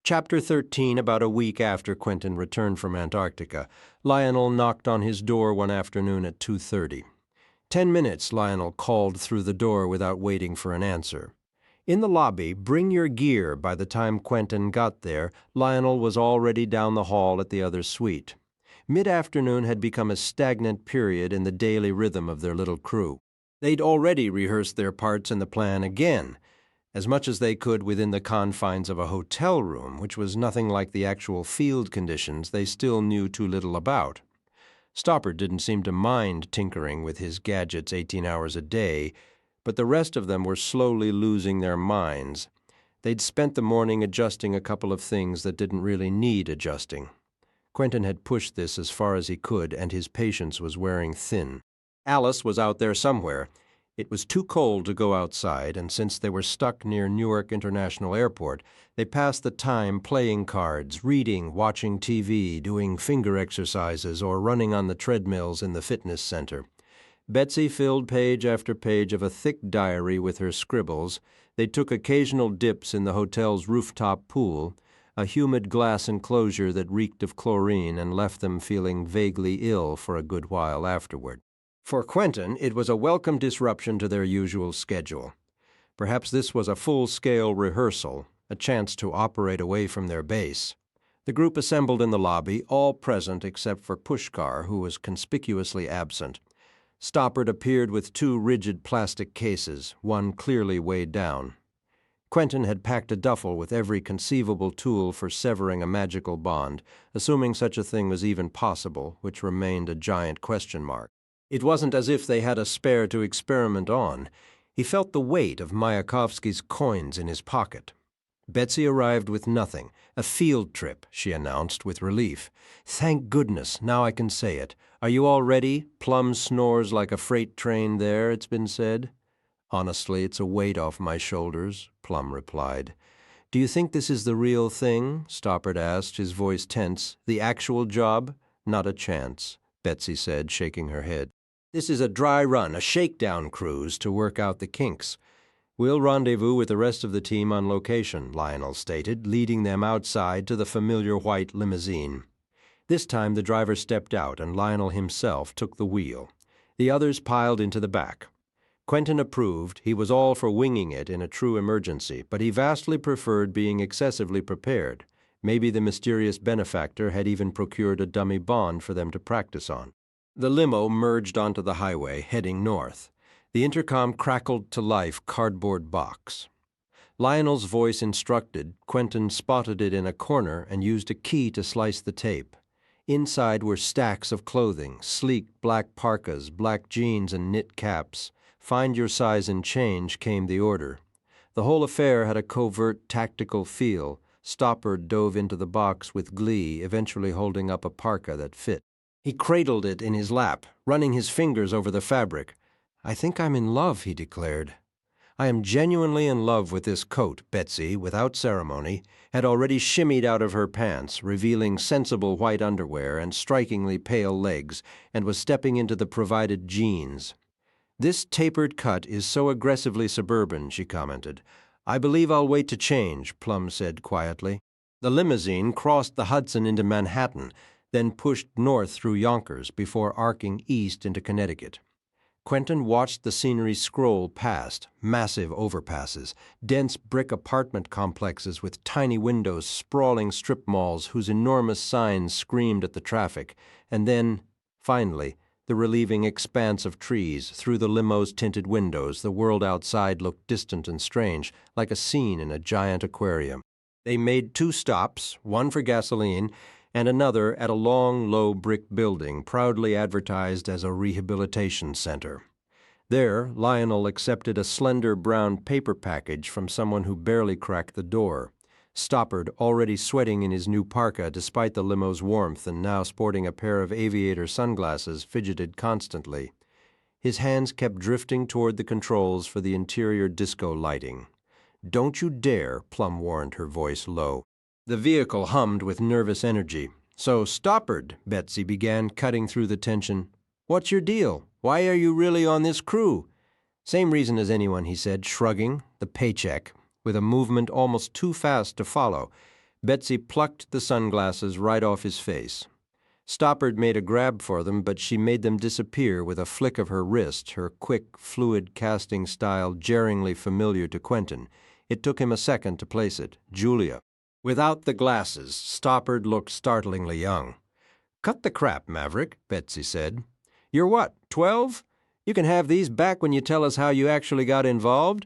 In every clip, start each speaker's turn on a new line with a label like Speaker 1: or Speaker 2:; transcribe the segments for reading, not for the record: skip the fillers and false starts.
Speaker 1: Chapter 13, about a week after Quentin returned from Antarctica, Lionel knocked on his door one afternoon at 2:30. 10 minutes, Lionel called through the door without waiting for an answer. In the lobby, bring your gear. By the time Quentin got there, Lionel was already down the hall at the other suite. Mid-afternoon had become a stagnant period in the daily rhythm of their little crew. They'd already rehearsed their parts in the plan again, as much as they could within the confines of a hotel room, which was nothing like the actual field conditions they still knew too little about. Stoppard didn't seem to mind tinkering with his gadgets 18 hours a day, but the rest of them were slowly losing their minds. They'd spent the morning adjusting a couple of things that didn't really need adjusting. Quentin had pushed this as far as he could, and his patience was wearing thin. Alice was out there somewhere. It was too cold to go outside, and since they were stuck near Newark International Airport, they passed the time playing cards, reading, watching TV, doing finger exercises, or running on the treadmills in the fitness center. Betsy filled page after page of a thick diary with her scribbles. They took occasional dips in the hotel's rooftop pool, a humid glass enclosure that reeked of chlorine and left them feeling vaguely ill for a good while afterward. For Quentin, it was a welcome disruption to their usual schedule. Perhaps this was a full-scale rehearsal, a chance to operate away from their base. The group assembled in the lobby, all present except for Pushkar, who was conspicuously absent. Stoppard appeared with 2 rigid plastic cases, one clearly weighed down. Quentin had packed a duffel with every conceivable tool for severing a magical bond, assuming such a thing was even possible, which remained a giant question mark. It wasn't as if they had a spare to experiment on. He felt the weight of Mayakovsky's coins in his pocket. Betsy arrived with nothing. A field trip, she announced with relief. Thank goodness, now I can say it. Are you all ready? Plum snores like a freight train there, it's been said. Honestly, it's a weight off my shoulders, Plum replied. Do you think this is the real thing? Stoppard asked, his voice tense. The actual job? Not a chance, Betsy said, shaking her head. This is a dry run, a shakedown cruise to work out the kinks. We'll rendezvous with the rest of the team on location, Lionel stated, leading them outside to the familiar white limousine. This time the driver stepped out and Lionel himself took the wheel. The others piled into the back. Quentin approved. He was all for winging it in a true emergency, but he vastly preferred being excessively prepared. Maybe the mysterious benefactor had even procured a dummy bond for them to practice on. The limo merged onto the highway, heading north. The intercom crackled to life cardboard box. Lionel's voice instructed. Quentin spotted it in a corner and used a key to slice the tape. Inside were stacks of clothing, sleek black parkas, black jeans, and knit caps. Find your size and change, came the order. The whole affair had a covert, tactical feel. Stoppard dove into the box with glee, eventually holding up a parka that fit. He cradled it in his lap, running his fingers over the fabric. I think I'm in love, he declared. I am genuinely in love with this coat, Betsy, without ceremony, had already shimmied out of her pants, revealing sensible white underwear and strikingly pale legs, and was stepping into the provided jeans. This tapered cut is so aggressively suburban, she commented. I believe I'll wait to change, Plum said quietly. The limousine crossed the Hudson into Manhattan, then pushed north through Yonkers before arcing east into Connecticut. Quentin watched the scenery scroll past, massive overpasses, dense brick apartment complexes with tiny windows, sprawling strip malls whose enormous signs screamed at the traffic, and then, finally, the relieving expanse of trees. Through the limo's tinted windows, the world outside looked distant and strange, like a scene in a giant aquarium. They made 2 stops, one for gasoline, and another at a long, low brick building proudly advertised as a rehabilitation center. There, Lionel accepted a slender brown paper package from someone who barely cracked the door. Stoppard, already sweating in his new parka despite the limo's warmth and now sporting a pair of aviator sunglasses, fidgeted constantly. His hands kept drifting toward the controls for the interior disco lighting. Don't you dare, Plum warned, her voice low. The vehicle hummed with nervous energy. So, Stoppard, Betsy began, cutting through the tension. What's your deal? Why are you really on this crew? Same reason as anyone, he said, shrugging. The paycheck, with a movement almost too fast to follow. Betsy plucked the sunglasses right off his face. Stoppard made a grab for them, but she made them disappear with a flick of her wrist, her quick, fluid casting style jarringly familiar to Quentin. It took him a second to place it. Julia. Without the glasses, Stoppard looked startlingly young. "Cut the crap, Maverick," Betsy said. "You're what, 12? You can have these back when you tell us how you actually got involved."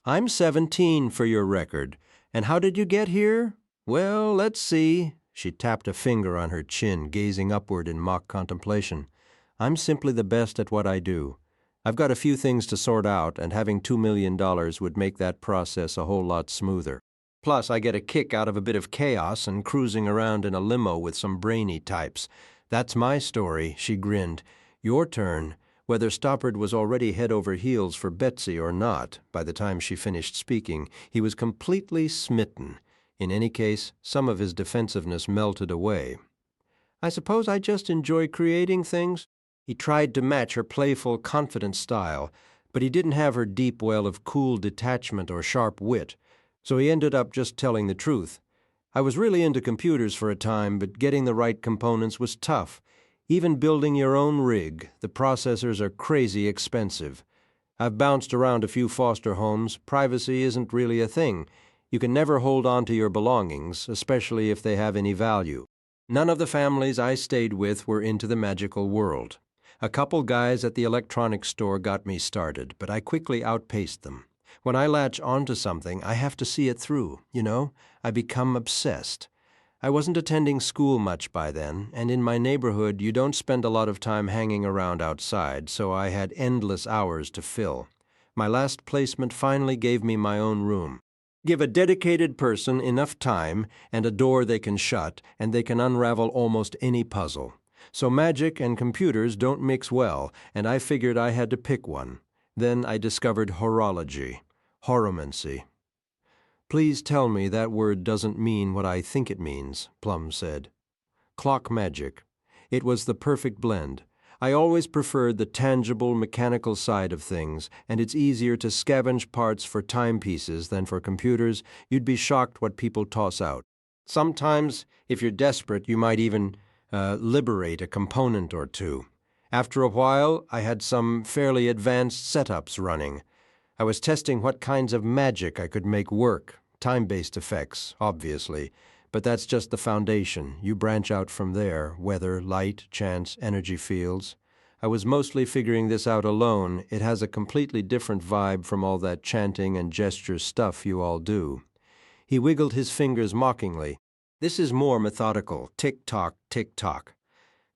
Speaker 1: "I'm 17 for your record. And how did you get here? Well, let's see." She tapped a finger on her chin, gazing upward in mock contemplation. "I'm simply the best at what I do. I've got a few things to sort out, and having $2 million would make that process a whole lot smoother. Plus, I get a kick out of a bit of chaos and cruising around in a limo with some brainy types. That's my story," she grinned. "Your turn." Whether Stoppard was already head over heels for Betsy or not, by the time she finished speaking, he was completely smitten. In any case, some of his defensiveness melted away. "I suppose I just enjoy creating things." He tried to match her playful, confident style, but he didn't have her deep well of cool detachment or sharp wit, so he ended up just telling the truth. "I was really into computers for a time, but getting the right components was tough. Even building your own rig, the processors are crazy expensive. I've bounced around a few foster homes. Privacy isn't really a thing. You can never hold on to your belongings, especially if they have any value. None of the families I stayed with were into the magical world. A couple guys at the electronics store got me started, but I quickly outpaced them. When I latch onto something, I have to see it through, you know? I become obsessed. I wasn't attending school much by then, and in my neighborhood you don't spend a lot of time hanging around outside, so I had endless hours to fill. My last placement finally gave me my own room. Give a dedicated person enough time and a door they can shut, and they can unravel almost any puzzle. So magic and computers don't mix well, and I figured I had to pick one. Then I discovered horology, horomancy. "Please tell me that word doesn't mean what I think it means," Plum said. "Clock magic. It was the perfect blend. I always preferred the tangible, mechanical side of things, and it's easier to scavenge parts for timepieces than for computers. You'd be shocked what people toss out. Sometimes, if you're desperate, you might even liberate a component or two. After a while, I had some fairly advanced setups running. I was testing what kinds of magic I could make work, time-based effects, obviously. But that's just the foundation. You branch out from there, weather, light, chance, energy fields. I was mostly figuring this out alone. It has a completely different vibe from all that chanting and gesture stuff you all do." He wiggled his fingers mockingly. "This is more methodical, tick-tock, tick-tock."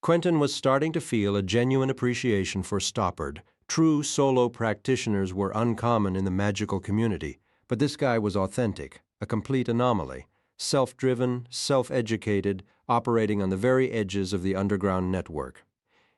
Speaker 1: Quentin was starting to feel a genuine appreciation for Stoppard. True solo practitioners were uncommon in the magical community, but this guy was authentic, a complete anomaly. Self-driven, self-educated, operating on the very edges of the underground network.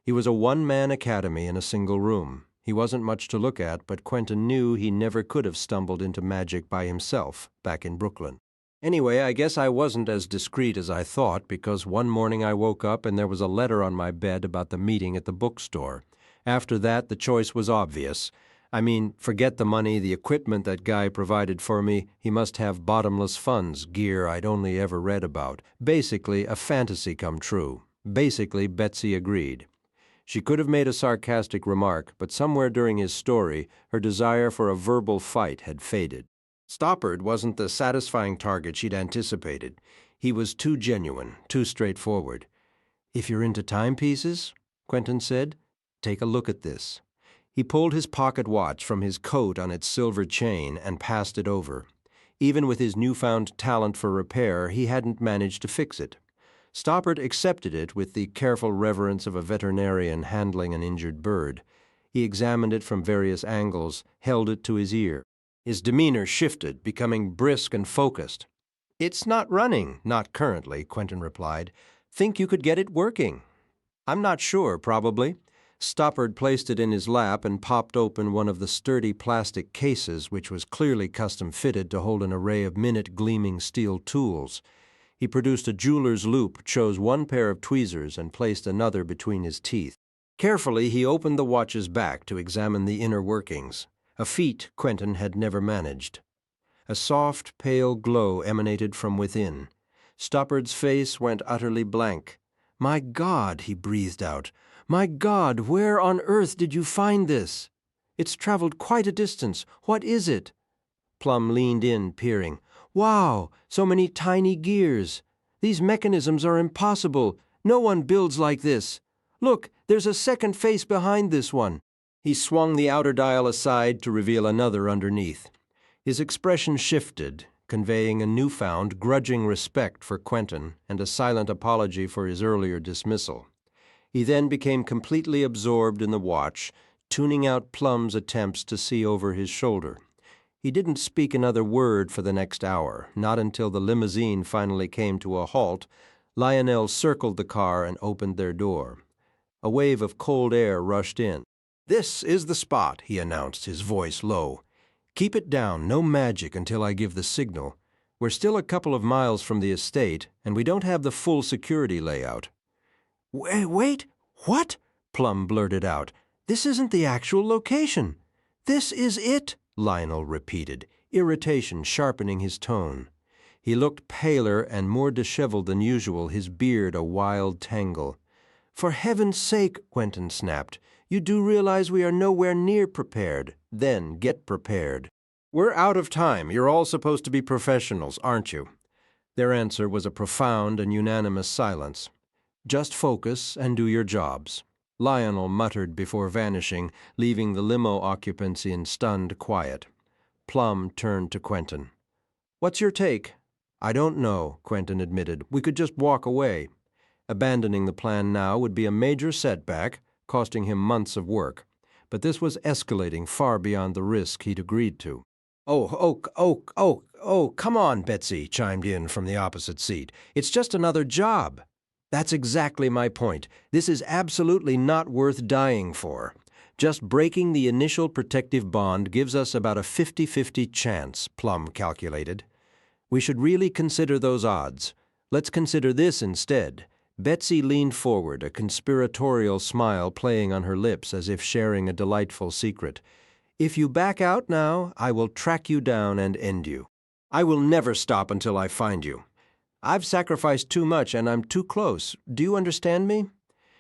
Speaker 1: He was a one-man academy in a single room. He wasn't much to look at, but Quentin knew he never could have stumbled into magic by himself back in Brooklyn. Anyway, I guess I wasn't as discreet as I thought, because one morning I woke up and there was a letter on my bed about the meeting at the bookstore. After that, the choice was obvious. I mean, forget the money, the equipment that guy provided for me. He must have bottomless funds, gear I'd only ever read about. Basically, a fantasy come true. Basically, Betsy agreed. She could have made a sarcastic remark, but somewhere during his story, her desire for a verbal fight had faded. Stoppard wasn't the satisfying target she'd anticipated. He was too genuine, too straightforward. "If you're into timepieces," Quentin said, "take a look at this." He pulled his pocket watch from his coat on its silver chain and passed it over. Even with his newfound talent for repair, he hadn't managed to fix it. Stoppard accepted it with the careful reverence of a veterinarian handling an injured bird. He examined it from various angles, held it to his ear. His demeanor shifted, becoming brisk and focused. "It's not running, not currently," Quentin replied. "Think you could get it working?" "I'm not sure, probably." Stoppard placed it in his lap and popped open one of the sturdy plastic cases, which was clearly custom-fitted to hold an array of minute-gleaming steel tools. He produced a jeweler's loop, chose one pair of tweezers, and placed another between his teeth. Carefully, he opened the watch's back to examine the inner workings, a feat Quentin had never managed. A soft, pale glow emanated from within. Stoppard's face went utterly blank. "My God," he breathed out. "My God, where on earth did you find this? It's traveled quite a distance. What is it?" Plum leaned in, peering. "Wow, so many tiny gears. These mechanisms are impossible. No one builds like this. Look, there's a second face behind this one." He swung the outer dial aside to reveal another underneath. His expression shifted, conveying a newfound, grudging respect for Quentin and a silent apology for his earlier dismissal. He then became completely absorbed in the watch, tuning out Plum's attempts to see over his shoulder. He didn't speak another word for the next hour, not until the limousine finally came to a halt. Lionel circled the car and opened their door. A wave of cold air rushed in. "This is the spot," he announced, his voice low. "Keep it down, no magic until I give the signal. We're still a couple of miles from the estate, and we don't have the full security layout." Wait, what?" Plum blurted out. "This isn't the actual location." "This is it," Lionel repeated, irritation sharpening his tone. He looked paler and more disheveled than usual, his beard a wild tangle. "For heaven's sake," Quentin snapped, "you do realize we are nowhere near prepared. Then get prepared." "We're out of time. You're all supposed to be professionals, aren't you?" Their answer was a profound and unanimous silence. "Just focus and do your jobs," Lionel muttered before vanishing, leaving the limo occupants in stunned quiet. Plum turned to Quentin. "What's your take?" "I don't know," Quentin admitted. "We could just walk away." Abandoning the plan now would be a major setback, costing him months of work. But this was escalating far beyond the risk he'd agreed to. Oh, come on, Betsy," chimed in from the opposite seat. "It's just another job." "That's exactly my point. This is absolutely not worth dying for. Just breaking the initial protective bond gives us about a 50-50 chance," Plum calculated. "We should really consider those odds. Let's consider this instead." Betsy leaned forward, a conspiratorial smile playing on her lips as if sharing a delightful secret. "If you back out now, I will track you down and end you. I will never stop until I find you. I've sacrificed too much and I'm too close. Do you understand me?"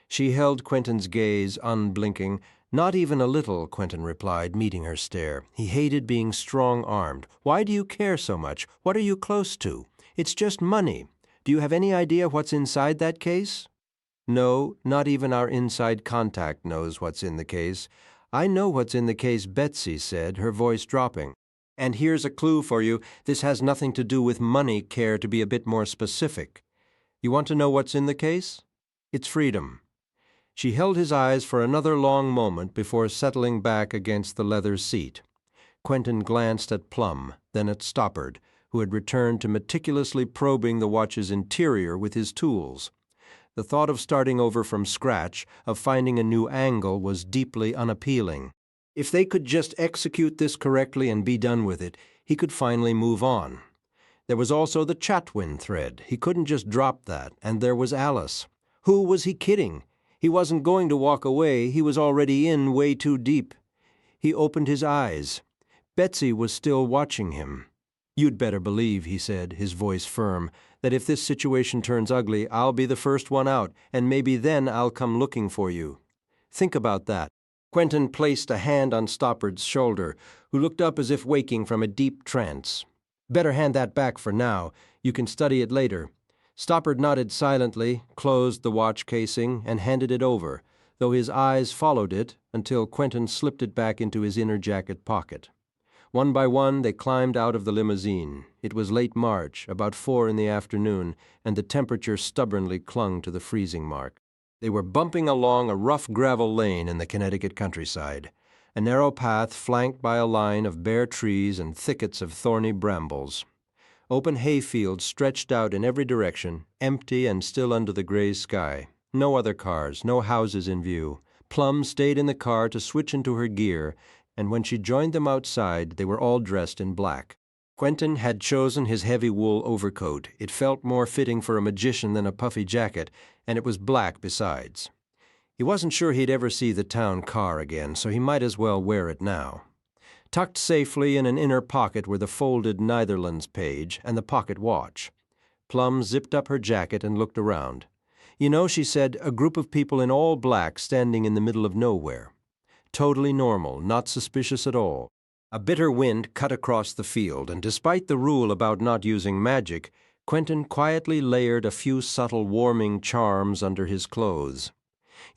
Speaker 1: She held Quentin's gaze, unblinking. "Not even a little," Quentin replied, meeting her stare. He hated being strong-armed. "Why do you care so much? What are you close to? It's just money. Do you have any idea what's inside that case?" "No, not even our inside contact knows what's in the case." "I know what's in the case," Betsy said, her voice dropping. "And here's a clue for you. This has nothing to do with money. Care to be a bit more specific?" "You want to know what's in the case?" "It's freedom." She held his eyes for another long moment before settling back against the leather seat. Quentin glanced at Plum, then at Stoppard, who had returned to meticulously probing the watch's interior with his tools. The thought of starting over from scratch, of finding a new angle, was deeply unappealing. If they could just execute this correctly and be done with it, he could finally move on. There was also the Chatwin thread. He couldn't just drop that. And there was Alice. Who was he kidding? He wasn't going to walk away. He was already in way too deep. He opened his eyes. Betsy was still watching him. "You'd better believe," he said, his voice firm, "that if this situation turns ugly, I'll be the first one out, and maybe then I'll come looking for you. Think about that." Quentin placed a hand on Stoppard's shoulder, who looked up as if waking from a deep trance. "Better hand that back for now. You can study it later." Stoppard nodded silently, closed the watch casing, and handed it over, though his eyes followed it until Quentin slipped it back into his inner jacket pocket. One by one they climbed out of the limousine. It was late March, about 4 in the afternoon, and the temperature stubbornly clung to the freezing mark. They were bumping along a rough gravel lane in the Connecticut countryside, a narrow path flanked by a line of bare trees and thickets of thorny brambles. Open hayfields stretched out in every direction, empty and still under the gray sky. No other cars, no houses in view. Plum stayed in the car to switch into her gear, and when she joined them outside, they were all dressed in black. Quentin had chosen his heavy wool overcoat. It felt more fitting for a magician than a puffy jacket, and it was black besides. He wasn't sure he'd ever see the town car again, so he might as well wear it now. Tucked safely in an inner pocket were the folded Netherlands page and the pocket watch. Plum zipped up her jacket and looked around. "You know," she said, "a group of people in all black standing in the middle of nowhere. Totally normal, not suspicious at all." A bitter wind cut across the field, and despite the rule about not using magic, Quentin quietly layered a few subtle warming charms under his clothes.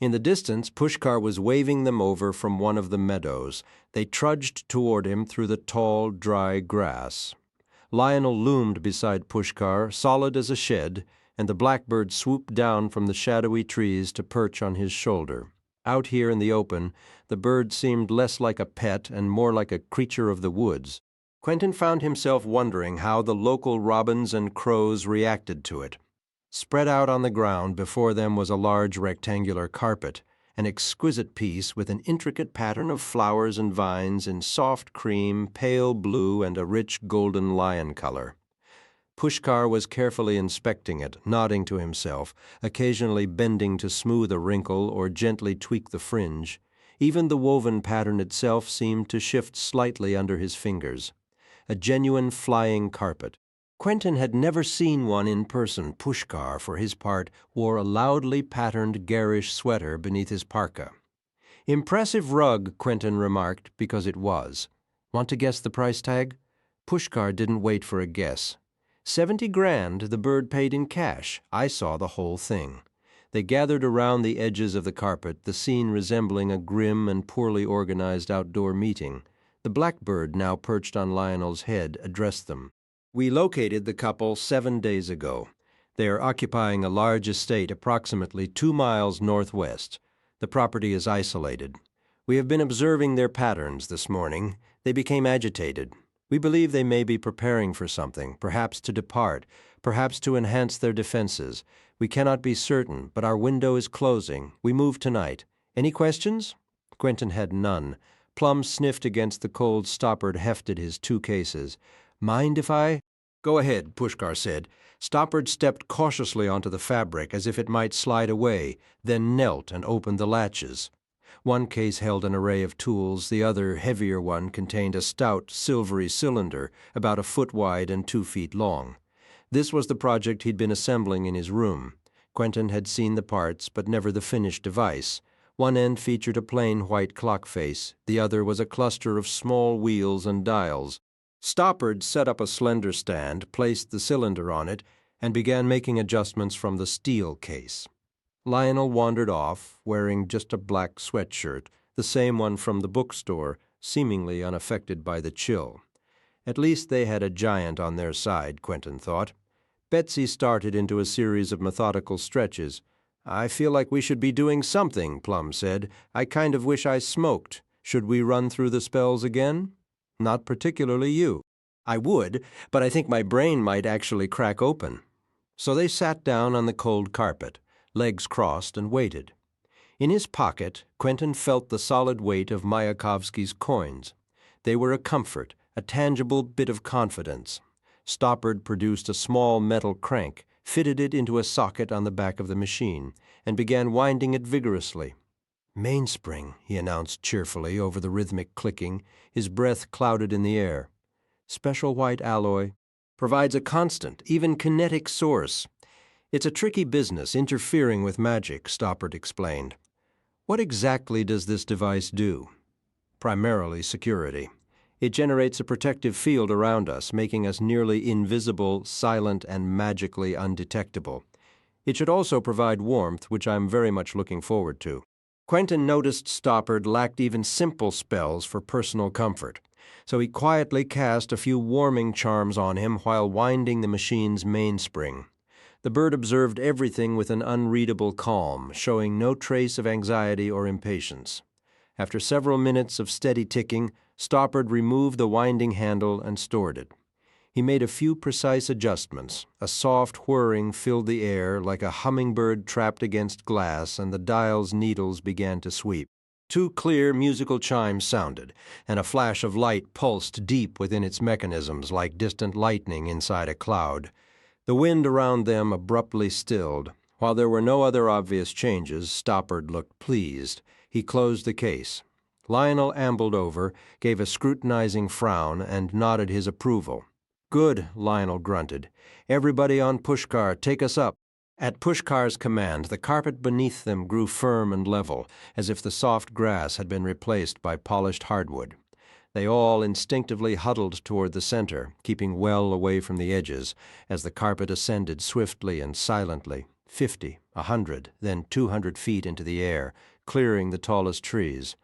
Speaker 1: In the distance, Pushkar was waving them over from one of the meadows. They trudged toward him through the tall, dry grass. Lionel loomed beside Pushkar, solid as a shed, and the blackbird swooped down from the shadowy trees to perch on his shoulder. Out here in the open, the bird seemed less like a pet and more like a creature of the woods. Quentin found himself wondering how the local robins and crows reacted to it. Spread out on the ground before them was a large rectangular carpet, an exquisite piece with an intricate pattern of flowers and vines in soft cream, pale blue, and a rich golden lion color. Pushkar was carefully inspecting it, nodding to himself, occasionally bending to smooth a wrinkle or gently tweak the fringe. Even the woven pattern itself seemed to shift slightly under his fingers. A genuine flying carpet. Quentin had never seen one in person. Pushkar, for his part, wore a loudly patterned garish sweater beneath his parka. "Impressive rug," Quentin remarked, because it was. "Want to guess the price tag?" Pushkar didn't wait for a guess. 70 grand the bird paid in cash. I saw the whole thing. They gathered around the edges of the carpet, the scene resembling a grim and poorly organized outdoor meeting. The blackbird, now perched on Lionel's head, addressed them. "We located the couple 7 days ago. They are occupying a large estate approximately 2 miles northwest. The property is isolated. We have been observing their patterns this morning. They became agitated. We believe they may be preparing for something, perhaps to depart, perhaps to enhance their defenses. We cannot be certain, but our window is closing. We move tonight. Any questions?" Quentin had none. Plum sniffed against the cold Stoppard hefted his 2 cases. "Mind if I—" "Go ahead," Pushkar said. Stoppard stepped cautiously onto the fabric as if it might slide away, then knelt and opened the latches. One case held an array of tools, the other, heavier one, contained a stout, silvery cylinder, about 1 foot wide and 2 feet long. This was the project he'd been assembling in his room. Quentin had seen the parts, but never the finished device. One end featured a plain white clock face, the other was a cluster of small wheels and dials. Stoppard set up a slender stand, placed the cylinder on it, and began making adjustments from the steel case. Lionel wandered off, wearing just a black sweatshirt, the same one from the bookstore, seemingly unaffected by the chill. At least they had a giant on their side, Quentin thought. Betsy started into a series of methodical stretches. "I feel like we should be doing something," Plum said. "I kind of wish I smoked. Should we run through the spells again?" "Not particularly you." "I would, but I think my brain might actually crack open." So they sat down on the cold carpet, legs crossed, and waited. In his pocket, Quentin felt the solid weight of Mayakovsky's coins. They were a comfort, a tangible bit of confidence. Stoppard produced a small metal crank, fitted it into a socket on the back of the machine, and began winding it vigorously. "Mainspring," he announced cheerfully over the rhythmic clicking, his breath clouded in the air. "Special white alloy. Provides a constant, even kinetic source. It's a tricky business, interfering with magic," Stoppard explained. "What exactly does this device do?" "Primarily security. It generates a protective field around us, making us nearly invisible, silent, and magically undetectable. It should also provide warmth, which I'm very much looking forward to." Quentin noticed Stoppard lacked even simple spells for personal comfort, so he quietly cast a few warming charms on him while winding the machine's mainspring. The bird observed everything with an unreadable calm, showing no trace of anxiety or impatience. After several minutes of steady ticking, Stoppard removed the winding handle and stored it. He made a few precise adjustments. A soft whirring filled the air like a hummingbird trapped against glass, and the dial's needles began to sweep. 2 clear musical chimes sounded, and a flash of light pulsed deep within its mechanisms like distant lightning inside a cloud. The wind around them abruptly stilled. While there were no other obvious changes, Stoppard looked pleased. He closed the case. Lionel ambled over, gave a scrutinizing frown, and nodded his approval. "Good," Lionel grunted. "Everybody on pushcar, take us up." At pushcar's command, the carpet beneath them grew firm and level, as if the soft grass had been replaced by polished hardwood. They all instinctively huddled toward the center, keeping well away from the edges, as the carpet ascended swiftly and silently, 50, 100, then 200 feet into the air, clearing the tallest trees.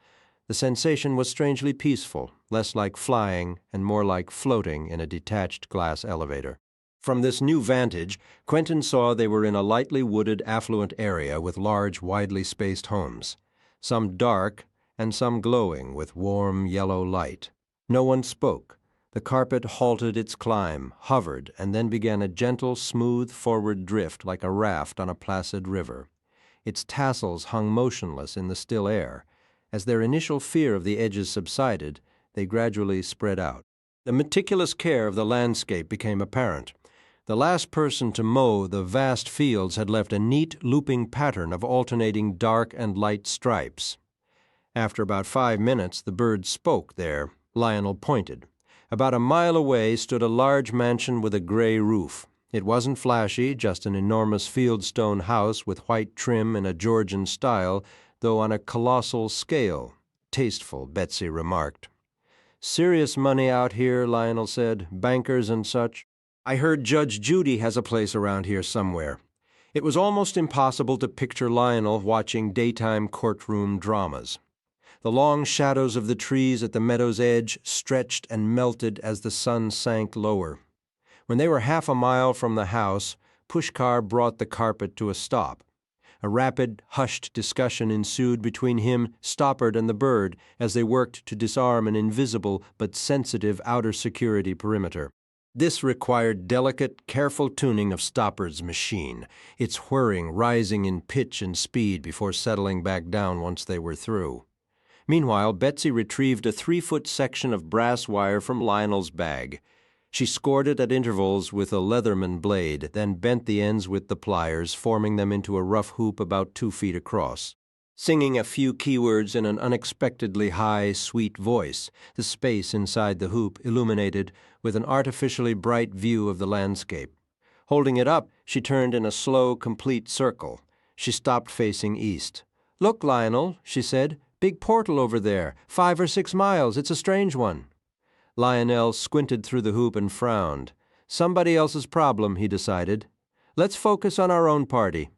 Speaker 1: The sensation was strangely peaceful, less like flying and more like floating in a detached glass elevator. From this new vantage, Quentin saw they were in a lightly wooded, affluent area with large, widely spaced homes, some dark and some glowing with warm yellow light. No one spoke. The carpet halted its climb, hovered, and then began a gentle, smooth forward drift like a raft on a placid river. Its tassels hung motionless in the still air. As their initial fear of the edges subsided, they gradually spread out. The meticulous care of the landscape became apparent. The last person to mow the vast fields had left a neat, looping pattern of alternating dark and light stripes. After about 5 minutes, the birds spoke there. Lionel pointed. About a mile away stood a large mansion with a gray roof. It wasn't flashy, just an enormous fieldstone house with white trim in a Georgian style, though on a colossal scale. Tasteful, Betsy remarked. "Serious money out here," Lionel said. "Bankers and such. I heard Judge Judy has a place around here somewhere." It was almost impossible to picture Lionel watching daytime courtroom dramas. The long shadows of the trees at the meadow's edge stretched and melted as the sun sank lower. When they were half a mile from the house, Pushkar brought the carpet to a stop. A rapid, hushed discussion ensued between him, Stoppard, and the bird as they worked to disarm an invisible but sensitive outer security perimeter. This required delicate, careful tuning of Stoppard's machine, its whirring rising in pitch and speed before settling back down once they were through. Meanwhile, Betsy retrieved a 3-foot section of brass wire from Lionel's bag. She scored it at intervals with a Leatherman blade, then bent the ends with the pliers, forming them into a rough hoop about 2 feet across. Singing a few keywords in an unexpectedly high, sweet voice, the space inside the hoop illuminated with an artificially bright view of the landscape. Holding it up, she turned in a slow, complete circle. She stopped facing east. "Look, Lionel," she said, "big portal over there, 5 or 6 miles. It's a strange one." Lionel squinted through the hoop and frowned. Somebody else's problem, he decided. "Let's focus on our own party."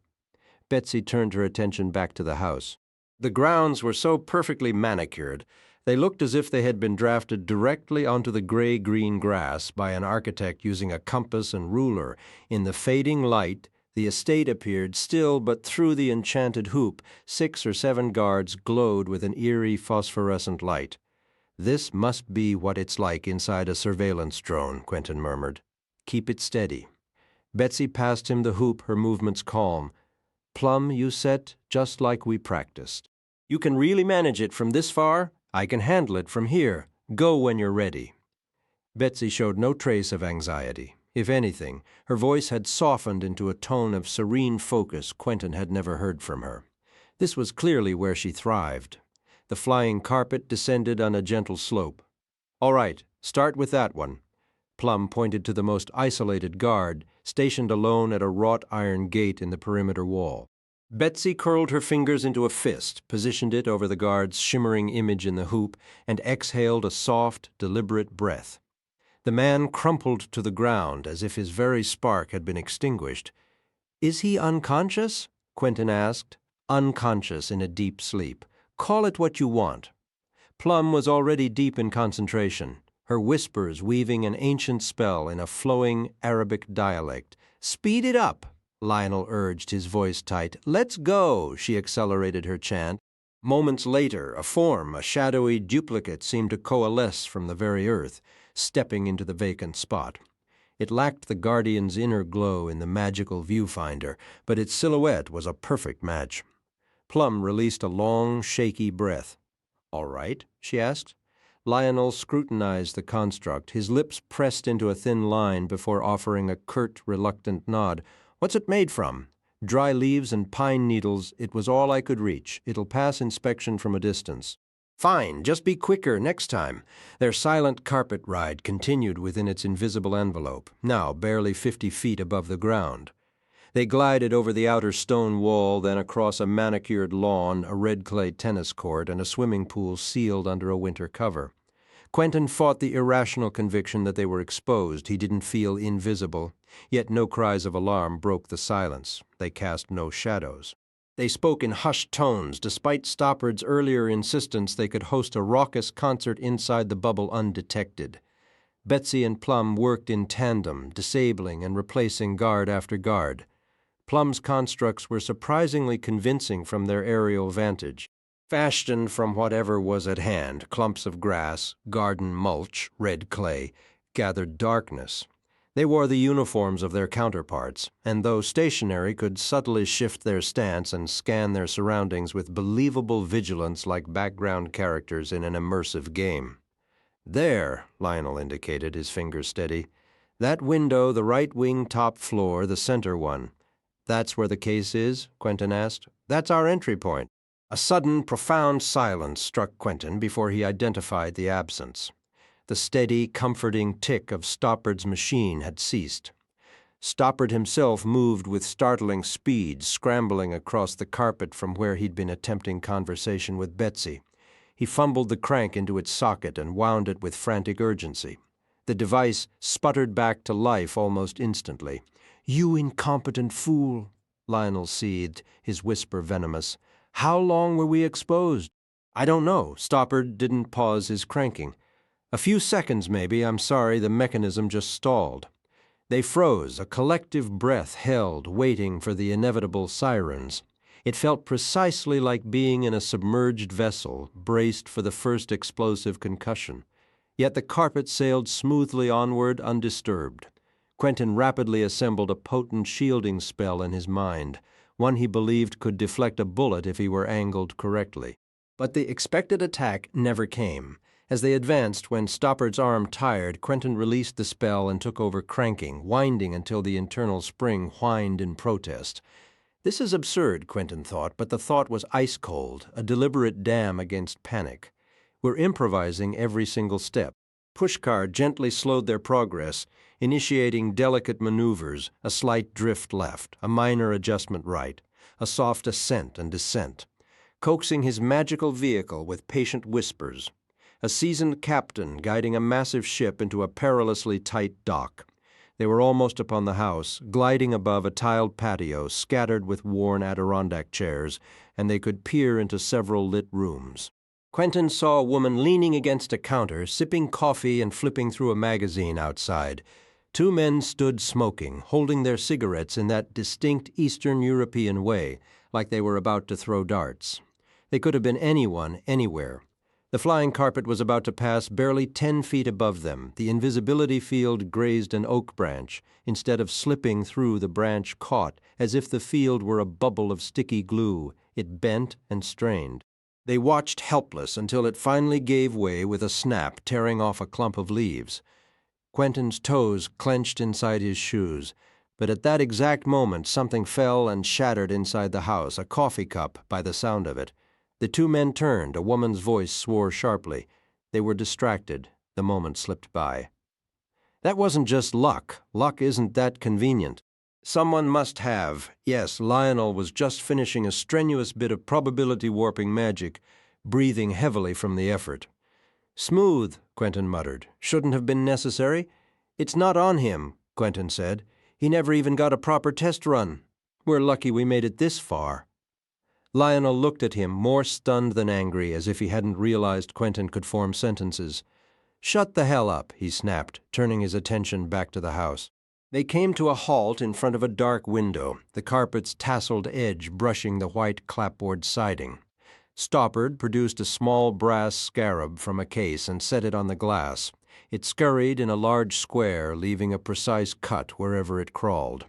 Speaker 1: Betsy turned her attention back to the house. The grounds were so perfectly manicured, they looked as if they had been drafted directly onto the gray-green grass by an architect using a compass and ruler. In the fading light, the estate appeared still, but through the enchanted hoop, 6 or 7 guards glowed with an eerie phosphorescent light. "This must be what it's like inside a surveillance drone," Quentin murmured. "Keep it steady." Betsy passed him the hoop, her movements calm. "Plum, you set just like we practiced. You can really manage it from this far? I can handle it from here. Go when you're ready." Betsy showed no trace of anxiety. If anything, her voice had softened into a tone of serene focus Quentin had never heard from her. This was clearly where she thrived. The flying carpet descended on a gentle slope. "All right, start with that one." Plum pointed to the most isolated guard, stationed alone at a wrought iron gate in the perimeter wall. Betsy curled her fingers into a fist, positioned it over the guard's shimmering image in the hoop, and exhaled a soft, deliberate breath. The man crumpled to the ground as if his very spark had been extinguished. "Is he unconscious?" Quentin asked. "Unconscious in a deep sleep. Call it what you want." Plum was already deep in concentration, her whispers weaving an ancient spell in a flowing Arabic dialect. "Speed it up," Lionel urged, his voice tight. "Let's go," she accelerated her chant. Moments later, a form, a shadowy duplicate, seemed to coalesce from the very earth, stepping into the vacant spot. It lacked the guardian's inner glow in the magical viewfinder, but its silhouette was a perfect match. Plum released a long, shaky breath. "All right?" she asked. Lionel scrutinized the construct, his lips pressed into a thin line before offering a curt, reluctant nod. "What's it made from?" "Dry leaves and pine needles. It was all I could reach. It'll pass inspection from a distance." Fine, just be quicker next time. Their silent carpet ride continued within its invisible envelope, now barely 50 feet above the ground. They glided over the outer stone wall, then across a manicured lawn, a red clay tennis court, and a swimming pool sealed under a winter cover. Quentin fought the irrational conviction that they were exposed. He didn't feel invisible, yet no cries of alarm broke the silence. They cast no shadows. They spoke in hushed tones, despite Stoppard's earlier insistence they could host a raucous concert inside the bubble undetected. Betsy and Plum worked in tandem, disabling and replacing guard after guard. Plum's constructs were surprisingly convincing from their aerial vantage. Fashioned from whatever was at hand, clumps of grass, garden mulch, red clay, gathered darkness. They wore the uniforms of their counterparts, and though stationary, could subtly shift their stance and scan their surroundings with believable vigilance like background characters in an immersive game. "There," Lionel indicated, his fingers steady. "That window, the right wing top floor, the center one." "That's where the case is?" Quentin asked. "That's our entry point." A sudden, profound silence struck Quentin before he identified the absence. The steady, comforting tick of Stoppard's machine had ceased. Stoppard himself moved with startling speed, scrambling across the carpet from where he'd been attempting conversation with Betsy. He fumbled the crank into its socket and wound it with frantic urgency. The device sputtered back to life almost instantly. "You incompetent fool," Lionel seethed, his whisper venomous. "How long were we exposed?" "I don't know." Stoppard didn't pause his cranking. "A few seconds, maybe. I'm sorry, the mechanism just stalled." They froze, a collective breath held, waiting for the inevitable sirens. It felt precisely like being in a submerged vessel, braced for the first explosive concussion. Yet the carpet sailed smoothly onward, undisturbed. Quentin rapidly assembled a potent shielding spell in his mind, one he believed could deflect a bullet if he were angled correctly. But the expected attack never came. As they advanced, when Stoppard's arm tired, Quentin released the spell and took over cranking, winding until the internal spring whined in protest. This is absurd, Quentin thought, but the thought was ice-cold, a deliberate dam against panic. We're improvising every single step. Pushcar gently slowed their progress, initiating delicate maneuvers, a slight drift left, a minor adjustment right, a soft ascent and descent, coaxing his magical vehicle with patient whispers. A seasoned captain guiding a massive ship into a perilously tight dock. They were almost upon the house, gliding above a tiled patio scattered with worn Adirondack chairs, and they could peer into several lit rooms. Quentin saw a woman leaning against a counter, sipping coffee and flipping through a magazine outside. Two men stood smoking, holding their cigarettes in that distinct Eastern European way, like they were about to throw darts. They could have been anyone, anywhere. The flying carpet was about to pass barely 10 feet above them. The invisibility field grazed an oak branch. Instead of slipping through, the branch caught, as if the field were a bubble of sticky glue. It bent and strained. They watched helpless until it finally gave way with a snap, tearing off a clump of leaves. Quentin's toes clenched inside his shoes. But at that exact moment, something fell and shattered inside the house, a coffee cup, by the sound of it. The two men turned. A woman's voice swore sharply. They were distracted. The moment slipped by. That wasn't just luck. Luck isn't that convenient. Someone must have. Yes, Lionel was just finishing a strenuous bit of probability warping magic, breathing heavily from the effort. "Smooth," Quentin muttered. "Shouldn't have been necessary." "It's not on him," Quentin said. "He never even got a proper test run. We're lucky we made it this far." Lionel looked at him, more stunned than angry, as if he hadn't realized Quentin could form sentences. "Shut the hell up," he snapped, turning his attention back to the house. They came to a halt in front of a dark window, the carpet's tasseled edge brushing the white clapboard siding. Stoppard produced a small brass scarab from a case and set it on the glass. It scurried in a large square, leaving a precise cut wherever it crawled.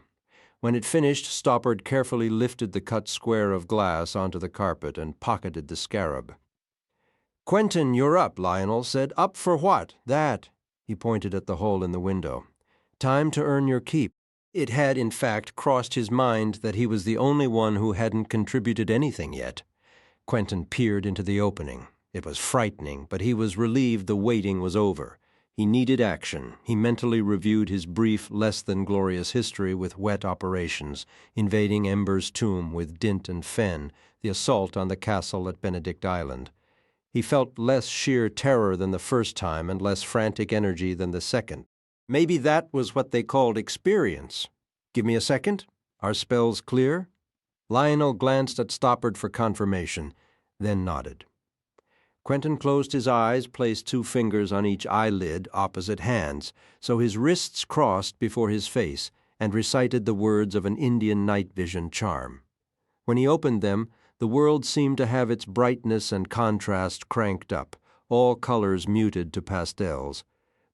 Speaker 1: When it finished, Stoppard carefully lifted the cut square of glass onto the carpet and pocketed the scarab. "Quentin, you're up," Lionel said. "Up for what?" "That." He pointed at the hole in the window. "Time to earn your keep." It had, in fact, crossed his mind that he was the only one who hadn't contributed anything yet. Quentin peered into the opening. It was frightening, but he was relieved the waiting was over. He needed action. He mentally reviewed his brief, less-than-glorious history with wet operations, invading Ember's tomb with Dint and Fen, the assault on the castle at Benedict Island. He felt less sheer terror than the first time and less frantic energy than the second. Maybe that was what they called experience. Give me a second. Are spells clear? Lionel glanced at Stoppard for confirmation, then nodded. Quentin closed his eyes, placed 2 fingers on each eyelid opposite hands, so his wrists crossed before his face, and recited the words of an Indian night vision charm. When he opened them, the world seemed to have its brightness and contrast cranked up, all colors muted to pastels.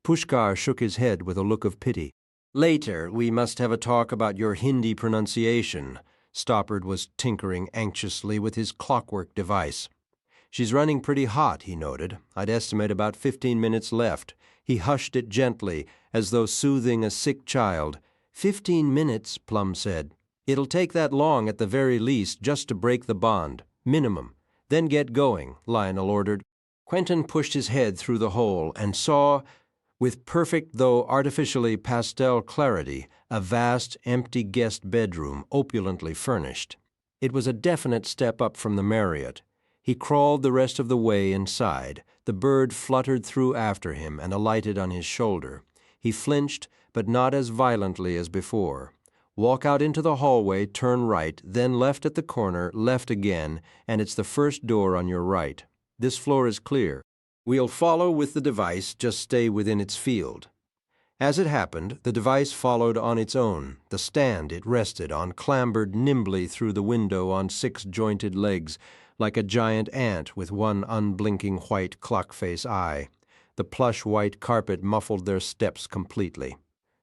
Speaker 1: Pushkar shook his head with a look of pity. "Later, we must have a talk about your Hindi pronunciation." Stoppard was tinkering anxiously with his clockwork device. "She's running pretty hot," he noted. "I'd estimate about 15 minutes left." He hushed it gently, as though soothing a sick child. 15 minutes, Plum said. "It'll take that long at the very least just to break the bond. Minimum. Then get going," Lionel ordered. Quentin pushed his head through the hole and saw, with perfect though artificially pastel clarity, a vast, empty guest bedroom, opulently furnished. It was a definite step up from the Marriott. He crawled the rest of the way inside. The bird fluttered through after him and alighted on his shoulder. He flinched, but not as violently as before. Walk out into the hallway, turn right, then left at the corner, left again, and it's the first door on your right. This floor is clear. We'll follow with the device, just stay within its field. As it happened, the device followed on its own. The stand it rested on clambered nimbly through the window on 6 jointed legs, like a giant ant with one unblinking white clock-face eye. The plush white carpet muffled their steps completely.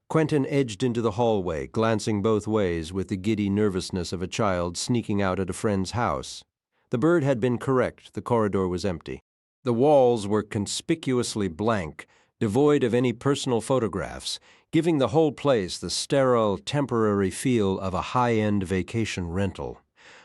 Speaker 1: Quentin edged into the hallway, glancing both ways with the giddy nervousness of a child sneaking out at a friend's house. The bird had been correct. The corridor was empty. The walls were conspicuously blank, devoid of any personal photographs, giving the whole place the sterile, temporary feel of a high-end vacation rental.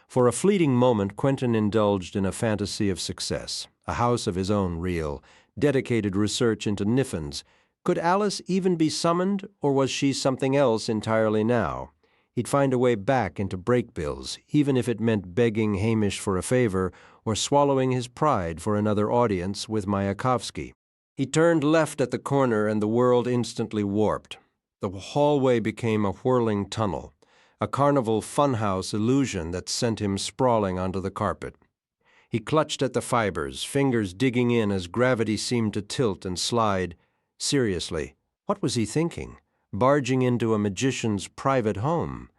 Speaker 1: For a fleeting moment, Quentin indulged in a fantasy of success, a house of his own real, dedicated research into Niffins. Could Alice even be summoned, or was she something else entirely now? He'd find a way back into Brakebills, even if it meant begging Hamish for a favor or swallowing his pride for another audience with Mayakovsky. He turned left at the corner and the world instantly warped. The hallway became a whirling tunnel, a carnival funhouse illusion that sent him sprawling onto the carpet. He clutched at the fibers, fingers digging in as gravity seemed to tilt and slide. Seriously, what was he thinking? Barging into a magician's private home.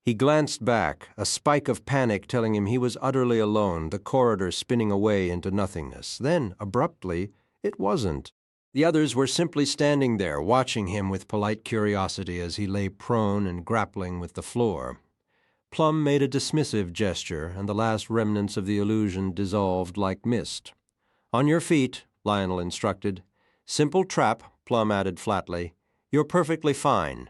Speaker 1: He glanced back, a spike of panic telling him he was utterly alone, the corridor spinning away into nothingness. Then, abruptly, it wasn't. The others were simply standing there, watching him with polite curiosity as he lay prone and grappling with the floor. Plum made a dismissive gesture, and the last remnants of the illusion dissolved like mist. "On your feet," Lionel instructed. "Simple trap," Plum added flatly. "You're perfectly fine."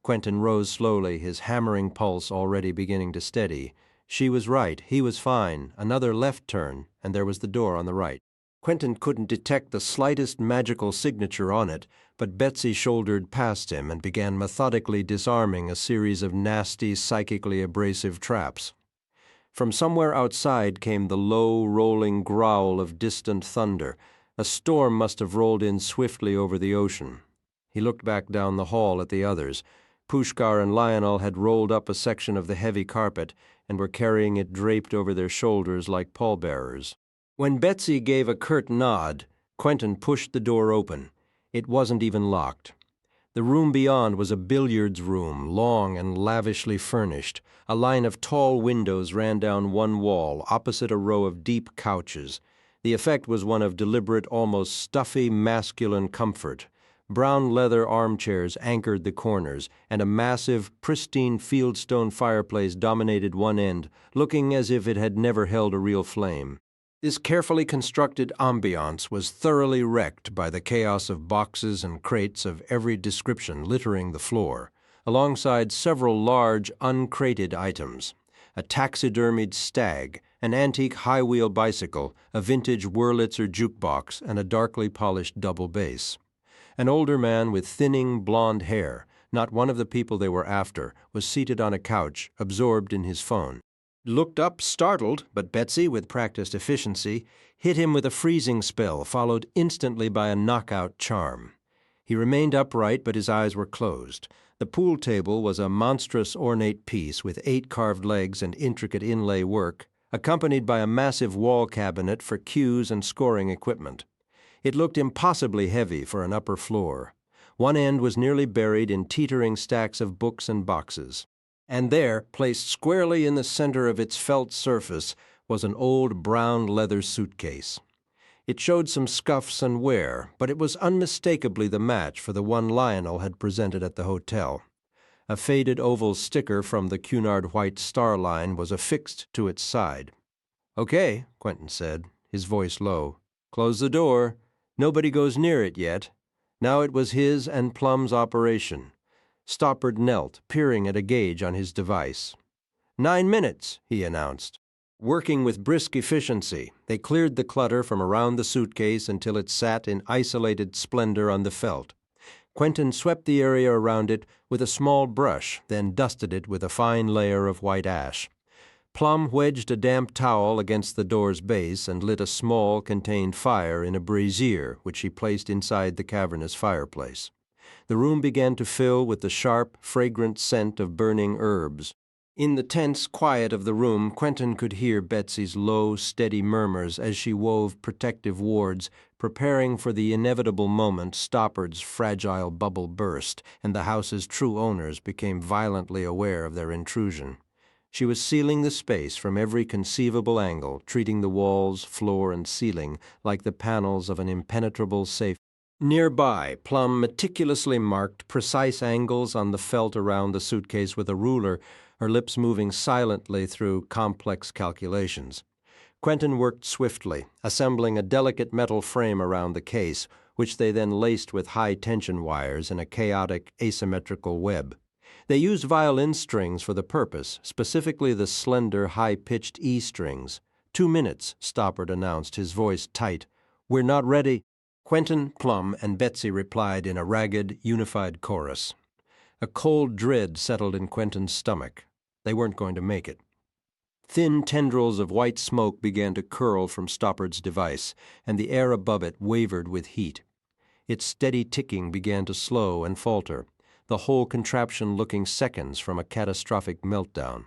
Speaker 1: Quentin rose slowly, his hammering pulse already beginning to steady. She was right. He was fine. Another left turn, and there was the door on the right. Quentin couldn't detect the slightest magical signature on it, but Betsy shouldered past him and began methodically disarming a series of nasty, psychically abrasive traps. From somewhere outside came the low, rolling growl of distant thunder. A storm must have rolled in swiftly over the ocean. He looked back down the hall at the others. Pushkar and Lionel had rolled up a section of the heavy carpet and were carrying it draped over their shoulders like pallbearers. When Betsy gave a curt nod, Quentin pushed the door open. It wasn't even locked. The room beyond was a billiards room, long and lavishly furnished. A line of tall windows ran down one wall, opposite a row of deep couches. The effect was one of deliberate, almost stuffy, masculine comfort. Brown leather armchairs anchored the corners, and a massive, pristine fieldstone fireplace dominated one end, looking as if it had never held a real flame. This carefully constructed ambiance was thoroughly wrecked by the chaos of boxes and crates of every description littering the floor, alongside several large, uncrated items. a taxidermied stag, an antique high-wheel bicycle, a vintage Wurlitzer jukebox, and a darkly polished double bass. An older man with thinning blonde hair, not one of the people they were after, was seated on a couch, absorbed in his phone. Looked up, startled, but Betsy, with practiced efficiency, hit him with a freezing spell, followed instantly by a knockout charm. He remained upright, but his eyes were closed. The pool table was a monstrous ornate piece with 8 carved legs and intricate inlay work, accompanied by a massive wall cabinet for cues and scoring equipment. It looked impossibly heavy for an upper floor. One end was nearly buried in teetering stacks of books and boxes. And there, placed squarely in the center of its felt surface, was an old brown leather suitcase. It showed some scuffs and wear, but it was unmistakably the match for the one Lionel had presented at the hotel. A faded oval sticker from the Cunard White Star Line was affixed to its side. "Okay," Quentin said, his voice low. "Close the door. Nobody goes near it yet." Now it was his and Plum's operation. Stoppard knelt, peering at a gauge on his device. 9 minutes, he announced. Working with brisk efficiency, they cleared the clutter from around the suitcase until it sat in isolated splendor on the felt. Quentin swept the area around it with a small brush, then dusted it with a fine layer of white ash. Plum wedged a damp towel against the door's base and lit a small, contained fire in a brazier, which he placed inside the cavernous fireplace. The room began to fill with the sharp, fragrant scent of burning herbs. In the tense quiet of the room, Quentin could hear Betsy's low, steady murmurs as she wove protective wards, preparing for the inevitable moment Stoppard's fragile bubble burst, and the house's true owners became violently aware of their intrusion. She was sealing the space from every conceivable angle, treating the walls, floor, and ceiling like the panels of an impenetrable safe. Nearby, Plum meticulously marked precise angles on the felt around the suitcase with a ruler, her lips moving silently through complex calculations. Quentin worked swiftly, assembling a delicate metal frame around the case, which they then laced with high-tension wires in a chaotic, asymmetrical web. They used violin strings for the purpose, specifically the slender, high-pitched E strings. 2 minutes, Stoppard announced, his voice tight. "We're not ready." Quentin, Plum, and Betsy replied in a ragged, unified chorus. A cold dread settled in Quentin's stomach. They weren't going to make it. Thin tendrils of white smoke began to curl from Stoppard's device, and the air above it wavered with heat. Its steady ticking began to slow and falter, the whole contraption looking seconds from a catastrophic meltdown.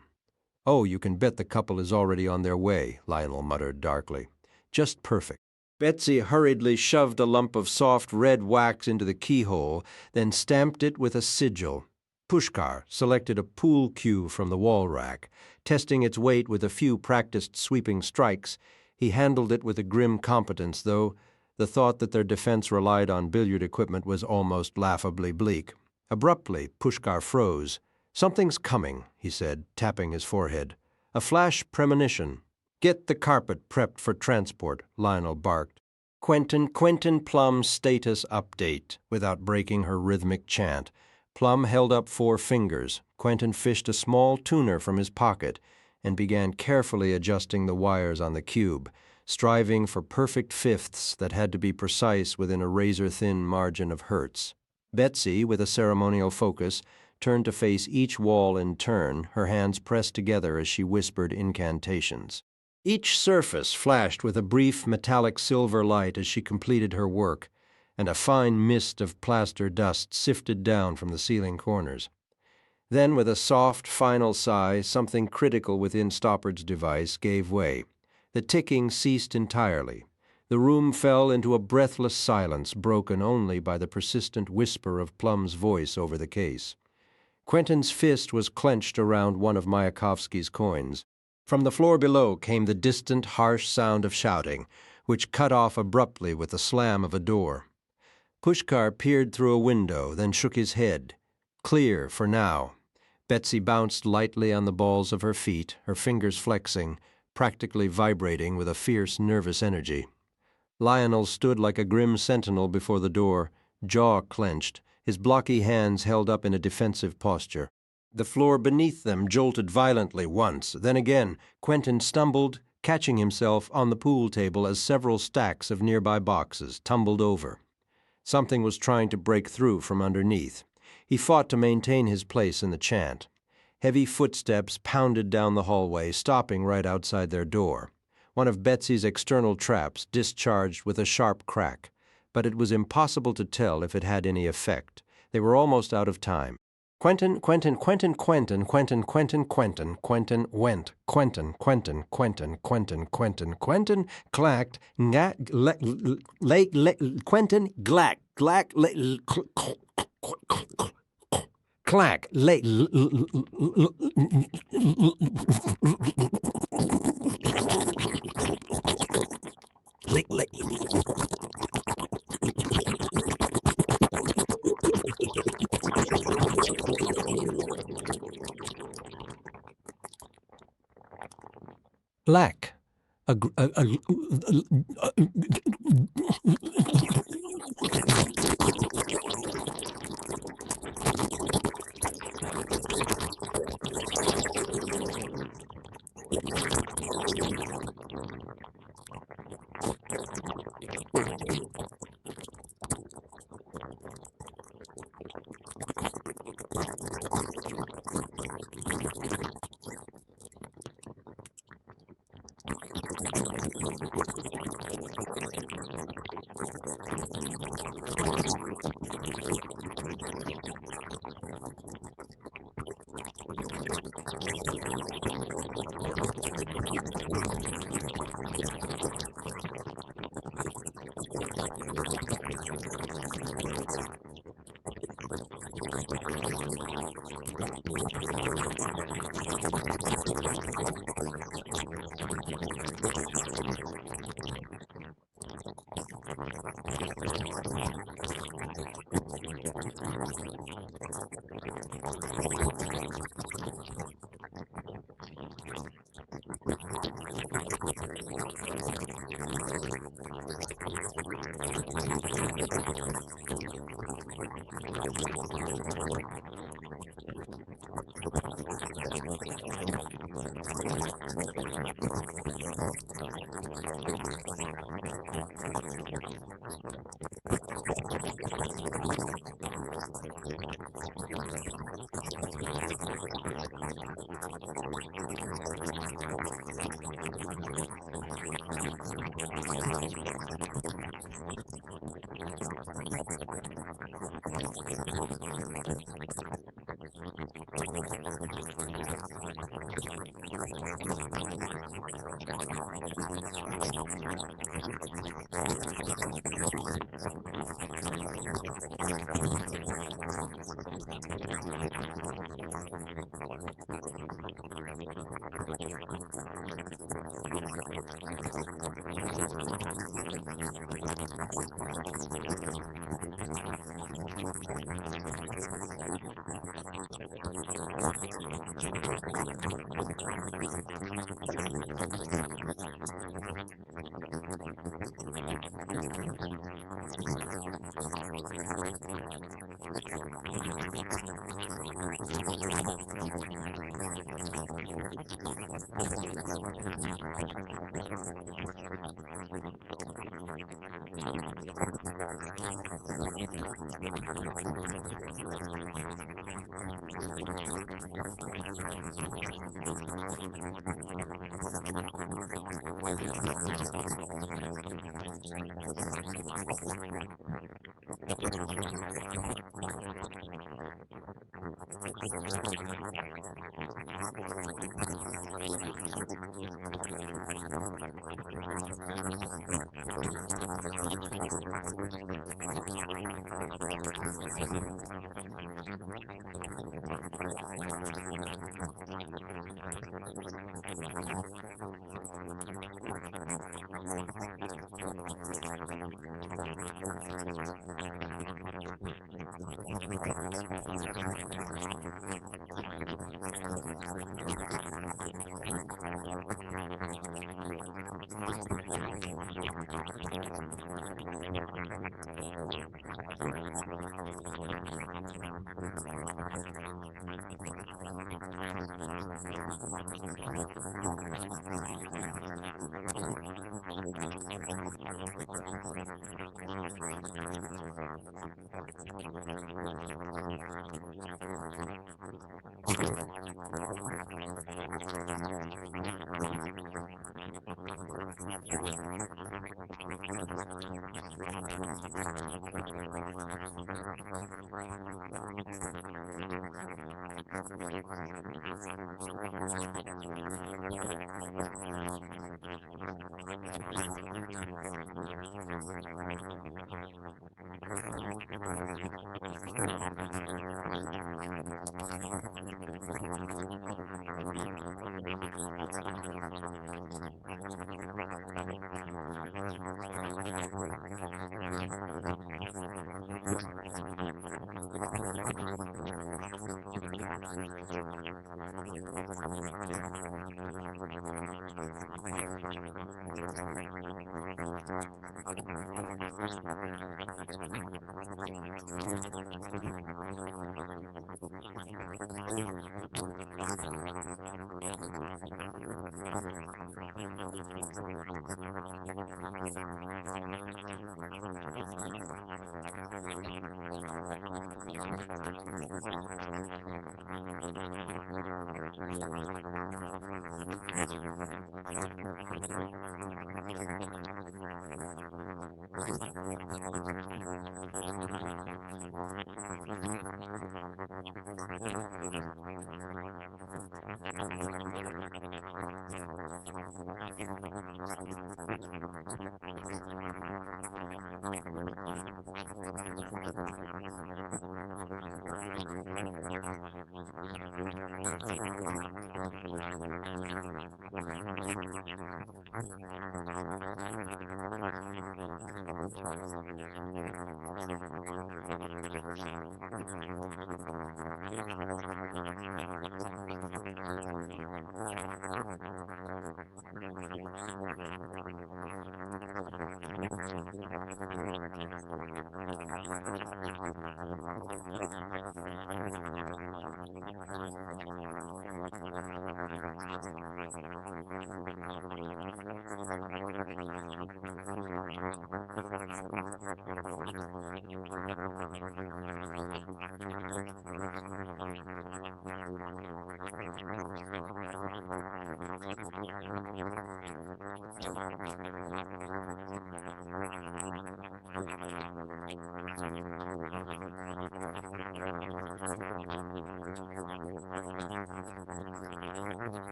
Speaker 1: "Oh, you can bet the couple is already on their way," Lionel muttered darkly. "Just perfect." Betsy hurriedly shoved a lump of soft red wax into the keyhole, then stamped it with a sigil. Pushkar selected a pool cue from the wall rack. Testing its weight with a few practiced sweeping strikes, he handled it with a grim competence, though the thought that their defense relied on billiard equipment was almost laughably bleak. Abruptly, Pushkar froze. "Something's coming," he said, tapping his forehead. "A flash premonition." "Get the carpet prepped for transport," Lionel barked. Quentin Plum's status update, without breaking her rhythmic chant. Plum held up 4 fingers. Quentin fished a small tuner from his pocket and began carefully adjusting the wires on the cube, striving for perfect fifths that had to be precise within a razor-thin margin of hertz. Betsy, with a ceremonial focus, turned to face each wall in turn, her hands pressed together as she whispered incantations. Each surface flashed with a brief metallic silver light as she completed her work, and a fine mist of plaster dust sifted down from the ceiling corners. Then, with a soft, final sigh, something critical within Stoppard's device gave way. The ticking ceased entirely. The room fell into a breathless silence, broken only by the persistent whisper of Plum's voice over the case. Quentin's fist was clenched around one of Mayakovsky's coins. From the floor below came the distant, harsh sound of shouting, which cut off abruptly with the slam of a door. Pushkar peered through a window, then shook his head. Clear for now. Betsy bounced lightly on the balls of her feet, her fingers flexing, practically vibrating with a fierce, nervous energy. Lionel stood like a grim sentinel before the door, jaw clenched, his blocky hands held up in a defensive posture. The floor beneath them jolted violently once. Then again, Quentin stumbled, catching himself on the pool table as several stacks of nearby boxes tumbled over. Something was trying to break through from underneath. He fought to maintain his place in the chant. Heavy footsteps pounded down the hallway, stopping right outside their door. One of Betsy's external traps discharged with a sharp crack, but it was impossible to tell if it had any effect. They were almost out of time. Quentin, Quentin, Quentin, Quentin, Quentin, Quentin, Quentin, Quentin went. Quentin, Quentin, Quentin, Quentin, Quentin, Quentin, clacked, Quentin, glack, clack, lack.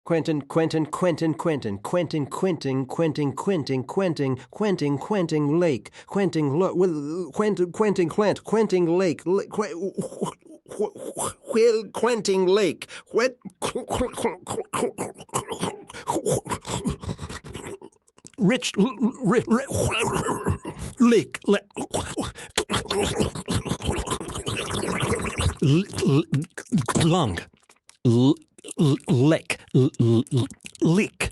Speaker 1: Quentin, Quentin, Quentin, Quentin, Quentin, Quentin, Quentin, Quentin, Quentin, Quentin, Quentin Lake, Quentin, Quentin, Quentin, Quentin, Quentin Lake, Quentin Lake, Rich Lake, lung. Lick, lick,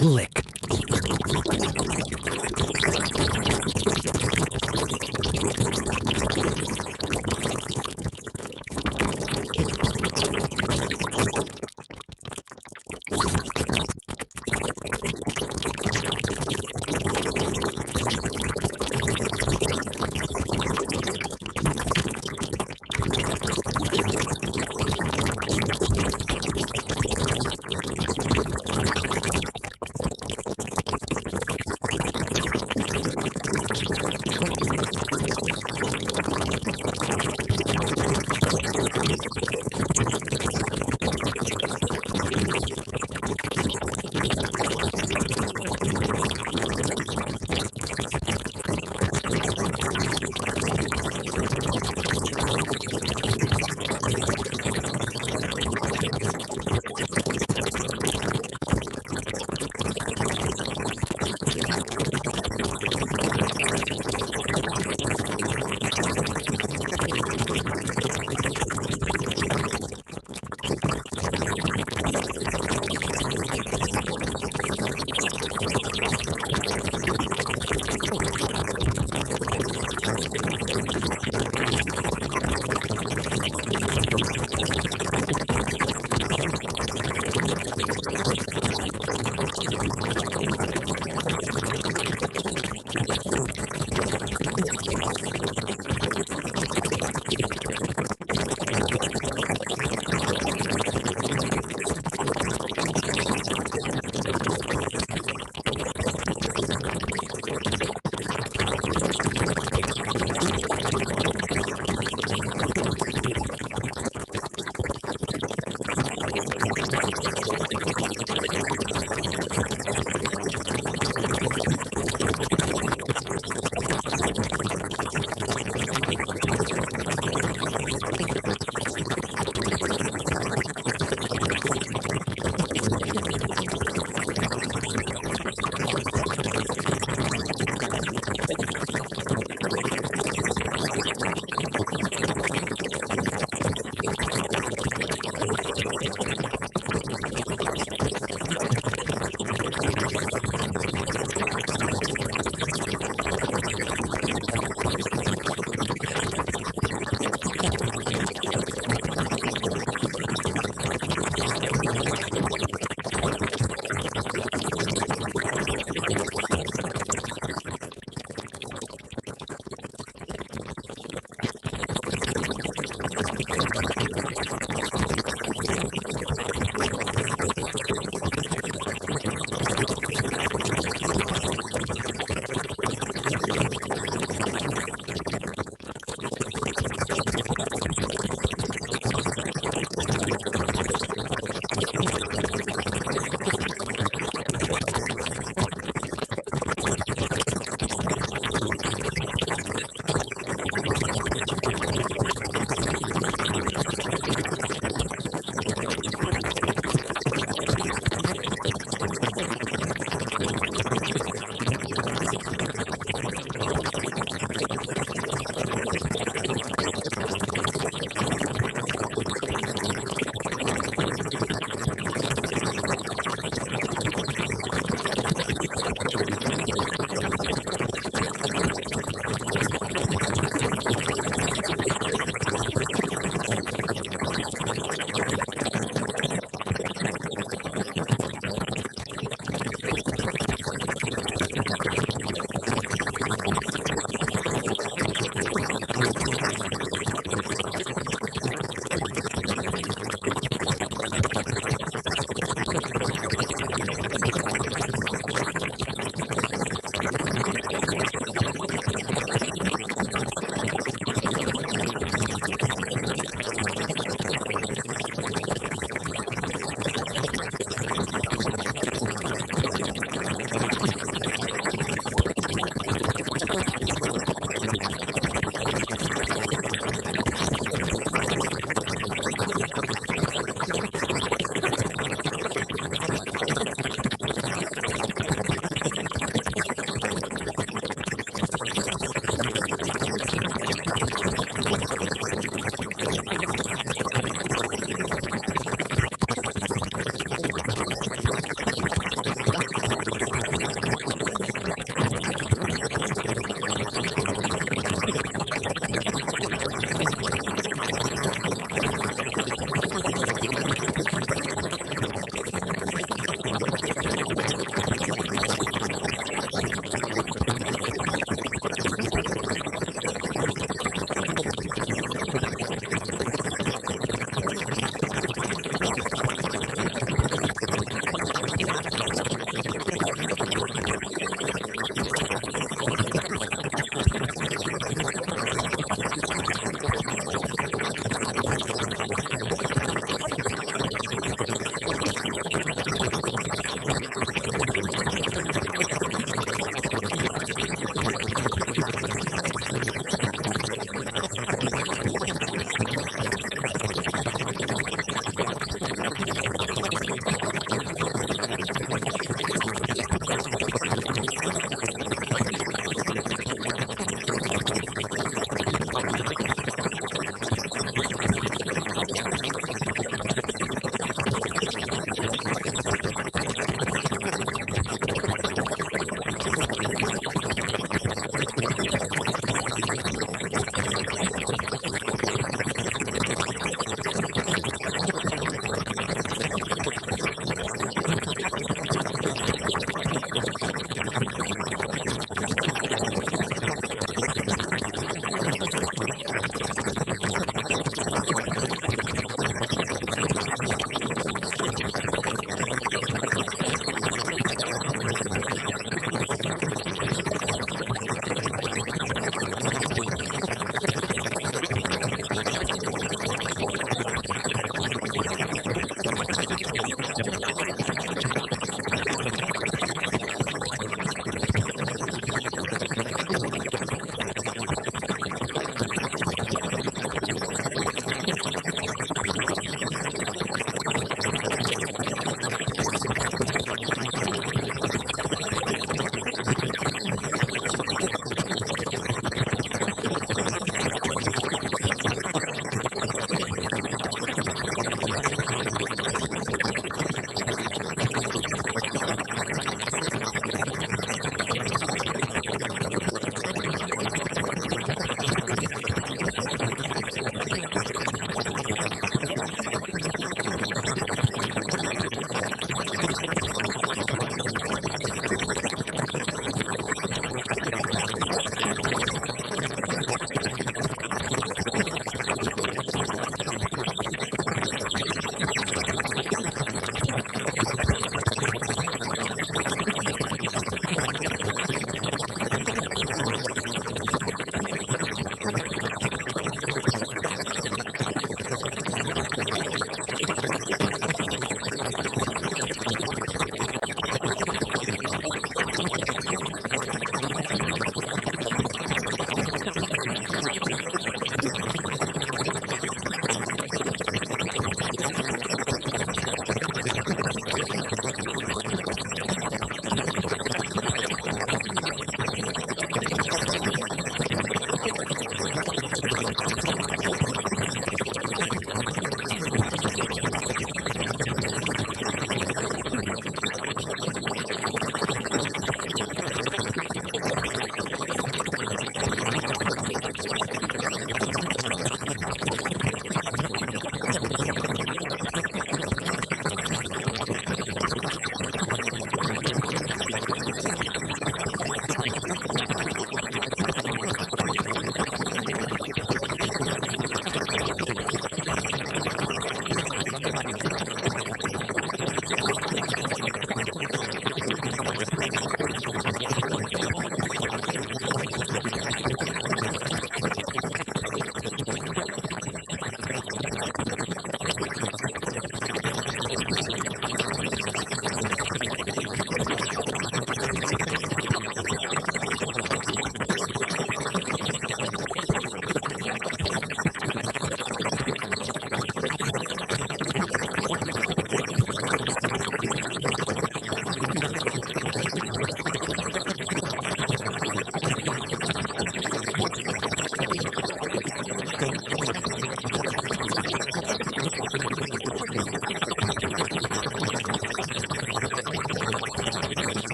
Speaker 1: lick.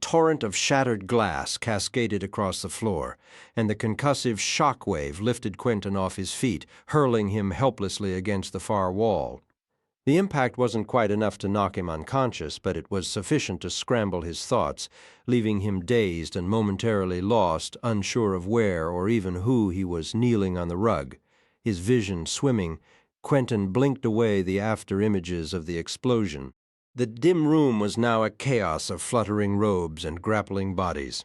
Speaker 1: torrent of shattered glass cascaded across the floor, and the concussive shock wave lifted Quentin off his feet, hurling him helplessly against the far wall. The impact wasn't quite enough to knock him unconscious, but it was sufficient to scramble his thoughts, leaving him dazed and momentarily lost, unsure of where or even who he was kneeling on the rug. His vision swimming, Quentin blinked away the after-images of the explosion. The dim room was now a chaos of fluttering robes and grappling bodies.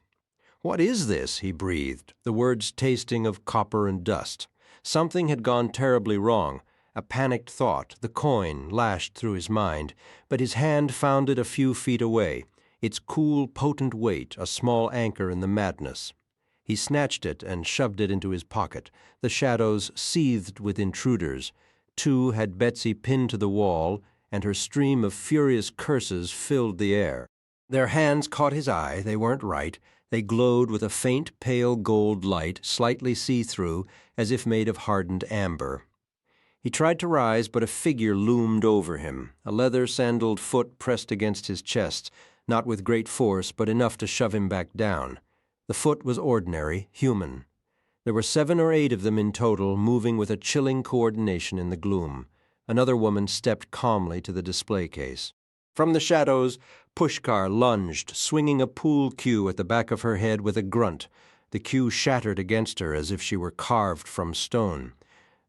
Speaker 1: "What is this?" he breathed, the words tasting of copper and dust. Something had gone terribly wrong. A panicked thought, the coin, lashed through his mind, but his hand found it a few feet away, its cool, potent weight a small anchor in the madness. He snatched it and shoved it into his pocket. The shadows seethed with intruders. Two had Betsy pinned to the wall, and her stream of furious curses filled the air. Their hands caught his eye. They weren't right. They glowed with a faint, pale gold light, slightly see-through, as if made of hardened amber. He tried to rise, but a figure loomed over him, a leather-sandaled foot pressed against his chest, not with great force, but enough to shove him back down. The foot was ordinary, human. There were 7 or 8 of them in total, moving with a chilling coordination in the gloom. Another woman stepped calmly to the display case. From the shadows, Pushkar lunged, swinging a pool cue at the back of her head with a grunt. The cue shattered against her as if she were carved from stone.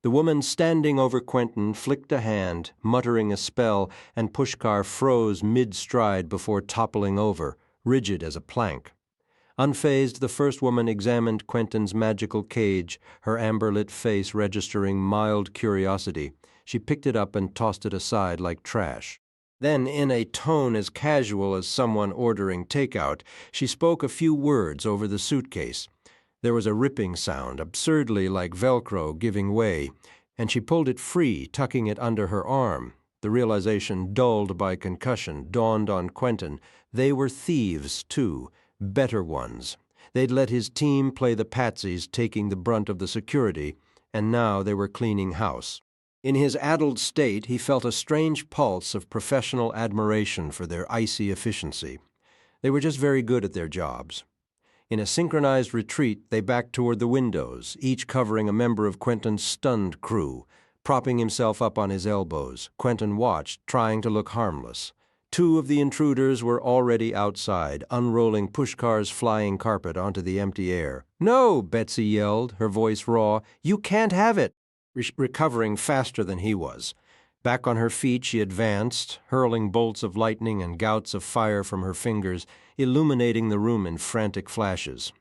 Speaker 1: The woman standing over Quentin flicked a hand, muttering a spell, and Pushkar froze mid-stride before toppling over, rigid as a plank. Unfazed, the first woman examined Quentin's magical cage, her amber-lit face registering mild curiosity. She picked it up and tossed it aside like trash. Then, in a tone as casual as someone ordering takeout, she spoke a few words over the suitcase. There was a ripping sound, absurdly like Velcro giving way, and she pulled it free, tucking it under her arm. The realization, dulled by concussion, dawned on Quentin. They were thieves, too, better ones. They'd let his team play the patsies, taking the brunt of the security, and now they were cleaning house. In his addled state, he felt a strange pulse of professional admiration for their icy efficiency. They were just very good at their jobs. In a synchronized retreat, they backed toward the windows, each covering a member of Quentin's stunned crew. Propping himself up on his elbows, Quentin watched, trying to look harmless. 2 of the intruders were already outside, unrolling Pushkar's flying carpet onto the empty air. "No!" Betsy yelled, her voice raw. "You can't have it!" Recovering faster than he was. Back on her feet, she advanced, hurling bolts of lightning and gouts of fire from her fingers, illuminating the room in frantic flashes.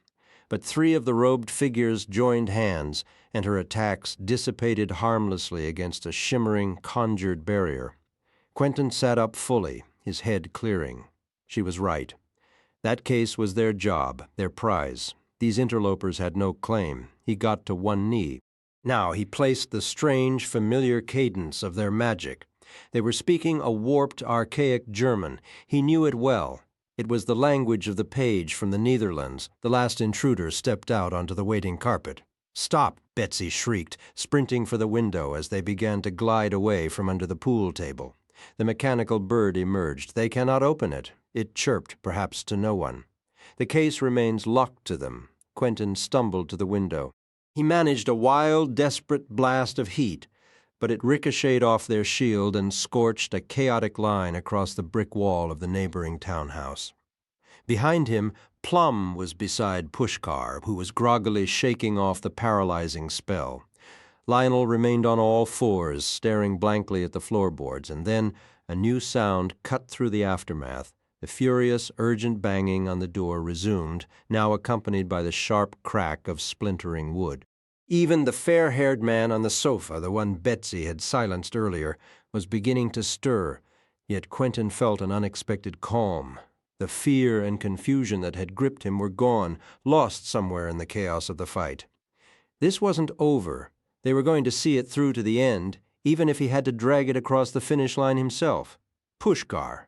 Speaker 1: But 3 of the robed figures joined hands, and her attacks dissipated harmlessly against a shimmering, conjured barrier. Quentin sat up fully, his head clearing. She was right. That case was their job, their prize. These interlopers had no claim. He got to one knee. Now he placed the strange, familiar cadence of their magic. They were speaking a warped, archaic German. He knew it well. It was the language of the page from the Netherlands. The last intruder stepped out onto the waiting carpet. "Stop!" Betsy shrieked, sprinting for the window as they began to glide away from under the pool table. The mechanical bird emerged. "They cannot open it." It chirped, perhaps to no one. "The case remains locked to them." Quentin stumbled to the window. He managed a wild, desperate blast of heat, but it ricocheted off their shield and scorched a chaotic line across the brick wall of the neighboring townhouse. Behind him, Plum was beside Pushkar, who was groggily shaking off the paralyzing spell. Lionel remained on all fours, staring blankly at the floorboards, and then a new sound cut through the aftermath. The furious, urgent banging on the door resumed, now accompanied by the sharp crack of splintering wood. Even the fair-haired man on the sofa, the one Betsy had silenced earlier, was beginning to stir, yet Quentin felt an unexpected calm. The fear and confusion that had gripped him were gone, lost somewhere in the chaos of the fight. This wasn't over. They were going to see it through to the end, even if he had to drag it across the finish line himself. Pushkar.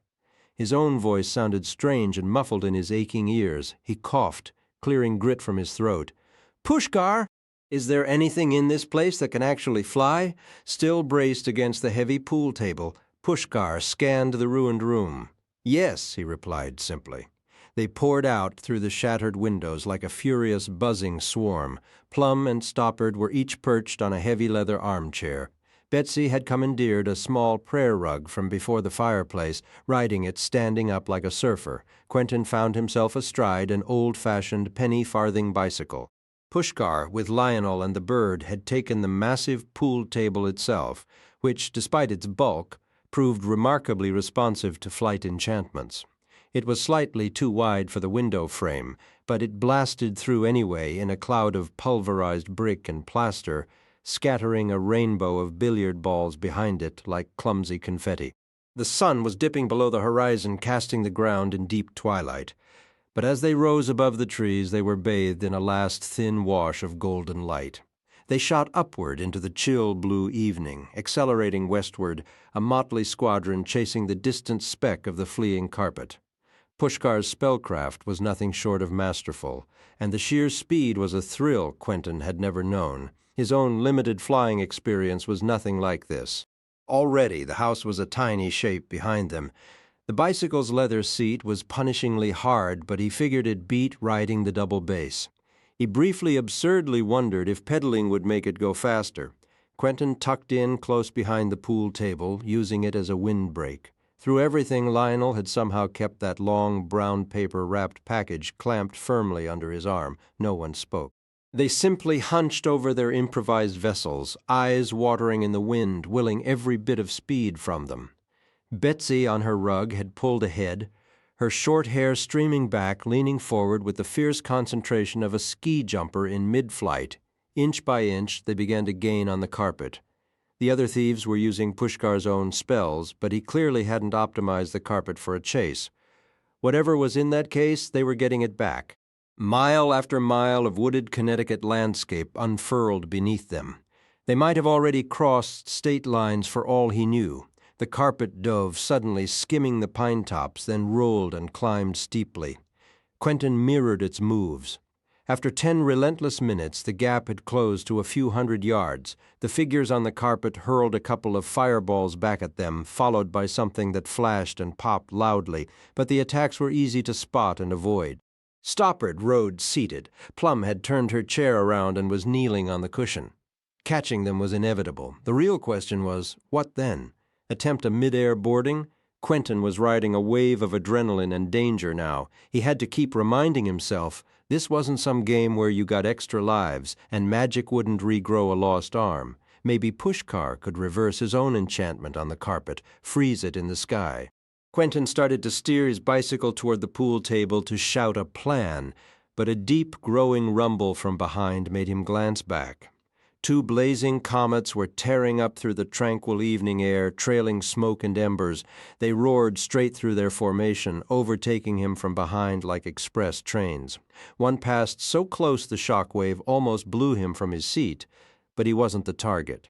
Speaker 1: His own voice sounded strange and muffled in his aching ears. He coughed, clearing grit from his throat. "Pushkar! Is there anything in this place that can actually fly?" Still braced against the heavy pool table, Pushkar scanned the ruined room. "Yes," he replied simply. They poured out through the shattered windows like a furious buzzing swarm. Plum and Stoppard were each perched on a heavy leather armchair. Betsy had commandeered a small prayer rug from before the fireplace, riding it standing up like a surfer. Quentin found himself astride an old-fashioned penny-farthing bicycle. Pushkar, with Lionel and the bird, had taken the massive pool table itself, which, despite its bulk, proved remarkably responsive to flight enchantments. It was slightly too wide for the window frame, but it blasted through anyway in a cloud of pulverized brick and plaster, scattering a rainbow of billiard balls behind it like clumsy confetti. The sun was dipping below the horizon, casting the ground in deep twilight. But as they rose above the trees, they were bathed in a last thin wash of golden light. They shot upward into the chill blue evening, accelerating westward, a motley squadron chasing the distant speck of the fleeing carpet. Pushkar's spellcraft was nothing short of masterful, and the sheer speed was a thrill Quentin had never known. His own limited flying experience was nothing like this. Already the house was a tiny shape behind them. The bicycle's leather seat was punishingly hard, but he figured it beat riding the double bass. He briefly absurdly wondered if pedaling would make it go faster. Quentin tucked in close behind the pool table, using it as a windbreak. Through everything, Lionel had somehow kept that long brown paper-wrapped package clamped firmly under his arm. No one spoke. They simply hunched over their improvised vessels, eyes watering in the wind, willing every bit of speed from them. Betsy on her rug had pulled ahead, her short hair streaming back, leaning forward with the fierce concentration of a ski jumper in mid-flight. Inch by inch, they began to gain on the carpet. The other thieves were using Pushkar's own spells, but he clearly hadn't optimized the carpet for a chase. Whatever was in that case, they were getting it back. Mile after mile of wooded Connecticut landscape unfurled beneath them. They might have already crossed state lines for all he knew. The carpet dove, suddenly skimming the pine tops, then rolled and climbed steeply. Quentin mirrored its moves. After 10 relentless minutes, the gap had closed to a few hundred yards. The figures on the carpet hurled a couple of fireballs back at them, followed by something that flashed and popped loudly, but the attacks were easy to spot and avoid. Stoppard rode seated. Plum had turned her chair around and was kneeling on the cushion. Catching them was inevitable. The real question was, what then? Attempt a mid-air boarding? Quentin was riding a wave of adrenaline and danger now. He had to keep reminding himself this wasn't some game where you got extra lives and magic wouldn't regrow a lost arm. Maybe Pushkar could reverse his own enchantment on the carpet, freeze it in the sky. Quentin started to steer his bicycle toward the pool table to shout a plan, but a deep, growing rumble from behind made him glance back. 2 blazing comets were tearing up through the tranquil evening air, trailing smoke and embers. They roared straight through their formation, overtaking him from behind like express trains. One passed so close the shock wave almost blew him from his seat, but he wasn't the target.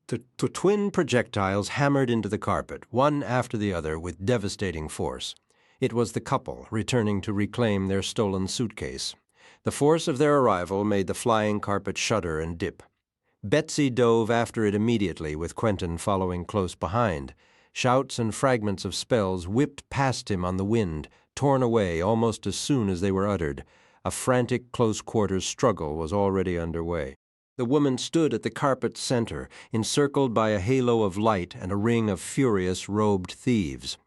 Speaker 1: The twin projectiles hammered into the carpet, one after the other, with devastating force. It was the couple, returning to reclaim their stolen suitcase. The force of their arrival made the flying carpet shudder and dip. Betsy dove after it immediately, with Quentin following close behind. Shouts and fragments of spells whipped past him on the wind, torn away almost as soon as they were uttered. A frantic close-quarters struggle was already underway. The woman stood at the carpet's center, encircled by a halo of light and a ring of furious, robed thieves.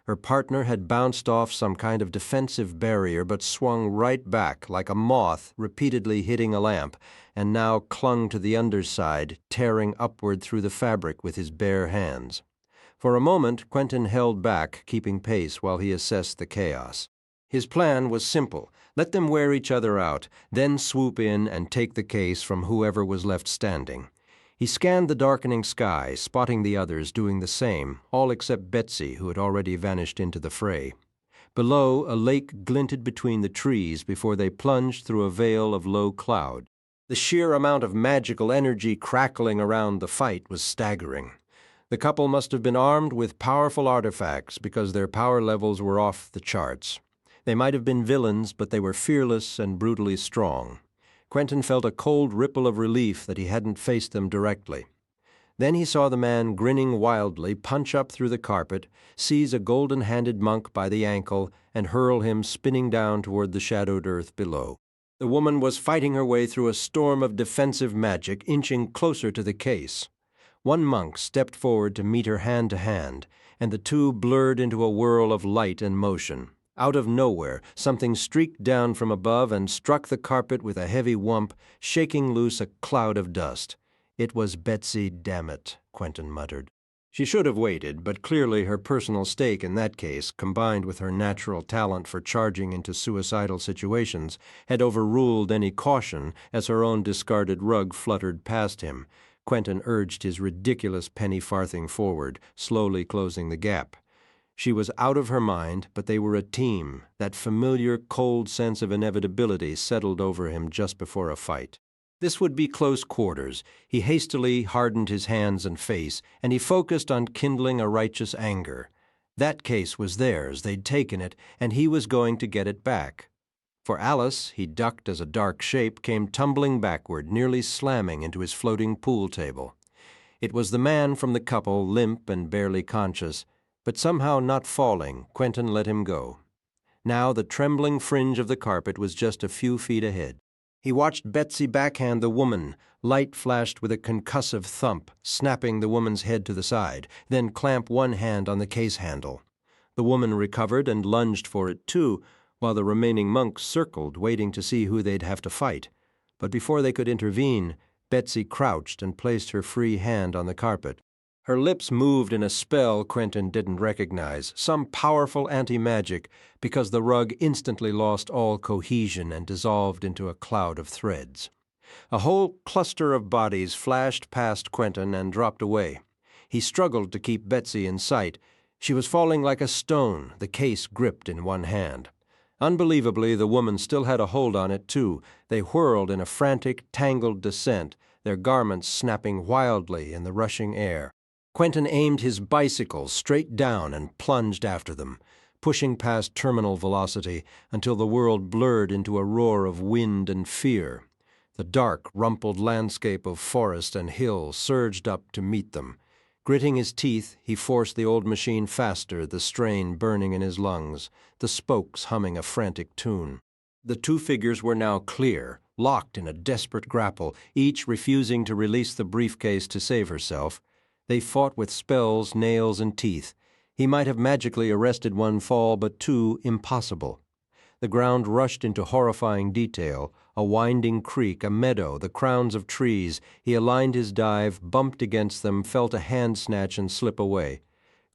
Speaker 1: Her partner had bounced off some kind of defensive barrier but swung right back like a moth repeatedly hitting a lamp, and now clung to the underside, tearing upward through the fabric with his bare hands. For a moment, Quentin held back, keeping pace while he assessed the chaos. His plan was simple. Let them wear each other out, then swoop in and take the case from whoever was left standing. He scanned the darkening sky, spotting the others doing the same, all except Betsy, who had already vanished into the fray. Below, a lake glinted between the trees before they plunged through a veil of low cloud. The sheer amount of magical energy crackling around the fight was staggering. The couple must have been armed with powerful artifacts because their power levels were off the charts. They might have been villains, but they were fearless and brutally strong. Quentin felt a cold ripple of relief that he hadn't faced them directly. Then he saw the man grinning wildly punch up through the carpet, seize a golden-handed monk by the ankle, and hurl him spinning down toward the shadowed earth below. The woman was fighting her way through a storm of defensive magic, inching closer to the case. One monk stepped forward to meet her hand to hand, and the two blurred into a whirl of light and motion. Out of nowhere, something streaked down from above and struck the carpet with a heavy whump, shaking loose a cloud of dust. "It was Betsy, damn it," Quentin muttered. She should have waited, but clearly her personal stake in that case, combined with her natural talent for charging into suicidal situations, had overruled any caution as her own discarded rug fluttered past him. Quentin urged his ridiculous penny farthing forward, slowly closing the gap. She was out of her mind, but they were a team. That familiar, cold sense of inevitability settled over him just before a fight. This would be close quarters. He hastily hardened his hands and face, and he focused on kindling a righteous anger. That case was theirs, they'd taken it, and he was going to get it back. For Alice, he ducked as a dark shape came tumbling backward, nearly slamming into his floating pool table. It was the man from the couple, limp and barely conscious, but somehow not falling. Quentin let him go. Now the trembling fringe of the carpet was just a few feet ahead. He watched Betsy backhand the woman. Light flashed with a concussive thump, snapping the woman's head to the side, then clamp one hand on the case handle. The woman recovered and lunged for it too, while the remaining monks circled, waiting to see who they'd have to fight. But before they could intervene, Betsy crouched and placed her free hand on the carpet. Her lips moved in a spell Quentin didn't recognize, some powerful anti-magic, because the rug instantly lost all cohesion and dissolved into a cloud of threads. A whole cluster of bodies flashed past Quentin and dropped away. He struggled to keep Betsy in sight. She was falling like a stone, the case gripped in one hand. Unbelievably, the woman still had a hold on it, too. They whirled in a frantic, tangled descent, their garments snapping wildly in the rushing air. Quentin aimed his bicycle straight down and plunged after them, pushing past terminal velocity until the world blurred into a roar of wind and fear. The dark, rumpled landscape of forest and hill surged up to meet them. Gritting his teeth, he forced the old machine faster, the strain burning in his lungs, the spokes humming a frantic tune. The two figures were now clear, locked in a desperate grapple, each refusing to release the briefcase to save herself. They fought with spells, nails, and teeth. He might have magically arrested one fall, but two impossible. The ground rushed into horrifying detail, a winding creek, a meadow, the crowns of trees. He aligned his dive, bumped against them, felt a hand snatch and slip away.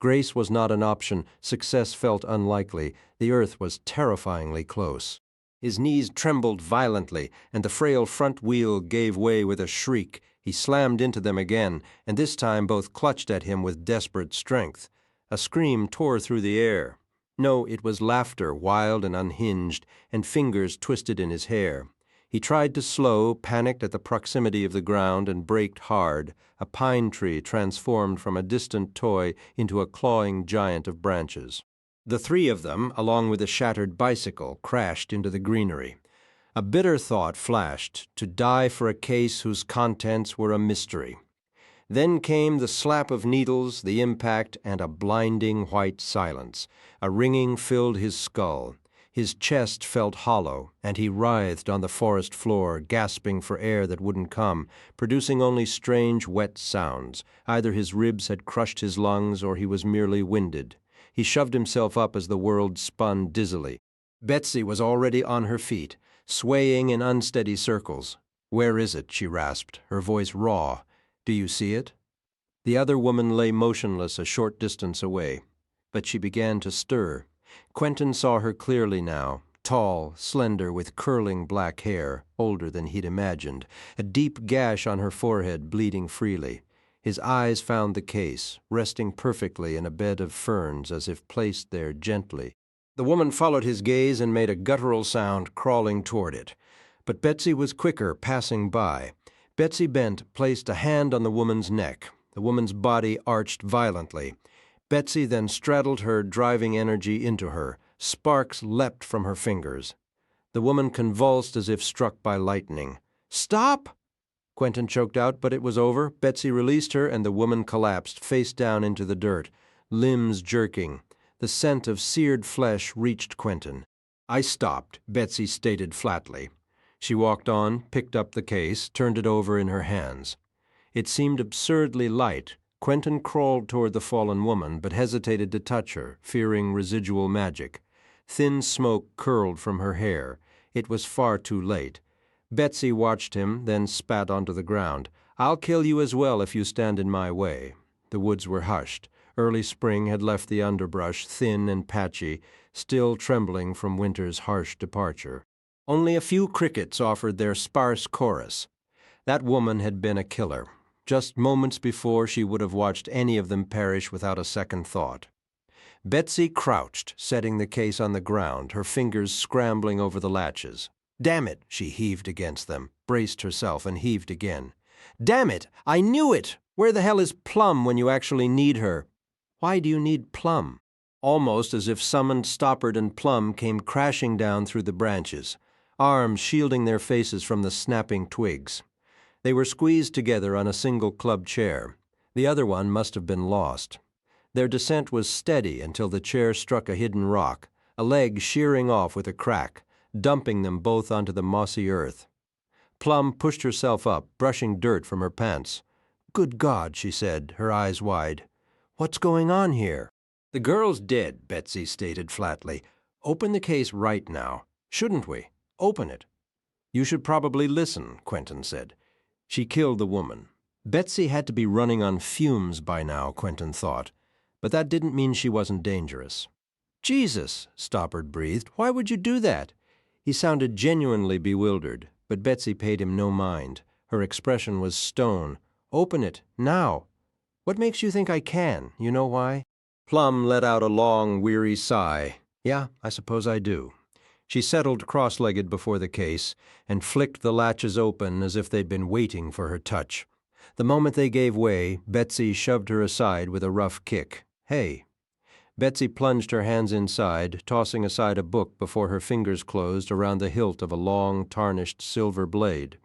Speaker 1: Grace was not an option, success felt unlikely. The earth was terrifyingly close. His knees trembled violently, and the frail front wheel gave way with a shriek. He slammed into them again, and this time both clutched at him with desperate strength. A scream tore through the air. No, it was laughter, wild and unhinged, and fingers twisted in his hair. He tried to slow, panicked at the proximity of the ground, and braked hard, a pine tree transformed from a distant toy into a clawing giant of branches. The three of them, along with the shattered bicycle, crashed into the greenery. A bitter thought flashed, to die for a case whose contents were a mystery. Then came the slap of needles, the impact, and a blinding white silence. A ringing filled his skull. His chest felt hollow, and he writhed on the forest floor, gasping for air that wouldn't come, producing only strange, wet sounds. Either his ribs had crushed his lungs, or he was merely winded. He shoved himself up as the world spun dizzily. Betsy was already on her feet, swaying in unsteady circles. "Where is it?" she rasped, her voice raw. "Do you see it?" The other woman lay motionless a short distance away, but she began to stir. Quentin saw her clearly now, tall, slender, with curling black hair, older than he'd imagined, a deep gash on her forehead bleeding freely. His eyes found the case, resting perfectly in a bed of ferns as if placed there gently. The woman followed his gaze and made a guttural sound, crawling toward it. But Betsy was quicker, passing by. Betsy bent, placed a hand on the woman's neck. The woman's body arched violently. Betsy then straddled her, driving energy into her. Sparks leapt from her fingers. The woman convulsed as if struck by lightning. "Stop!" Quentin choked out, but it was over. Betsy released her, and the woman collapsed, face down into the dirt, limbs jerking. The scent of seared flesh reached Quentin. "I stopped," Betsy stated flatly. She walked on, picked up the case, turned it over in her hands. It seemed absurdly light. Quentin crawled toward the fallen woman, but hesitated to touch her, fearing residual magic. Thin smoke curled from her hair. It was far too late. Betsy watched him, then spat onto the ground. "I'll kill you as well if you stand in my way." The woods were hushed. Early spring had left the underbrush thin and patchy, still trembling from winter's harsh departure. Only a few crickets offered their sparse chorus. That woman had been a killer. Just moments before, she would have watched any of them perish without a second thought. Betsy crouched, setting the case on the ground, her fingers scrambling over the latches. "Damn it!" She heaved against them, braced herself, and heaved again. "Damn it! I knew it! Where the hell is Plum when you actually need her?" "Why do you need Plum?" Almost as if summoned, Stoppard and Plum came crashing down through the branches, arms shielding their faces from the snapping twigs. They were squeezed together on a single club chair. The other one must have been lost. Their descent was steady until the chair struck a hidden rock, a leg shearing off with a crack, dumping them both onto the mossy earth. Plum pushed herself up, brushing dirt from her pants. "Good God," she said, her eyes wide. "What's going on here?" "The girl's dead," Betsy stated flatly. "Open the case right now. Shouldn't we? Open it." "You should probably listen," Quentin said. "She killed the woman." Betsy had to be running on fumes by now, Quentin thought. But that didn't mean she wasn't dangerous. "Jesus," Stoppard breathed. "Why would you do that?" He sounded genuinely bewildered, but Betsy paid him no mind. Her expression was stone. "Open it, now." "What makes you think I can? You know why?" Plum let out a long, weary sigh. "Yeah, I suppose I do." She settled cross-legged before the case and flicked the latches open as if they'd been waiting for her touch. The moment they gave way, Betsy shoved her aside with a rough kick. "Hey." Betsy plunged her hands inside, tossing aside a book before her fingers closed around the hilt of a long, tarnished silver blade.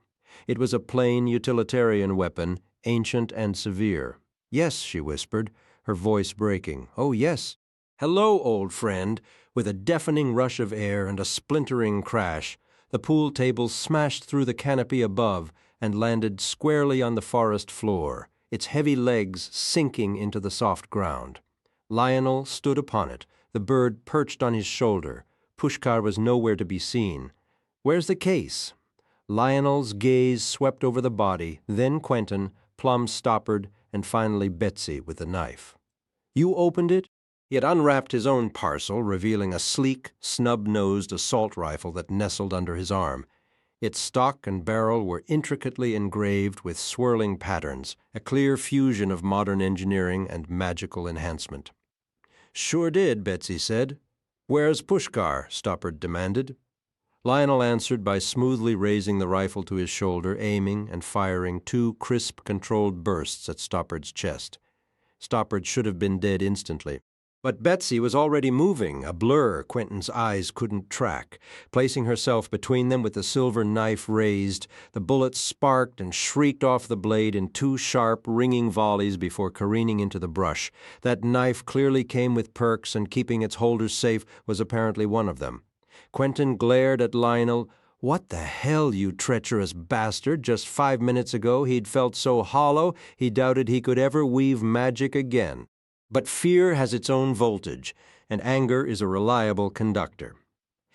Speaker 1: It was a plain, utilitarian weapon, ancient and severe. "Yes," she whispered, her voice breaking. "Oh, yes. Hello, old friend." With a deafening rush of air and a splintering crash, the pool table smashed through the canopy above and landed squarely on the forest floor, its heavy legs sinking into the soft ground. Lionel stood upon it, the bird perched on his shoulder. Pushkar was nowhere to be seen. "Where's the case?" Lionel's gaze swept over the body, then Quentin, Plum, Stoppard, and finally Betsy with the knife. "You opened it?" He had unwrapped his own parcel, revealing a sleek, snub-nosed assault rifle that nestled under his arm. Its stock and barrel were intricately engraved with swirling patterns, a clear fusion of modern engineering and magical enhancement. "Sure did," Betsy said. "Where's Pushkar?" Stoppard demanded. Lionel answered by smoothly raising the rifle to his shoulder, aiming and firing 2 crisp, controlled bursts at Stoppard's chest. Stoppard should have been dead instantly. But Betsy was already moving, a blur Quentin's eyes couldn't track. Placing herself between them with the silver knife raised, the bullet sparked and shrieked off the blade in 2 sharp, ringing volleys before careening into the brush. That knife clearly came with perks, and keeping its holder safe was apparently one of them. Quentin glared at Lionel. "What the hell, you treacherous bastard!" Just 5 minutes ago he'd felt so hollow he doubted he could ever weave magic again. But fear has its own voltage, and anger is a reliable conductor.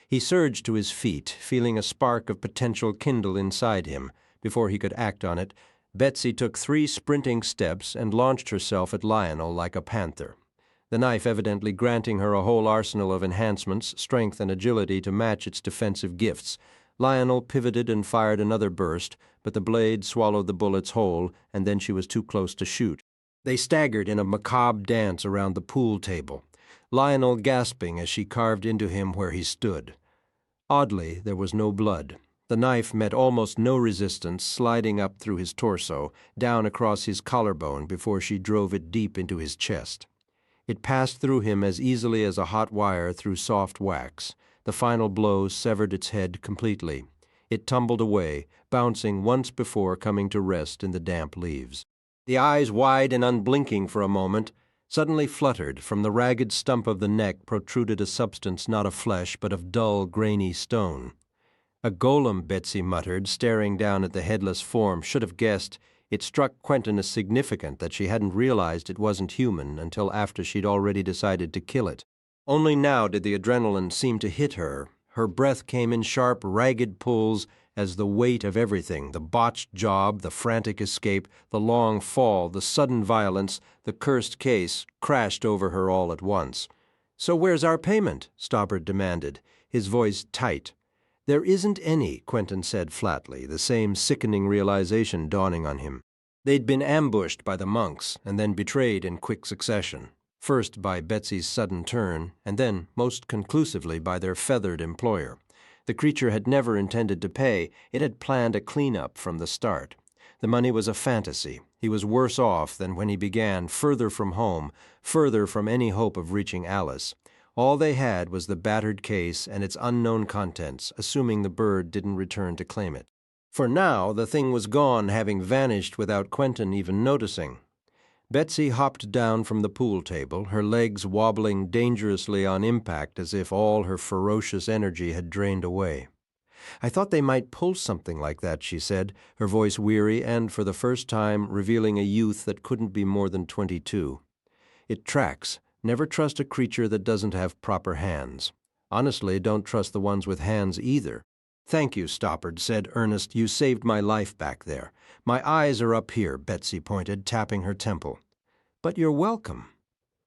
Speaker 1: He surged to his feet, feeling a spark of potential kindle inside him. Before he could act on it, Betsy took 3 sprinting steps and launched herself at Lionel like a panther. The knife evidently granting her a whole arsenal of enhancements, strength and agility to match its defensive gifts. Lionel pivoted and fired another burst, but the blade swallowed the bullets whole, and then she was too close to shoot. They staggered in a macabre dance around the pool table, Lionel gasping as she carved into him where he stood. Oddly, there was no blood. The knife met almost no resistance, sliding up through his torso, down across his collarbone before she drove it deep into his chest. It passed through him as easily as a hot wire through soft wax. The final blow severed its head completely. It tumbled away, bouncing once before coming to rest in the damp leaves. The eyes, wide and unblinking for a moment, suddenly fluttered. From the ragged stump of the neck protruded a substance not of flesh but of dull, grainy stone. A golem, Betsy muttered, staring down at the headless form. Should have guessed. It struck Quentin as significant that she hadn't realized it wasn't human until after she'd already decided to kill it. Only now did the adrenaline seem to hit her. Her breath came in sharp, ragged pulls as the weight of everything, the botched job, the frantic escape, the long fall, the sudden violence, the cursed case, crashed over her all at once. "So where's our payment?" Stoppard demanded, his voice tight. "There isn't any," Quentin said flatly, the same sickening realization dawning on him. They'd been ambushed by the monks and then betrayed in quick succession, first by Betsy's sudden turn, and then, most conclusively, by their feathered employer. The creature had never intended to pay. It had planned a clean-up from the start. The money was a fantasy. He was worse off than when he began, further from home, further from any hope of reaching Alice. All they had was the battered case and its unknown contents, assuming the bird didn't return to claim it. For now, the thing was gone, having vanished without Quentin even noticing. Betsy hopped down from the pool table, her legs wobbling dangerously on impact as if all her ferocious energy had drained away. "I thought they might pull something like that," she said, her voice weary and, for the first time, revealing a youth that couldn't be more than 22. "It tracks. Never trust a creature that doesn't have proper hands. Honestly, don't trust the ones with hands either." "Thank you," Stoppard said, earnest. "You saved my life back there. My eyes are up here," Betsy pointed, tapping her temple. "But you're welcome."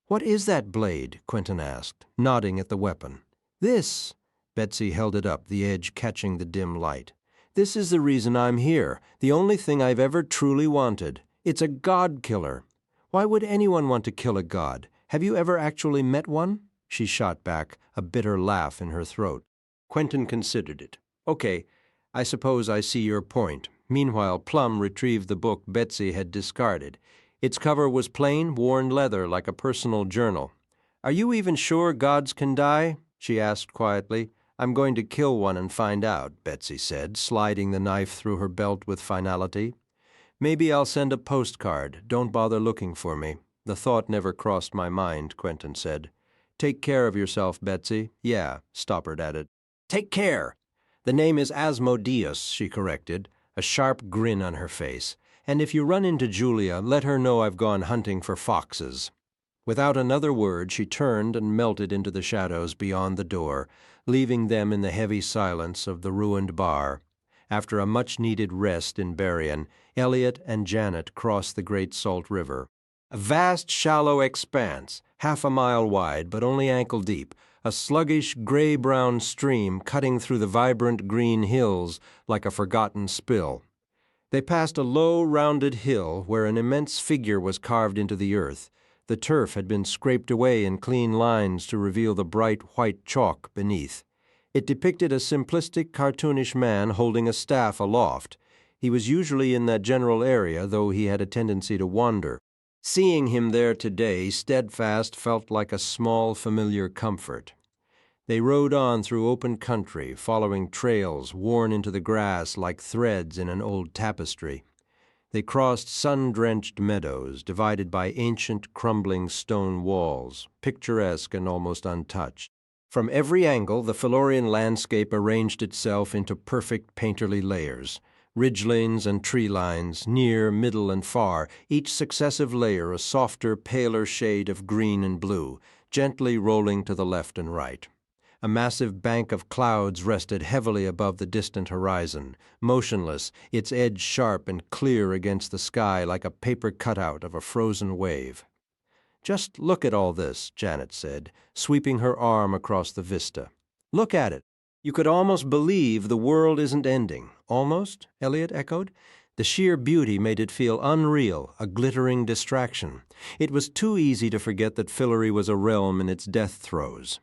Speaker 1: "What is that blade?" Quentin asked, nodding at the weapon. "This." Betsy held it up, the edge catching the dim light. "This is the reason I'm here, the only thing I've ever truly wanted. It's a god killer. Why would anyone want to kill a god? Have you ever actually met one?" She shot back, a bitter laugh in her throat. Quentin considered it. "Okay, I suppose I see your point." Meanwhile, Plum retrieved the book Betsy had discarded. Its cover was plain, worn leather like a personal journal. "Are you even sure gods can die?" she asked quietly. "I'm going to kill one and find out," Betsy said, sliding the knife through her belt with finality. "Maybe I'll send a postcard. Don't bother looking for me." "The thought never crossed my mind," Quentin said. "Take care of yourself, Betsy." "Yeah," Stoppard added. "Take care!" "The name is Asmodeus," she corrected, a sharp grin on her face. "And if you run into Julia, let her know I've gone hunting for foxes." Without another word, she turned and melted into the shadows beyond the door, leaving them in the heavy silence of the ruined bar. After a much-needed rest in Berrien, Elliot and Janet crossed the Great Salt River. A vast, shallow expanse, half a mile wide but only ankle-deep, a sluggish, gray-brown stream cutting through the vibrant green hills like a forgotten spill. They passed a low, rounded hill where an immense figure was carved into the earth. The turf had been scraped away in clean lines to reveal the bright white chalk beneath. It depicted a simplistic, cartoonish man holding a staff aloft. He was usually in that general area, though he had a tendency to wander. Seeing him there today, steadfast, felt like a small, familiar comfort. They rode on through open country, following trails worn into the grass like threads in an old tapestry. They crossed sun-drenched meadows, divided by ancient, crumbling stone walls, picturesque and almost untouched. From every angle, the Philorian landscape arranged itself into perfect painterly layers. Ridge-lanes and tree lines, near, middle, and far, each successive layer a softer, paler shade of green and blue, gently rolling to the left and right. A massive bank of clouds rested heavily above the distant horizon, motionless, its edge sharp and clear against the sky like a paper cutout of a frozen wave. "Just look at all this," Janet said, sweeping her arm across the vista. "Look at it. You could almost believe the world isn't ending." "Almost?" Elliot echoed. The sheer beauty made it feel unreal, a glittering distraction. It was too easy to forget that Fillory was a realm in its death throes.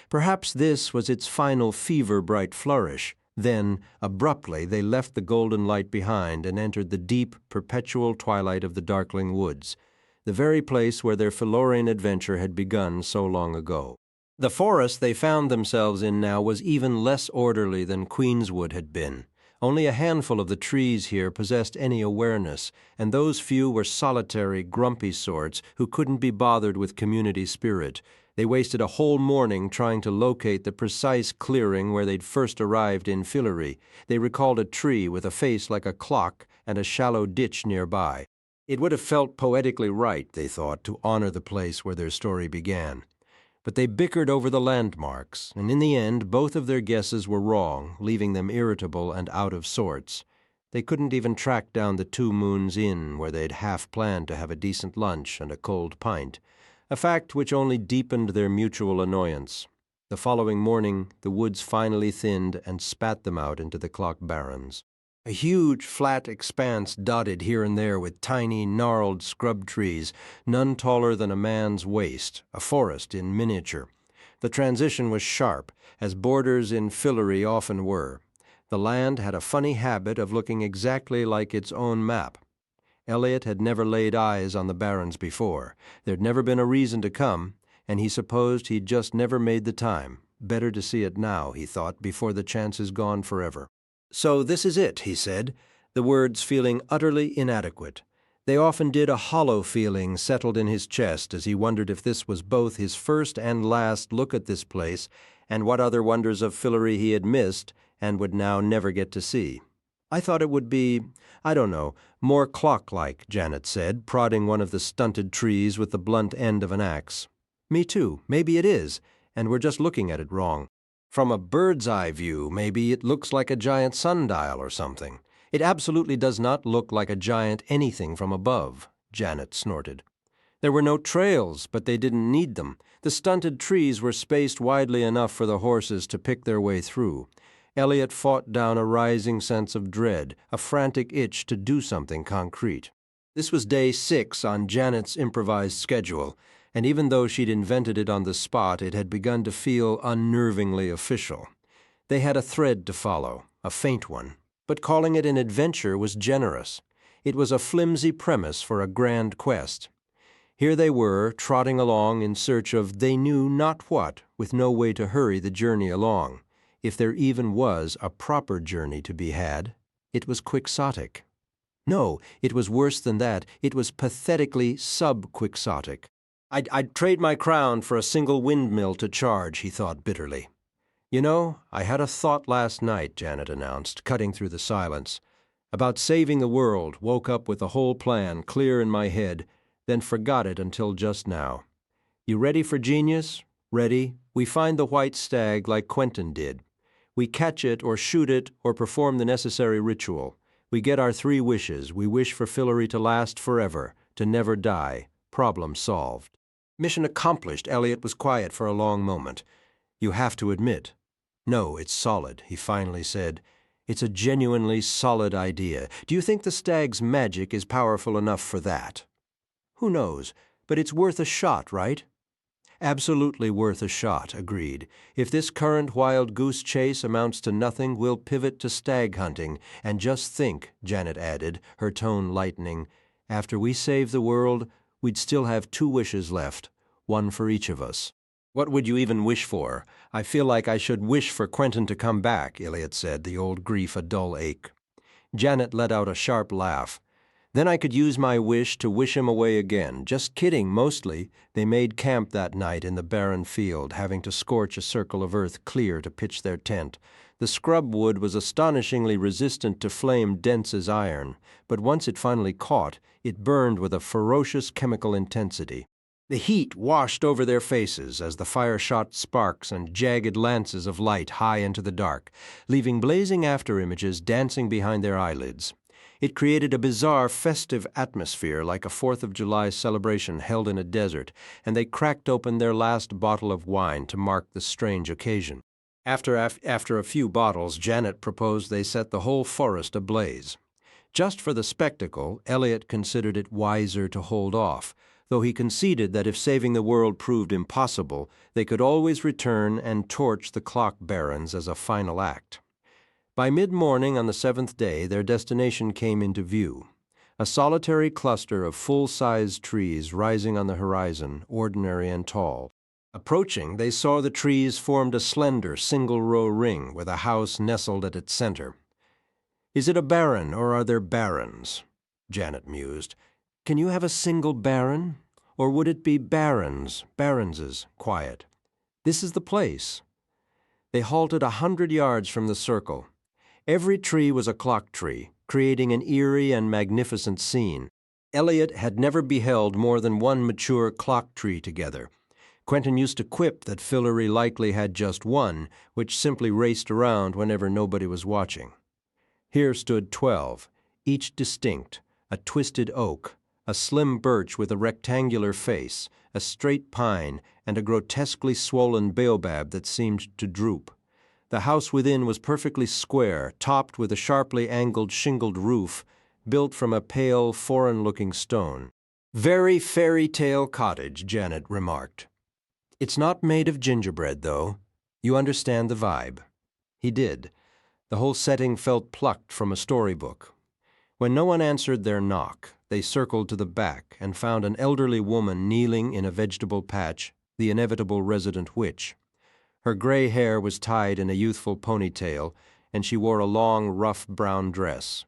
Speaker 1: Perhaps this was its final fever-bright flourish. Then, abruptly, they left the golden light behind and entered the deep, perpetual twilight of the darkling woods, the very place where their Philorian adventure had begun so long ago. The forest they found themselves in now was even less orderly than Queenswood had been. Only a handful of the trees here possessed any awareness, and those few were solitary, grumpy sorts who couldn't be bothered with community spirit. They wasted a whole morning trying to locate the precise clearing where they'd first arrived in Fillory. They recalled a tree with a face like a clock and a shallow ditch nearby. It would have felt poetically right, they thought, to honor the place where their story began. But they bickered over the landmarks, and in the end both of their guesses were wrong, leaving them irritable and out of sorts. They couldn't even track down the 2 Moons Inn where they'd half planned to have a decent lunch and a cold pint, a fact which only deepened their mutual annoyance. The following morning the woods finally thinned and spat them out into the Clock Barrens. A huge, flat expanse dotted here and there with tiny, gnarled scrub trees, none taller than a man's waist, a forest in miniature. The transition was sharp, as borders in Fillory often were. The land had a funny habit of looking exactly like its own map. Elliot had never laid eyes on the Barrens before. There'd never been a reason to come, and he supposed he'd just never made the time. Better to see it now, he thought, before the chance is gone forever. "So this is it," he said, the words feeling utterly inadequate. They often did. A hollow feeling settled in his chest as he wondered if this was both his first and last look at this place, and what other wonders of Fillory he had missed and would now never get to see. "I thought it would be, I don't know, more clock-like," Janet said, prodding one of the stunted trees with the blunt end of an axe. "Me too. Maybe it is, and we're just looking at it wrong. From a bird's-eye view, maybe it looks like a giant sundial or something. It absolutely does not look like a giant anything from above," Janet snorted. There were no trails, but they didn't need them. The stunted trees were spaced widely enough for the horses to pick their way through. Elliot fought down a rising sense of dread, a frantic itch to do something concrete. This was day 6 on Janet's improvised schedule, and even though she'd invented it on the spot, it had begun to feel unnervingly official. They had a thread to follow, a faint one, but calling it an adventure was generous. It was a flimsy premise for a grand quest. Here they were, trotting along in search of they knew not what, with no way to hurry the journey along. If there even was a proper journey to be had, it was quixotic. No, it was worse than that. It was pathetically sub-quixotic. I'd trade my crown for a single windmill to charge, he thought bitterly. "You know, I had a thought last night," Janet announced, cutting through the silence. "About saving the world, woke up with the whole plan clear in my head, then forgot it until just now. You ready for genius? Ready? We find the white stag like Quentin did. We catch it or shoot it or perform the necessary ritual. We get our 3 wishes. We wish for Fillory to last forever, to never die. Problem solved." Mission accomplished. Elliot was quiet for a long moment. "You have to admit." "No, it's solid," he finally said. "It's a genuinely solid idea. Do you think the stag's magic is powerful enough for that?" "Who knows? But it's worth a shot, right?" "Absolutely worth a shot," agreed. "If this current wild goose chase amounts to nothing, we'll pivot to stag hunting. And just think," Janet added, her tone lightening, "after we save the world, we'd still have 2 wishes left, one for each of us." "What would you even wish for? I feel like I should wish for Quentin to come back," Elliot said, the old grief a dull ache. Janet let out a sharp laugh. "Then I could use my wish to wish him away again. Just kidding, mostly." They made camp that night in the barren field, having to scorch a circle of earth clear to pitch their tent. The scrub wood was astonishingly resistant to flame dense as iron, but once it finally caught, it burned with a ferocious chemical intensity. The heat washed over their faces as the fire shot sparks and jagged lances of light high into the dark, leaving blazing afterimages dancing behind their eyelids. It created a bizarre festive atmosphere like a 4th of July celebration held in a desert, and they cracked open their last bottle of wine to mark the strange occasion. After a few bottles, Janet proposed they set the whole forest ablaze. Just for the spectacle, Elliot considered it wiser to hold off, though he conceded that if saving the world proved impossible, they could always return and torch the Clock Barrens as a final act. By mid-morning on the 7th day, their destination came into view. A solitary cluster of full-sized trees rising on the horizon, ordinary and tall. Approaching, they saw the trees formed a slender single-row ring with a house nestled at its center. Is it a baron, or are there barons? Janet mused. Can you have a single baron? Or would it be barons, baronses, quiet? This is the place. They halted 100 yards from the circle. Every tree was a clock tree, creating an eerie and magnificent scene. Eliot had never beheld more than one mature clock tree together. Quentin used to quip that Fillory likely had just one, which simply raced around whenever nobody was watching. Here stood 12, each distinct, a twisted oak, a slim birch with a rectangular face, a straight pine, and a grotesquely swollen baobab that seemed to droop. The house within was perfectly square, topped with a sharply angled shingled roof, built from a pale, foreign-looking stone. Very fairy tale cottage, Janet remarked. It's not made of gingerbread, though. You understand the vibe. He did. The whole setting felt plucked from a storybook. When no one answered their knock, they circled to the back and found an elderly woman kneeling in a vegetable patch, the inevitable resident witch. Her gray hair was tied in a youthful ponytail, and she wore a long, rough brown dress.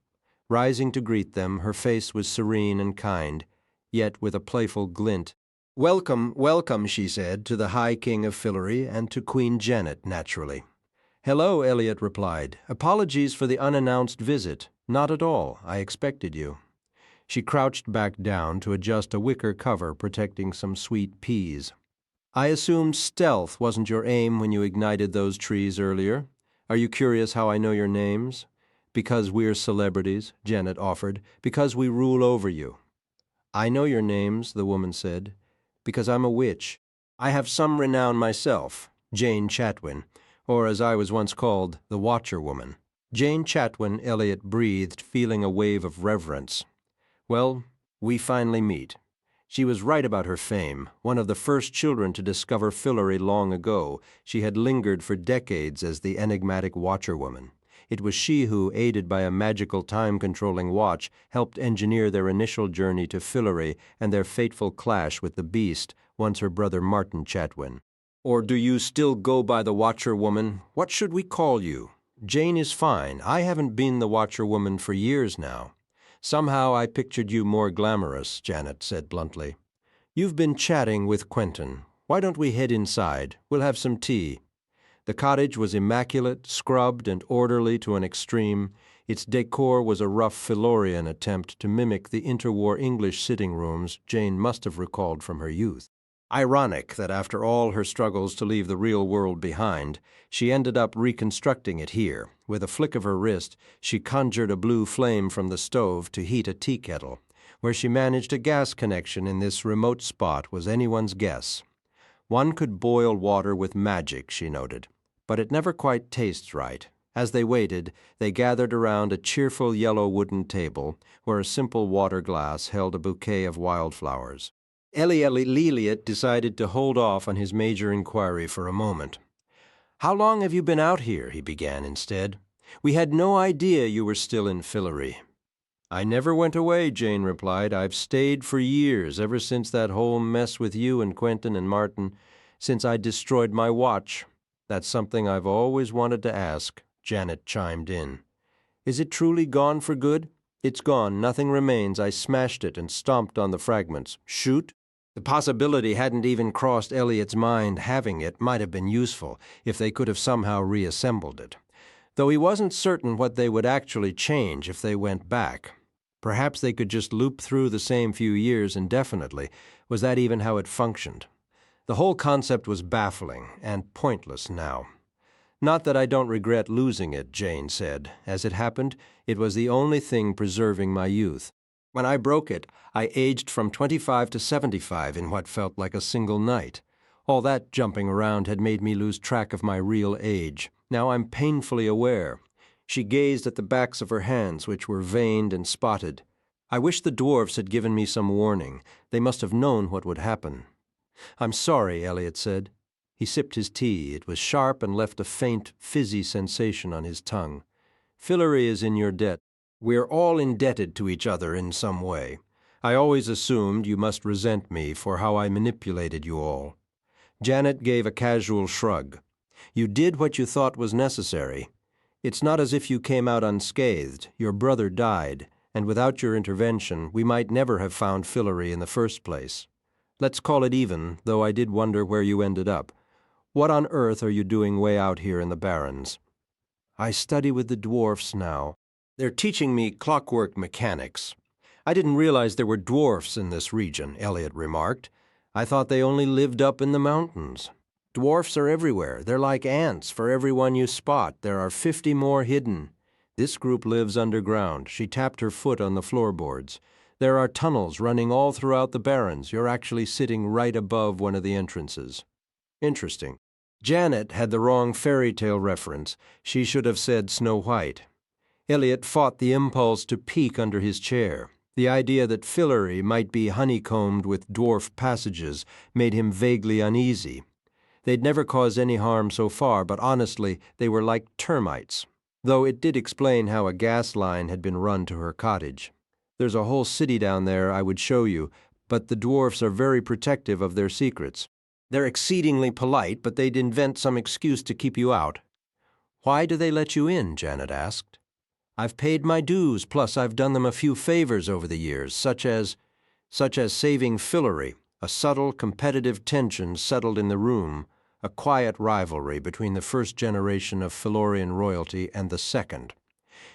Speaker 1: Rising to greet them, her face was serene and kind, yet with a playful glint. "Welcome, welcome," she said, to the High King of Fillory and to Queen Janet, naturally. "Hello," Eliot replied. "Apologies for the unannounced visit. Not at all. I expected you." She crouched back down to adjust a wicker cover protecting some sweet peas. "I assumed stealth wasn't your aim when you ignited those trees earlier. Are you curious how I know your names?" "Because we're celebrities," Janet offered. "Because we rule over you." "I know your names," the woman said. "Because I'm a witch. I have some renown myself, Jane Chatwin, or as I was once called, the Watcher Woman." Jane Chatwin, Eliot breathed, feeling a wave of reverence. "Well, we finally meet. She was right about her fame. One of the first children to discover Fillory long ago, she had lingered for decades as the enigmatic Watcher Woman. It was she who, aided by a magical time-controlling watch, helped engineer their initial journey to Fillory and their fateful clash with the Beast, once her brother Martin Chatwin. Or do you still go by the Watcher Woman? What should we call you? Jane is fine. I haven't been the Watcher Woman for years now. Somehow I pictured you more glamorous, Janet said bluntly. You've been chatting with Quentin. Why don't we head inside? We'll have some tea. The cottage was immaculate, scrubbed, and orderly to an extreme. Its decor was a rough Fillorian attempt to mimic the interwar English sitting rooms Jane must have recalled from her youth. Ironic that after all her struggles to leave the real world behind, she ended up reconstructing it here. With a flick of her wrist, she conjured a blue flame from the stove to heat a tea kettle. Where she managed a gas connection in this remote spot was anyone's guess. One could boil water with magic, she noted, but it never quite tastes right. As they waited, they gathered around a cheerful yellow wooden table, where a simple water glass held a bouquet of wildflowers. Eliot decided to hold off on his major inquiry for a moment. "How long have you been out here?" he began instead. "We had no idea you were still in Fillory." "I never went away," Jane replied. "I've stayed for years, ever since that whole mess with you and Quentin and Martin, since I destroyed my watch. That's something I've always wanted to ask," Janet chimed in. "Is it truly gone for good?" "It's gone. Nothing remains. I smashed it and stomped on the fragments." "Shoot?" The possibility hadn't even crossed Eliot's mind. Having it might have been useful if they could have somehow reassembled it. Though he wasn't certain what they would actually change if they went back. Perhaps they could just loop through the same few years indefinitely. Was that even how it functioned? The whole concept was baffling and pointless now. "Not that I don't regret losing it," Jane said. "As it happened, it was the only thing preserving my youth. When I broke it, I aged from 25 to 75 in what felt like a single night. All that jumping around had made me lose track of my real age. Now I'm painfully aware." She gazed at the backs of her hands, which were veined and spotted. "I wish the dwarves had given me some warning. They must have known what would happen." "I'm sorry," Eliot said. He sipped his tea. It was sharp and left a faint, fizzy sensation on his tongue. "Fillory is in your debt. We're all indebted to each other in some way. I always assumed you must resent me for how I manipulated you all." Janet gave a casual shrug. "You did what you thought was necessary. It's not as if you came out unscathed. Your brother died, and without your intervention, we might never have found Fillory in the first place. Let's call it even, though I did wonder where you ended up. What on earth are you doing way out here in the Barrens?" "I study with the dwarfs now. They're teaching me clockwork mechanics." "I didn't realize there were dwarfs in this region," Elliot remarked. "I thought they only lived up in the mountains." "Dwarfs are everywhere. They're like ants. For every one you spot, there are 50 more hidden. This group lives underground." She tapped her foot on the floorboards. "There are tunnels running all throughout the Barrens. You're actually sitting right above one of the entrances." "Interesting." Janet had the wrong fairy tale reference. She should have said Snow White. Elliot fought the impulse to peek under his chair. The idea that Fillory might be honeycombed with dwarf passages made him vaguely uneasy. They'd never caused any harm so far, but honestly, they were like termites, though it did explain how a gas line had been run to her cottage. "There's a whole city down there I would show you, but the dwarfs are very protective of their secrets. They're exceedingly polite, but they'd invent some excuse to keep you out." "Why do they let you in?" Janet asked. "I've paid my dues, plus I've done them a few favors over the years, such as saving Fillory. A subtle competitive tension settled in the room, a quiet rivalry between the first generation of Fillorian royalty and the second."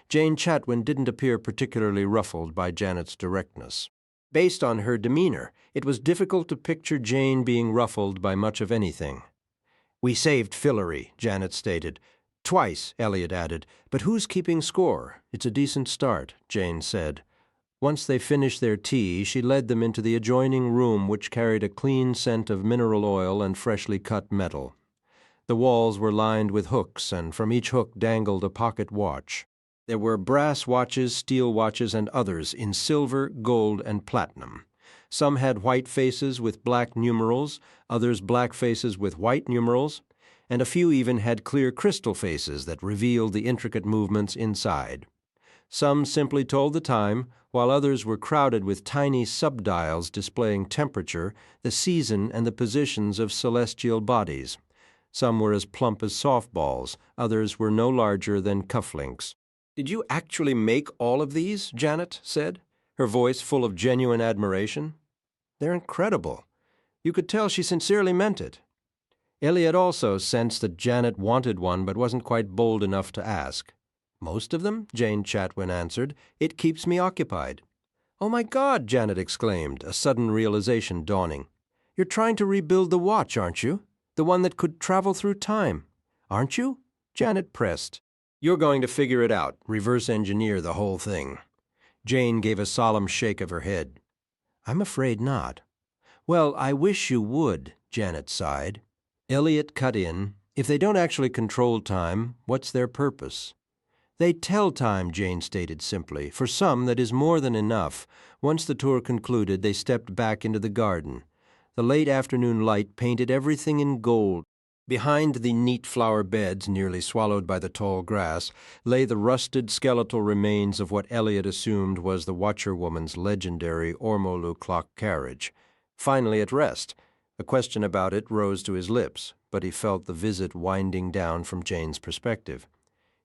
Speaker 1: Jane Chatwin didn't appear particularly ruffled by Janet's directness. Based on her demeanor, it was difficult to picture Jane being ruffled by much of anything. "We saved Fillory," Janet stated. "Twice," Elliot added. "But who's keeping score? It's a decent start," Jane said. Once they finished their tea, she led them into the adjoining room, which carried a clean scent of mineral oil and freshly cut metal. The walls were lined with hooks, and from each hook dangled a pocket watch. There were brass watches, steel watches, and others in silver, gold, and platinum. Some had white faces with black numerals, others black faces with white numerals, and a few even had clear crystal faces that revealed the intricate movements inside. Some simply told the time, while others were crowded with tiny subdials displaying temperature, the season, and the positions of celestial bodies. Some were as plump as softballs, others were no larger than cufflinks. "Did you actually make all of these?" Janet said, her voice full of genuine admiration. "They're incredible." You could tell she sincerely meant it. Elliot also sensed that Janet wanted one but wasn't quite bold enough to ask. "Most of them," Jane Chatwin answered. "It keeps me occupied." "Oh my God!" Janet exclaimed, a sudden realization dawning. "You're trying to rebuild the watch, aren't you? The one that could travel through time. Aren't you?" Janet pressed. "You're going to figure it out, reverse engineer the whole thing." Jane gave a solemn shake of her head. "I'm afraid not." "Well, I wish you would," Janet sighed. Elliot cut in. "If they don't actually control time, what's their purpose?" "They tell time," Jane stated simply. "For some, that is more than enough." Once the tour concluded, they stepped back into the garden. The late afternoon light painted everything in gold. Behind the neat flower beds, nearly swallowed by the tall grass, lay the rusted skeletal remains of what Elliot assumed was the watcherwoman's legendary Ormolu clock carriage. Finally at rest. A question about it rose to his lips, but he felt the visit winding down from Jane's perspective.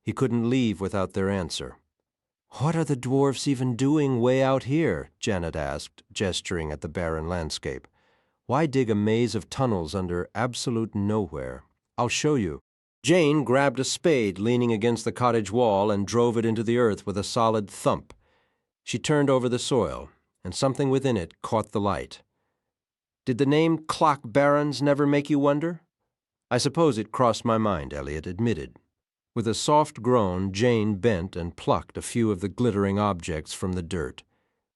Speaker 1: He couldn't leave without their answer. "What are the dwarfs even doing way out here?" Janet asked, gesturing at the barren landscape. "Why dig a maze of tunnels under absolute nowhere? I'll show you." Jane grabbed a spade leaning against the cottage wall and drove it into the earth with a solid thump. She turned over the soil, and something within it caught the light. "Did the name Clock Barrens never make you wonder?" "I suppose it crossed my mind," Elliot admitted. With a soft groan, Jane bent and plucked a few of the glittering objects from the dirt.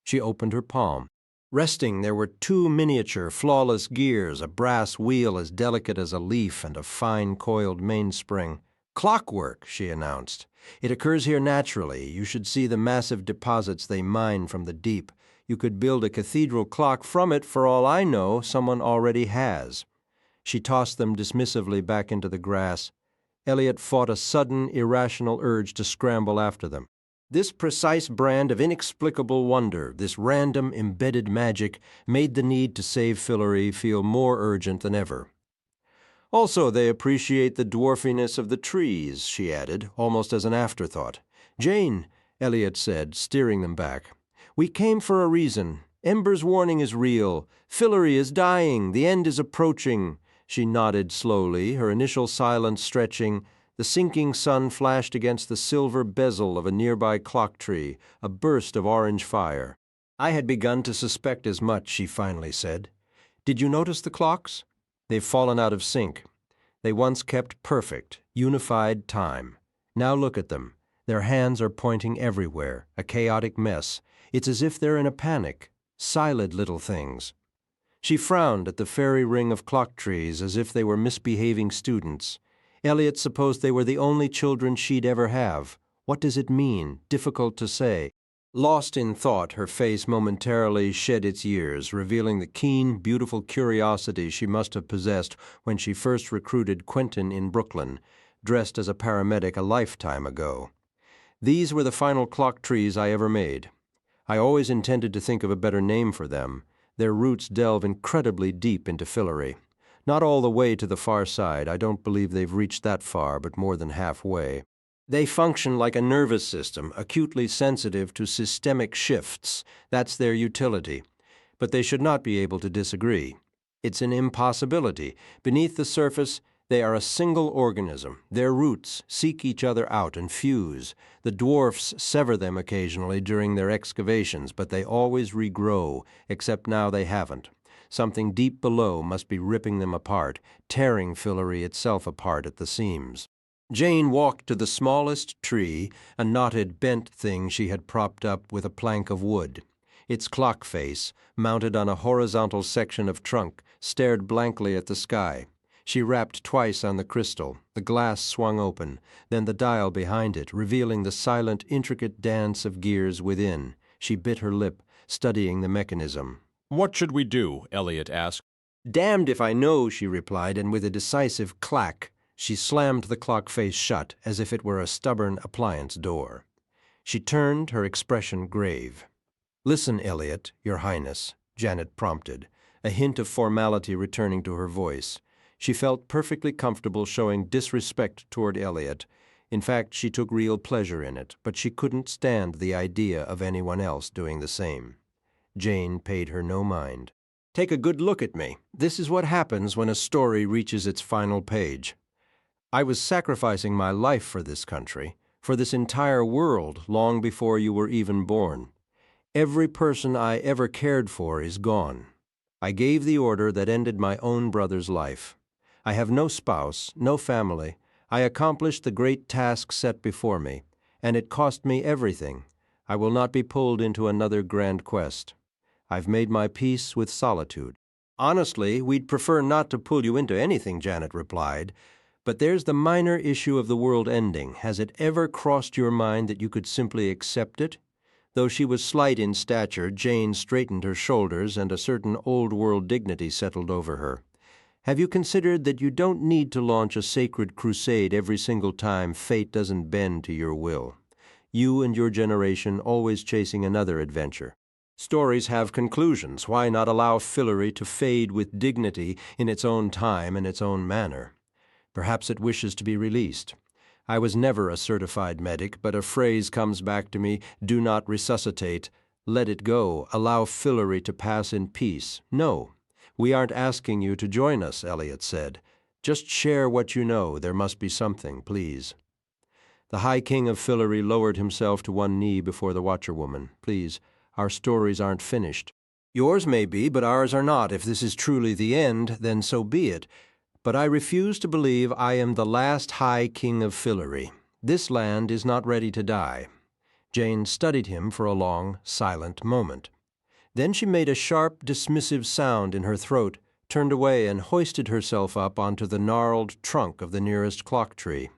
Speaker 1: She opened her palm. Resting there were 2 miniature, flawless gears, a brass wheel as delicate as a leaf, and a fine coiled mainspring. "Clockwork," she announced. "It occurs here naturally. You should see the massive deposits they mine from the deep. You could build a cathedral clock from it for all I know someone already has." She tossed them dismissively back into the grass. Elliot fought a sudden, irrational urge to scramble after them. This precise brand of inexplicable wonder, this random, embedded magic, made the need to save Fillory feel more urgent than ever. Also, they appreciate the dwarfiness of the trees, she added, almost as an afterthought. Jane, Elliot said, steering them back. We came for a reason. Ember's warning is real. Fillory is dying. The end is approaching. She nodded slowly, her initial silence stretching. The sinking sun flashed against the silver bezel of a nearby clock tree, a burst of orange fire. I had begun to suspect as much, she finally said. Did you notice the clocks? They've fallen out of sync. They once kept perfect, unified time. Now look at them. Their hands are pointing everywhere, a chaotic mess. It's as if they're in a panic. Silent little things. She frowned at the fairy ring of clock trees as if they were misbehaving students. Elliot supposed they were the only children she'd ever have. What does it mean? Difficult to say. Lost in thought, her face momentarily shed its years, revealing the keen, beautiful curiosity she must have possessed when she first recruited Quentin in Brooklyn, dressed as a paramedic a lifetime ago. These were the final clock trees I ever made. I always intended to think of a better name for them. Their roots delve incredibly deep into Fillory. Not all the way to the far side. I don't believe they've reached that far, but more than halfway. They function like a nervous system, acutely sensitive to systemic shifts. That's their utility. But they should not be able to disagree. It's an impossibility. Beneath the surface, they are a single organism. Their roots seek each other out and fuse. The dwarfs sever them occasionally during their excavations, but they always regrow, except now they haven't. Something deep below must be ripping them apart, tearing Fillory itself apart at the seams. Jane walked to the smallest tree, a knotted, bent thing she had propped up with a plank of wood. Its clock face, mounted on a horizontal section of trunk, stared blankly at the sky. She rapped twice on the crystal. The glass swung open, then the dial behind it, revealing the silent, intricate dance of gears within. She bit her lip, studying the mechanism.
Speaker 2: "What should we do?" Elliot asked.
Speaker 1: "Damned if I know," she replied, and with a decisive clack, she slammed the clock face shut as if it were a stubborn appliance door. She turned, her expression grave. "Listen, Elliot, Your Highness," Janet prompted, a hint of formality returning to her voice. She felt perfectly comfortable showing disrespect toward Elliot. In fact, she took real pleasure in it, but she couldn't stand the idea of anyone else doing the same. Jane paid her no mind. "Take a good look at me. This is what happens when a story reaches its final page. I was sacrificing my life for this country, for this entire world, long before you were even born. Every person I ever cared for is gone. I gave the order that ended my own brother's life. I have no spouse, no family. I accomplished the great task set before me, and it cost me everything. I will not be pulled into another grand quest. I've made my peace with solitude." "Honestly, we'd prefer not to pull you into anything," Janet replied. "But there's the minor issue of the world ending. Has it ever crossed your mind that you could simply accept it?" Though she was slight in stature, Jane straightened her shoulders, and a certain old-world dignity settled over her. "Have you considered that you don't need to launch a sacred crusade every single time fate doesn't bend to your will? You and your generation always chasing another adventure. Stories have conclusions. Why not allow Fillory to fade with dignity in its own time and its own manner? Perhaps it wishes to be released. I was never a certified medic, but a phrase comes back to me: do not resuscitate. Let it go. Allow Fillory to pass in peace. No. We aren't asking you to join us," Elliot said. "Just share what you know. There must be something, please." The High King of Fillory lowered himself to one knee before the Watcherwoman. "Please, our stories aren't finished. Yours may be, but ours are not. If this is truly the end, then so be it. But I refuse to believe I am the last High King of Fillory. This land is not ready to die." Jane studied him for a long, silent moment. Then she made a sharp, dismissive sound in her throat, turned away, and hoisted herself up onto the gnarled trunk of the nearest clock tree.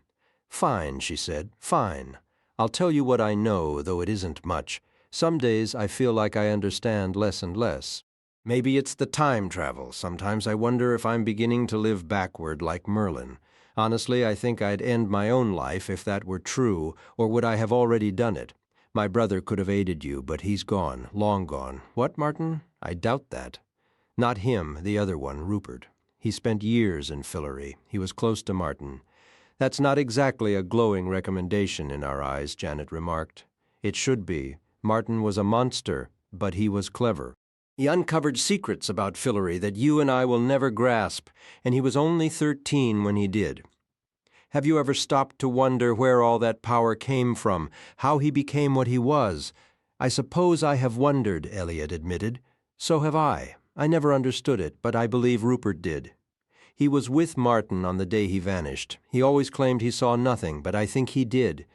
Speaker 1: "Fine," she said, "fine. I'll tell you what I know, though it isn't much. Some days I feel like I understand less and less. Maybe it's the time travel. Sometimes I wonder if I'm beginning to live backward like Merlin. Honestly, I think I'd end my own life if that were true, or would I have already done it? My brother could have aided you, but he's gone, long gone. What, Martin? I doubt that. Not him, the other one, Rupert. He spent years in Fillory. He was close to Martin. That's not exactly a glowing recommendation in our eyes, Janet remarked. It should be. Martin was a monster, but he was clever. He uncovered secrets about Fillory that you and I will never grasp, and he was only 13 when he did. Have you ever stopped to wonder where all that power came from, how he became what he was? I suppose I have wondered, Elliot admitted. So have I. I never understood it, but I believe Rupert did. He was with Martin on the day he vanished. He always claimed he saw nothing, but I think he did.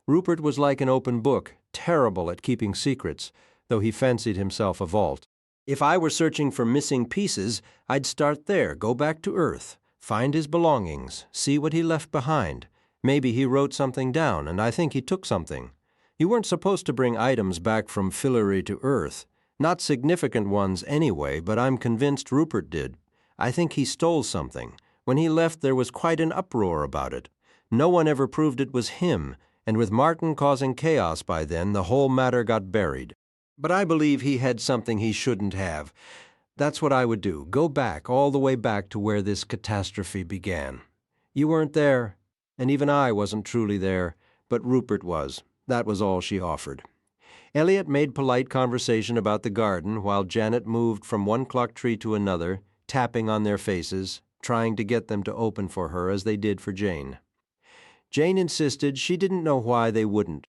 Speaker 1: Rupert was like an open book, terrible at keeping secrets, though he fancied himself a vault. If I were searching for missing pieces, I'd start there, go back to Earth, find his belongings, see what he left behind. Maybe he wrote something down, and I think he took something. You weren't supposed to bring items back from Fillory to Earth. Not significant ones anyway, but I'm convinced Rupert did. I think he stole something. When he left, there was quite an uproar about it. No one ever proved it was him, and with Martin causing chaos by then, the whole matter got buried. But I believe he had something he shouldn't have. That's what I would do, go back, all the way back to where this catastrophe began. You weren't there, and even I wasn't truly there, but Rupert was. That was all she offered. Elliot made polite conversation about the garden while Janet moved from one clock tree to another, tapping on their faces, trying to get them to open for her as they did for Jane. Jane insisted she didn't know why they wouldn't.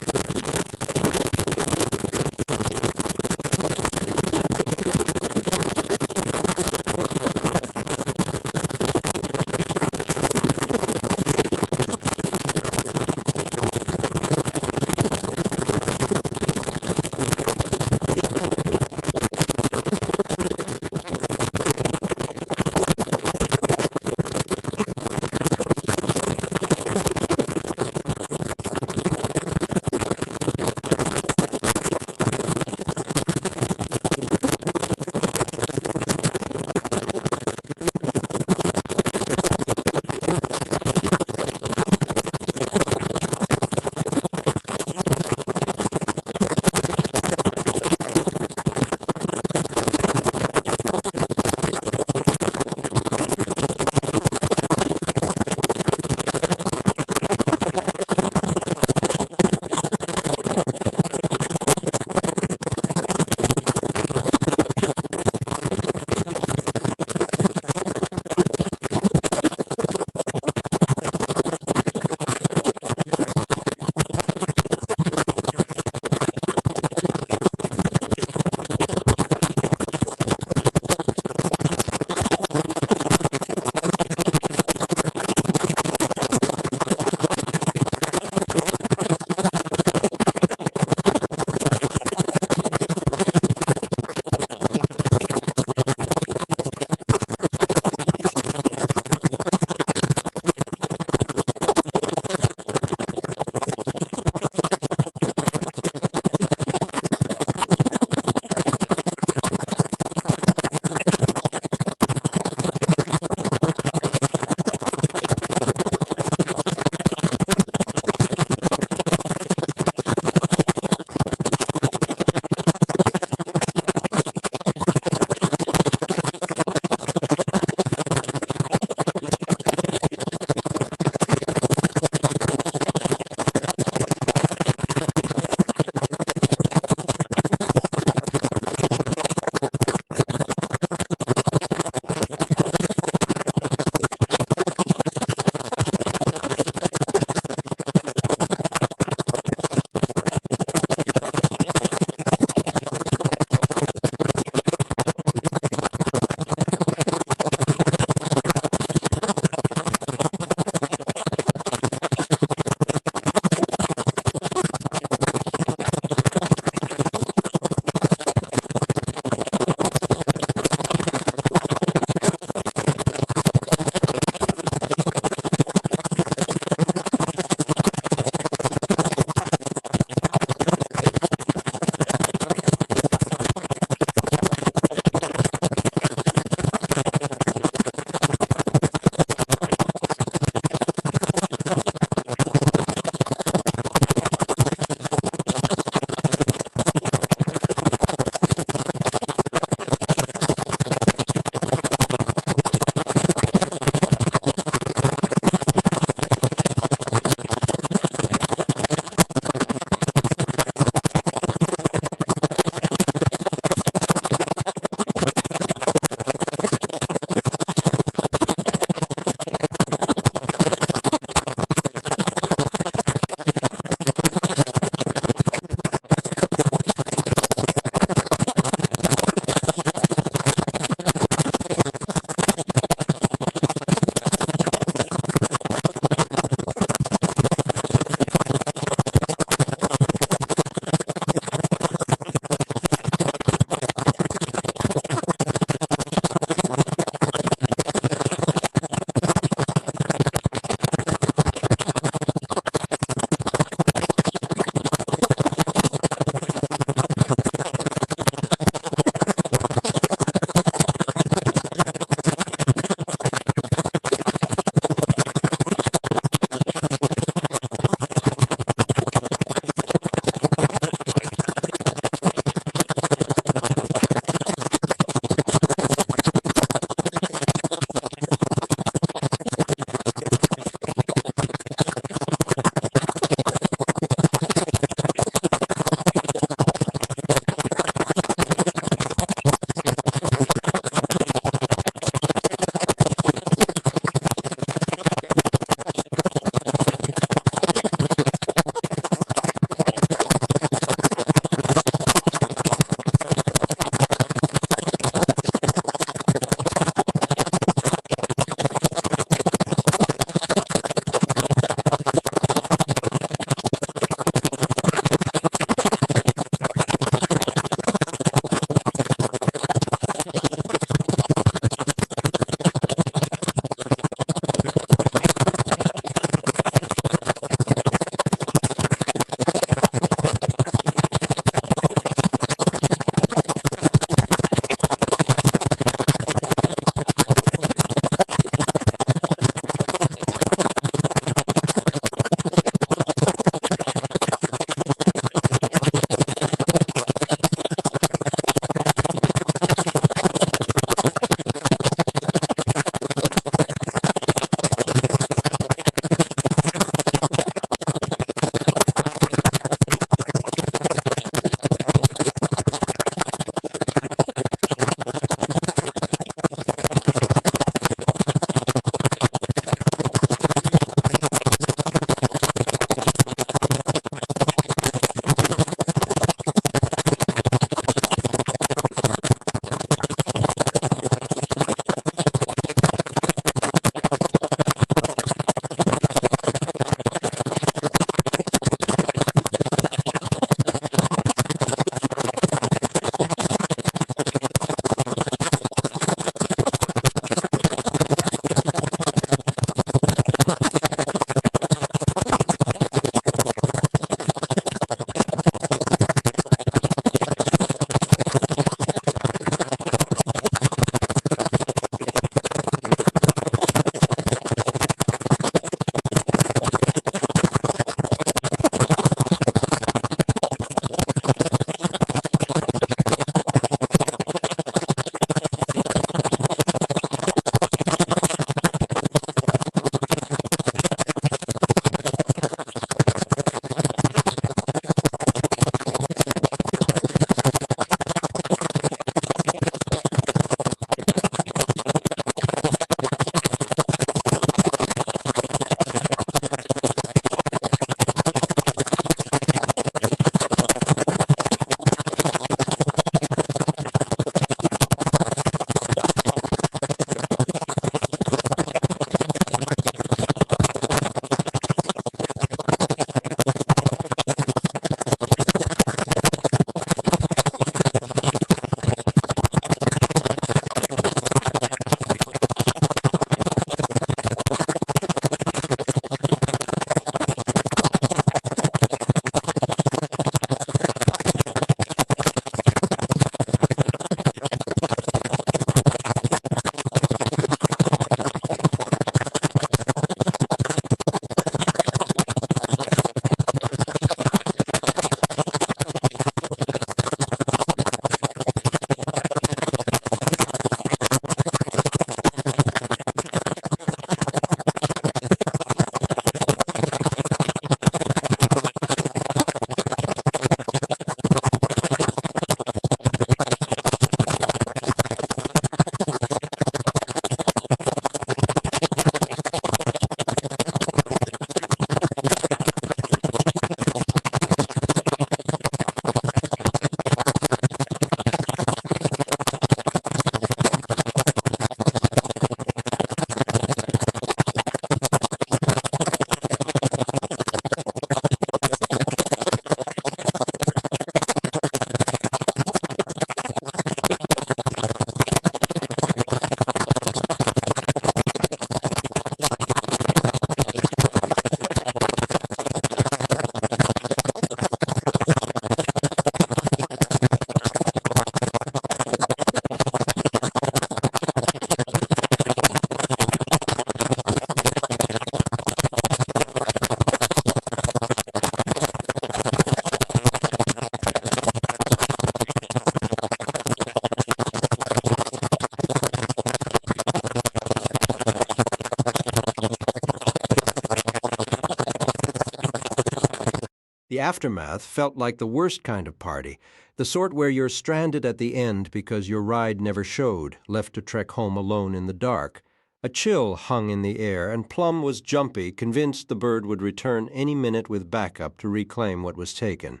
Speaker 1: aftermath felt like the worst kind of party, the sort where you're stranded at the end because your ride never showed, left to trek home alone in the dark. A chill hung in the air, and Plum was jumpy, convinced the bird would return any minute with backup to reclaim what was taken.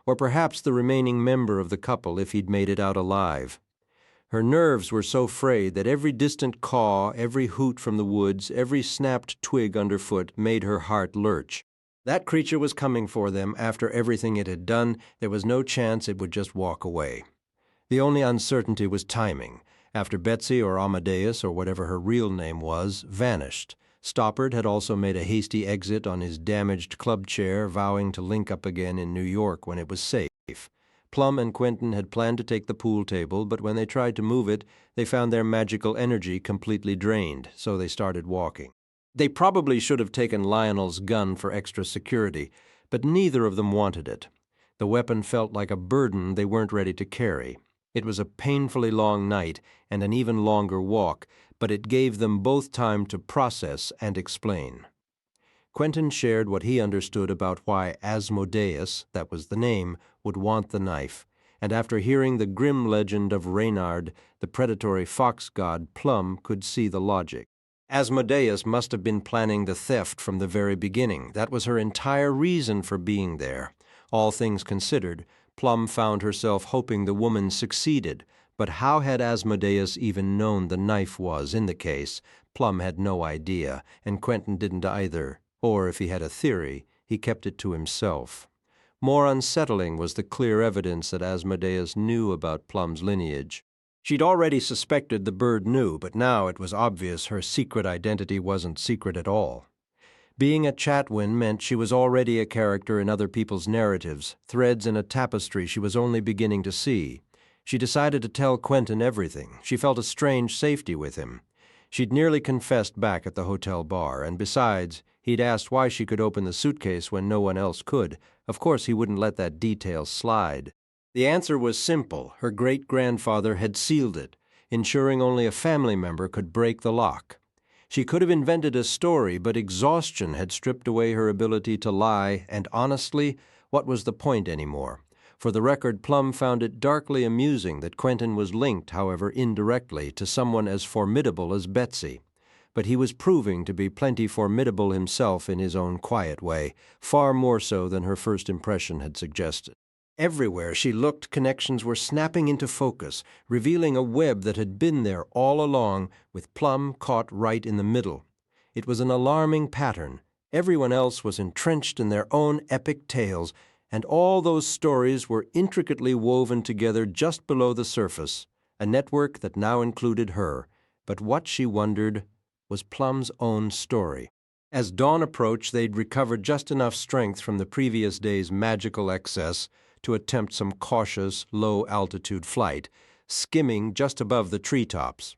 Speaker 1: Or perhaps the remaining member of the couple if he'd made it out alive. Her nerves were so frayed that every distant caw, every hoot from the woods, every snapped twig underfoot made her heart lurch. That creature was coming for them after everything it had done. There was no chance it would just walk away. The only uncertainty was timing. After Betsy or Amadeus, or whatever her real name was, vanished, Stoppard had also made a hasty exit on his damaged club chair, vowing to link up again in New York when it was safe. Plum and Quentin had planned to take the pool table, but when they tried to move it, they found their magical energy completely drained, so they started walking. They probably should have taken Lionel's gun for extra security, but neither of them wanted it. The weapon felt like a burden they weren't ready to carry. It was a painfully long night and an even longer walk, but it gave them both time to process and explain. Quentin shared what he understood about why Asmodeus, that was the name, would want the knife, and after hearing the grim legend of Reynard, the predatory fox god, Plum could see the logic. Asmodeus must have been planning the theft from the very beginning. That was her entire reason for being there. All things considered, Plum found herself hoping the woman succeeded, but how had Asmodeus even known the knife was in the case? Plum had no idea, and Quentin didn't either, or if he had a theory, he kept it to himself. More unsettling was the clear evidence that Asmodeus knew about Plum's lineage. She'd already suspected the bird knew, but now it was obvious her secret identity wasn't secret at all. Being a Chatwin meant she was already a character in other people's narratives, threads in a tapestry she was only beginning to see. She decided to tell Quentin everything. She felt a strange safety with him. She'd nearly confessed back at the hotel bar, and besides, he'd asked why she could open the suitcase when no one else could. Of course he wouldn't let that detail slide. The answer was simple. Her great-grandfather had sealed it, ensuring only a family member could break the lock. She could have invented a story, but exhaustion had stripped away her ability to lie, and honestly, what was the point anymore? For the record, Plum found it darkly amusing that Quentin was linked, however indirectly, to someone as formidable as Betsy. But he was proving to be plenty formidable himself in his own quiet way, far more so than her first impression had suggested. Everywhere she looked, connections were snapping into focus, revealing a web that had been there all along, with Plum caught right in the middle. It was an alarming pattern. Everyone else was entrenched in their own epic tales, and all those stories were intricately woven together just below the surface, a network that now included her. But what, she wondered, was Plum's own story. As dawn approached, they'd recovered just enough strength from the previous day's magical excess to attempt some cautious, low-altitude flight, skimming just above the treetops.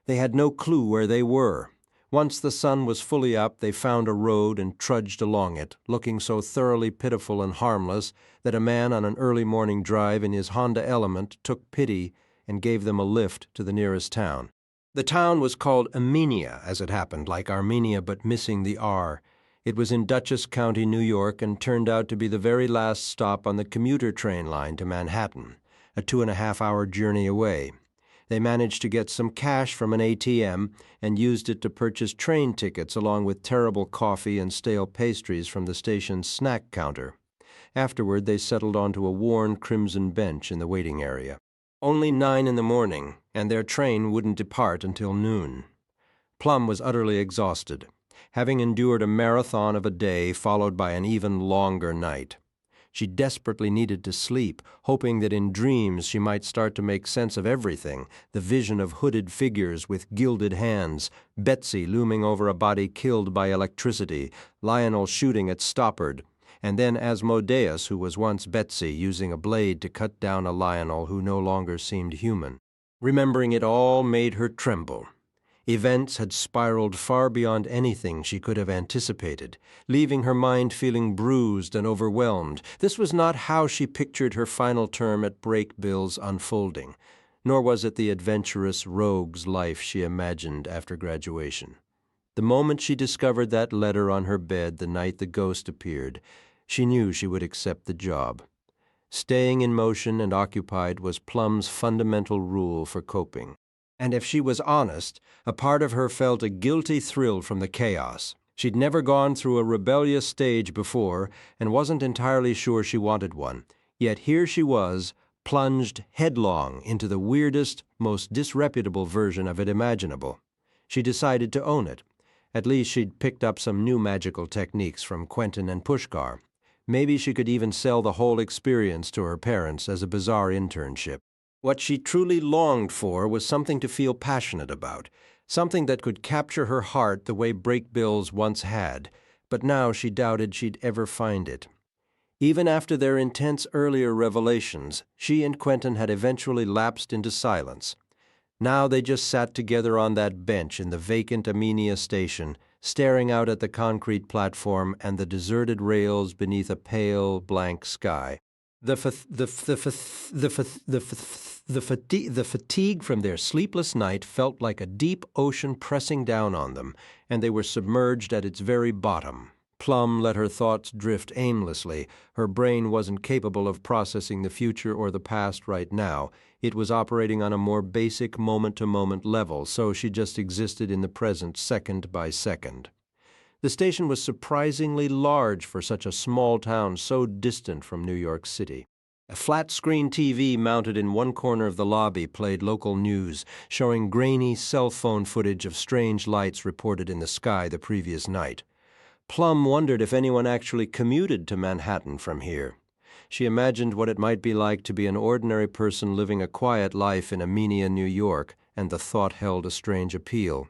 Speaker 1: They had no clue where they were. Once the sun was fully up, they found a road and trudged along it, looking so thoroughly pitiful and harmless that a man on an early morning drive in his Honda Element took pity and gave them a lift to the nearest town. The town was called Armenia, as it happened, like Armenia but missing the R. It was in Dutchess County, New York, and turned out to be the very last stop on the commuter train line to Manhattan, a 2.5-hour journey away. They managed to get some cash from an ATM and used it to purchase train tickets along with terrible coffee and stale pastries from the station's snack counter. Afterward, they settled onto a worn crimson bench in the waiting area. Only 9 in the morning, and their train wouldn't depart until noon. Plum was utterly exhausted, having endured a marathon of a day followed by an even longer night. She desperately needed to sleep, hoping that in dreams she might start to make sense of everything, the vision of hooded figures with gilded hands, Betsy looming over a body killed by electricity, Lionel shooting at Stoppard, and then Asmodeus, who was once Betsy, using a blade to cut down a Lionel who no longer seemed human. Remembering it all made her tremble. Events had spiraled far beyond anything she could have anticipated, leaving her mind feeling bruised and overwhelmed. This was not how she pictured her final term at Breakbill's unfolding, nor was it the adventurous rogue's life she imagined after graduation. The moment she discovered that letter on her bed the night the ghost appeared, She knew she would accept the job. Staying in motion and occupied was Plum's fundamental rule for coping. And if she was honest, a part of her felt a guilty thrill from the chaos. She'd never gone through a rebellious stage before and wasn't entirely sure she wanted one. Yet here she was, plunged headlong into the weirdest, most disreputable version of it imaginable. She decided to own it. At least she'd picked up some new magical techniques from Quentin and Pushkar. Maybe she could even sell the whole experience to her parents as a bizarre internship. What she truly longed for was something to feel passionate about, something that could capture her heart the way Breakbills once had, but now she doubted she'd ever find it. Even after their intense earlier revelations, she and Quentin had eventually lapsed into silence. Now they just sat together on that bench in the vacant Amenia station, staring out at the concrete platform and the deserted rails beneath a pale, blank sky. The fatigue from their sleepless night felt like a deep ocean pressing down on them, and they were submerged at its very bottom. Plum let her thoughts drift aimlessly. Her brain wasn't capable of processing the future or the past right now. It was operating on a more basic moment-to-moment level, so she just existed in the present second by second. The station was surprisingly large for such a small town so distant from New York City. A flat-screen TV mounted in one corner of the lobby played local news, showing grainy cell phone footage of strange lights reported in the sky the previous night. Plum wondered if anyone actually commuted to Manhattan from here. She imagined what it might be like to be an ordinary person living a quiet life in Amenia, New York, and the thought held a strange appeal.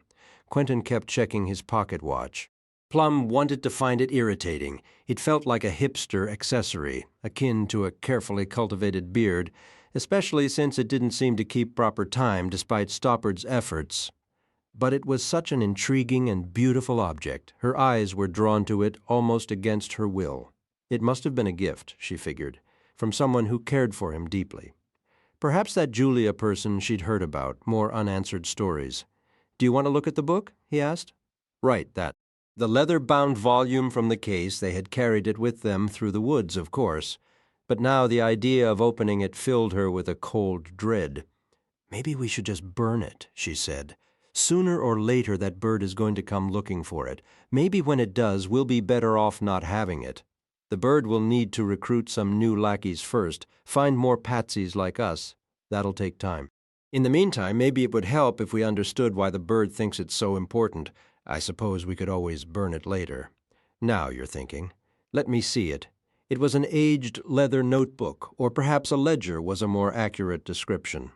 Speaker 1: Quentin kept checking his pocket watch. Plum wanted to find it irritating. It felt like a hipster accessory, akin to a carefully cultivated beard, especially since it didn't seem to keep proper time despite Stoppard's efforts. But it was such an intriguing and beautiful object. Her eyes were drawn to it almost against her will. It must have been a gift, she figured, from someone who cared for him deeply. Perhaps that Julia person she'd heard about, more unanswered stories. "Do you want to look at the book?" he asked. "Right, that." The leather-bound volume from the case, they had carried it with them through the woods, of course. But now the idea of opening it filled her with a cold dread. "Maybe we should just burn it," she said. "Sooner or later that bird is going to come looking for it. Maybe when it does, we'll be better off not having it. The bird will need to recruit some new lackeys first, find more patsies like us. That'll take time. In the meantime, maybe it would help if we understood why the bird thinks it's so important. I suppose we could always burn it later. Now, you're thinking. Let me see it." It was an aged leather notebook, or perhaps a ledger was a more accurate description.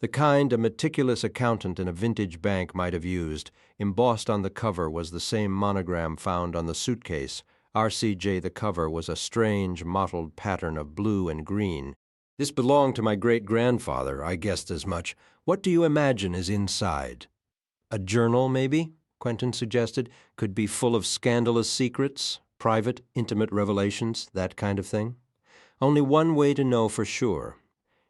Speaker 1: The kind a meticulous accountant in a vintage bank might have used. Embossed on the cover was the same monogram found on the suitcase. RCJ the cover was a strange, mottled pattern of blue and green. "This belonged to my great-grandfather, I guessed as much. What do you imagine is inside?" "A journal, maybe?" Quentin suggested. "Could be full of scandalous secrets, private, intimate revelations, that kind of thing. Only one way to know for sure."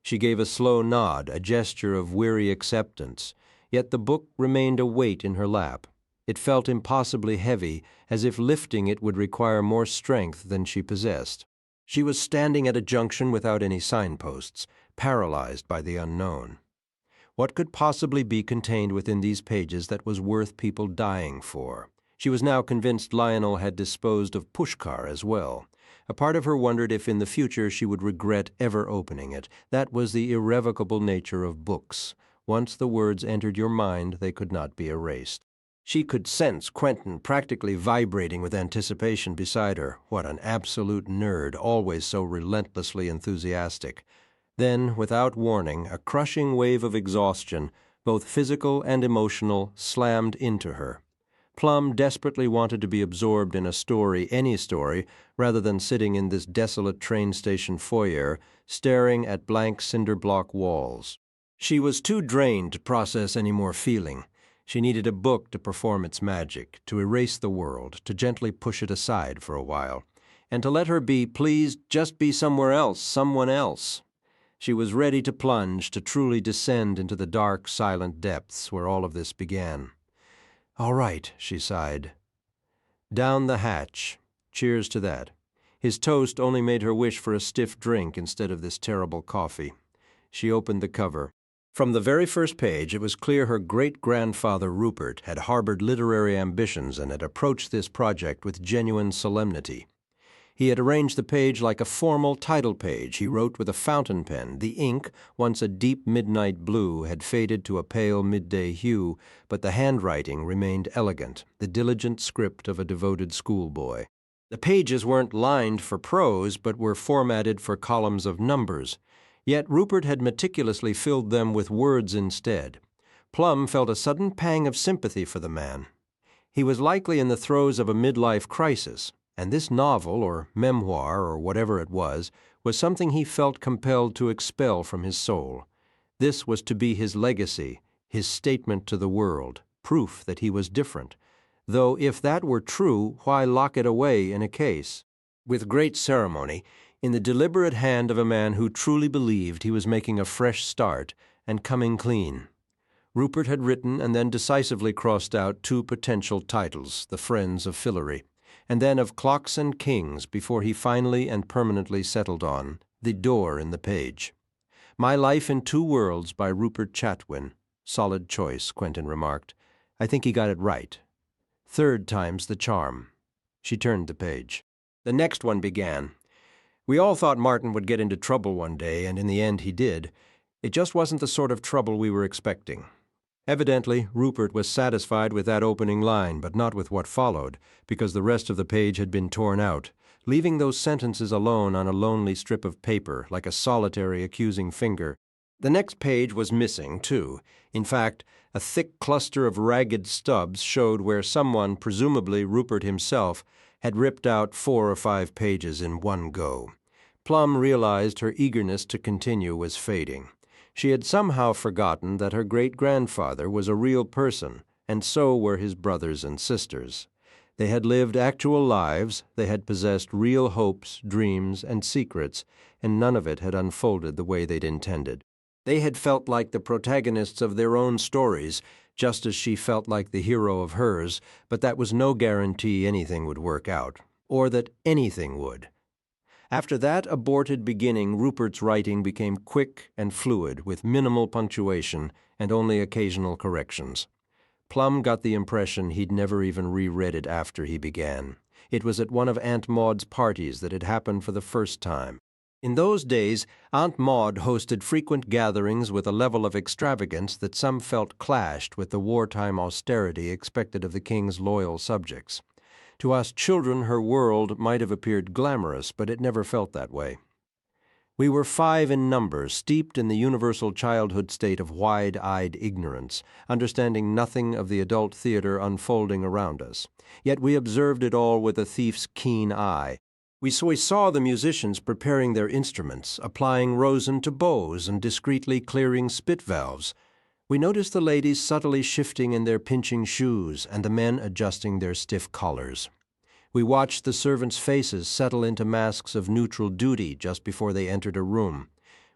Speaker 1: She gave a slow nod, a gesture of weary acceptance, yet the book remained a weight in her lap. It felt impossibly heavy, as if lifting it would require more strength than she possessed. She was standing at a junction without any signposts, paralyzed by the unknown. What could possibly be contained within these pages that was worth people dying for? She was now convinced Lionel had disposed of Pushkar as well. A part of her wondered if in the future she would regret ever opening it. That was the irrevocable nature of books. Once the words entered your mind, they could not be erased. She could sense Quentin practically vibrating with anticipation beside her. What an absolute nerd, always so relentlessly enthusiastic. Then, without warning, a crushing wave of exhaustion, both physical and emotional, slammed into her. Plum desperately wanted to be absorbed in a story, any story, rather than sitting in this desolate train station foyer, staring at blank cinder-block walls. She was too drained to process any more feeling. She needed a book to perform its magic, to erase the world, to gently push it aside for a while, and to let her be, please, just be somewhere else, someone else. She was ready to plunge, to truly descend into the dark, silent depths where all of this began. "All right," she sighed. Down the hatch. Cheers to that. His toast only made her wish for a stiff drink instead of this terrible coffee. She opened the cover. From the very first page, it was clear her great-grandfather Rupert had harbored literary ambitions and had approached this project with genuine solemnity. He had arranged the page like a formal title page. He wrote with a fountain pen. The ink, once a deep midnight blue, had faded to a pale midday hue, but the handwriting remained elegant, the diligent script of a devoted schoolboy. The pages weren't lined for prose, but were formatted for columns of numbers. Yet Rupert had meticulously filled them with words instead. Plum felt a sudden pang of sympathy for the man. He was likely in the throes of a midlife crisis, and this novel, or memoir, or whatever it was something he felt compelled to expel from his soul. This was to be his legacy, his statement to the world, proof that he was different. Though if that were true, why lock it away in a case? With great ceremony, in the deliberate hand of a man who truly believed he was making a fresh start and coming clean. Rupert had written and then decisively crossed out 2 potential titles, The Friends of Fillory, and then of Clocks and Kings before he finally and permanently settled on The Door in the Page. My Life in 2 Worlds by Rupert Chatwin. Solid choice, Quentin remarked. I think he got it right. 3rd time's the charm. She turned the page. The next one began. We all thought Martin would get into trouble one day, and in the end he did. It just wasn't the sort of trouble we were expecting. Evidently, Rupert was satisfied with that opening line, but not with what followed, because the rest of the page had been torn out, leaving those sentences alone on a lonely strip of paper, like a solitary accusing finger. The next page was missing, too. In fact, a thick cluster of ragged stubs showed where someone, presumably Rupert himself, had ripped out 4 or 5 pages in one go. Plum realized her eagerness to continue was fading. She had somehow forgotten that her great-grandfather was a real person, and so were his brothers and sisters. They had lived actual lives, they had possessed real hopes, dreams, and secrets, and none of it had unfolded the way they'd intended. They had felt like the protagonists of their own stories, just as she felt like the hero of hers, but that was no guarantee anything would work out, or that anything would. After that aborted beginning, Rupert's writing became quick and fluid, with minimal punctuation and only occasional corrections. Plum got the impression he'd never even reread it after he began. It was at one of Aunt Maud's parties that it happened for the first time. In those days, Aunt Maud hosted frequent gatherings with a level of extravagance that some felt clashed with the wartime austerity expected of the king's loyal subjects. To us children, her world might have appeared glamorous, but it never felt that way. We were 5 in number, steeped in the universal childhood state of wide-eyed ignorance, understanding nothing of the adult theater unfolding around us. Yet we observed it all with a thief's keen eye. We saw the musicians preparing their instruments, applying rosin to bows and discreetly clearing spit valves. We noticed the ladies subtly shifting in their pinching shoes and the men adjusting their stiff collars. We watched the servants' faces settle into masks of neutral duty just before they entered a room.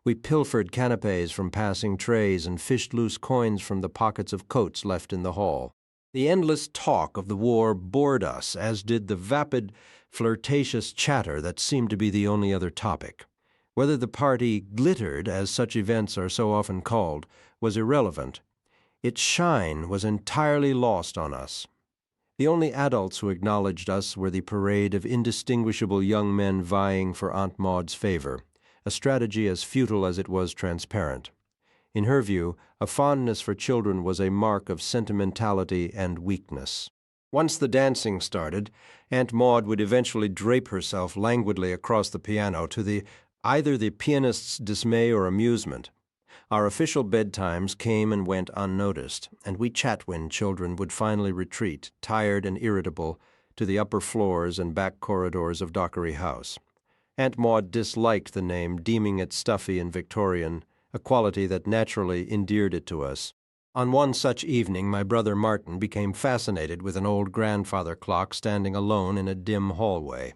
Speaker 1: We pilfered canapes from passing trays and fished loose coins from the pockets of coats left in the hall. The endless talk of the war bored us, as did the vapid, flirtatious chatter that seemed to be the only other topic. Whether the party glittered, as such events are so often called, was irrelevant. Its shine was entirely lost on us. The only adults who acknowledged us were the parade of indistinguishable young men vying for Aunt Maud's favor, a strategy as futile as it was transparent. In her view, a fondness for children was a mark of sentimentality and weakness. Once the dancing started, Aunt Maud would eventually drape herself languidly across the piano to either the pianist's dismay or amusement. Our official bedtimes came and went unnoticed, and we Chatwin children would finally retreat, tired and irritable, to the upper floors and back corridors of Dockery House. Aunt Maud disliked the name, deeming it stuffy and Victorian, a quality that naturally endeared it to us. On one such evening, my brother Martin became fascinated with an old grandfather clock standing alone in a dim hallway.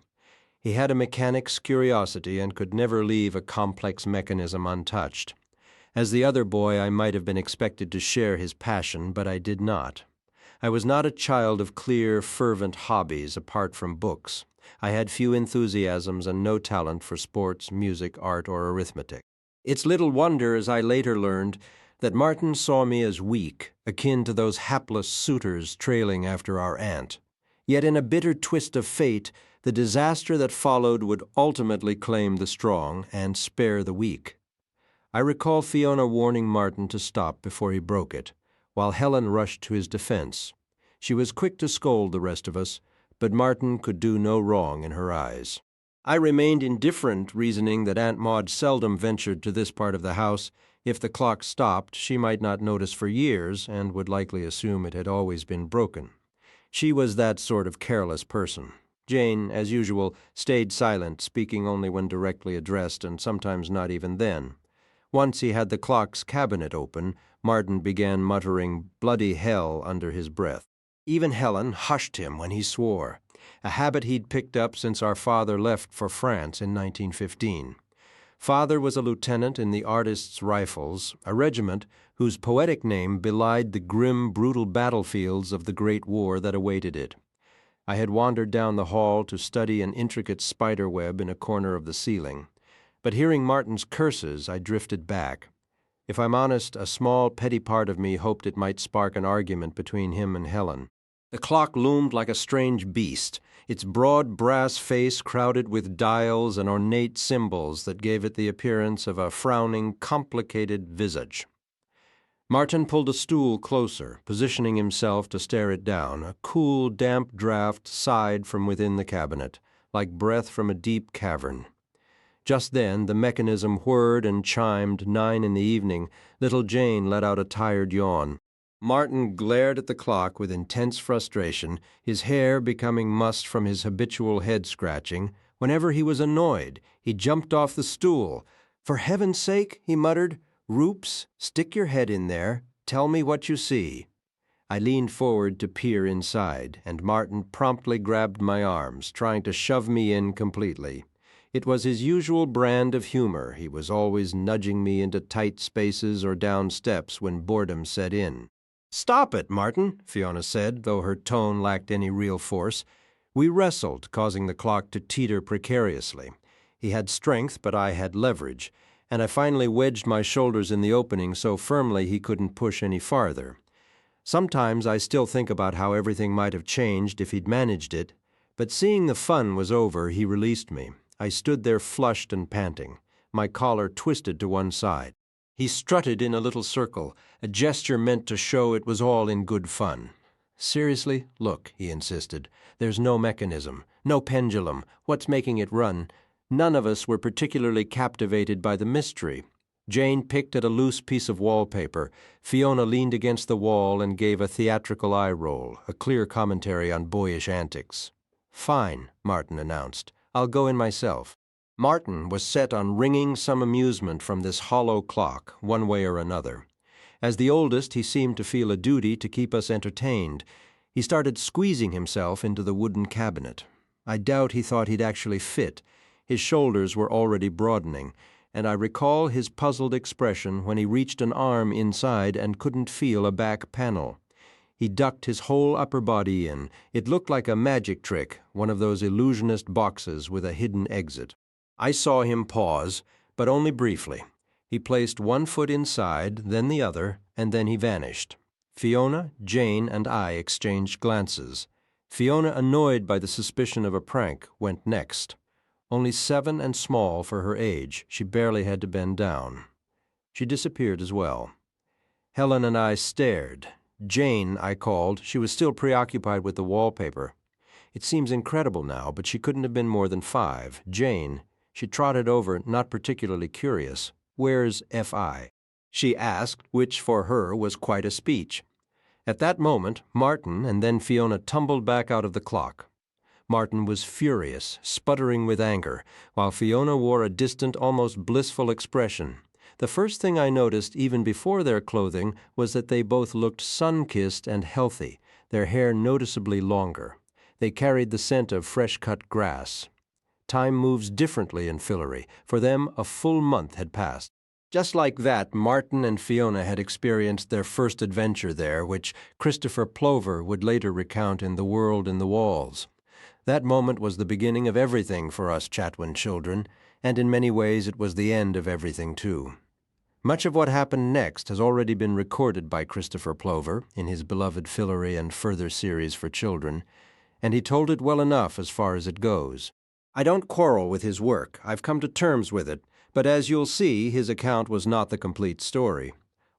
Speaker 1: He had a mechanic's curiosity and could never leave a complex mechanism untouched. As the other boy, I might have been expected to share his passion, but I did not. I was not a child of clear, fervent hobbies apart from books. I had few enthusiasms and no talent for sports, music, art, or arithmetic. It's little wonder, as I later learned, that Martin saw me as weak, akin to those hapless suitors trailing after our aunt. Yet in a bitter twist of fate, the disaster that followed would ultimately claim the strong and spare the weak. I recall Fiona warning Martin to stop before he broke it, while Helen rushed to his defense. She was quick to scold the rest of us, but Martin could do no wrong in her eyes. I remained indifferent, reasoning that Aunt Maud seldom ventured to this part of the house. If the clock stopped, she might not notice for years and would likely assume it had always been broken. She was that sort of careless person. Jane, as usual, stayed silent, speaking only when directly addressed, and sometimes not even then. Once he had the clock's cabinet open, Martin began muttering "bloody hell" under his breath. Even Helen hushed him when he swore, a habit he'd picked up since our father left for France in 1915. Father was a lieutenant in the Artists' Rifles, a regiment whose poetic name belied the grim, brutal battlefields of the Great War that awaited it. I had wandered down the hall to study an intricate spider web in a corner of the ceiling, but hearing Martin's curses, I drifted back. If I'm honest, a small, petty part of me hoped it might spark an argument between him and Helen. The clock loomed like a strange beast, its broad brass face crowded with dials and ornate symbols that gave it the appearance of a frowning, complicated visage. Martin pulled a stool closer, positioning himself to stare it down. A cool, damp draught sighed from within the cabinet, like breath from a deep cavern. Just then, the mechanism whirred and chimed 9 in the evening. Little Jane let out a tired yawn. Martin glared at the clock with intense frustration, his hair becoming mussed from his habitual head-scratching. Whenever he was annoyed, he jumped off the stool. "For heaven's sake," he muttered, "Roops, stick your head in there. Tell me what you see." I leaned forward to peer inside, and Martin promptly grabbed my arms, trying to shove me in completely. It was his usual brand of humor. He was always nudging me into tight spaces or down steps when boredom set in. "Stop it, Martin," Fiona said, though her tone lacked any real force. We wrestled, causing the clock to teeter precariously. He had strength, but I had leverage, and I finally wedged my shoulders in the opening so firmly he couldn't push any farther. Sometimes I still think about how everything might have changed if he'd managed it, but seeing the fun was over, he released me. I stood there flushed and panting, my collar twisted to one side. He strutted in a little circle, a gesture meant to show it was all in good fun. "Seriously, look," he insisted. "There's no mechanism, no pendulum. What's making it run? None of us were particularly captivated by the mystery." Jane picked at a loose piece of wallpaper. Fiona leaned against the wall and gave a theatrical eye roll, a clear commentary on boyish antics. "Fine," Martin announced. "I'll go in myself." Martin was set on wringing some amusement from this hollow clock, one way or another. As the oldest, he seemed to feel a duty to keep us entertained. He started squeezing himself into the wooden cabinet. I doubt he thought he'd actually fit. His shoulders were already broadening, and I recall his puzzled expression when he reached an arm inside and couldn't feel a back panel. He ducked his whole upper body in. It looked like a magic trick, one of those illusionist boxes with a hidden exit. I saw him pause, but only briefly. He placed one foot inside, then the other, and then he vanished. Fiona, Jane, and I exchanged glances. Fiona, annoyed by the suspicion of a prank, went next. Only 7 and small for her age, she barely had to bend down. She disappeared as well. Helen and I stared. "Jane," I called. She was still preoccupied with the wallpaper. It seems incredible now, but she couldn't have been more than 5. "Jane." She trotted over, not particularly curious. "Where's F.I.?" she asked, which for her was quite a speech. At that moment, Martin and then Fiona tumbled back out of the clock. Martin was furious, sputtering with anger, while Fiona wore a distant, almost blissful expression. The first thing I noticed, even before their clothing, was that they both looked sun-kissed and healthy, their hair noticeably longer. They carried the scent of fresh-cut grass. Time moves differently in Fillory. For them, a full month had passed. Just like that, Martin and Fiona had experienced their first adventure there, which Christopher Plover would later recount in The World in the Walls. That moment was the beginning of everything for us Chatwin children, and in many ways it was the end of everything too. Much of what happened next has already been recorded by Christopher Plover in his beloved Fillory and Further series for children, and he told it well enough as far as it goes. I don't quarrel with his work. I've come to terms with it, but as you'll see, his account was not the complete story.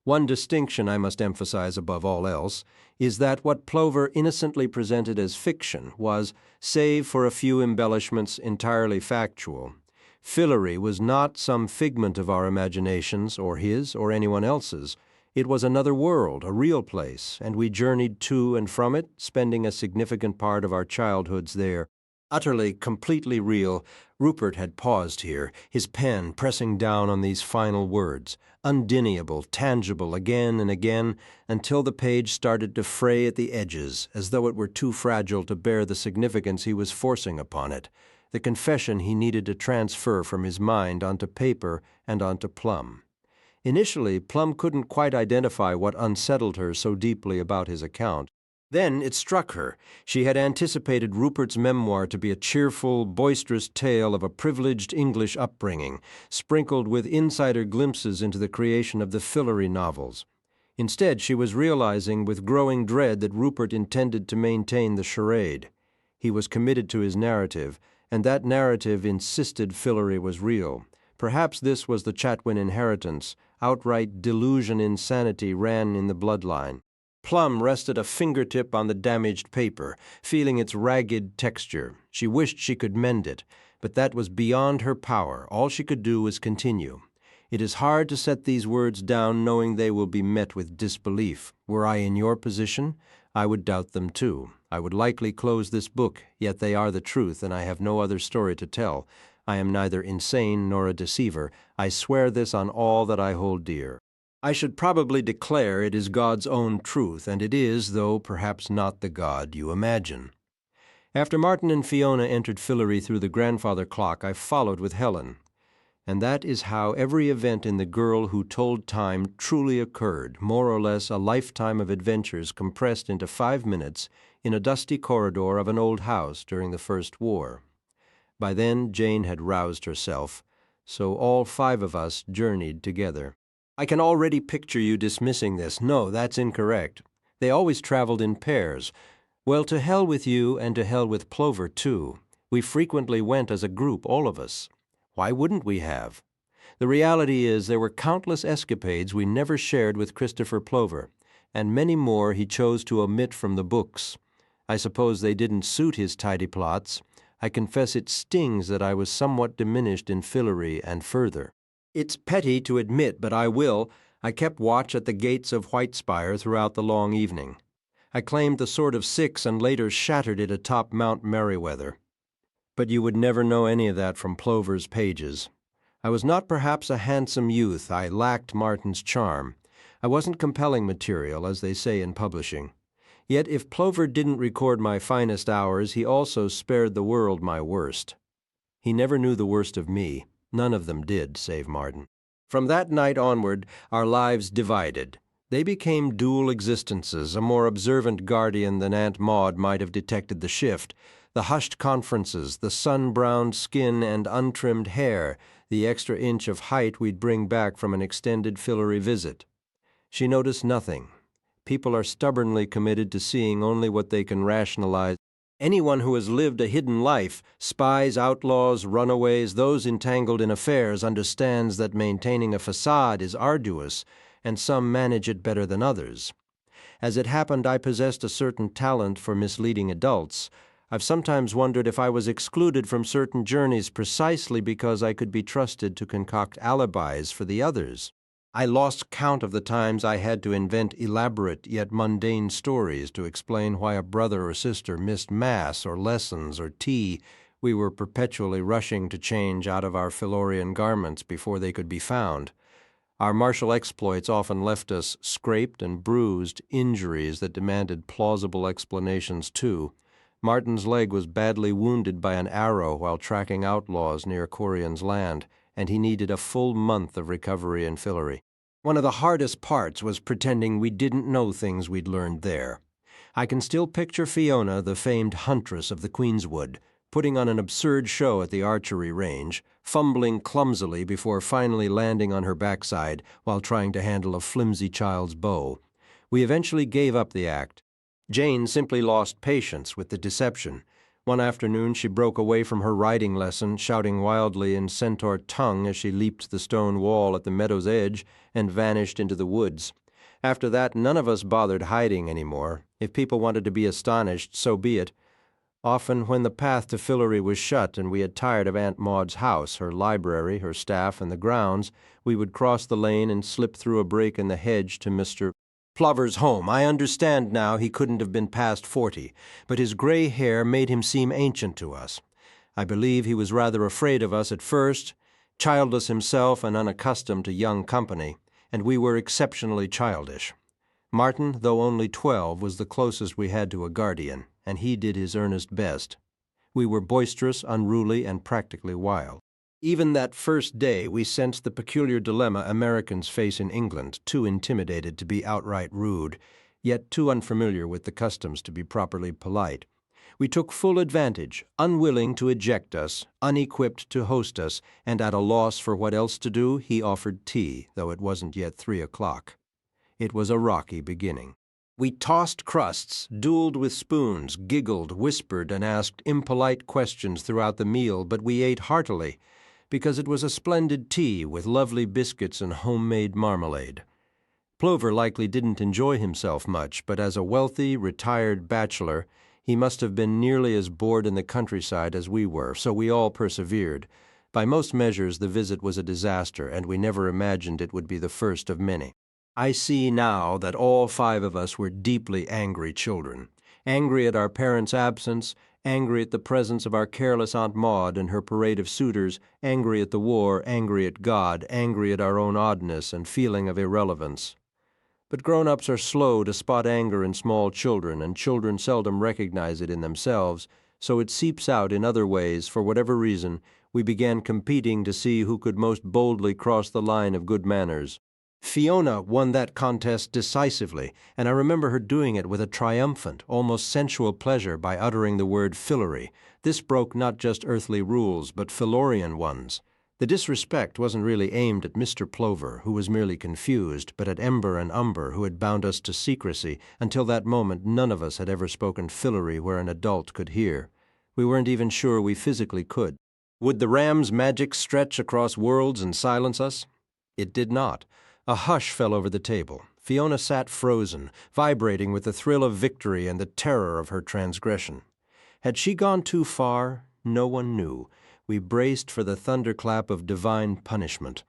Speaker 1: One distinction I must emphasize above all else is that what Plover innocently presented as fiction was, save for a few embellishments, entirely factual. Fillory was not some figment of our imaginations, or his, or anyone else's. It was another world, a real place, and we journeyed to and from it, spending a significant part of our childhoods there. Utterly, completely real, Rupert had paused here, his pen pressing down on these final words, undeniable, tangible, again and again, until the page started to fray at the edges, as though it were too fragile to bear the significance he was forcing upon it, the confession he needed to transfer from his mind onto paper and onto Plum. Initially, Plum couldn't quite identify what unsettled her so deeply about his account. Then it struck her. She had anticipated Rupert's memoir to be a cheerful, boisterous tale of a privileged English upbringing, sprinkled with insider glimpses into the creation of the Fillory novels. Instead, she was realizing with growing dread that Rupert intended to maintain the charade. He was committed to his narrative, and that narrative insisted Fillory was real. Perhaps this was the Chatwin inheritance. Outright delusion-insanity ran in the bloodline. Plum rested a fingertip on the damaged paper, feeling its ragged texture. She wished she could mend it, but that was beyond her power. All she could do was continue. It is hard to set these words down knowing they will be met with disbelief. Were I in your position, I would doubt them too. I would likely close this book, yet they are the truth, and I have no other story to tell. I am neither insane nor a deceiver. I swear this on all that I hold dear. I should probably declare it is God's own truth, and it is, though perhaps not the God you imagine. After Martin and Fiona entered Fillory through the grandfather clock, I followed with Helen. And that is how every event in The Girl Who Told Time truly occurred, more or less a lifetime of adventures compressed into 5 minutes in a dusty corridor of an old house during the First War. By then Jane had roused herself, so all 5 of us journeyed together. I can already picture you dismissing this. No, that's incorrect. They always traveled in pairs. Well, to hell with you and to hell with Plover, too. We frequently went as a group, all of us. Why wouldn't we have? The reality is there were countless escapades we never shared with Christopher Plover, and many more he chose to omit from the books. I suppose they didn't suit his tidy plots. I confess it stings that I was somewhat diminished in Fillory and Further. It's petty to admit, but I will. I kept watch at the gates of Whitespire throughout the long evening. I claimed the Sword of Six and later shattered it atop Mount Merryweather. But you would never know any of that from Plover's pages. I was not perhaps a handsome youth. I lacked Martin's charm. I wasn't compelling material, as they say in publishing. Yet if Plover didn't record my finest hours, he also spared the world my worst. He never knew the worst of me. None of them did, save Martin. From that night onward, our lives divided. They became dual existences. A more observant guardian than Aunt Maud might have detected the shift. The hushed conferences, the sun-browned skin and untrimmed hair, the extra inch of height we'd bring back from an extended Fillory visit. She noticed nothing. People are stubbornly committed to seeing only what they can rationalize. Anyone who has lived a hidden life, spies, outlaws, runaways, those entangled in affairs, understands that maintaining a facade is arduous, and some manage it better than others. As it happened, I possessed a certain talent for misleading adults. I've sometimes wondered if I was excluded from certain journeys precisely because I could be trusted to concoct alibis for the others. I lost count of the times I had to invent elaborate yet mundane stories to explain why a brother or sister missed Mass or lessons or tea. We were perpetually rushing to change out of our Fillorian garments before they could be found. Our martial exploits often left us scraped and bruised, injuries that demanded plausible explanations too. Martin's leg was badly wounded by an arrow while tracking outlaws near Corian's land, and he needed a full month of recovery in Fillory. One of the hardest parts was pretending we didn't know things we'd learned there. I can still picture Fiona, the famed huntress of the Queenswood, putting on an absurd show at the archery range, fumbling clumsily before finally landing on her backside while trying to handle a flimsy child's bow. We eventually gave up the act. Jane simply lost patience with the deception. One afternoon she broke away from her riding lesson, shouting wildly in centaur tongue as she leaped the stone wall at the meadow's edge and vanished into the woods. After that, none of us bothered hiding any more. If people wanted to be astonished, so be it. Often, when the path to Fillory was shut and we had tired of Aunt Maud's house, her library, her staff, and the grounds, we would cross the lane and slip through a break in the hedge to Mr. Plover's home. I understand now he couldn't have been past 40, but his gray hair made him seem ancient to us. I believe he was rather afraid of us at first, childless himself and unaccustomed to young company, and we were exceptionally childish. Martin, though only 12, was the closest we had to a guardian, and he did his earnest best. We were boisterous, unruly, and practically wild. Even that first day we sensed the peculiar dilemma Americans face in England, too intimidated to be outright rude, yet too unfamiliar with the customs to be properly polite. We took full advantage, unwilling to eject us, unequipped to host us, and at a loss for what else to do, he offered tea, though it wasn't yet 3 o'clock. It was a rocky beginning. We tossed crusts, dueled with spoons, giggled, whispered, and asked impolite questions throughout the meal, but we ate heartily, because it was a splendid tea with lovely biscuits and homemade marmalade. Plover likely didn't enjoy himself much, but as a wealthy, retired bachelor, he must have been nearly as bored in the countryside as we were, so we all persevered. By most measures, the visit was a disaster, and we never imagined it would be the first of many. I see now that all 5 of us were deeply angry children, angry at our parents' absence, angry at the presence of our careless Aunt Maud and her parade of suitors, angry at the war, angry at God, angry at our own oddness and feeling of irrelevance. But grown-ups are slow to spot anger in small children, and children seldom recognize it in themselves, so it seeps out in other ways. For whatever reason, we began competing to see who could most boldly cross the line of good manners. Fiona won that contest decisively, and I remember her doing it with a triumphant, almost sensual pleasure by uttering the word Fillory. This broke not just earthly rules, but Fillorian ones. The disrespect wasn't really aimed at Mr. Plover, who was merely confused, but at Ember and Umber, who had bound us to secrecy. Until that moment, none of us had ever spoken Fillory where an adult could hear. We weren't even sure we physically could. Would the ram's magic stretch across worlds and silence us? It did not. A hush fell over the table. Fiona sat frozen, vibrating with the thrill of victory and the terror of her transgression. Had she gone too far? No one knew. We braced for the thunderclap of divine punishment.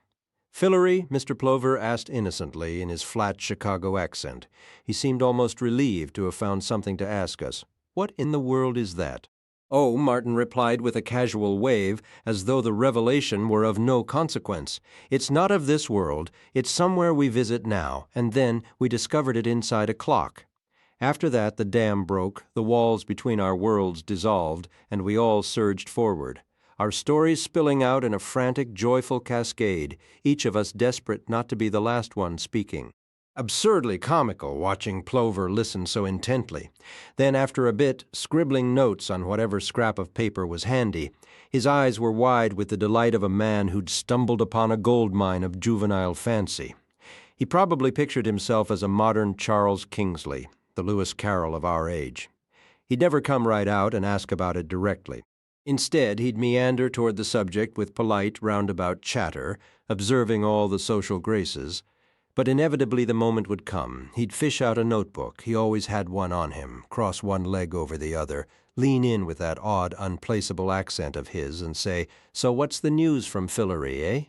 Speaker 1: Fillory, Mr. Plover asked innocently in his flat Chicago accent. He seemed almost relieved to have found something to ask us. What in the world is that? Oh, Martin replied with a casual wave, as though the revelation were of no consequence. It's not of this world. It's somewhere we visit now, and then we discovered it inside a clock. After that, the dam broke, the walls between our worlds dissolved, and we all surged forward, our stories spilling out in a frantic, joyful cascade, each of us desperate not to be the last one speaking. Absurdly comical, watching Plover listen so intently. Then, after a bit, scribbling notes on whatever scrap of paper was handy. His eyes were wide with the delight of a man who'd stumbled upon a gold mine of juvenile fancy. He probably pictured himself as a modern Charles Kingsley, the Lewis Carroll of our age. He'd never come right out and ask about it directly. Instead, he'd meander toward the subject with polite, roundabout chatter, observing all the social graces. But inevitably the moment would come. He'd fish out a notebook, he always had one on him, cross one leg over the other, lean in with that odd, unplaceable accent of his, and say, "So what's the news from Fillory, eh?"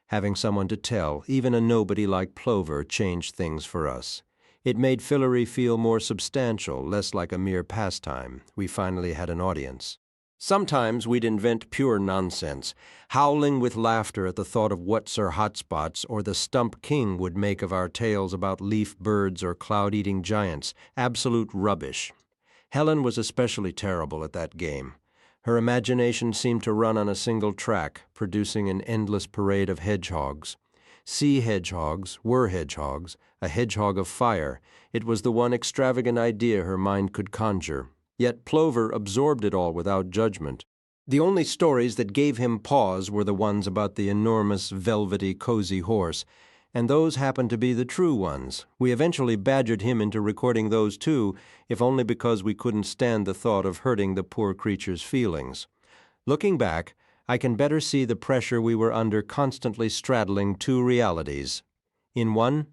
Speaker 1: Having someone to tell, even a nobody like Plover, changed things for us. It made Fillory feel more substantial, less like a mere pastime. We finally had an audience. Sometimes we'd invent pure nonsense, howling with laughter at the thought of what Sir Hotspots or the Stump King would make of our tales about leaf birds or cloud-eating giants, absolute rubbish. Helen was especially terrible at that game. Her imagination seemed to run on a single track, producing an endless parade of hedgehogs. Sea hedgehogs were hedgehogs, a hedgehog of fire. It was the one extravagant idea her mind could conjure. Yet Plover absorbed it all without judgment. The only stories that gave him pause were the ones about the enormous, velvety, cozy horse, and those happened to be the true ones. We eventually badgered him into recording those too, if only because we couldn't stand the thought of hurting the poor creature's feelings. Looking back, I can better see the pressure we were under constantly straddling two realities. In one,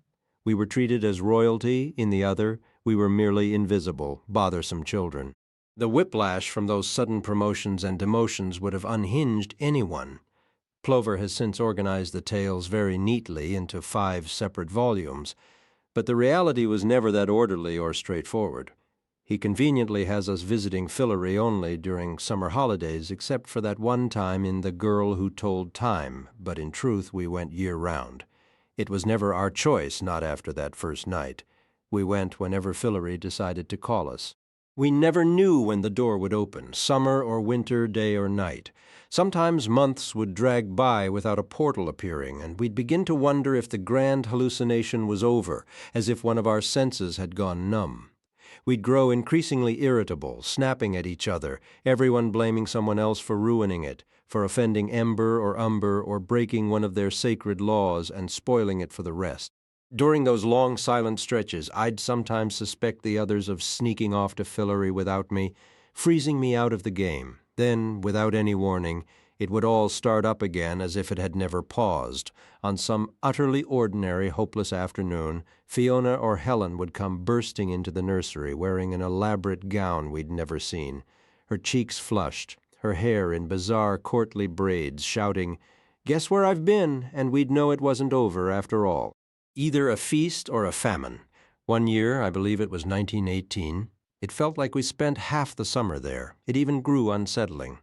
Speaker 1: we were treated as royalty; in the other, we were merely invisible, bothersome children. The whiplash from those sudden promotions and demotions would have unhinged anyone. Plover has since organized the tales very neatly into 5 separate volumes, but the reality was never that orderly or straightforward. He conveniently has us visiting Fillory only during summer holidays, except for that one time in The Girl Who Told Time, but in truth we went year-round. It was never our choice, not after that first night. We went whenever Fillory decided to call us. We never knew when the door would open, summer or winter, day or night. Sometimes months would drag by without a portal appearing, and we'd begin to wonder if the grand hallucination was over, as if one of our senses had gone numb. We'd grow increasingly irritable, snapping at each other, everyone blaming someone else for ruining it, for offending Ember or Umber, or breaking one of their sacred laws and spoiling it for the rest. During those long silent stretches, I'd sometimes suspect the others of sneaking off to Fillory without me, freezing me out of the game. Then, without any warning, it would all start up again as if it had never paused. On some utterly ordinary, hopeless afternoon, Fiona or Helen would come bursting into the nursery, wearing an elaborate gown we'd never seen, her cheeks flushed, her hair in bizarre courtly braids, shouting, "Guess where I've been," and we'd know it wasn't over after all. Either a feast or a famine. One year, I believe it was 1918, it felt like we spent half the summer there. It even grew unsettling.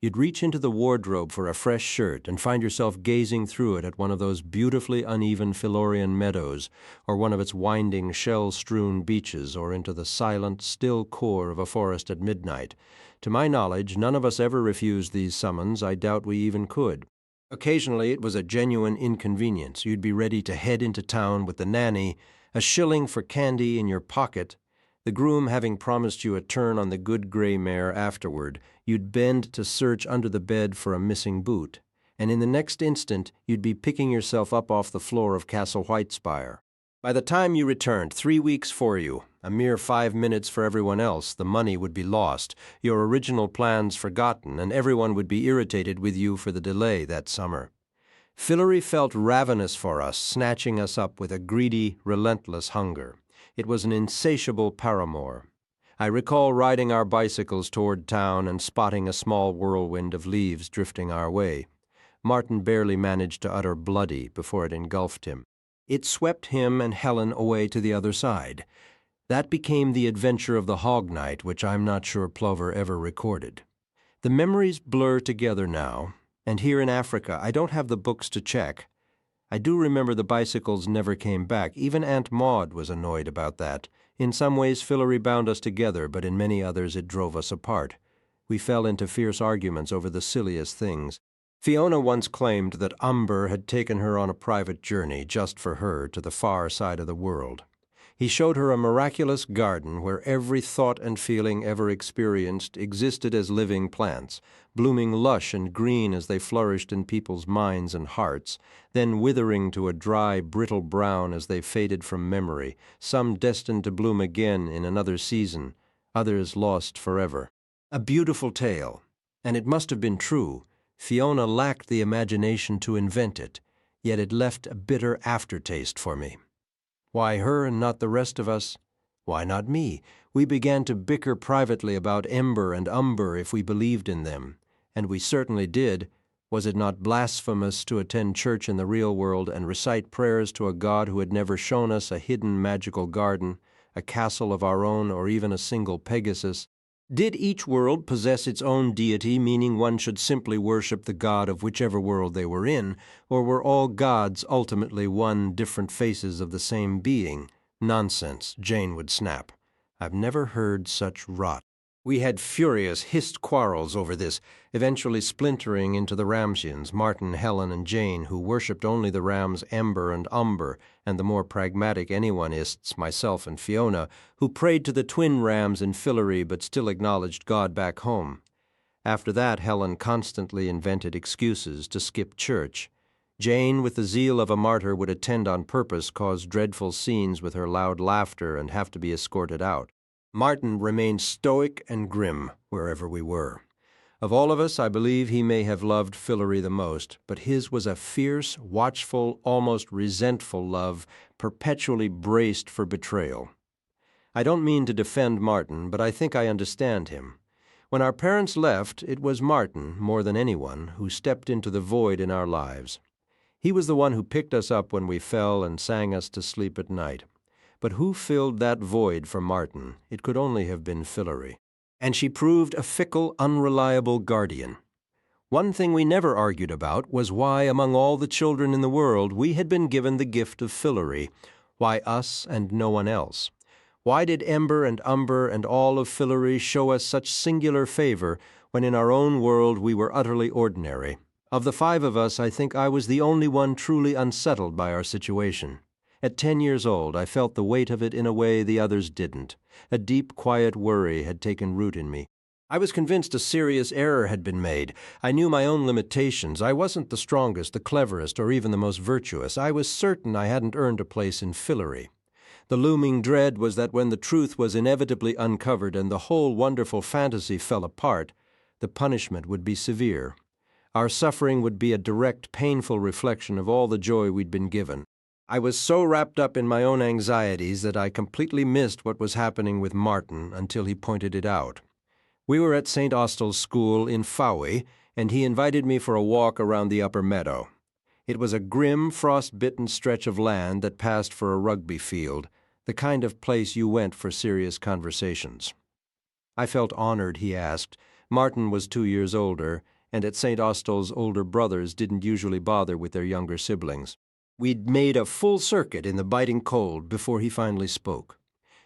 Speaker 1: You'd reach into the wardrobe for a fresh shirt and find yourself gazing through it at one of those beautifully uneven Fillorian meadows, or one of its winding, shell-strewn beaches, or into the silent, still core of a forest at midnight. To my knowledge, none of us ever refused these summons. I doubt we even could. Occasionally it was a genuine inconvenience. You'd be ready to head into town with the nanny, a shilling for candy in your pocket. The groom having promised you a turn on the good gray mare afterward, you'd bend to search under the bed for a missing boot, and in the next instant you'd be picking yourself up off the floor of Castle Whitespire. By the time you returned, 3 weeks for you, a mere 5 minutes for everyone else, the money would be lost, your original plans forgotten, and everyone would be irritated with you for the delay that summer. Fillory felt ravenous for us, snatching us up with a greedy, relentless hunger. It was an insatiable paramour. I recall riding our bicycles toward town and spotting a small whirlwind of leaves drifting our way. Martin barely managed to utter "bloody" before it engulfed him. It swept him and Helen away to the other side. That became the adventure of the Hog Night, which I'm not sure Plover ever recorded. The memories blur together now, and here in Africa I don't have the books to check. I do remember the bicycles never came back. Even Aunt Maud was annoyed about that. In some ways Fillory bound us together, but in many others it drove us apart. We fell into fierce arguments over the silliest things. Fiona once claimed that Umber had taken her on a private journey, just for her, to the far side of the world. He showed her a miraculous garden where every thought and feeling ever experienced existed as living plants, blooming lush and green as they flourished in people's minds and hearts, then withering to a dry, brittle brown as they faded from memory, some destined to bloom again in another season, others lost forever. A beautiful tale, and it must have been true. Fiona lacked the imagination to invent it, yet it left a bitter aftertaste for me. Why her and not the rest of us? Why not me? We began to bicker privately about Ember and Umber if we believed in them, and we certainly did. Was it not blasphemous to attend church in the real world and recite prayers to a God who had never shown us a hidden magical garden, a castle of our own, or even a single Pegasus? Did each world possess its own deity, meaning one should simply worship the god of whichever world they were in, or were all gods ultimately one, different faces of the same being? Nonsense, Jane would snap. I've never heard such rot. We had furious, hissed quarrels over this, eventually splintering into the Ramsians, Martin, Helen, and Jane, who worshipped only the rams Ember and Umber, and the more pragmatic anyone-ists, myself and Fiona, who prayed to the twin rams in Fillory but still acknowledged God back home. After that, Helen constantly invented excuses to skip church. Jane, with the zeal of a martyr, would attend on purpose, cause dreadful scenes with her loud laughter, and have to be escorted out. Martin remained stoic and grim wherever we were. Of all of us, I believe he may have loved Fillory the most, but his was a fierce, watchful, almost resentful love, perpetually braced for betrayal. I don't mean to defend Martin, but I think I understand him. When our parents left, it was Martin, more than anyone, who stepped into the void in our lives. He was the one who picked us up when we fell and sang us to sleep at night. But who filled that void for Martin? It could only have been Fillory. And she proved a fickle, unreliable guardian. One thing we never argued about was why, among all the children in the world, we had been given the gift of Fillory. Why us and no one else? Why did Ember and Umber and all of Fillory show us such singular favor when in our own world we were utterly ordinary? Of the 5 of us, I think I was the only one truly unsettled by our situation. At 10 years old, I felt the weight of it in a way the others didn't. A deep, quiet worry had taken root in me. I was convinced a serious error had been made. I knew my own limitations. I wasn't the strongest, the cleverest, or even the most virtuous. I was certain I hadn't earned a place in Fillory. The looming dread was that when the truth was inevitably uncovered and the whole wonderful fantasy fell apart, the punishment would be severe. Our suffering would be a direct, painful reflection of all the joy we'd been given. I was so wrapped up in my own anxieties that I completely missed what was happening with Martin until he pointed it out. We were at St. Austell's school in Fowey, and he invited me for a walk around the upper meadow. It was a grim, frost-bitten stretch of land that passed for a rugby field, the kind of place you went for serious conversations. I felt honored, he asked. Martin was 2 years older, and at St. Austell's older brothers didn't usually bother with their younger siblings. We'd made a full circuit in the biting cold before he finally spoke.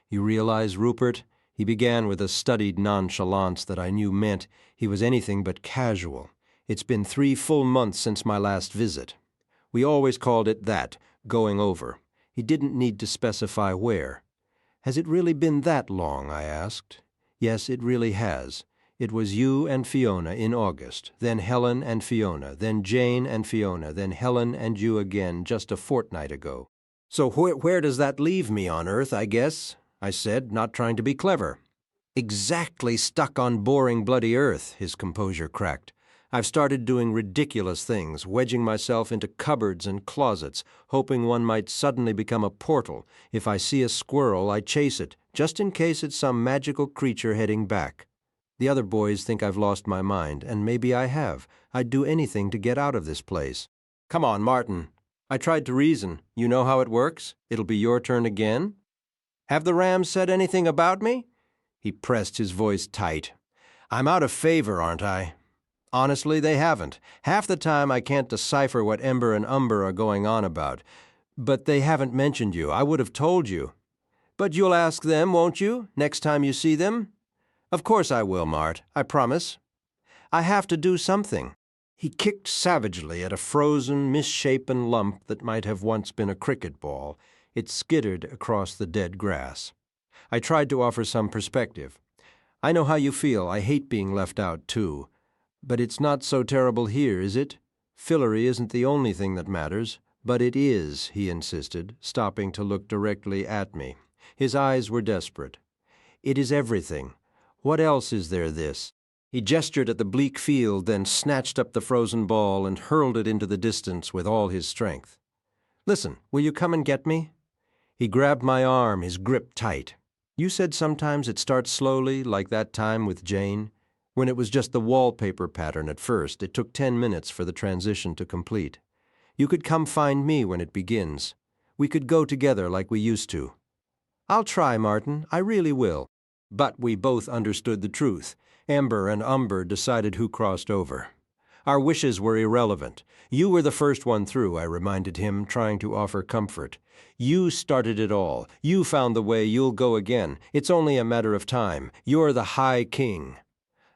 Speaker 1: "You realize, Rupert," he began with a studied nonchalance that I knew meant he was anything but casual. "It's been 3 full months since my last visit." We always called it that, going over. He didn't need to specify where. "Has it really been that long?" I asked. "Yes, it really has. It was you and Fiona in August, then Helen and Fiona, then Jane and Fiona, then Helen and you again just a fortnight ago." "So where does that leave me on Earth, I guess?" I said, not trying to be clever. "Exactly stuck on boring bloody Earth," his composure cracked. "I've started doing ridiculous things, wedging myself into cupboards and closets, hoping one might suddenly become a portal. If I see a squirrel, I chase it, just in case it's some magical creature heading back. The other boys think I've lost my mind, and maybe I have. I'd do anything to get out of this place." "Come on, Martin." I tried to reason. "You know how it works? It'll be your turn again?" "Have the Rams said anything about me?" He pressed his voice tight. "I'm out of favor, aren't I?" "Honestly, they haven't. Half the time I can't decipher what Ember and Umber are going on about. But they haven't mentioned you. I would have told you." "But you'll ask them, won't you, next time you see them?" "Of course I will, Mart. I promise." "I have to do something." He kicked savagely at a frozen, misshapen lump that might have once been a cricket ball. It skittered across the dead grass. I tried to offer some perspective. "I know how you feel. I hate being left out, too. But it's not so terrible here, is it? Fillory isn't the only thing that matters." "But it is," he insisted, stopping to look directly at me. His eyes were desperate. "It is everything. What else is there this?" He gestured at the bleak field, then snatched up the frozen ball and hurled it into the distance with all his strength. "Listen, will you come and get me?" He grabbed my arm, his grip tight. "You said sometimes it starts slowly, like that time with Jane. When it was just the wallpaper pattern at first, it took 10 minutes for the transition to complete. You could come find me when it begins. We could go together like we used to." "I'll try, Martin. I really will." But we both understood the truth. Ember and Umber decided who crossed over. Our wishes were irrelevant. You were the first one through, I reminded him, trying to offer comfort. You started it all. You found the way. You'll go again. It's only a matter of time. You're the High King.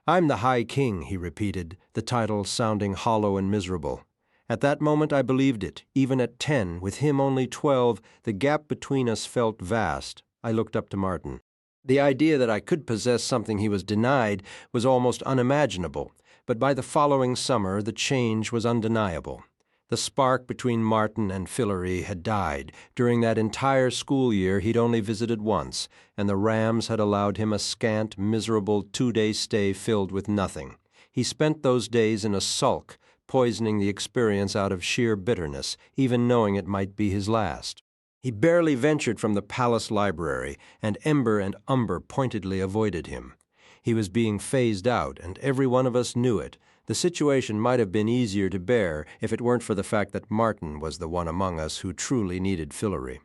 Speaker 1: I'm the High King, he repeated, the title sounding hollow and miserable. At that moment I believed it. Even at 10, with him only 12, the gap between us felt vast. I looked up to Martin. The idea that I could possess something he was denied was almost unimaginable, but by the following summer the change was undeniable. The spark between Martin and Fillory had died. During that entire school year he'd only visited once, and the Rams had allowed him a scant, miserable 2-day stay filled with nothing. He spent those days in a sulk, poisoning the experience out of sheer bitterness, even knowing it might be his last. He barely ventured from the palace library, and Ember and Umber pointedly avoided him. He was being phased out, and every one of us knew it. The situation might have been easier to bear if it weren't for the fact that Martin was the one among us who truly needed Fillory.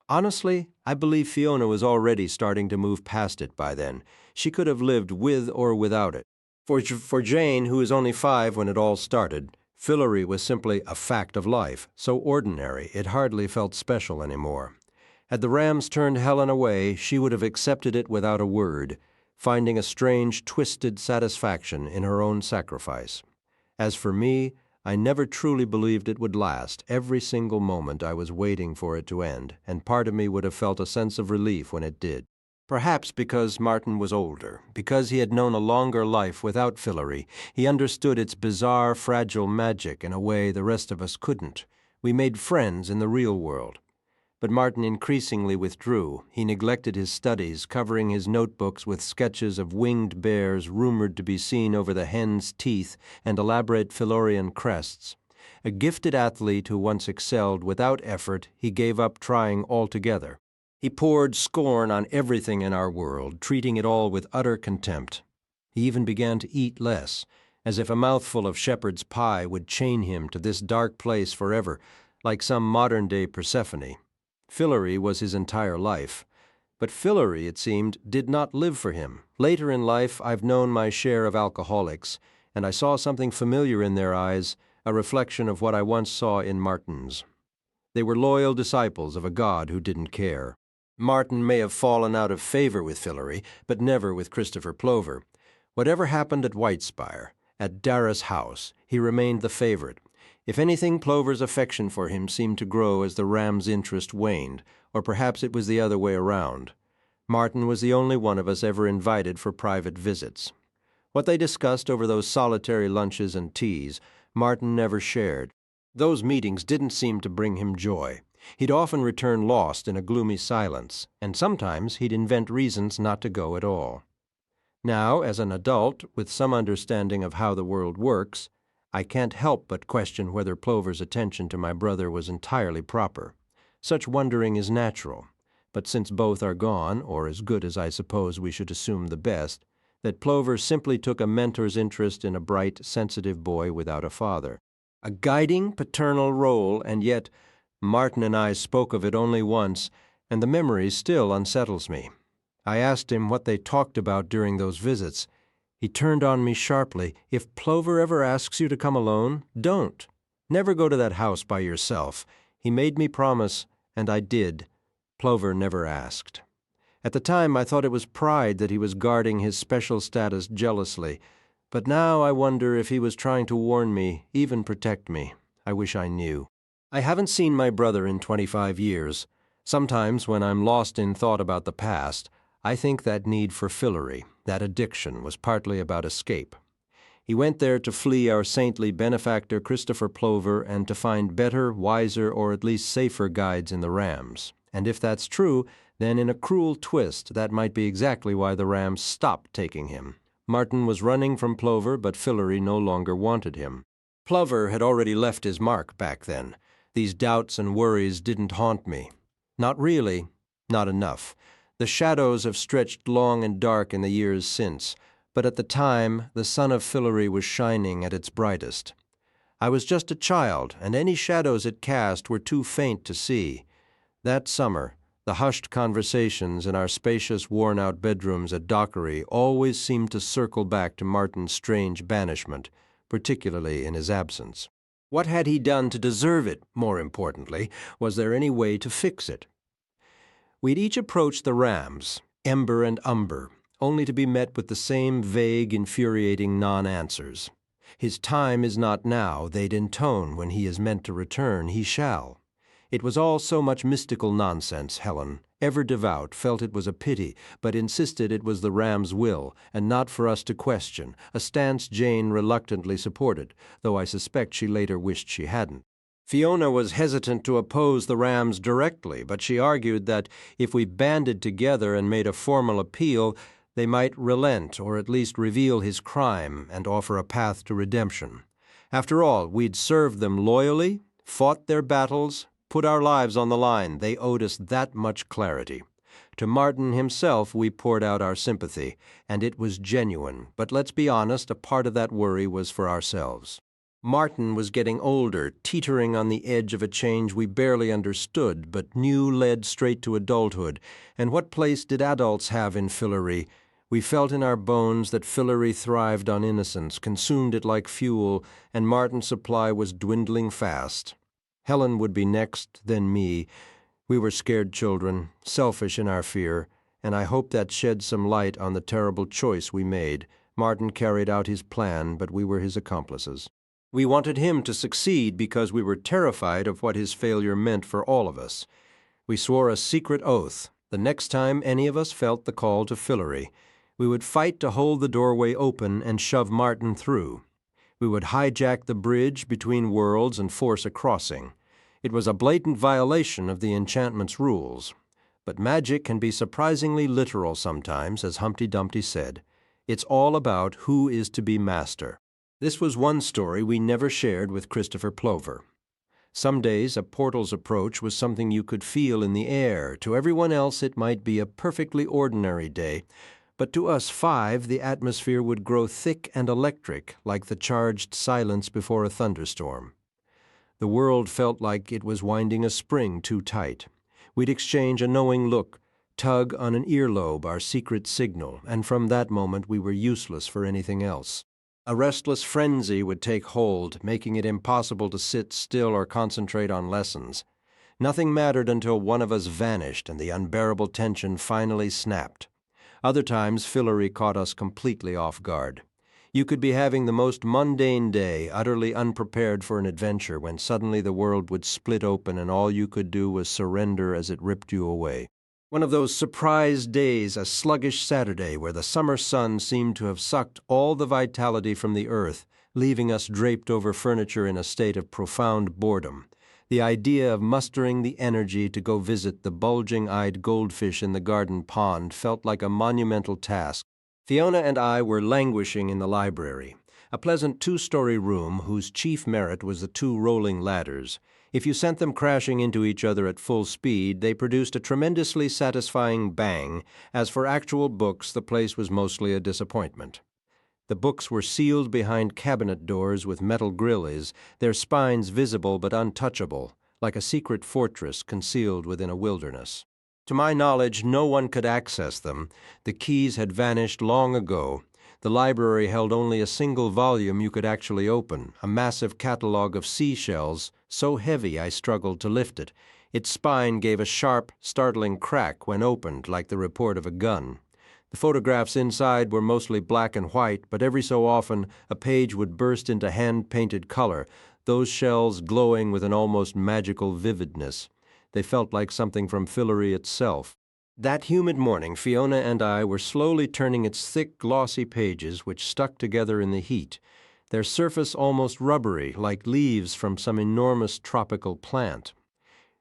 Speaker 1: Honestly, I believe Fiona was already starting to move past it by then. She could have lived with or without it. For Jane, who was only 5 when it all started, Fillory was simply a fact of life, so ordinary it hardly felt special anymore. Had the Rams turned Helen away, she would have accepted it without a word, finding a strange, twisted satisfaction in her own sacrifice. As for me, I never truly believed it would last. Every single moment I was waiting for it to end, and part of me would have felt a sense of relief when it did. Perhaps because Martin was older, because he had known a longer life without Fillory, he understood its bizarre, fragile magic in a way the rest of us couldn't. We made friends in the real world. But Martin increasingly withdrew. He neglected his studies, covering his notebooks with sketches of winged bears rumored to be seen over the hen's teeth and elaborate Fillorian crests. A gifted athlete who once excelled without effort, he gave up trying altogether. He poured scorn on everything in our world, treating it all with utter contempt. He even began to eat less, as if a mouthful of shepherd's pie would chain him to this dark place forever, like some modern-day Persephone. Fillory was his entire life. But Fillory, it seemed, did not live for him. Later in life, I've known my share of alcoholics, and I saw something familiar in their eyes, a reflection of what I once saw in Martin's. They were loyal disciples of a God who didn't care. Martin may have fallen out of favor with Fillory, but never with Christopher Plover. Whatever happened at Whitespire, at Darrah's house, he remained the favorite. If anything, Plover's affection for him seemed to grow as the Ram's interest waned, or perhaps it was the other way around. Martin was the only one of us ever invited for private visits. What they discussed over those solitary lunches and teas, Martin never shared. Those meetings didn't seem to bring him joy. He'd often return lost in a gloomy silence, and sometimes he'd invent reasons not to go at all. Now, as an adult, with some understanding of how the world works, I can't help but question whether Plover's attention to my brother was entirely proper. Such wondering is natural, but since both are gone, or as good as I suppose we should assume the best, that Plover simply took a mentor's interest in a bright, sensitive boy without a father. A guiding, paternal role, and yet Martin and I spoke of it only once, and the memory still unsettles me. I asked him what they talked about during those visits. He turned on me sharply. If Plover ever asks you to come alone, don't. Never go to that house by yourself. He made me promise, and I did. Plover never asked. At the time, I thought it was pride that he was guarding his special status jealously, but now I wonder if he was trying to warn me, even protect me. I wish I knew. I haven't seen my brother in 25 years. Sometimes, when I'm lost in thought about the past, I think that need for Fillory, that addiction, was partly about escape. He went there to flee our saintly benefactor Christopher Plover and to find better, wiser, or at least safer guides in the Rams. And if that's true, then in a cruel twist, that might be exactly why the Rams stopped taking him. Martin was running from Plover, but Fillory no longer wanted him. Plover had already left his mark back then. These doubts and worries didn't haunt me. Not really, not enough. The shadows have stretched long and dark in the years since, but at the time the sun of Fillory was shining at its brightest. I was just a child, and any shadows it cast were too faint to see. That summer, the hushed conversations in our spacious, worn-out bedrooms at Dockery always seemed to circle back to Martin's strange banishment. particularly in his absence. What had he done to deserve it, more importantly? Was there any way to fix it? We'd each approached the rams, Ember and Umber, only to be met with the same vague, infuriating non-answers. His time is not now, they'd intone. When he is meant to return, he shall. It was all so much mystical nonsense. Helen, ever devout, felt it was a pity, but insisted it was the ram's will, and not for us to question, a stance Jane reluctantly supported, though I suspect she later wished she hadn't. Fiona was hesitant to oppose the rams directly, but she argued that if we banded together and made a formal appeal, they might relent or at least reveal his crime and offer a path to redemption. After all, we'd served them loyally, fought their battles, put our lives on the line. They owed us that much clarity. To Martin himself we poured out our sympathy, and it was genuine, but let's be honest, a part of that worry was for ourselves. Martin was getting older, teetering on the edge of a change we barely understood, but knew led straight to adulthood. And what place did adults have in Fillory? We felt in our bones that Fillory thrived on innocence, consumed it like fuel, and Martin's supply was dwindling fast. Helen would be next, then me. We were scared children, selfish in our fear, and I hope that shed some light on the terrible choice we made. Martin carried out his plan, but we were his accomplices. We wanted him to succeed because we were terrified of what his failure meant for all of us. We swore a secret oath. The next time any of us felt the call to Fillory, we would fight to hold the doorway open and shove Martin through. We would hijack the bridge between worlds and force a crossing. It was a blatant violation of the enchantment's rules. But magic can be surprisingly literal sometimes, as Humpty Dumpty said. It's all about who is to be master. This was one story we never shared with Christopher Plover. Some days a portal's approach was something you could feel in the air. To everyone else it might be a perfectly ordinary day, but to us five the atmosphere would grow thick and electric, like the charged silence before a thunderstorm. The world felt like it was winding a spring too tight. We'd exchange a knowing look, tug on an earlobe, our secret signal, and from that moment we were useless for anything else. A restless frenzy would take hold, making it impossible to sit still or concentrate on lessons. Nothing mattered until one of us vanished and the unbearable tension finally snapped. Other times Fillory caught us completely off guard. You could be having the most mundane day, utterly unprepared for an adventure, when suddenly the world would split open and all you could do was surrender as it ripped you away. One of those surprise days, a sluggish Saturday where the summer sun seemed to have sucked all the vitality from the earth, leaving us draped over furniture in a state of profound boredom. The idea of mustering the energy to go visit the bulging-eyed goldfish in the garden pond felt like a monumental task. Fiona and I were languishing in the library, a pleasant two-story room whose chief merit was the two rolling ladders. If you sent them crashing into each other at full speed, they produced a tremendously satisfying bang. As for actual books, the place was mostly a disappointment. The books were sealed behind cabinet doors with metal grilles, their spines visible but untouchable, like a secret fortress concealed within a wilderness. To my knowledge, no one could access them. The keys had vanished long ago. The library held only a single volume you could actually open, a massive catalogue of seashells, so heavy I struggled to lift it. Its spine gave a sharp, startling crack when opened, like the report of a gun. The photographs inside were mostly black and white, but every so often a page would burst into hand-painted color, those shells glowing with an almost magical vividness. They felt like something from Fillory itself. That humid morning, Fiona and I were slowly turning its thick, glossy pages, which stuck together in the heat, their surface almost rubbery, like leaves from some enormous tropical plant.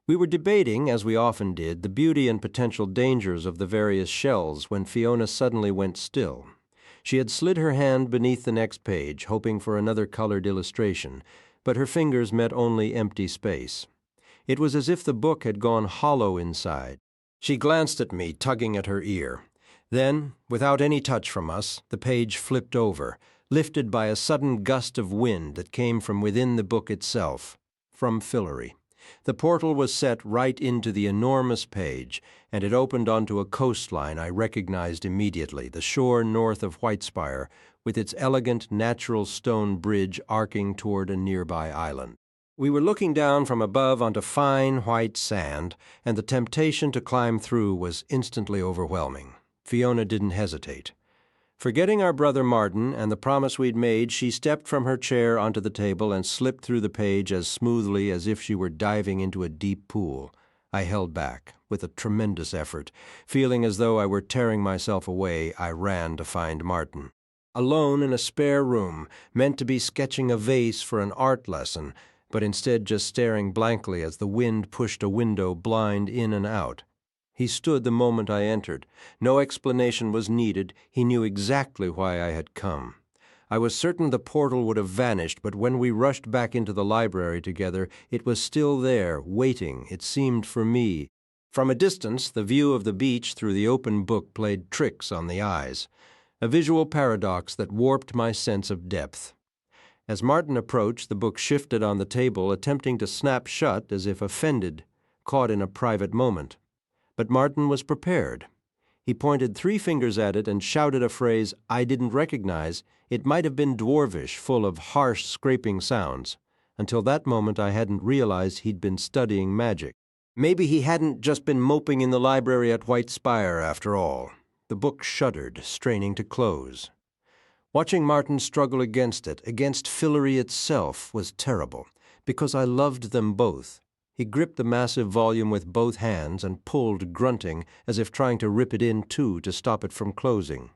Speaker 1: We were debating, as we often did, the beauty and potential dangers of the various shells when Fiona suddenly went still. She had slid her hand beneath the next page, hoping for another colored illustration, but her fingers met only empty space. It was as if the book had gone hollow inside. She glanced at me, tugging at her ear. Then, without any touch from us, the page flipped over, lifted by a sudden gust of wind that came from within the book itself, from Fillory. The portal was set right into the enormous page, and it opened onto a coastline I recognized immediately, the shore north of Whitespire, with its elegant natural stone bridge arcing toward a nearby island. We were looking down from above onto fine white sand, and the temptation to climb through was instantly overwhelming. Fiona didn't hesitate. Forgetting our brother Martin and the promise we'd made, she stepped from her chair onto the table and slipped through the page as smoothly as if she were diving into a deep pool. I held back, with a tremendous effort. Feeling as though I were tearing myself away, I ran to find Martin. Alone in a spare room, meant to be sketching a vase for an art lesson, but instead just staring blankly as the wind pushed a window blind in and out. He stood the moment I entered. No explanation was needed. He knew exactly why I had come. I was certain the portal would have vanished, but when we rushed back into the library together, it was still there, waiting, it seemed, for me. From a distance, the view of the beach through the open book played tricks on the eyes, a visual paradox that warped my sense of depth. As Martin approached, the book shifted on the table, attempting to snap shut as if offended, caught in a private moment. But Martin was prepared. He pointed 3 fingers at it and shouted a phrase I didn't recognize. It might have been dwarvish, full of harsh, scraping sounds. Until that moment I hadn't realized he'd been studying magic. Maybe he hadn't just been moping in the library at White Spire after all. The book shuddered, straining to close. Watching Martin struggle against it, against Fillory itself, was terrible, because I loved them both. He gripped the massive volume with both hands and pulled, grunting, as if trying to rip it in too to stop it from closing.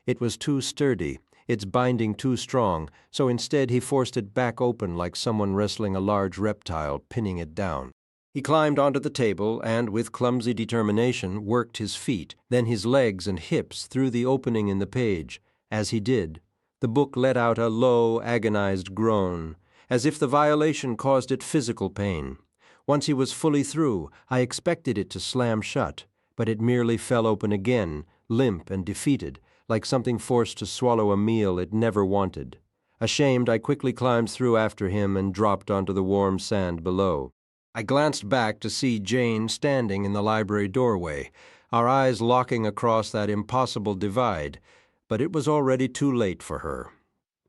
Speaker 1: It was too sturdy, its binding too strong, so instead he forced it back open like someone wrestling a large reptile, pinning it down. He climbed onto the table and, with clumsy determination, worked his feet, then his legs and hips through the opening in the page. As he did, the book let out a low, agonized groan, as if the violation caused it physical pain. Once he was fully through, I expected it to slam shut, but it merely fell open again, limp and defeated, like something forced to swallow a meal it never wanted. Ashamed, I quickly climbed through after him and dropped onto the warm sand below. I glanced back to see Jane standing in the library doorway, our eyes locking across that impossible divide, but it was already too late for her.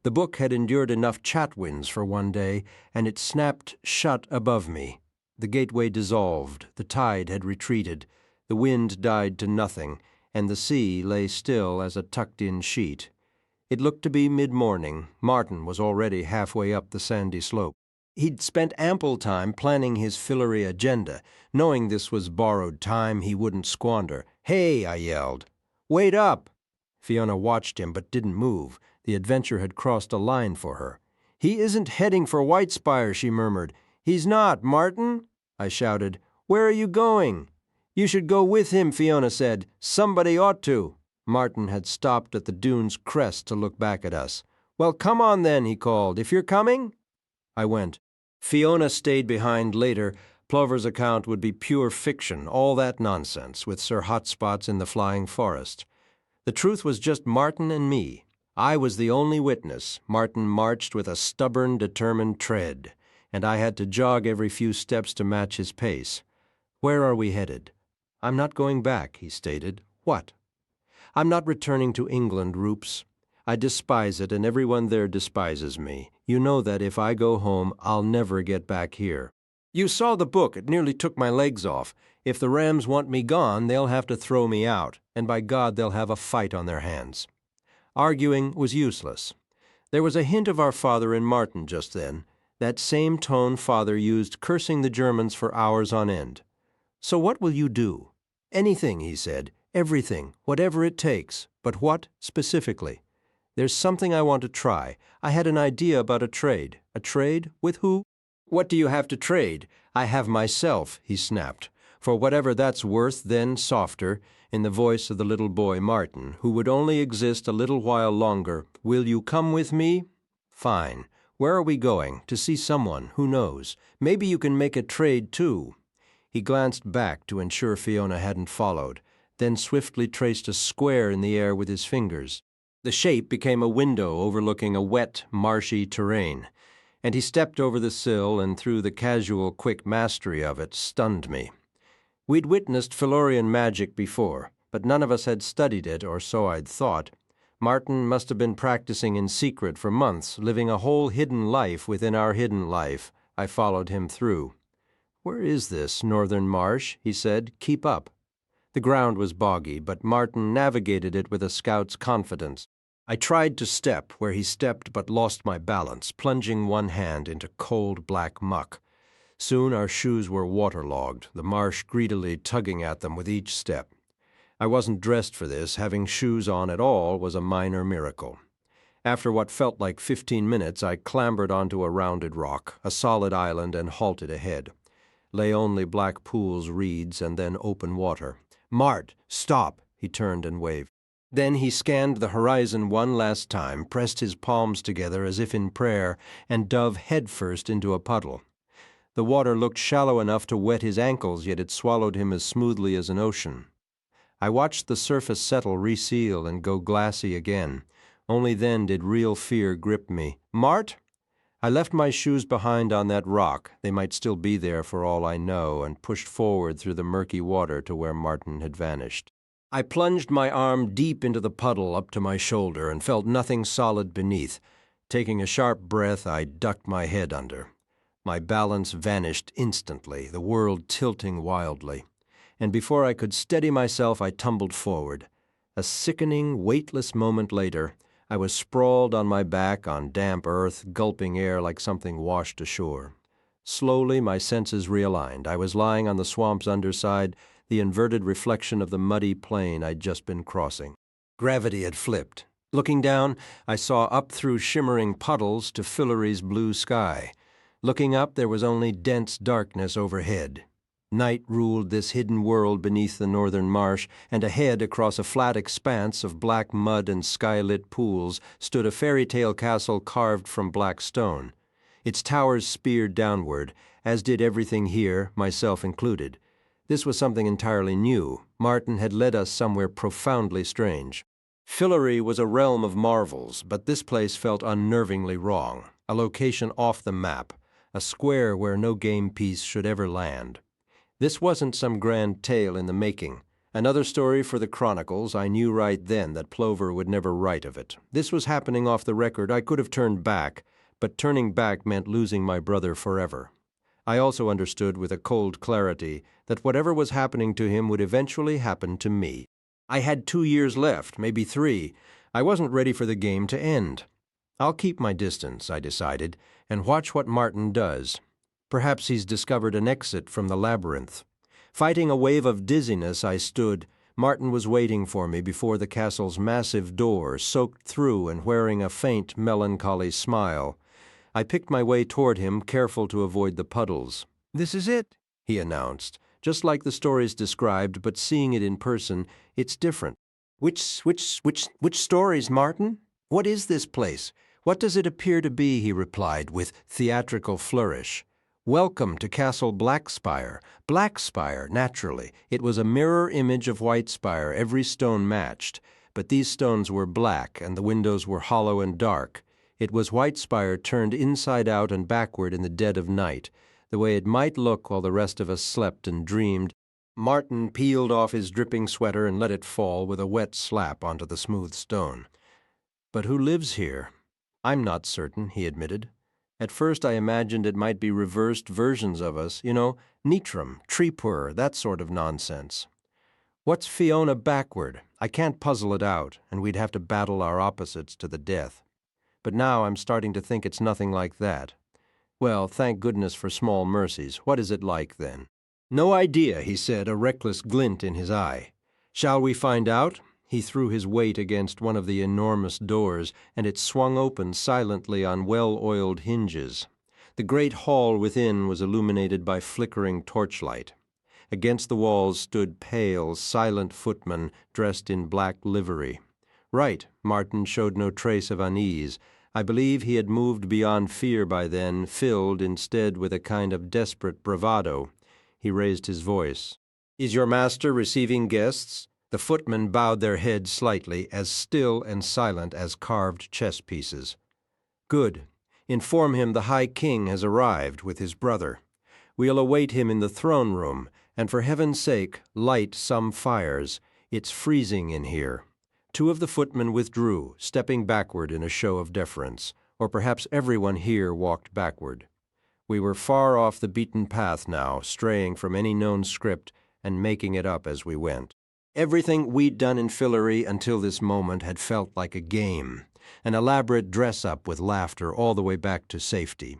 Speaker 1: The book had endured enough chat-winds for one day, and it snapped shut above me. The gateway dissolved, the tide had retreated, the wind died to nothing, and the sea lay still as a tucked-in sheet. It looked to be mid-morning. Martin was already halfway up the sandy slope. He'd spent ample time planning his Fillory agenda, knowing this was borrowed time he wouldn't squander. "Hey!" I yelled. "Wait up!" Fiona watched him but didn't move. The adventure had crossed a line for her. "He isn't heading for White Spire," she murmured. "He's not, Martin!" I shouted. "Where are you going?" "You should go with him," Fiona said. "Somebody ought to." Martin had stopped at the dune's crest to look back at us. "Well, come on then," he called. "If you're coming?" I went. Fiona stayed behind later. Plover's account would be pure fiction, all that nonsense, with Sir Hotspots in the flying forest. The truth was just Martin and me. I was the only witness. Martin marched with a stubborn, determined tread, and I had to jog every few steps to match his pace. "Where are we headed?" "I'm not going back," he stated. "What?" "I'm not returning to England, Roops. I despise it, and everyone there despises me. You know that if I go home, I'll never get back here. You saw the book. It nearly took my legs off. If the Rams want me gone, they'll have to throw me out, and by God, they'll have a fight on their hands." Arguing was useless. There was a hint of our father in Martin just then, that same tone father used cursing the Germans for hours on end. "So what will you do?" "Anything," he said. "Everything, whatever it takes. But what, specifically?" "There's something I want to try. I had an idea about a trade." "A trade? With who?" "What do you have to trade?" "I have myself," he snapped. "For whatever that's worth, then softer, in the voice of the little boy Martin, who would only exist a little while longer. "Will you come with me?" "Fine. Where are we going? To see someone. Who knows? Maybe you can make a trade, too." He glanced back to ensure Fiona hadn't followed, then swiftly traced a square in the air with his fingers. The shape became a window overlooking a wet, marshy terrain, and he stepped over the sill and, through the casual, quick mastery of it, stunned me. We'd witnessed Fillorian magic before, but none of us had studied it, or so I'd thought. Martin must have been practicing in secret for months, living a whole hidden life within our hidden life. I followed him through. "Where is this northern marsh?" he said. "Keep up." The ground was boggy, but Martin navigated it with a scout's confidence. I tried to step where he stepped but lost my balance, plunging one hand into cold black muck. Soon our shoes were waterlogged, the marsh greedily tugging at them with each step. I wasn't dressed for this. Having shoes on at all was a minor miracle. After what felt like 15 minutes, I clambered onto a rounded rock, a solid island, and halted ahead. Lay only black pools, reeds, and then open water. "Mart, stop!" He turned and waved. Then he scanned the horizon one last time, pressed his palms together as if in prayer, and dove headfirst into a puddle. The water looked shallow enough to wet his ankles, yet it swallowed him as smoothly as an ocean. I watched the surface settle, reseal, and go glassy again. Only then did real fear grip me. "Mart!" I left my shoes behind on that rock. They might still be there for all I know, and pushed forward through the murky water to where Martin had vanished. I plunged my arm deep into the puddle up to my shoulder and felt nothing solid beneath. Taking a sharp breath, I ducked my head under. My balance vanished instantly, the world tilting wildly. And before I could steady myself, I tumbled forward. A sickening, weightless moment later, I was sprawled on my back on damp earth, gulping air like something washed ashore. Slowly, my senses realigned. I was lying on the swamp's underside, the inverted reflection of the muddy plain I'd just been crossing. Gravity had flipped. Looking down, I saw up through shimmering puddles to Fillory's blue sky. Looking up, there was only dense darkness overhead. Night ruled this hidden world beneath the northern marsh, and ahead, across a flat expanse of black mud and sky-lit pools, stood a fairy-tale castle carved from black stone. Its towers speared downward, as did everything here, myself included. This was something entirely new. Martin had led us somewhere profoundly strange. Fillory was a realm of marvels, but this place felt unnervingly wrong. A location off the map, a square where no game piece should ever land. This wasn't some grand tale in the making. Another story for the chronicles. I knew right then that Plover would never write of it. This was happening off the record. I could have turned back, but turning back meant losing my brother forever. I also understood with a cold clarity that whatever was happening to him would eventually happen to me. I had 2 years left, maybe 3. I wasn't ready for the game to end. I'll keep my distance, I decided, and watch what Martin does. Perhaps he's discovered an exit from the labyrinth. Fighting a wave of dizziness, I stood. Martin was waiting for me before the castle's massive door, soaked through and wearing a faint, melancholy smile. I picked my way toward him, careful to avoid the puddles. "This is it," he announced. "Just like the stories described, but seeing it in person, it's different." Which stories, Martin? What is this place? What does it appear to be?" he replied with theatrical flourish. "Welcome to Castle Blackspire." Blackspire, naturally. It was a mirror image of Whitespire, every stone matched. But these stones were black, and the windows were hollow and dark. It was Whitespire turned inside out and backward in the dead of night, the way it might look while the rest of us slept and dreamed. Martin peeled off his dripping sweater and let it fall with a wet slap onto the smooth stone. "But who lives here?" "I'm not certain," he admitted. "At first I imagined it might be reversed versions of us, Neetram, Treepur, that sort of nonsense. What's Fiona backward? I can't puzzle it out, and we'd have to battle our opposites to the death. But now I'm starting to think it's nothing like that. Well, thank goodness for small mercies. What is it like, then?" "No idea," he said, a reckless glint in his eye. "Shall we find out?" He threw his weight against one of the enormous doors, and it swung open silently on well-oiled hinges. The great hall within was illuminated by flickering torchlight. Against the walls stood pale, silent footmen dressed in black livery. Right, Martin showed no trace of unease. I believe he had moved beyond fear by then, filled instead with a kind of desperate bravado. He raised his voice. "Is your master receiving guests?" The footmen bowed their heads slightly, as still and silent as carved chess pieces. "Good. Inform him the High King has arrived with his brother. We'll await him in the throne room, and for heaven's sake, light some fires. It's freezing in here. Two of the footmen withdrew, stepping backward in a show of deference, or perhaps everyone here walked backward. We were far off the beaten path now, straying from any known script and making it up as we went. Everything we'd done in Fillory until this moment had felt like a game, an elaborate dress-up with laughter all the way back to safety.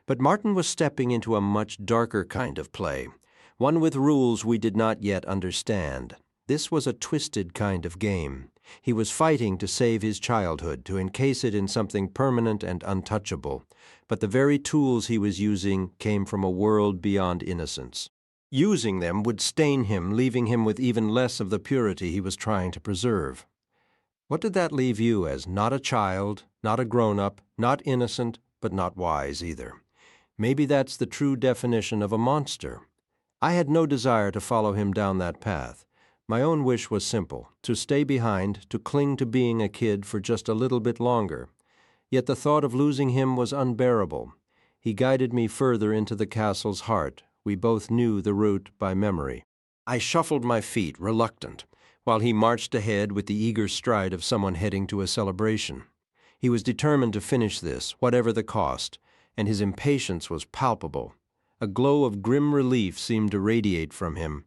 Speaker 1: But Martin was stepping into a much darker kind of play, one with rules we did not yet understand. This was a twisted kind of game. He was fighting to save his childhood, to encase it in something permanent and untouchable, but the very tools he was using came from a world beyond innocence. Using them would stain him, leaving him with even less of the purity he was trying to preserve. What did that leave you as? Not a child, not a grown-up, not innocent, but not wise either. Maybe that's the true definition of a monster. I had no desire to follow him down that path. My own wish was simple, to stay behind, to cling to being a kid for just a little bit longer. Yet the thought of losing him was unbearable. He guided me further into the castle's heart. We both knew the route by memory. I shuffled my feet, reluctant, while he marched ahead with the eager stride of someone heading to a celebration. He was determined to finish this, whatever the cost, and his impatience was palpable. A glow of grim relief seemed to radiate from him.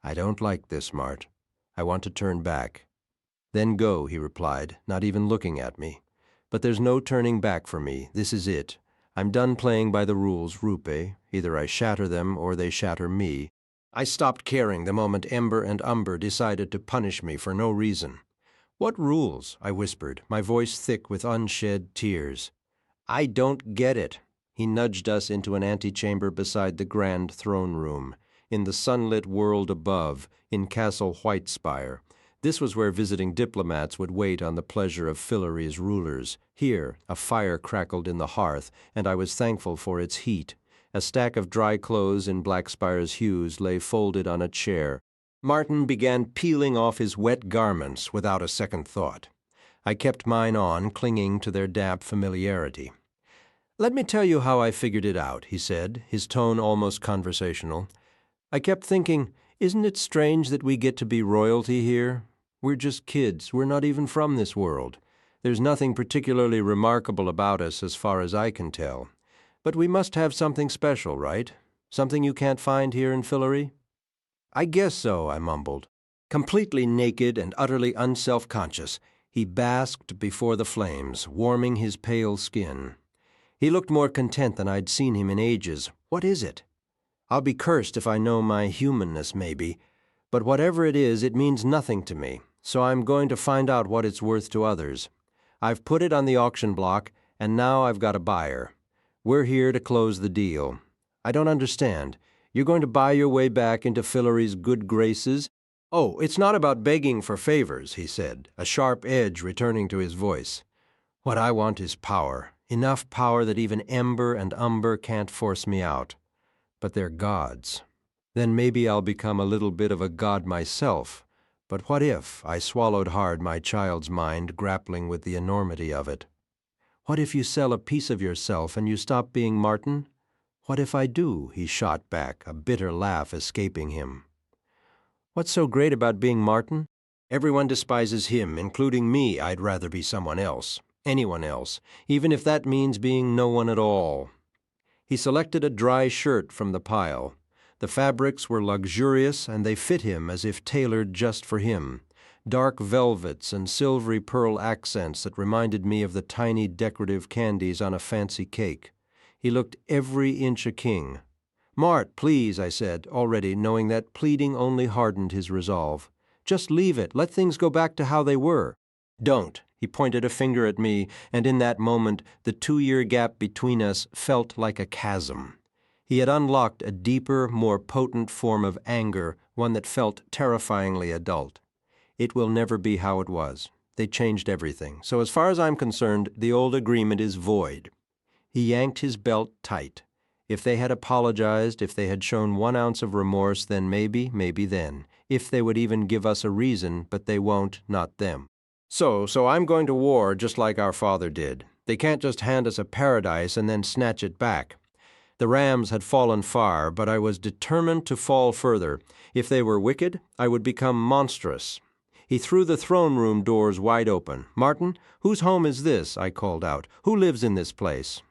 Speaker 1: "I don't like this, Mart. I want to turn back." "Then go," he replied, not even looking at me. "But there's no turning back for me. This is it. I'm done playing by the rules, Rupe. Either I shatter them or they shatter me." I stopped caring the moment Ember and Umber decided to punish me for no reason. "What rules?" I whispered, my voice thick with unshed tears. "I don't get it." He nudged us into an antechamber beside the grand throne room, in the sunlit world above, in Castle Whitespire. This was where visiting diplomats would wait on the pleasure of Fillory's rulers. Here, a fire crackled in the hearth, and I was thankful for its heat. A stack of dry clothes in Blackspire's hues lay folded on a chair. Martin began peeling off his wet garments without a second thought. I kept mine on, clinging to their damp familiarity. "Let me tell you how I figured it out," he said, his tone almost conversational. "I kept thinking, isn't it strange that we get to be royalty here? We're just kids. We're not even from this world. There's nothing particularly remarkable about us as far as I can tell. But we must have something special, right? Something you can't find here in Fillory?" "I guess so," I mumbled. Completely naked and utterly unself-conscious, he basked before the flames, warming his pale skin. He looked more content than I'd seen him in ages. What is it? I'll be cursed if I know my humanness, maybe, but whatever it is, it means nothing to me, so I'm going to find out what it's worth to others. I've put it on the auction block, and now I've got a buyer. We're here to close the deal. I don't understand. You're going to buy your way back into Fillory's good graces? Oh, it's not about begging for favors," he said, a sharp edge returning to his voice. "What I want is power, enough power that even Ember and Umber can't force me out. But they're gods. Then maybe I'll become a little bit of a god myself. But what if?" I swallowed hard my child's mind, grappling with the enormity of it. "What if you sell a piece of yourself and you stop being Martin?" "What if I do?" he shot back, a bitter laugh escaping him. "What's so great about being Martin? Everyone despises him, including me. I'd rather be someone else, anyone else, even if that means being no one at all." He selected a dry shirt from the pile. The fabrics were luxurious, and they fit him as if tailored just for him. Dark velvets and silvery pearl accents that reminded me of the tiny decorative candies on a fancy cake. He looked every inch a king. "Mart, please," I said, already knowing that pleading only hardened his resolve. "Just leave it. Let things go back to how they were." "Don't." He pointed a finger at me, and in that moment the 2-year gap between us felt like a chasm. He had unlocked a deeper, more potent form of anger, one that felt terrifyingly adult. "It will never be how it was. They changed everything. So as far as I'm concerned, the old agreement is void." He yanked his belt tight. If they had apologized, if they had shown 1 ounce of remorse, then maybe then. If they would even give us a reason, but they won't, not them. So I'm going to war just like our father did. They can't just hand us a paradise and then snatch it back. The rams had fallen far, but I was determined to fall further. If they were wicked, I would become monstrous. He threw the throne room doors wide open. "Martin, whose home is this?" I called out. "Who lives in this place?"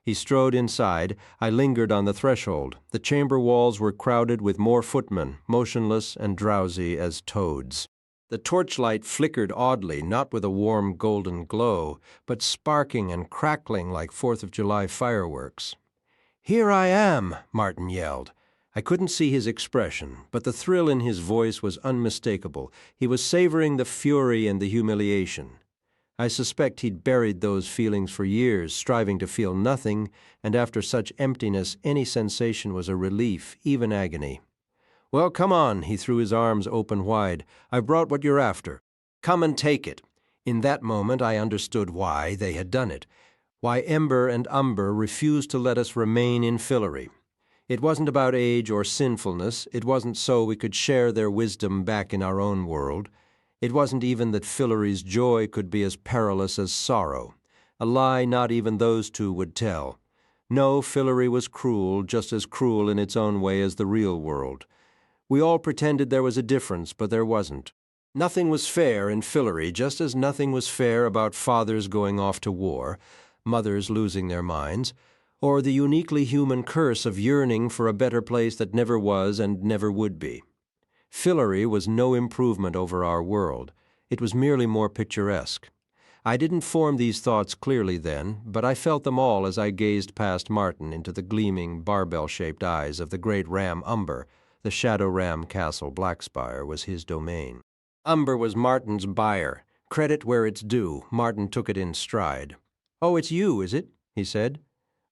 Speaker 1: He strode inside. I lingered on the threshold. The chamber walls were crowded with more footmen, motionless and drowsy as toads. The torchlight flickered oddly, not with a warm golden glow, but sparking and crackling like 4th of July fireworks. "Here I am!" Martin yelled. I couldn't see his expression, but the thrill in his voice was unmistakable. He was savoring the fury and the humiliation. I suspect he'd buried those feelings for years, striving to feel nothing, and after such emptiness any sensation was a relief, even agony. "Well, come on," he threw his arms open wide. "I've brought what you're after. Come and take it." In that moment I understood why they had done it, why Ember and Umber refused to let us remain in Fillory. It wasn't about age or sinfulness. It wasn't so we could share their wisdom back in our own world. It wasn't even that Fillory's joy could be as perilous as sorrow, a lie not even those two would tell. No, Fillory was cruel, just as cruel in its own way as the real world. We all pretended there was a difference, but there wasn't. Nothing was fair in Fillory, just as nothing was fair about fathers going off to war, mothers losing their minds, or the uniquely human curse of yearning for a better place that never was and never would be. Fillory was no improvement over our world. It was merely more picturesque. I didn't form these thoughts clearly then, but I felt them all as I gazed past Martin into the gleaming, barbell-shaped eyes of the great ram Umber. The shadow ram Castle Blackspire was his domain. Umber was Martin's buyer. Credit where it's due, Martin took it in stride. "Oh, it's you, is it?" he said.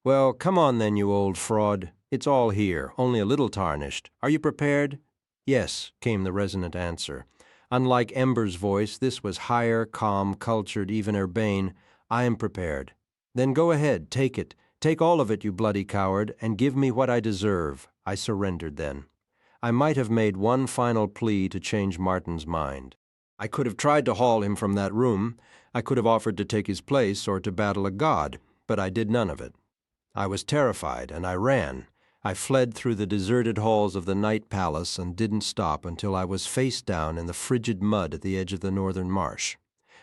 Speaker 1: "Well, come on then, you old fraud. It's all here, only a little tarnished. Are you prepared?" "Yes," came the resonant answer. Unlike Ember's voice, this was higher, calm, cultured, even urbane. "I am prepared." "Then go ahead, take it. Take all of it, you bloody coward, and give me what I deserve." I surrendered then. I might have made one final plea to change Martin's mind. I could have tried to haul him from that room. I could have offered to take his place or to battle a god, but I did none of it. I was terrified, and I ran. I fled through the deserted halls of the night palace and didn't stop until I was face down in the frigid mud at the edge of the northern marsh.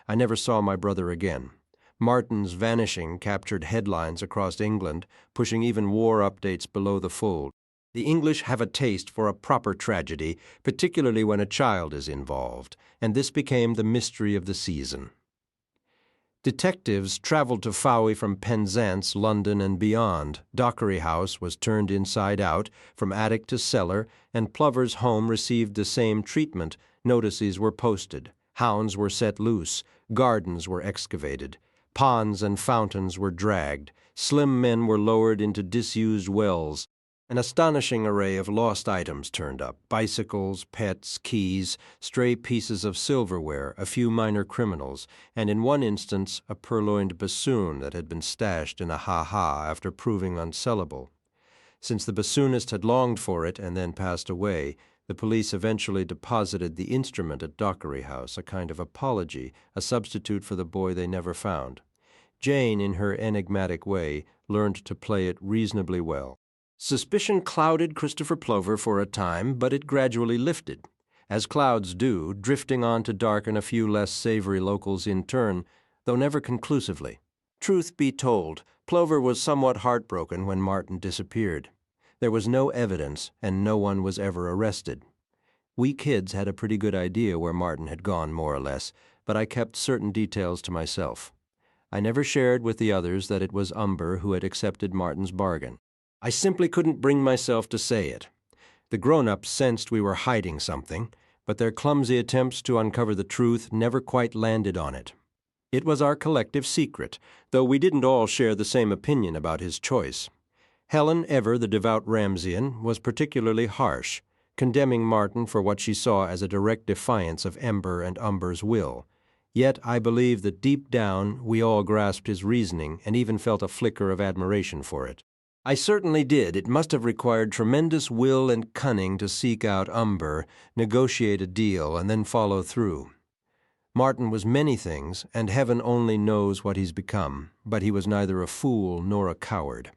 Speaker 1: I never saw my brother again. Martin's vanishing captured headlines across England, pushing even war updates below the fold. The English have a taste for a proper tragedy, particularly when a child is involved, and this became the mystery of the season. Detectives traveled to Fowey from Penzance, London, and beyond. Dockery House was turned inside out, from attic to cellar, and Plover's home received the same treatment. Notices were posted. Hounds were set loose. Gardens were excavated. Ponds and fountains were dragged. Slim men were lowered into disused wells. An astonishing array of lost items turned up: bicycles, pets, keys, stray pieces of silverware, a few minor criminals, and in one instance a purloined bassoon that had been stashed in a ha-ha after proving unsellable. Since the bassoonist had longed for it and then passed away, the police eventually deposited the instrument at Dockery House, a kind of apology, a substitute for the boy they never found. Jane, in her enigmatic way, learned to play it reasonably well. Suspicion clouded Christopher Plover for a time, but it gradually lifted, as clouds do, drifting on to darken a few less savory locals in turn, though never conclusively. Truth be told, Plover was somewhat heartbroken when Martin disappeared. There was no evidence, and no one was ever arrested. We kids had a pretty good idea where Martin had gone, more or less, but I kept certain details to myself. I never shared with the others that it was Umber who had accepted Martin's bargain. I simply couldn't bring myself to say it. The grown-ups sensed we were hiding something, but their clumsy attempts to uncover the truth never quite landed on it. It was our collective secret, though we didn't all share the same opinion about his choice. Helen, ever the devout Ramsayan, was particularly harsh, condemning Martin for what she saw as a direct defiance of Ember and Umber's will. Yet I believe that deep down we all grasped his reasoning and even felt a flicker of admiration for it. I certainly did. It must have required tremendous will and cunning to seek out Umber, negotiate a deal, and then follow through. Martin was many things, and heaven only knows what he's become, but he was neither a fool nor a coward.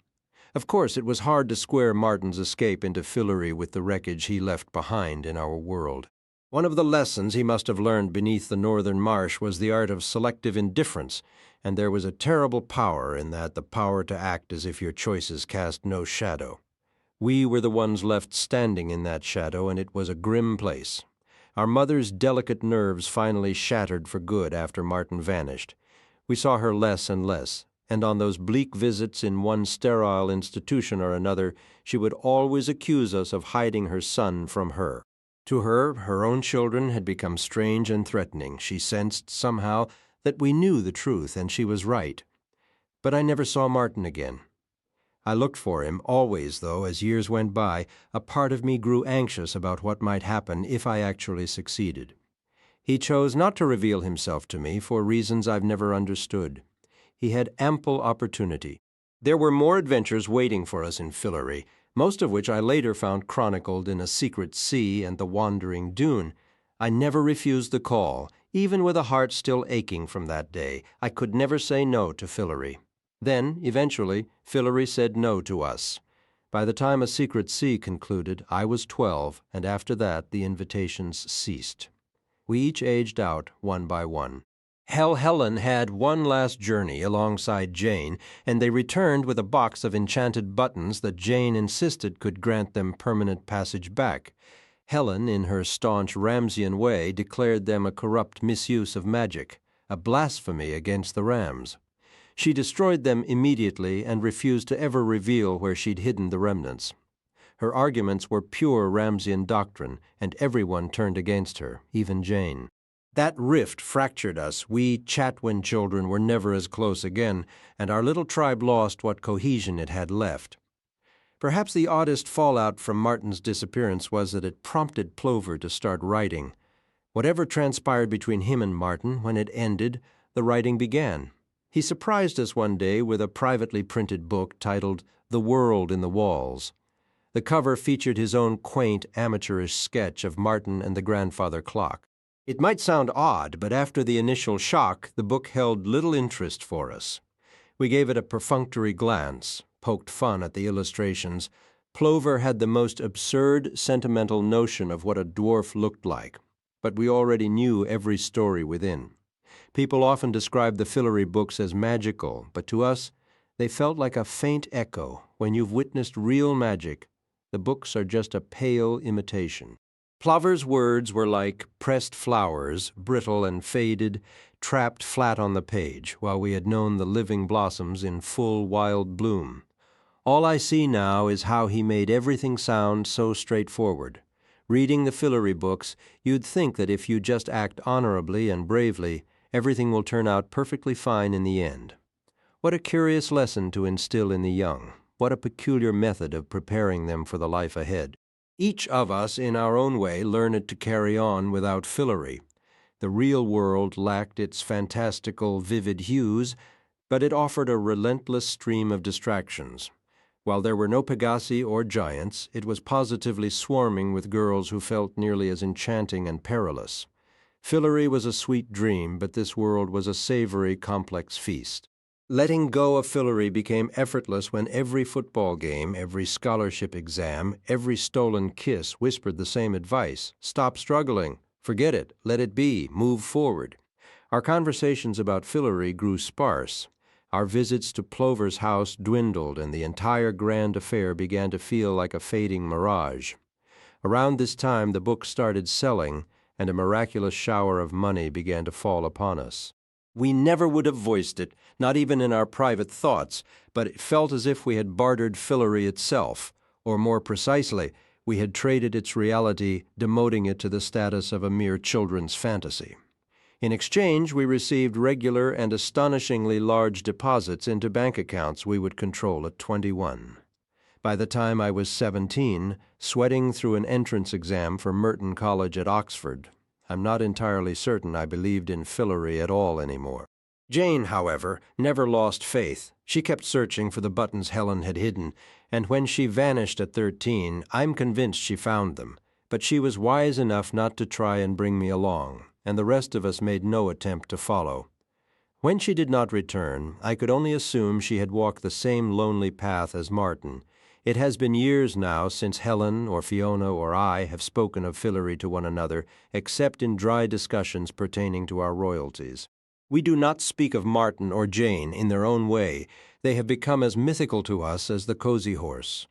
Speaker 1: Of course, it was hard to square Martin's escape into Fillory with the wreckage he left behind in our world. One of the lessons he must have learned beneath the northern marsh was the art of selective indifference, and there was a terrible power in that, the power to act as if your choices cast no shadow. We were the ones left standing in that shadow, and it was a grim place. Our mother's delicate nerves finally shattered for good after Martin vanished. We saw her less and less, and on those bleak visits in one sterile institution or another, she would always accuse us of hiding her son from her. To her, her own children had become strange and threatening. She sensed, somehow, that we knew the truth, and she was right. But I never saw Martin again. I looked for him, always, though, as years went by, a part of me grew anxious about what might happen if I actually succeeded. He chose not to reveal himself to me for reasons I've never understood. He had ample opportunity. There were more adventures waiting for us in Fillory, most of which I later found chronicled in A Secret Sea and The Wandering Dune. I never refused the call, even with a heart still aching from that day. I could never say no to Fillory. Then, eventually, Fillory said no to us. By the time A Secret Sea concluded, I was 12, and after that the invitations ceased. We each aged out one by one. Helen had one last journey alongside Jane, and they returned with a box of enchanted buttons that Jane insisted could grant them permanent passage back. Helen, in her staunch Ramsian way, declared them a corrupt misuse of magic, a blasphemy against the Rams. She destroyed them immediately and refused to ever reveal where she'd hidden the remnants. Her arguments were pure Ramsian doctrine, and everyone turned against her, even Jane. That rift fractured us. We Chatwin children were never as close again, and our little tribe lost what cohesion it had left. Perhaps the oddest fallout from Martin's disappearance was that it prompted Plover to start writing. Whatever transpired between him and Martin, when it ended, the writing began. He surprised us one day with a privately printed book titled The World in the Walls. The cover featured his own quaint, amateurish sketch of Martin and the grandfather clock. It might sound odd, but after the initial shock, the book held little interest for us. We gave it a perfunctory glance, poked fun at the illustrations. Plover had the most absurd, sentimental notion of what a dwarf looked like, but we already knew every story within. People often describe the Fillory books as magical, but to us, they felt like a faint echo. When you've witnessed real magic, the books are just a pale imitation. Plover's words were like pressed flowers, brittle and faded, trapped flat on the page, while we had known the living blossoms in full wild bloom. All I see now is how he made everything sound so straightforward. Reading the Fillory books, you'd think that if you just act honorably and bravely, everything will turn out perfectly fine in the end. What a curious lesson to instill in the young. What a peculiar method of preparing them for the life ahead. Each of us, in our own way, learned to carry on without Fillory. The real world lacked its fantastical, vivid hues, but it offered a relentless stream of distractions. While there were no Pegasi or giants, it was positively swarming with girls who felt nearly as enchanting and perilous. Fillory was a sweet dream, but this world was a savory, complex feast. Letting go of Fillory became effortless when every football game, every scholarship exam, every stolen kiss whispered the same advice: stop struggling, forget it, let it be, move forward. Our conversations about Fillory grew sparse. Our visits to Plover's house dwindled, and the entire grand affair began to feel like a fading mirage. Around this time the book started selling, and a miraculous shower of money began to fall upon us. We never would have voiced it, not even in our private thoughts, but it felt as if we had bartered Fillory itself, or more precisely, we had traded its reality, demoting it to the status of a mere children's fantasy. In exchange, we received regular and astonishingly large deposits into bank accounts we would control at 21. By the time I was 17, sweating through an entrance exam for Merton College at Oxford, I'm not entirely certain I believed in Fillory at all anymore. Jane, however, never lost faith. She kept searching for the buttons Helen had hidden, and when she vanished at 13, I'm convinced she found them. But she was wise enough not to try and bring me along, and the rest of us made no attempt to follow. When she did not return, I could only assume she had walked the same lonely path as Martin. It has been years now since Helen or Fiona or I have spoken of Fillory to one another, except in dry discussions pertaining to our royalties. We do not speak of Martin or Jane in their own way. They have become as mythical to us as the cozy horse.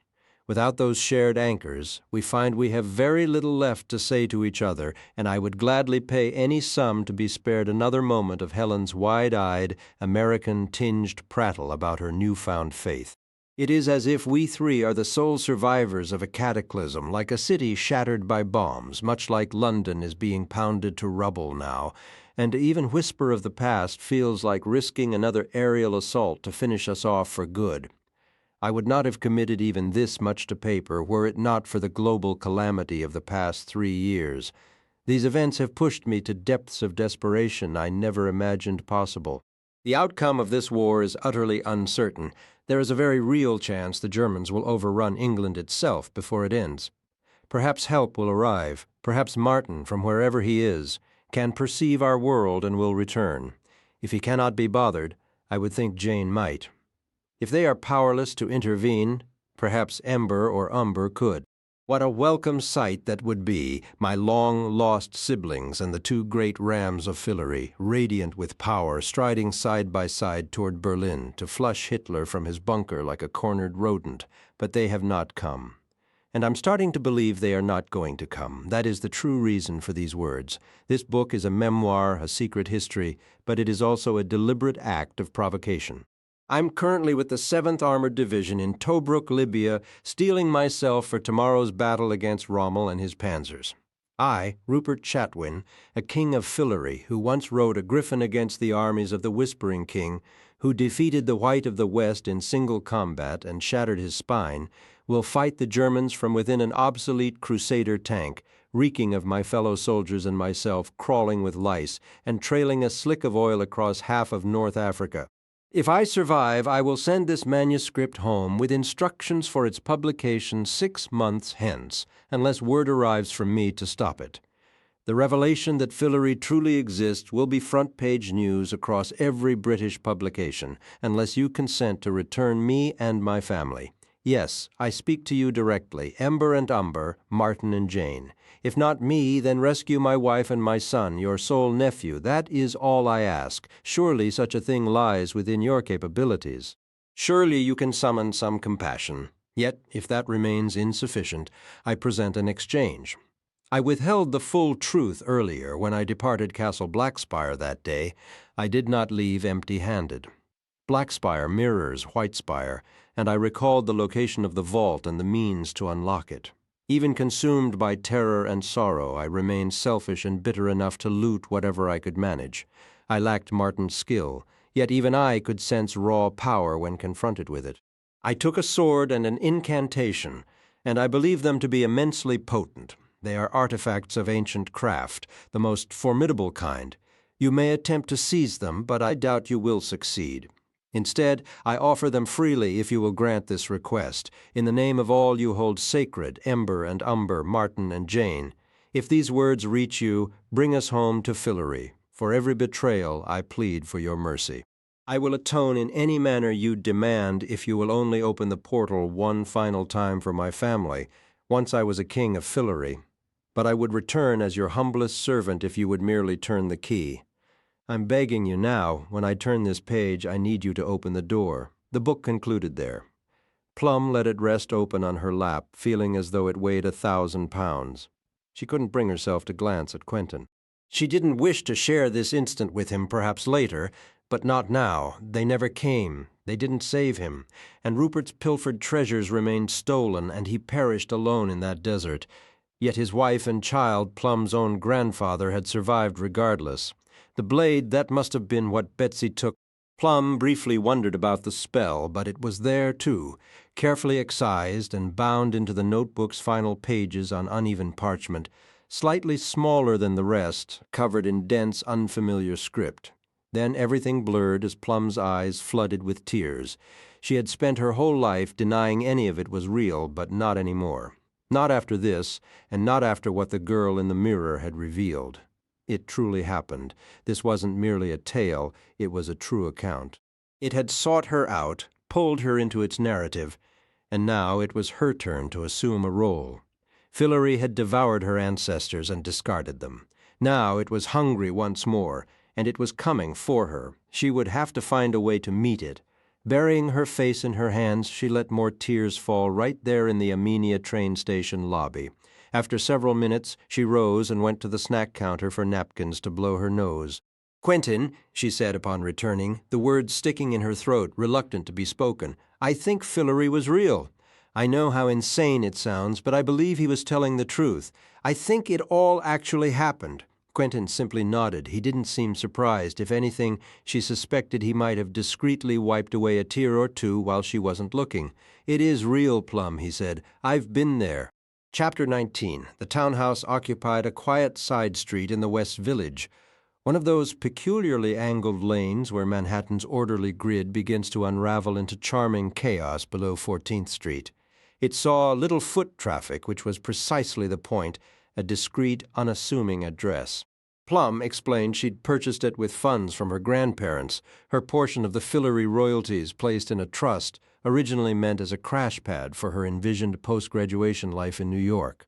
Speaker 1: Without those shared anchors, we find we have very little left to say to each other, and I would gladly pay any sum to be spared another moment of Helen's wide-eyed, American-tinged prattle about her newfound faith. It is as if we three are the sole survivors of a cataclysm, like a city shattered by bombs, much like London is being pounded to rubble now, and to even whisper of the past feels like risking another aerial assault to finish us off for good. I would not have committed even this much to paper were it not for the global calamity of the past 3 years. These events have pushed me to depths of desperation I never imagined possible. The outcome of this war is utterly uncertain. There is a very real chance the Germans will overrun England itself before it ends. Perhaps help will arrive. Perhaps Martin, from wherever he is, can perceive our world and will return. If he cannot be bothered, I would think Jane might. If they are powerless to intervene, perhaps Ember or Umber could. What a welcome sight that would be, my long-lost siblings and the 2 great rams of Fillory, radiant with power, striding side by side toward Berlin to flush Hitler from his bunker like a cornered rodent. But they have not come. And I'm starting to believe they are not going to come. That is the true reason for these words. This book is a memoir, a secret history, but it is also a deliberate act of provocation. I'm currently with the 7th Armored Division in Tobruk, Libya, steeling myself for tomorrow's battle against Rommel and his panzers. I, Rupert Chatwin, a king of Fillory, who once rode a griffin against the armies of the Whispering King, who defeated the White of the West in single combat and shattered his spine, will fight the Germans from within an obsolete Crusader tank, reeking of my fellow soldiers and myself crawling with lice and trailing a slick of oil across half of North Africa. If I survive, I will send this manuscript home with instructions for its publication 6 months hence, unless word arrives from me to stop it. The revelation that Fillory truly exists will be front-page news across every British publication, unless you consent to return me and my family. Yes, I speak to you directly, Ember and Umber, Martin and Jane. If not me, then rescue my wife and my son, your sole nephew. That is all I ask. Surely such a thing lies within your capabilities. Surely you can summon some compassion. Yet, if that remains insufficient, I present an exchange. I withheld the full truth earlier when I departed Castle Blackspire that day. I did not leave empty-handed. Blackspire mirrors Whitespire, and I recalled the location of the vault and the means to unlock it. Even consumed by terror and sorrow, I remained selfish and bitter enough to loot whatever I could manage. I lacked Martin's skill, yet even I could sense raw power when confronted with it. I took a sword and an incantation, and I believe them to be immensely potent. They are artifacts of ancient craft, the most formidable kind. You may attempt to seize them, but I doubt you will succeed. Instead, I offer them freely if you will grant this request, in the name of all you hold sacred, Ember and Umber, Martin and Jane. If these words reach you, bring us home to Fillory. For every betrayal, I plead for your mercy. I will atone in any manner you demand if you will only open the portal one final time for my family. Once I was a king of Fillory, but I would return as your humblest servant if you would merely turn the key. I'm begging you now, when I turn this page, I need you to open the door. The book concluded there. Plum let it rest open on her lap, feeling as though it weighed 1,000 pounds. She couldn't bring herself to glance at Quentin. She didn't wish to share this instant with him perhaps later, but not now. They never came. They didn't save him. And Rupert's pilfered treasures remained stolen, and he perished alone in that desert. Yet his wife and child, Plum's own grandfather, had survived regardless. The blade, that must have been what Betsy took. Plum briefly wondered about the spell, but it was there too, carefully excised and bound into the notebook's final pages on uneven parchment, slightly smaller than the rest, covered in dense, unfamiliar script. Then everything blurred as Plum's eyes flooded with tears. She had spent her whole life denying any of it was real, but not anymore. Not after this, and not after what the girl in the mirror had revealed. It truly happened. This wasn't merely a tale, it was a true account. It had sought her out, pulled her into its narrative, and now it was her turn to assume a role. Fillory had devoured her ancestors and discarded them. Now it was hungry once more, and it was coming for her. She would have to find a way to meet it. Burying her face in her hands, she let more tears fall right there in the Amenia train station lobby. After several minutes, she rose and went to the snack counter for napkins to blow her nose. "Quentin," she said upon returning, the words sticking in her throat, reluctant to be spoken, "I think Fillory was real. I know how insane it sounds, but I believe he was telling the truth. I think it all actually happened." Quentin simply nodded. He didn't seem surprised. If anything, she suspected he might have discreetly wiped away a tear or two while she wasn't looking. "It is real, Plum," he said. "I've been there." Chapter 19. The townhouse occupied a quiet side street in the West Village, one of those peculiarly angled lanes where Manhattan's orderly grid begins to unravel into charming chaos below 14th Street. It saw little foot traffic, which was precisely the point, a discreet, unassuming address. Plum explained she'd purchased it with funds from her grandparents, her portion of the Fillory royalties placed in a trust, originally meant as a crash pad for her envisioned post-graduation life in New York.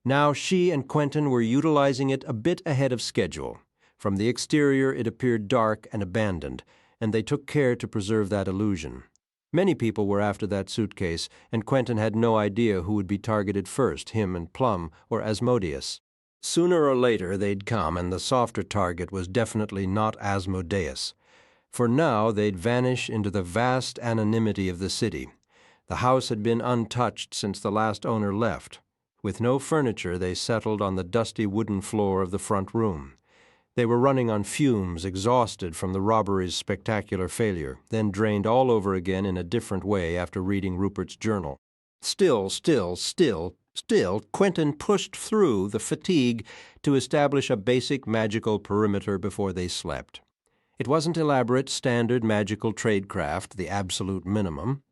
Speaker 1: Now she and Quentin were utilizing it a bit ahead of schedule. From the exterior it appeared dark and abandoned, and they took care to preserve that illusion. Many people were after that suitcase, and Quentin had no idea who would be targeted first, him and Plum or Asmodeus. Sooner or later they'd come, and the softer target was definitely not Asmodeus. For now they'd vanish into the vast anonymity of the city. The house had been untouched since the last owner left. With no furniture, they settled on the dusty wooden floor of the front room. They were running on fumes, exhausted from the robbery's spectacular failure, then drained all over again in a different way after reading Rupert's journal. Still, Quentin pushed through the fatigue to establish a basic magical perimeter before they slept. It wasn't elaborate, standard magical tradecraft, the absolute minimum,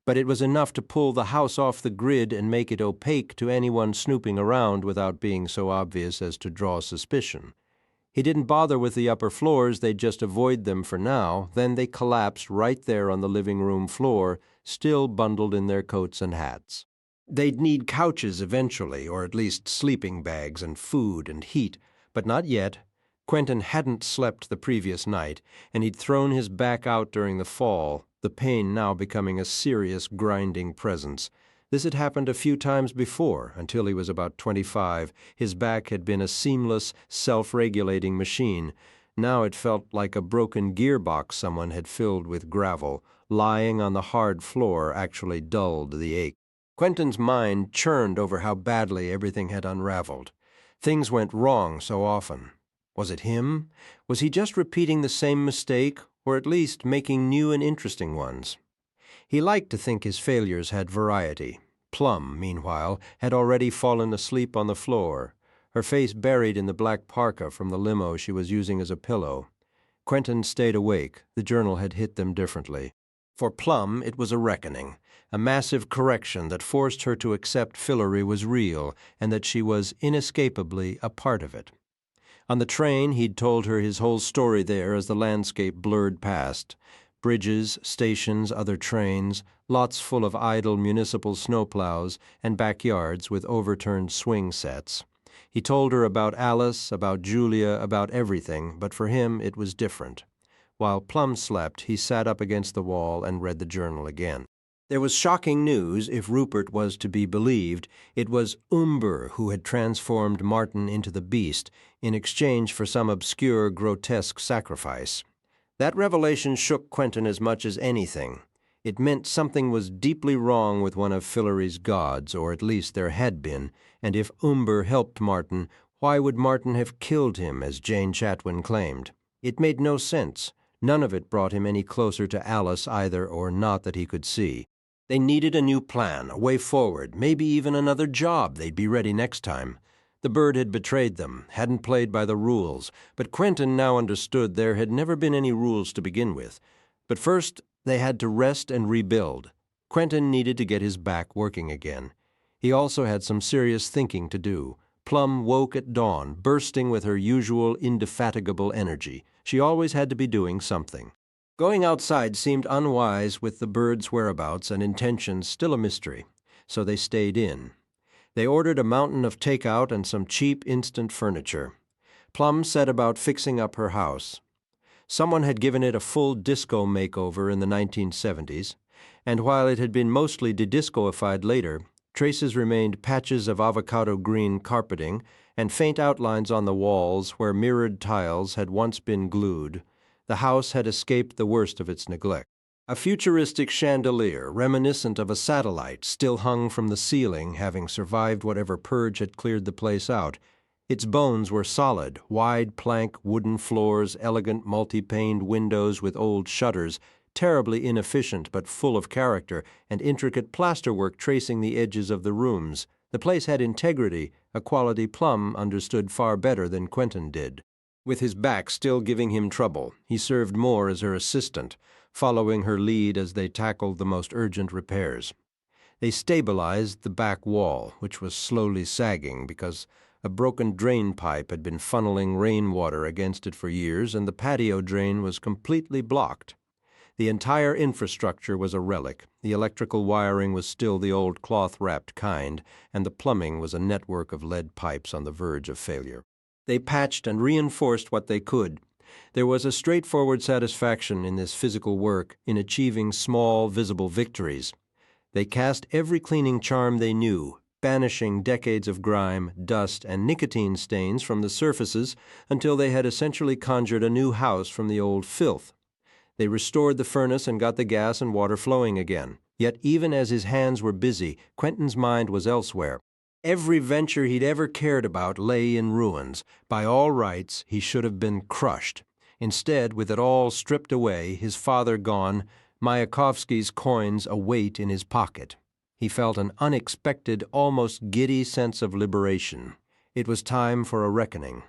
Speaker 1: but it was enough to pull the house off the grid and make it opaque to anyone snooping around without being so obvious as to draw suspicion. He didn't bother with the upper floors, they'd just avoid them for now. Then they collapsed right there on the living room floor, still bundled in their coats and hats. They'd need couches eventually, or at least sleeping bags and food and heat, but not yet. Quentin hadn't slept the previous night, and he'd thrown his back out during the fall, the pain now becoming a serious, grinding presence. This had happened a few times before. Until he was about 25, his back had been a seamless, self-regulating machine. Now it felt like a broken gearbox someone had filled with gravel. Lying on the hard floor actually dulled the ache. Quentin's mind churned over how badly everything had unraveled. Things went wrong so often. Was it him? Was he just repeating the same mistake, or at least making new and interesting ones? He liked to think his failures had variety. Plum, meanwhile, had already fallen asleep on the floor, her face buried in the black parka from the limo she was using as a pillow. Quentin stayed awake. The journal had hit them differently. For Plum, it was a reckoning, a massive correction that forced her to accept Fillory was real and that she was inescapably a part of it. On the train, he'd told her his whole story there as the landscape blurred past. Bridges, stations, other trains, lots full of idle municipal snowplows, and backyards with overturned swing sets. He told her about Alice, about Julia, about everything, but for him it was different. While Plum slept, he sat up against the wall and read the journal again. There was shocking news, if Rupert was to be believed. It was Umber who had transformed Martin into the beast in exchange for some obscure, grotesque sacrifice. That revelation shook Quentin as much as anything. It meant something was deeply wrong with one of Fillory's gods, or at least there had been, and if Umber helped Martin, why would Martin have killed him, as Jane Chatwin claimed? It made no sense. None of it brought him any closer to Alice either, or not that he could see. They needed a new plan, a way forward, maybe even another job. They'd be ready next time. The bird had betrayed them, hadn't played by the rules, but Quentin now understood there had never been any rules to begin with. But first, they had to rest and rebuild. Quentin needed to get his back working again. He also had some serious thinking to do. Plum woke at dawn, bursting with her usual indefatigable energy. She always had to be doing something. Going outside seemed unwise with the birds' whereabouts and intentions still a mystery, so they stayed in. They ordered a mountain of takeout and some cheap instant furniture. Plum set about fixing up her house. Someone had given it a full disco makeover in the 1970s, and while it had been mostly de-discoified later, traces remained patches of avocado green carpeting and faint outlines on the walls where mirrored tiles had once been glued. The house had escaped the worst of its neglect. A futuristic chandelier, reminiscent of a satellite, still hung from the ceiling, having survived whatever purge had cleared the place out. Its bones were solid, wide plank wooden floors, elegant multi-paned windows with old shutters, terribly inefficient but full of character, and intricate plasterwork tracing the edges of the rooms. The place had integrity, a quality Plum understood far better than Quentin did. With his back still giving him trouble, he served more as her assistant, following her lead as they tackled the most urgent repairs. They stabilized the back wall, which was slowly sagging because a broken drain pipe had been funneling rainwater against it for years, and the patio drain was completely blocked. The entire infrastructure was a relic. The electrical wiring was still the old cloth-wrapped kind, and the plumbing was a network of lead pipes on the verge of failure. They patched and reinforced what they could. There was a straightforward satisfaction in this physical work, in achieving small, visible victories. They cast every cleaning charm they knew, banishing decades of grime, dust, and nicotine stains from the surfaces until they had essentially conjured a new house from the old filth. They restored the furnace and got the gas and water flowing again. Yet even as his hands were busy, Quentin's mind was elsewhere. Every venture he'd ever cared about lay in ruins. By all rights, he should have been crushed. Instead, with it all stripped away, his father gone, Mayakovsky's coins a weight in his pocket. He felt an unexpected, almost giddy sense of liberation. It was time for a reckoning.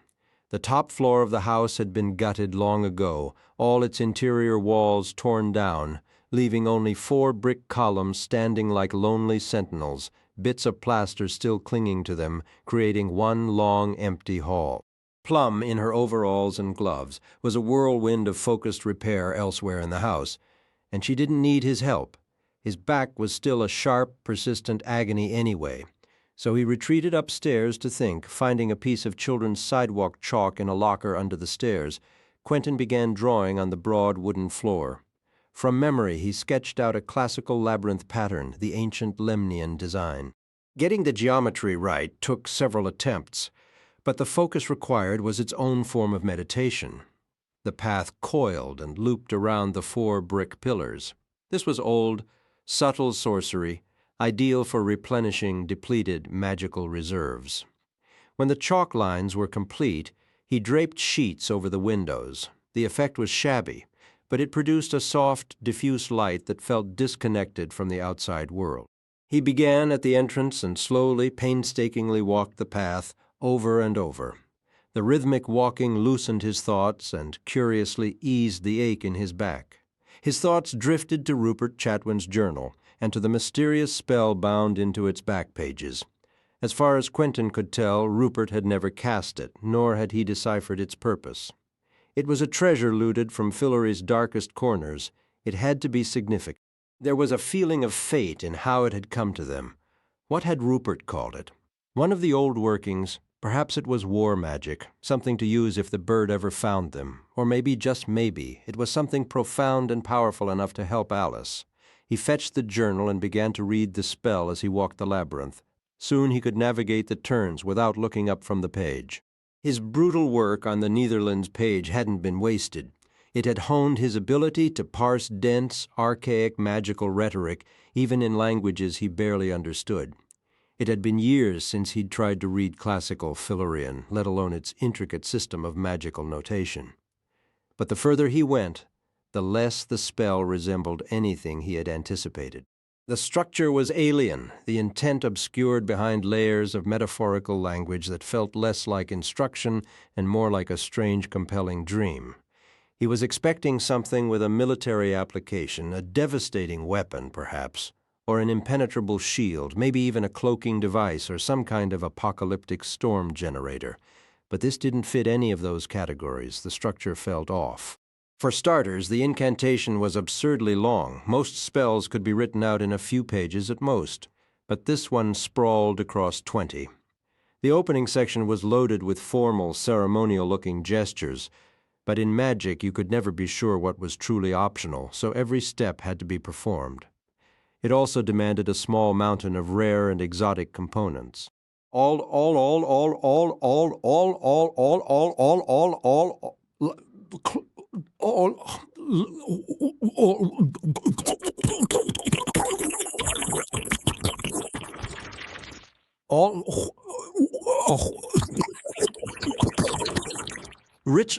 Speaker 1: The top floor of the house had been gutted long ago, all its interior walls torn down, leaving only 4 brick columns standing like lonely sentinels, bits of plaster still clinging to them, creating one long, empty hall. Plum, in her overalls and gloves, was a whirlwind of focused repair elsewhere in the house, and she didn't need his help. His back was still a sharp, persistent agony anyway, so he retreated upstairs to think, finding a piece of children's sidewalk chalk in a locker under the stairs. Quentin began drawing on the broad wooden floor. From memory, he sketched out a classical labyrinth pattern, the ancient Lemnian design. Getting the geometry right took several attempts, but the focus required was its own form of meditation. The path coiled and looped around the 4 brick pillars. This was old, subtle sorcery, ideal for replenishing depleted magical reserves. When the chalk lines were complete, he draped sheets over the windows. The effect was shabby, but it produced a soft, diffuse light that felt disconnected from the outside world. He began at the entrance and slowly, painstakingly walked the path over and over. The rhythmic walking loosened his thoughts and curiously eased the ache in his back. His thoughts drifted to Rupert Chatwin's journal and to the mysterious spell bound into its back pages. As far as Quentin could tell, Rupert had never cast it, nor had he deciphered its purpose. It was a treasure looted from Fillory's darkest corners. It had to be significant. There was a feeling of fate in how it had come to them. What had Rupert called it? One of the old workings. Perhaps it was war magic, something to use if the bird ever found them, or maybe, just maybe, it was something profound and powerful enough to help Alice. He fetched the journal and began to read the spell as he walked the labyrinth. Soon he could navigate the turns without looking up from the page. His brutal work on the Netherlands page hadn't been wasted. It had honed his ability to parse dense, archaic magical rhetoric, even in languages he barely understood. It had been years since he'd tried to read classical Fillorian, let alone its intricate system of magical notation. But the further he went, the less the spell resembled anything he had anticipated. The structure was alien, the intent obscured behind layers of metaphorical language that felt less like instruction and more like a strange, compelling dream. He was expecting something with a military application, a devastating weapon, perhaps, or an impenetrable shield, maybe even a cloaking device or some kind of apocalyptic storm generator. But this didn't fit any of those categories. The structure felt off. For starters, the incantation was absurdly long. Most spells could be written out in a few pages at most, but this one sprawled across 20. The opening section was loaded with formal, ceremonial-looking gestures, but in magic you could never be sure what was truly optional, so every step had to be performed. It also demanded a small mountain of rare and exotic components. Rich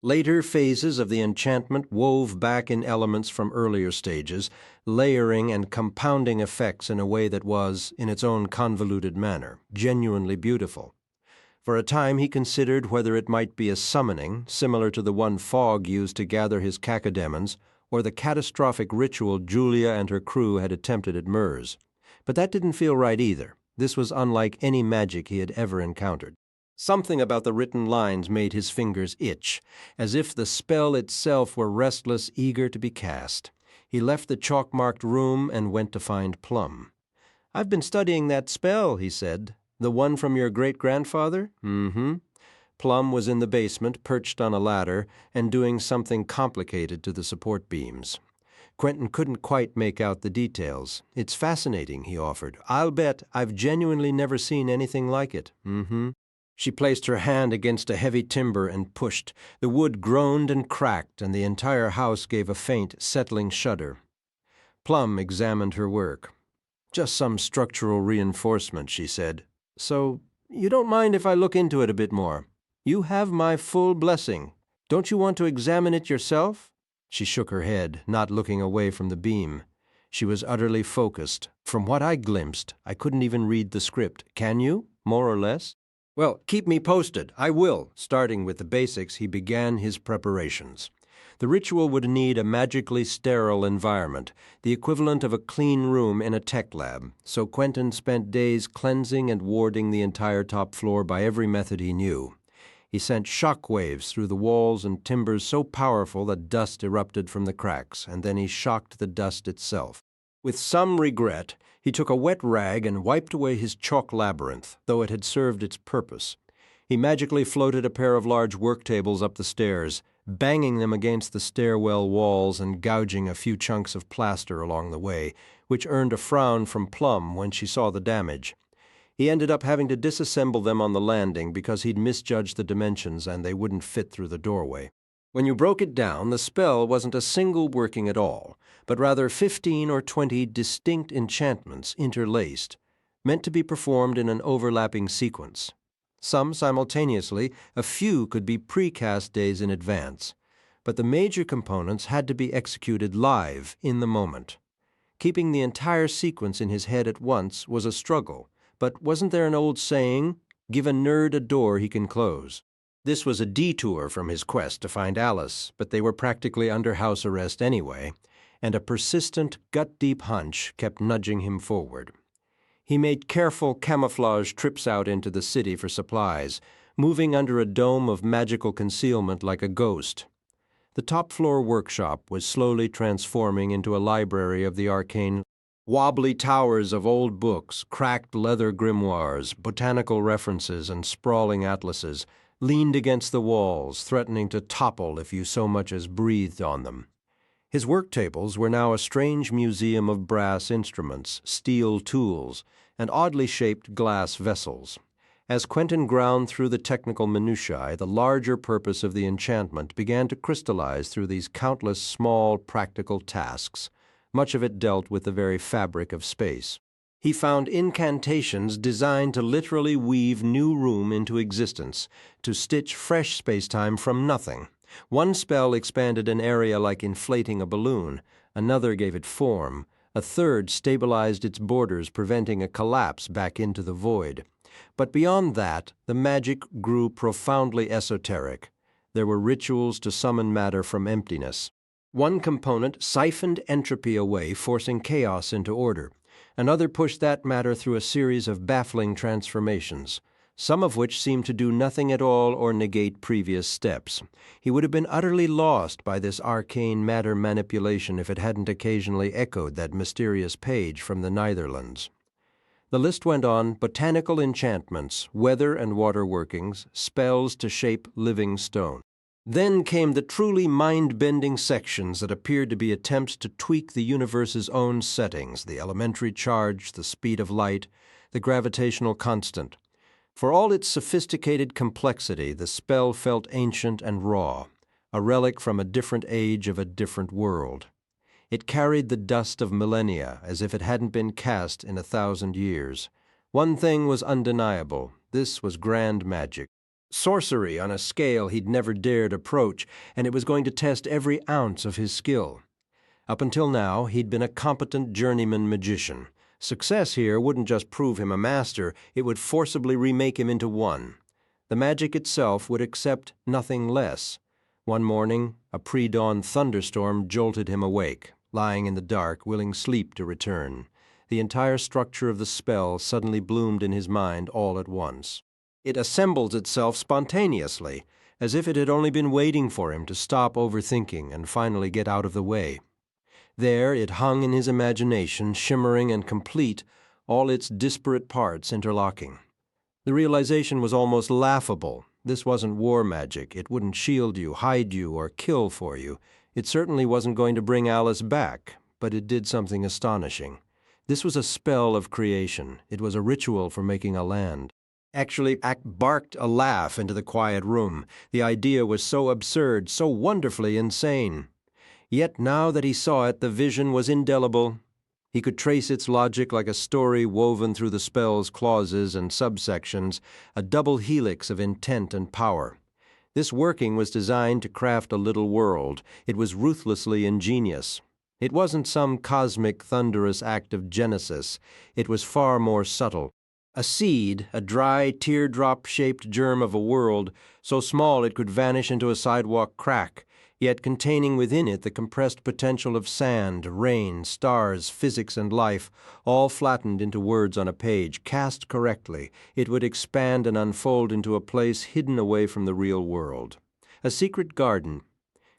Speaker 1: Later phases of the enchantment wove back in elements from earlier stages, layering and compounding effects in a way that was, in its own convoluted manner, genuinely beautiful. For a time he considered whether it might be a summoning, similar to the one Fogg used to gather his cacodemons, or the catastrophic ritual Julia and her crew had attempted at Mers. But that didn't feel right either. This was unlike any magic he had ever encountered. Something about the written lines made his fingers itch, as if the spell itself were restless, eager to be cast. He left the chalk-marked room and went to find Plum. "I've been studying that spell," he said. "The one from your great-grandfather?" "Mm-hmm." Plum was in the basement, perched on a ladder, and doing something complicated to the support beams. Quentin couldn't quite make out the details. "It's fascinating," he offered. "I'll bet I've genuinely never seen anything like it." "Mm-hmm." She placed her hand against a heavy timber and pushed. The wood groaned and cracked, and the entire house gave a faint, settling shudder. Plum examined her work. "Just some structural reinforcement," she said. "So, you don't mind if I look into it a bit more? You have my full blessing. Don't you want to examine it yourself?" She shook her head, not looking away from the beam. She was utterly focused. "From what I glimpsed, I couldn't even read the script. Can you? More or less?" "Well, keep me posted. I will." Starting with the basics, he began his preparations. The ritual would need a magically sterile environment, the equivalent of a clean room in a tech lab, so Quentin spent days cleansing and warding the entire top floor by every method he knew. He sent shock waves through the walls and timbers so powerful that dust erupted from the cracks, and then he shocked the dust itself. With some regret, he took a wet rag and wiped away his chalk labyrinth, though it had served its purpose. He magically floated a pair of large work tables up the stairs, banging them against the stairwell walls and gouging a few chunks of plaster along the way, which earned a frown from Plum when she saw the damage. He ended up having to disassemble them on the landing because he'd misjudged the dimensions and they wouldn't fit through the doorway. When you broke it down, the spell wasn't a single working at all, but rather 15 or 20 distinct enchantments interlaced, meant to be performed in an overlapping sequence. Some simultaneously, a few could be precast days in advance, but the major components had to be executed live, in the moment. Keeping the entire sequence in his head at once was a struggle, but wasn't there an old saying, "Give a nerd a door he can close"? This was a detour from his quest to find Alice, but they were practically under house arrest anyway, and a persistent, gut-deep hunch kept nudging him forward. He made careful camouflage trips out into the city for supplies, moving under a dome of magical concealment like a ghost. The top-floor workshop was slowly transforming into a library of the arcane. Wobbly towers of old books, cracked leather grimoires, botanical references, and sprawling atlases leaned against the walls, threatening to topple if you so much as breathed on them. His work tables were now a strange museum of brass instruments, steel tools, and oddly shaped glass vessels. As Quentin ground through the technical minutiae, the larger purpose of the enchantment began to crystallize through these countless small, practical tasks. Much of it dealt with the very fabric of space. He found incantations designed to literally weave new room into existence, to stitch fresh space-time from nothing. One spell expanded an area like inflating a balloon, another gave it form, a third stabilized its borders, preventing a collapse back into the void. But beyond that, the magic grew profoundly esoteric. There were rituals to summon matter from emptiness. One component siphoned entropy away, forcing chaos into order. Another pushed that matter through a series of baffling transformations, some of which seemed to do nothing at all or negate previous steps. He would have been utterly lost by this arcane matter manipulation if it hadn't occasionally echoed that mysterious page from the Netherlands. The list went on: botanical enchantments, weather and water workings, spells to shape living stone. Then came the truly mind-bending sections that appeared to be attempts to tweak the universe's own settings, the elementary charge, the speed of light, the gravitational constant. For all its sophisticated complexity, the spell felt ancient and raw, a relic from a different age of a different world. It carried the dust of millennia as if it hadn't been cast in 1,000 years. One thing was undeniable: this was grand magic. sorcery on a scale he'd never dared approach, and it was going to test every ounce of his skill. Up until now, he'd been a competent journeyman magician. Success here wouldn't just prove him a master, it would forcibly remake him into one. The magic itself would accept nothing less. One morning, a pre-dawn thunderstorm jolted him awake, lying in the dark, willing sleep to return. The entire structure of the spell suddenly bloomed in his mind all at once. It assembles itself spontaneously, as if it had only been waiting for him to stop overthinking and finally get out of the way. There it hung in his imagination, shimmering and complete, all its disparate parts interlocking. The realization was almost laughable. This wasn't war magic. It wouldn't shield you, hide you, or kill for you. It certainly wasn't going to bring Alice back, but it did something astonishing. This was a spell of creation. It was a ritual for making a land. Actually, barked a laugh into the quiet room. The idea was so absurd, so wonderfully insane. Yet now that he saw it, the vision was indelible. He could trace its logic like a story woven through the spell's clauses and subsections, a double helix of intent and power. This working was designed to craft a little world. It was ruthlessly ingenious. It wasn't some cosmic, thunderous act of genesis. It was far more subtle. A seed, a dry, teardrop-shaped germ of a world, so small it could vanish into a sidewalk crack, yet containing within it the compressed potential of sand, rain, stars, physics, and life, all flattened into words on a page. Cast correctly, it would expand and unfold into a place hidden away from the real world. A secret garden.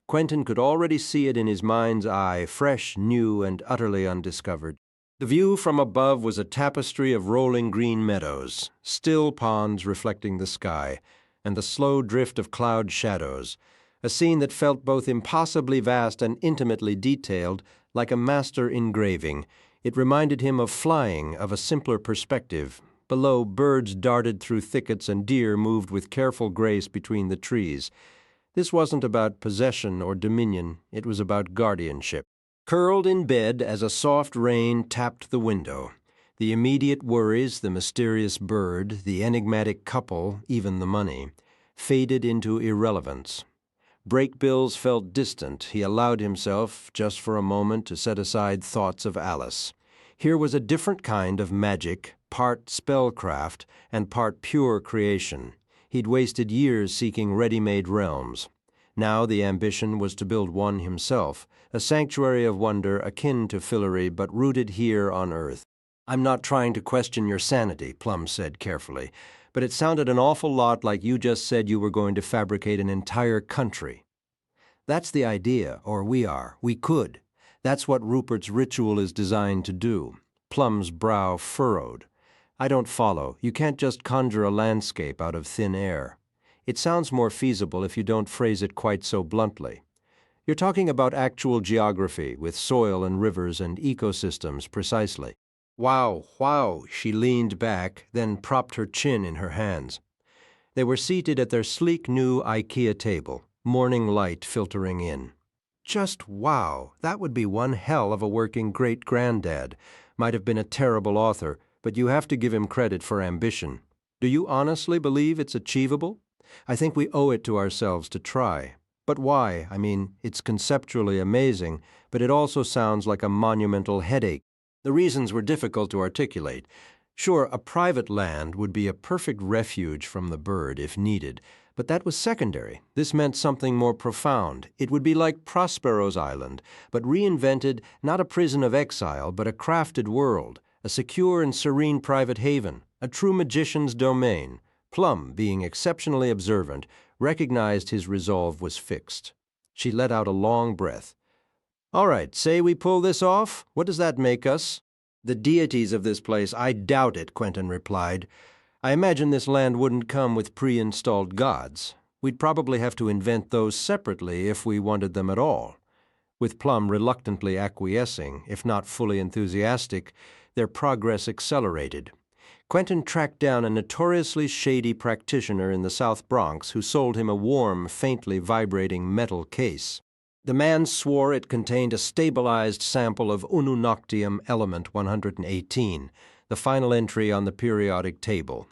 Speaker 1: Quentin could already see it in his mind's eye, fresh, new, and utterly undiscovered. The view from above was a tapestry of rolling green meadows, still ponds reflecting the sky, and the slow drift of cloud shadows, a scene that felt both impossibly vast and intimately detailed, like a master engraving. It reminded him of flying, of a simpler perspective. Below, birds darted through thickets and deer moved with careful grace between the trees. This wasn't about possession or dominion, it was about guardianship. Curled in bed as a soft rain tapped the window, the immediate worries, the mysterious bird, the enigmatic couple, even the money, faded into irrelevance. Break bills felt distant. He allowed himself, just for a moment, to set aside thoughts of Alice. Here was a different kind of magic, part spellcraft and part pure creation. He'd wasted years seeking ready-made realms. Now the ambition was to build one himself, a sanctuary of wonder akin to Fillory but rooted here on Earth. "I'm not trying to question your sanity," Plum said carefully, "but it sounded an awful lot like you just said you were going to fabricate an entire country." "That's the idea, or we are. We could. That's what Rupert's ritual is designed to do." Plum's brow furrowed. "I don't follow. You can't just conjure a landscape out of thin air. It sounds more feasible if you don't phrase it quite so bluntly. You're talking about actual geography, with soil and rivers and ecosystems, precisely." "Wow, wow," she leaned back, then propped her chin in her hands. They were seated at their sleek new IKEA table, morning light filtering in. "Just wow, that would be one hell of a working great-granddad. Might have been a terrible author, but you have to give him credit for ambition. Do you honestly believe it's achievable? I think we owe it to ourselves to try. But why? I mean, it's conceptually amazing, but it also sounds like a monumental headache." The reasons were difficult to articulate. Sure, a private land would be a perfect refuge from the bird if needed, but that was secondary. This meant something more profound. It would be like Prospero's Island, but reinvented, not a prison of exile, but a crafted world, a secure and serene private haven, a true magician's domain. Plum, being exceptionally observant, recognized his resolve was fixed. She let out a long breath. "All right, say we pull this off? What does that make us?" "The deities of this place, I doubt it," Quentin replied. "I imagine this land wouldn't come with pre-installed gods. We'd probably have to invent those separately if we wanted them at all." With Plum reluctantly acquiescing, if not fully enthusiastic, their progress accelerated. Quentin tracked down a notoriously shady practitioner in the South Bronx who sold him a warm, faintly vibrating metal case. The man swore it contained a stabilized sample of Ununoctium element 118, the final entry on the periodic table.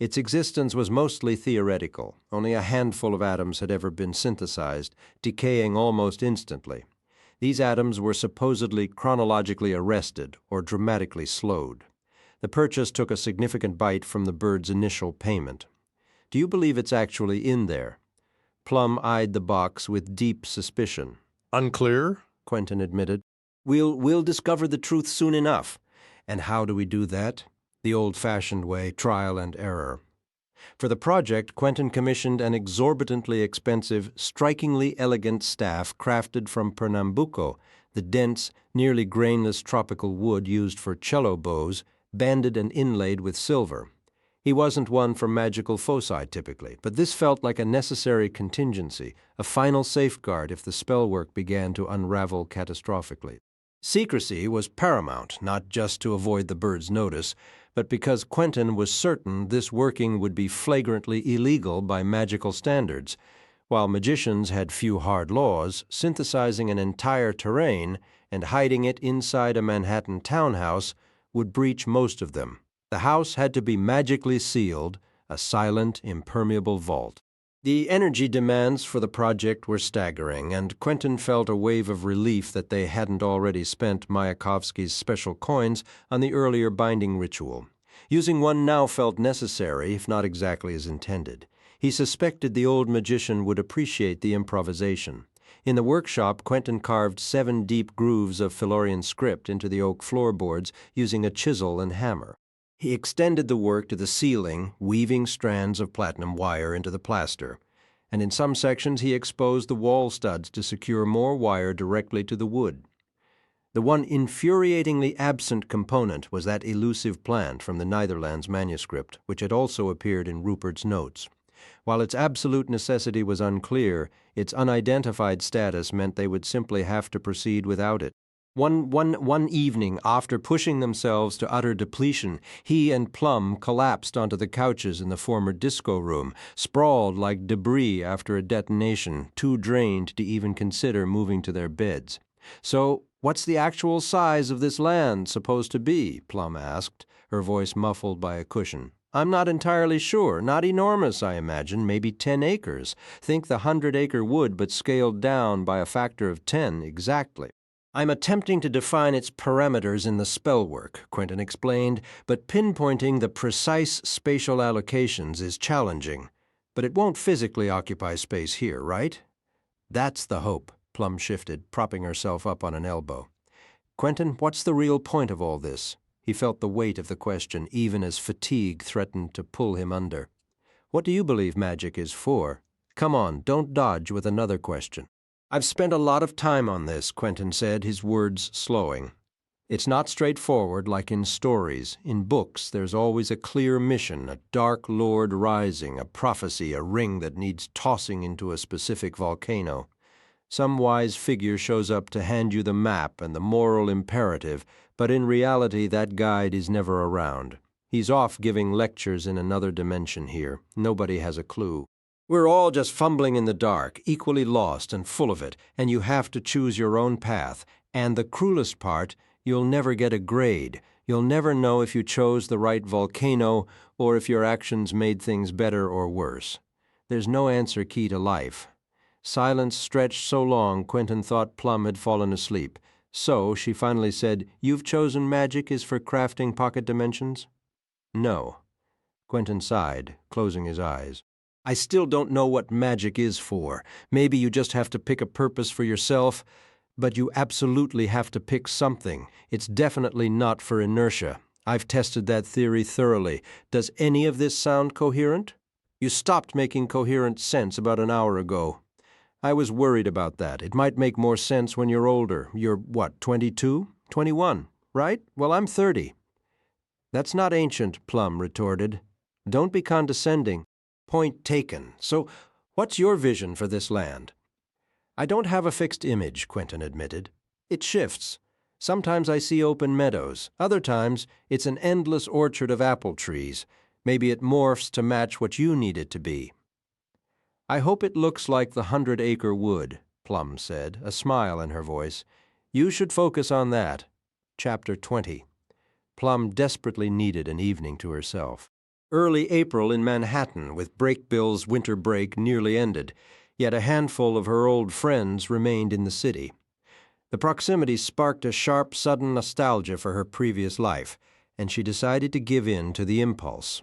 Speaker 1: Its existence was mostly theoretical. Only a handful of atoms had ever been synthesized, decaying almost instantly. These atoms were supposedly chronologically arrested or dramatically slowed. The purchase took a significant bite from the bird's initial payment. "Do you believe it's actually in there?" Plum eyed the box with deep suspicion.
Speaker 2: Unclear?
Speaker 1: Quentin admitted. We'll discover the truth soon enough. And how do we do that? The old-fashioned way, trial and error. For the project, Quentin commissioned an exorbitantly expensive, strikingly elegant staff crafted from Pernambuco, the dense, nearly grainless tropical wood used for cello bows, banded and inlaid with silver. He wasn't one for magical foci typically, but this felt like a necessary contingency, a final safeguard if the spell work began to unravel catastrophically. Secrecy was paramount, not just to avoid the bird's notice, but because Quentin was certain this working would be flagrantly illegal by magical standards. While magicians had few hard laws, synthesizing an entire terrain and hiding it inside a Manhattan townhouse would breach most of them. The house had to be magically sealed, a silent, impermeable vault. The energy demands for the project were staggering, and Quentin felt a wave of relief that they hadn't already spent Mayakovsky's special coins on the earlier binding ritual. Using one now felt necessary, if not exactly as intended. He suspected the old magician would appreciate the improvisation. In the workshop, Quentin carved 7 deep grooves of Philorian script into the oak floorboards using a chisel and hammer. He extended the work to the ceiling, weaving strands of platinum wire into the plaster, and in some sections he exposed the wall studs to secure more wire directly to the wood. The one infuriatingly absent component was that elusive plant from the Netherlands manuscript, which had also appeared in Rupert's notes. While its absolute necessity was unclear, its unidentified status meant they would simply have to proceed without it. One evening, after pushing themselves to utter depletion, he and Plum collapsed onto the couches in the former disco room, sprawled like debris after a detonation, too drained to even consider moving to their beds. "So, what's the actual size of this land supposed to be?" Plum asked, her voice muffled by a cushion. "I'm not entirely sure. Not enormous, I imagine. Maybe 10 acres. Think the 100-acre wood, but scaled down by a factor of 10 exactly." "I'm attempting to define its parameters in the spellwork," Quentin explained, "but pinpointing the precise spatial allocations is challenging. But it won't physically occupy space here, right?" "That's the hope," Plum shifted, propping herself up on an elbow. "Quentin, what's the real point of all this?" He felt the weight of the question, even as fatigue threatened to pull him under. "What do you believe magic is for? Come on, don't dodge with another question." "I've spent a lot of time on this," Quentin said, his words slowing. "It's not straightforward like in stories. In books, there's always a clear mission, a dark lord rising, a prophecy, a ring that needs tossing into a specific volcano. Some wise figure shows up to hand you the map and the moral imperative, but in reality that guide is never around. He's off giving lectures in another dimension here. Nobody has a clue. We're all just fumbling in the dark, equally lost and full of it, and you have to choose your own path. And the cruelest part, you'll never get a grade. You'll never know if you chose the right volcano or if your actions made things better or worse. There's no answer key to life." Silence stretched so long Quentin thought Plum had fallen asleep. So she finally said, "You've chosen magic is for crafting pocket dimensions?" "No." Quentin sighed, closing his eyes. "I still don't know what magic is for. Maybe you just have to pick a purpose for yourself, but you absolutely have to pick something. It's definitely not for inertia. I've tested that theory thoroughly. Does any of this sound coherent? You stopped making coherent sense about an hour ago. I was worried about that. It might make more sense when you're older. You're, what, 22? 21, right? Well, I'm 30. "That's not ancient," Plum retorted. "Don't be condescending." "Point taken. So, what's your vision for this land?" "I don't have a fixed image," Quentin admitted. "It shifts. Sometimes I see open meadows. Other times, it's an endless orchard of apple trees. Maybe it morphs to match what you need it to be." "I hope it looks like the 100-acre wood," Plum said, a smile in her voice. "You should focus on that." Chapter 20. Plum desperately needed an evening to herself. Early April in Manhattan, with Breakbill's winter break nearly ended, yet a handful of her old friends remained in the city. The proximity sparked a sharp, sudden nostalgia for her previous life, and she decided to give in to the impulse.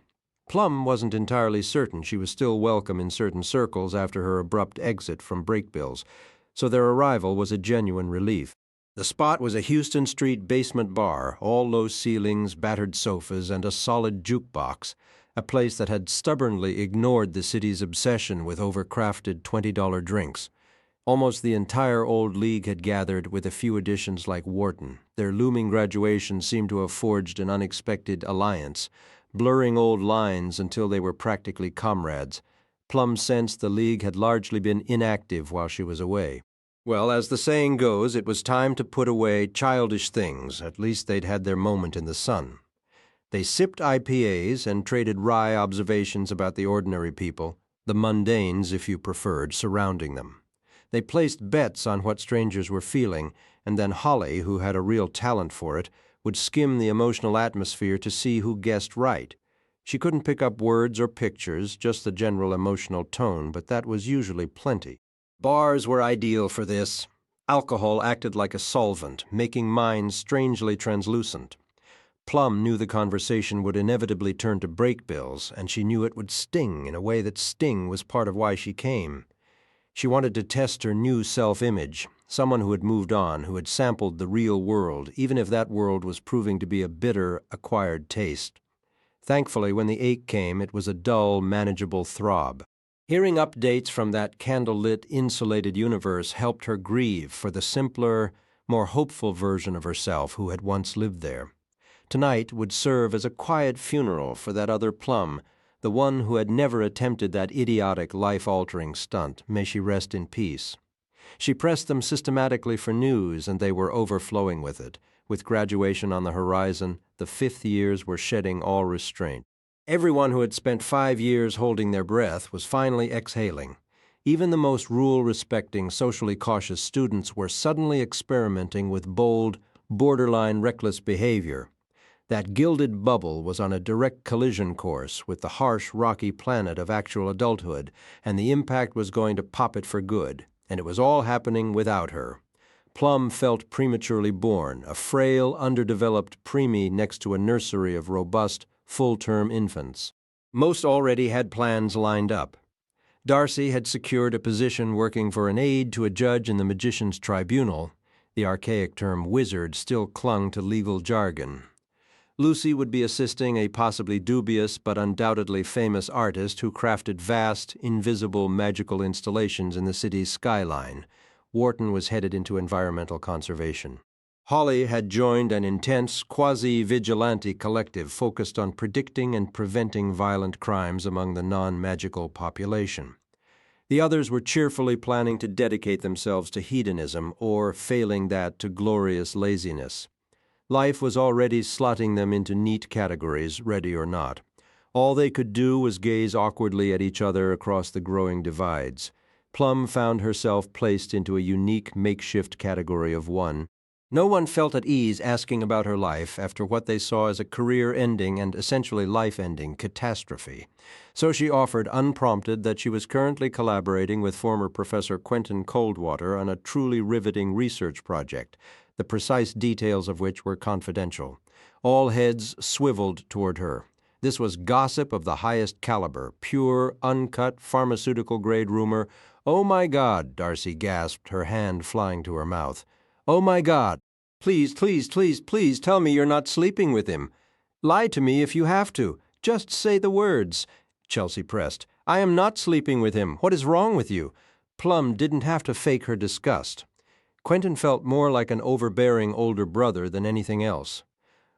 Speaker 1: Plum wasn't entirely certain she was still welcome in certain circles after her abrupt exit from Breakbill's, so their arrival was a genuine relief. The spot was a Houston Street basement bar, all low ceilings, battered sofas, and a solid jukebox, a place that had stubbornly ignored the city's obsession with overcrafted $20 drinks. Almost the entire old league had gathered, with a few additions like Wharton. Their looming graduation seemed to have forged an unexpected alliance, blurring old lines until they were practically comrades. Plum sensed the league had largely been inactive while she was away. Well, as the saying goes, it was time to put away childish things. At least they'd had their moment in the sun. They sipped IPAs and traded wry observations about the ordinary people, the mundanes, if you preferred, surrounding them. They placed bets on what strangers were feeling, and then Holly, who had a real talent for it, would skim the emotional atmosphere to see who guessed right. She couldn't pick up words or pictures, just the general emotional tone, but that was usually plenty. Bars were ideal for this. Alcohol acted like a solvent, making minds strangely translucent. Plum knew the conversation would inevitably turn to Breakbills, and she knew it would sting in a way that sting was part of why she came. She wanted to test her new self-image, someone who had moved on, who had sampled the real world, even if that world was proving to be a bitter, acquired taste. Thankfully, when the ache came, it was a dull, manageable throb. Hearing updates from that candlelit, insulated universe helped her grieve for the simpler, more hopeful version of herself who had once lived there. Tonight would serve as a quiet funeral for that other Plum, the one who had never attempted that idiotic, life-altering stunt. May she rest in peace. She pressed them systematically for news, and they were overflowing with it. With graduation on the horizon, the fifth years were shedding all restraint. Everyone who had spent 5 years holding their breath was finally exhaling. Even the most rule-respecting, socially cautious students were suddenly experimenting with bold, borderline reckless behavior. That gilded bubble was on a direct collision course with the harsh, rocky planet of actual adulthood, and the impact was going to pop it for good, and it was all happening without her. Plum felt prematurely born, a frail, underdeveloped preemie next to a nursery of robust, full-term infants. Most already had plans lined up. Darcy had secured a position working for an aide to a judge in the Magician's Tribunal. The archaic term wizard still clung to legal jargon. Lucy would be assisting a possibly dubious but undoubtedly famous artist who crafted vast, invisible, magical installations in the city's skyline. Wharton was headed into environmental conservation. Holly had joined an intense, quasi-vigilante collective focused on predicting and preventing violent crimes among the non-magical population. The others were cheerfully planning to dedicate themselves to hedonism or, failing that, to glorious laziness. Life was already slotting them into neat categories, ready or not. All they could do was gaze awkwardly at each other across the growing divides. Plum found herself placed into a unique makeshift category of one. No one felt at ease asking about her life after what they saw as a career-ending and essentially life-ending catastrophe. So she offered unprompted that she was currently collaborating with former Professor Quentin Coldwater on a truly riveting research project, the precise details of which were confidential. All heads swiveled toward her. This was gossip of the highest caliber, pure, uncut, pharmaceutical-grade rumor. "Oh, my God," Darcy gasped, her hand flying to her mouth. "Oh, my God. Please, please, please, please tell me you're not sleeping with him. Lie to me if you have to. Just say the words." Chelsea pressed. "I am not sleeping with him. What is wrong with you?" Plum didn't have to fake her disgust. Quentin felt more like an overbearing older brother than anything else.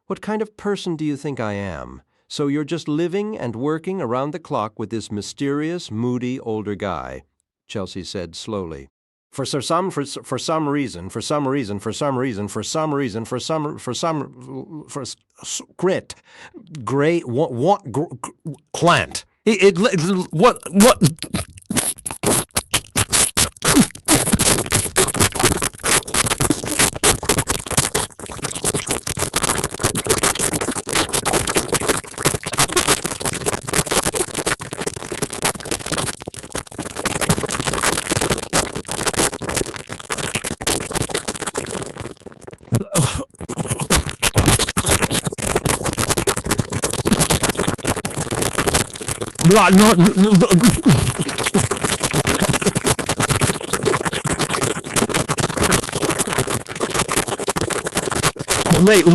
Speaker 1: "What kind of person do you think I am? So you're just living and working around the clock with this mysterious, moody older guy," Chelsea said slowly.
Speaker 2: Clant. What? Wait.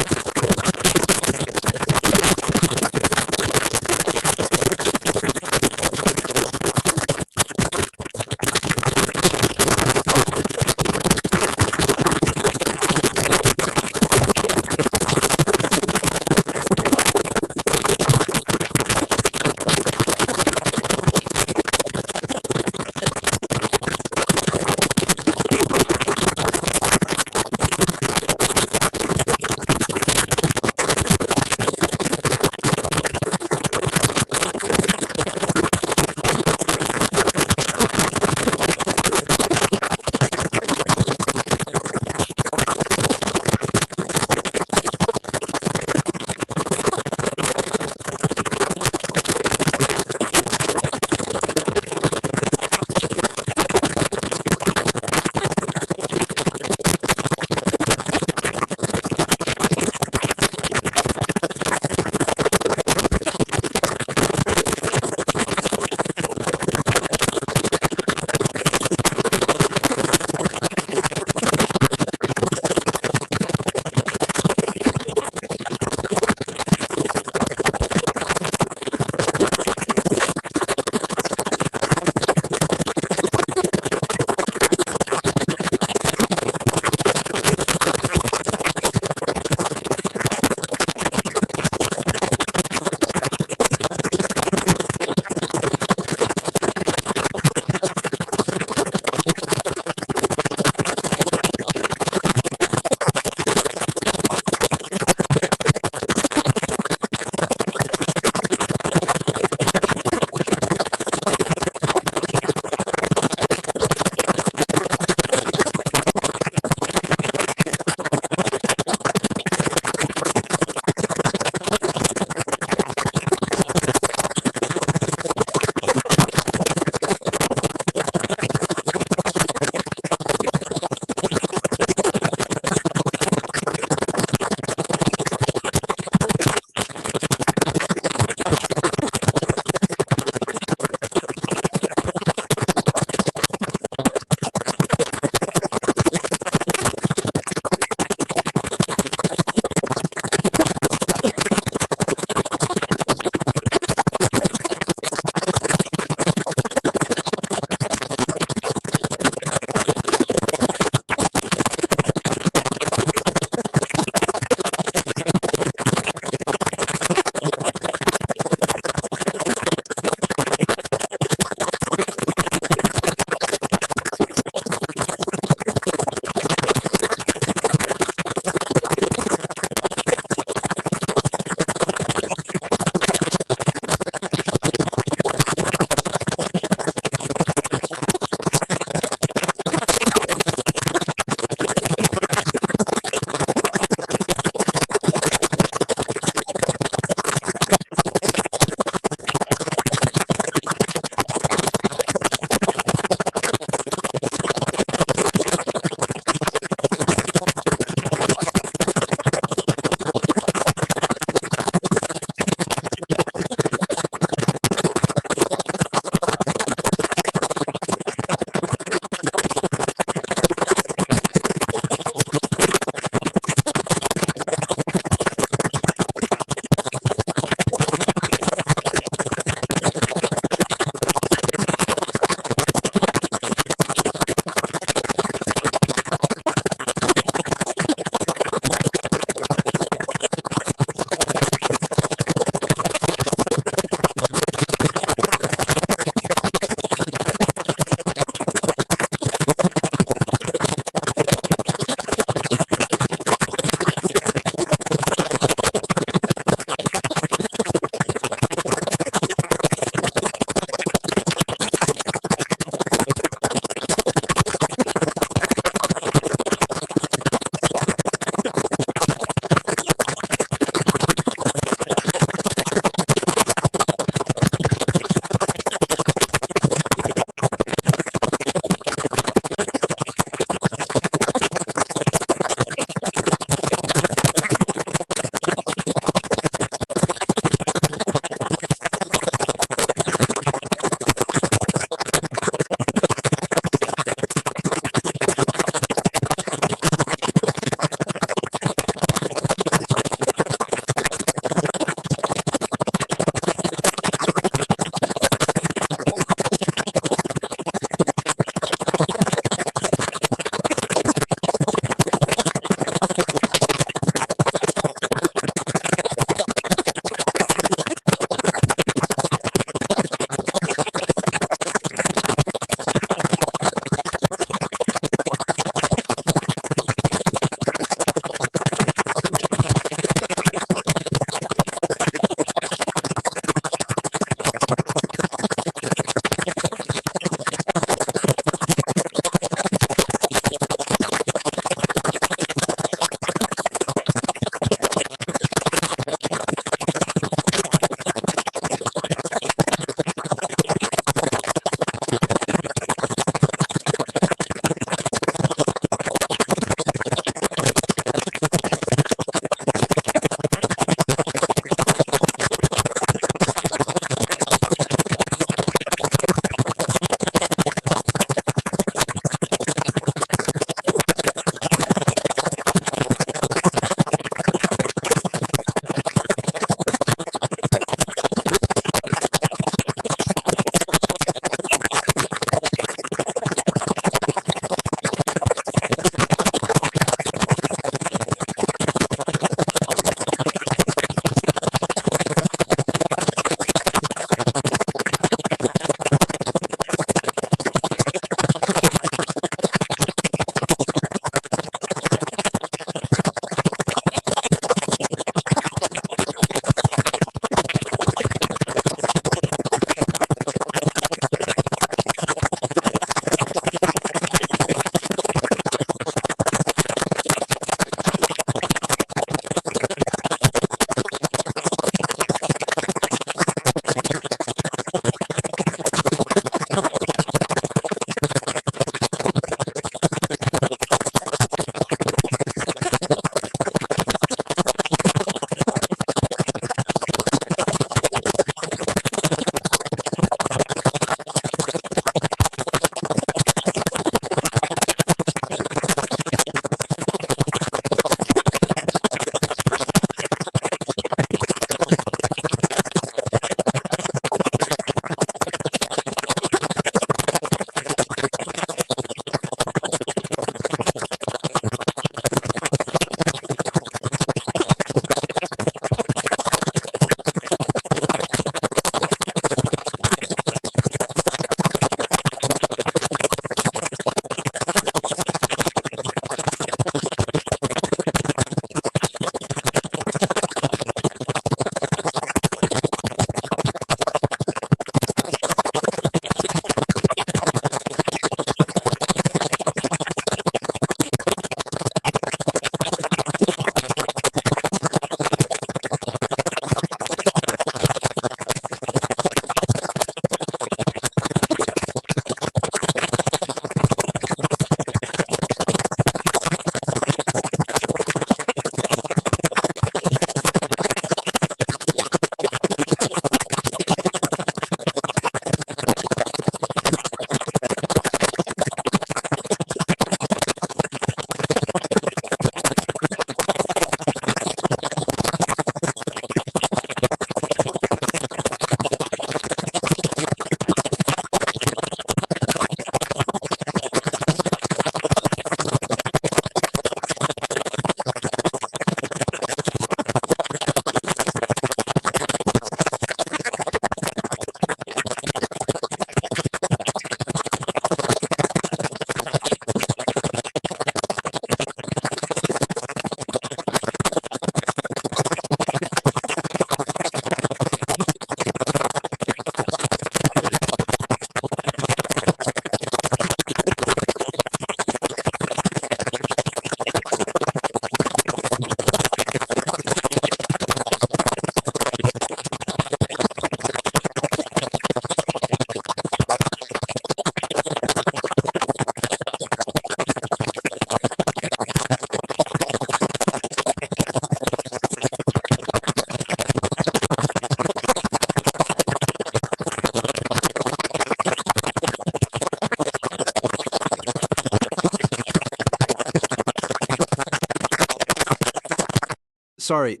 Speaker 1: Sorry,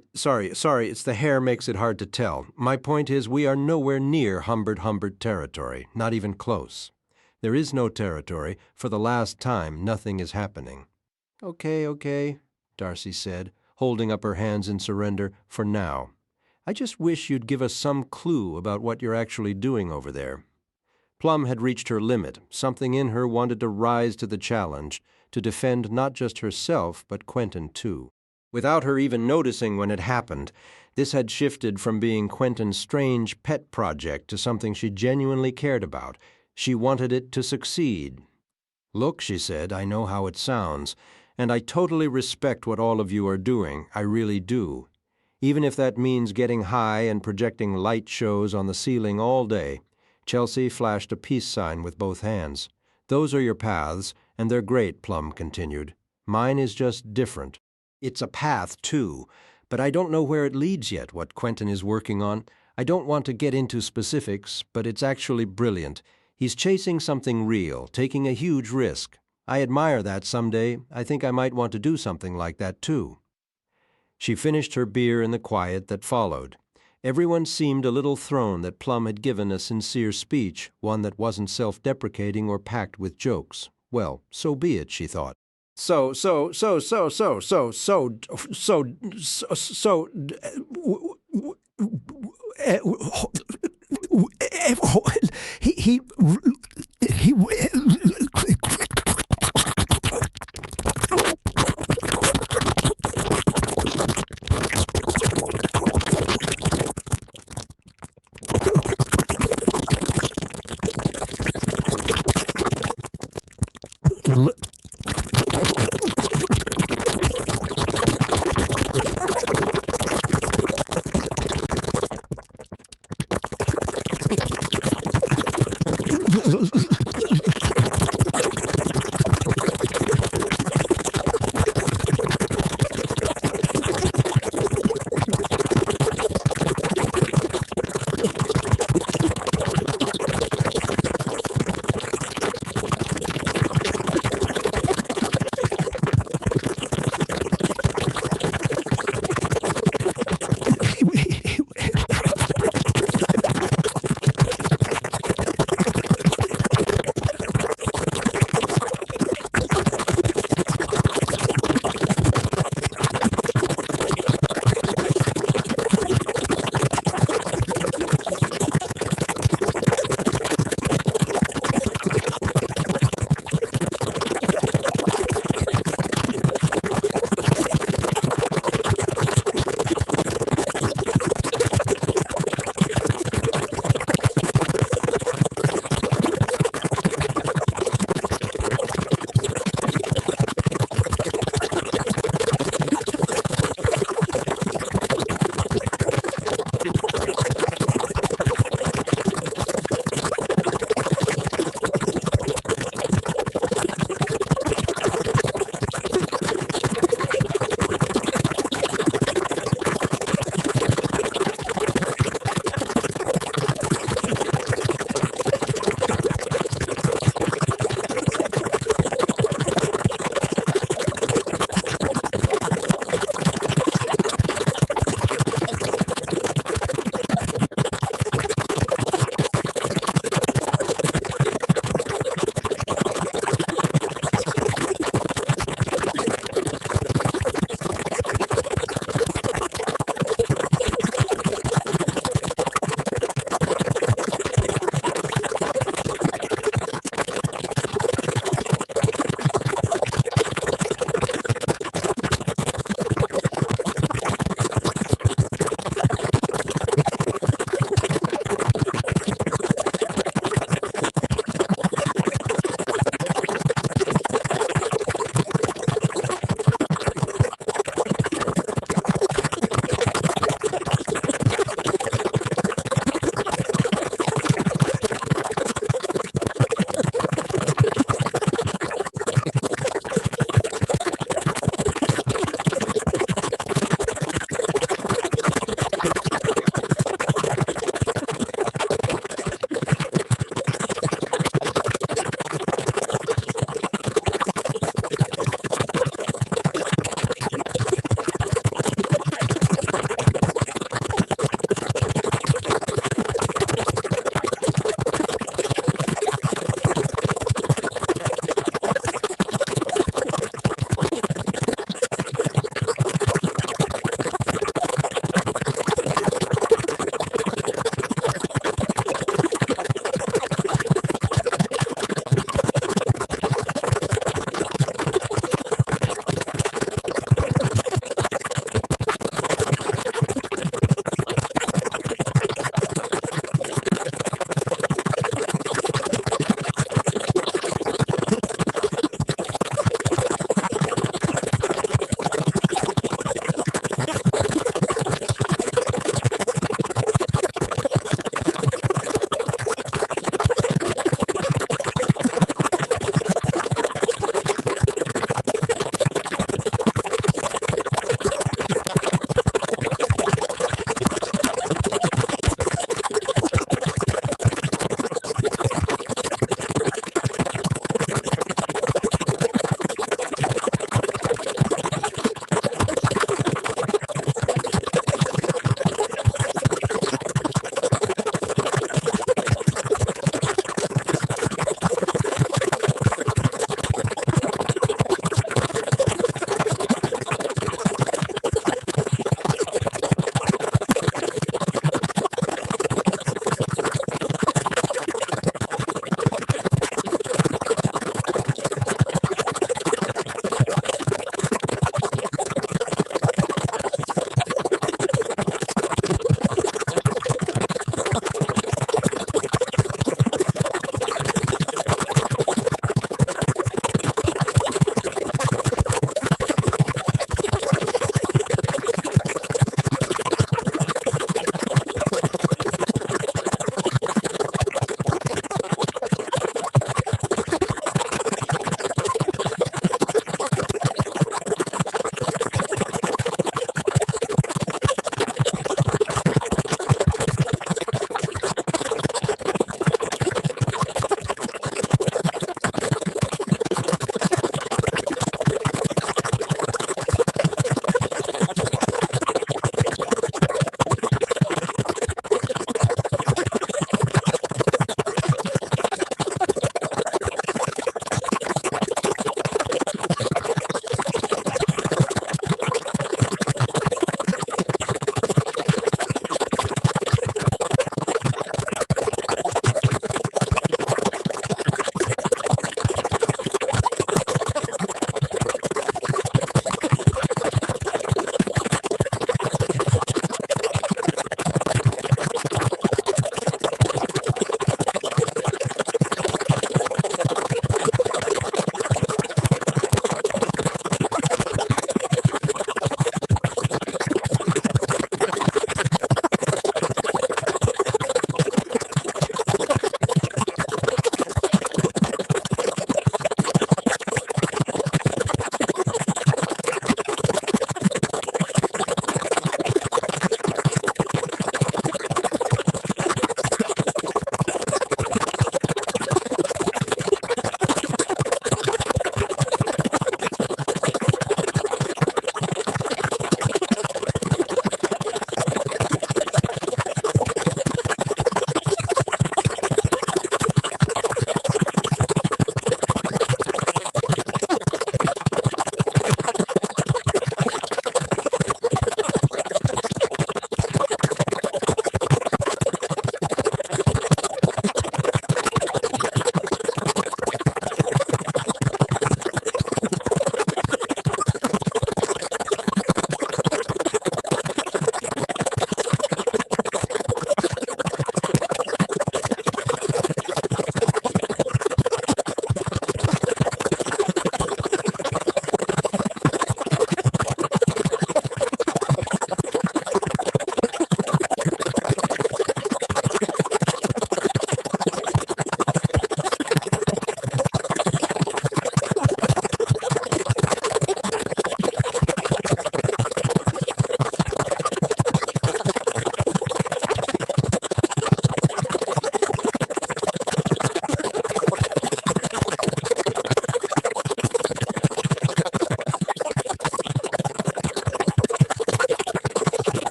Speaker 1: it's the hair makes it hard to tell. My point is we are nowhere near Humbert territory, not even close. There is no territory. For the last time, nothing is happening. Okay, Darcy said, holding up her hands in surrender for now. I just wish you'd give us some clue about what you're actually doing over there. Plum had reached her limit. Something in her wanted to rise to the challenge, to defend not just herself, but Quentin too. Without her even noticing when it happened, this had shifted from being Quentin's strange pet project to something she genuinely cared about. She wanted it to succeed. Look, she said, I know how it sounds, and I totally respect what all of you are doing. I really do. Even if that means getting high and projecting light shows on the ceiling all day. Chelsea flashed a peace sign with both hands. Those are your paths, and they're great, Plum continued. Mine is just different. It's a path, too, but I don't know where it leads yet, what Quentin is working on. I don't want to get into specifics, but it's actually brilliant. He's chasing something real, taking a huge risk. I admire that someday. I think I might want to do something like that, too. She finished her beer in the quiet that followed. Everyone seemed a little thrown that Plum had given a sincere speech, one that wasn't self-deprecating or packed with jokes. Well, so be it, she thought.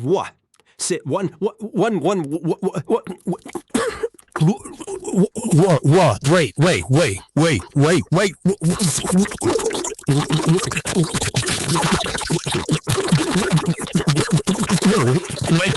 Speaker 1: what? Sit one.
Speaker 2: What? Wait.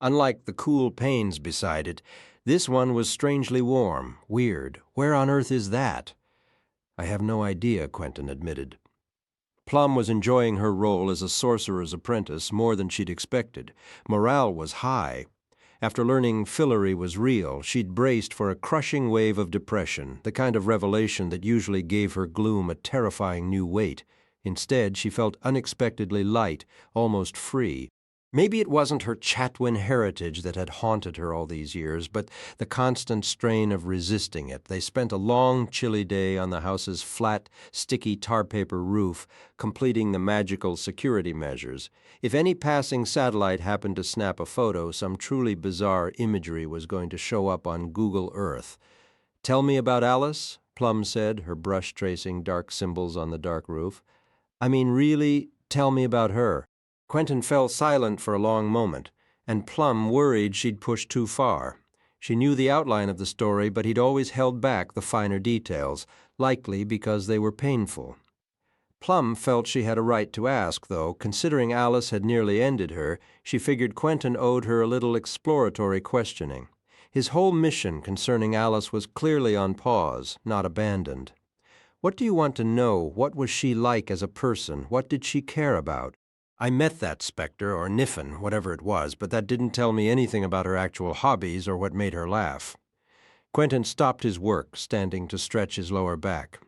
Speaker 1: Unlike the cool panes beside it, this one was strangely warm, weird. Where on earth is that? I have no idea, Quentin admitted. Plum was enjoying her role as a sorcerer's apprentice more than she'd expected. Morale was high. After learning Fillory was real, she'd braced for a crushing wave of depression, the kind of revelation that usually gave her gloom a terrifying new weight. Instead, she felt unexpectedly light, almost free. Maybe it wasn't her Chatwin heritage that had haunted her all these years, but the constant strain of resisting it. They spent a long, chilly day on the house's flat, sticky tar paper roof, completing the magical security measures. If any passing satellite happened to snap a photo, some truly bizarre imagery was going to show up on Google Earth. "Tell me about Alice," Plum said, her brush tracing dark symbols on the dark roof. "I mean, really, tell me about her." Quentin fell silent for a long moment, and Plum worried she'd pushed too far. She knew the outline of the story, but he'd always held back the finer details, likely because they were painful. Plum felt she had a right to ask, though, considering Alice had nearly ended her, she figured Quentin owed her a little exploratory questioning. His whole mission concerning Alice was clearly on pause, not abandoned. "What do you want to know? What was she like as a person? What did she care about?" "I met that specter, or Niffin, whatever it was, but that didn't tell me anything about her actual hobbies or what made her laugh." Quentin stopped his work, standing to stretch his lower back.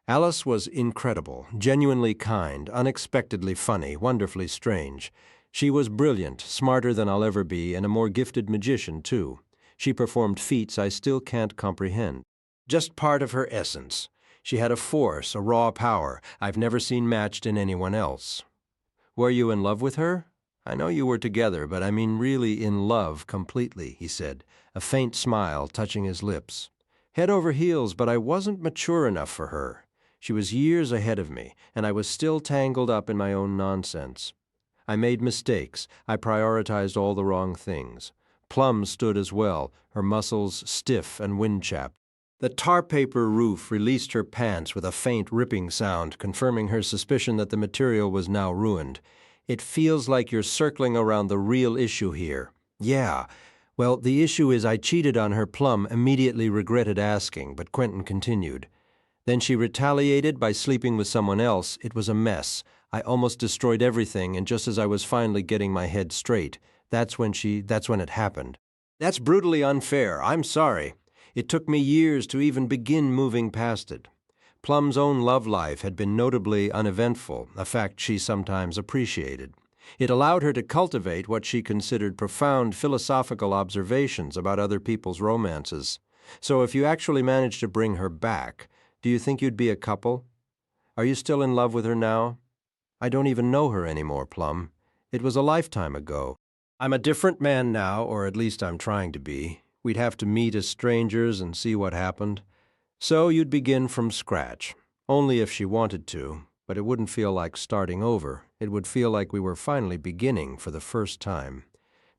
Speaker 1: Alice was incredible, genuinely kind, unexpectedly funny, wonderfully strange. She was brilliant, smarter than I'll ever be, and a more gifted magician, too. She performed feats I still can't comprehend. Just part of her essence. She had a force, a raw power, I've never seen matched in anyone else. "Were you in love with her?" "I know you were together, but I mean really in love completely," he said, a faint smile touching his lips. "Head over heels, but I wasn't mature enough for her. She was years ahead of me, and I was still tangled up in my own nonsense. I made mistakes. I prioritized all the wrong things." Plum stood as well, her muscles stiff and wind-chapped. The tar paper roof released her pants with a faint ripping sound, confirming her suspicion that the material was now ruined. "It feels like you're circling around the real issue here." "Yeah. Well, the issue is I cheated on her." Plum immediately regretted asking, but Quentin continued. "Then she retaliated by sleeping with someone else. It was a mess. I almost destroyed everything, and just as I was finally getting my head straight, that's when it happened." "That's brutally unfair. I'm sorry. It took me years to even begin moving past it." Plum's own love life had been notably uneventful, a fact she sometimes appreciated. It allowed her to cultivate what she considered profound philosophical observations about other people's romances. So if you actually managed to bring her back, do you think you'd be a couple? Are you still in love with her now?" "I don't even know her anymore, Plum. It was a lifetime ago. I'm a different man now, or at least I'm trying to be. We'd have to meet as strangers and see what happened. So you'd begin from scratch. Only if she wanted to, but it wouldn't feel like starting over. It would feel like we were finally beginning for the first time."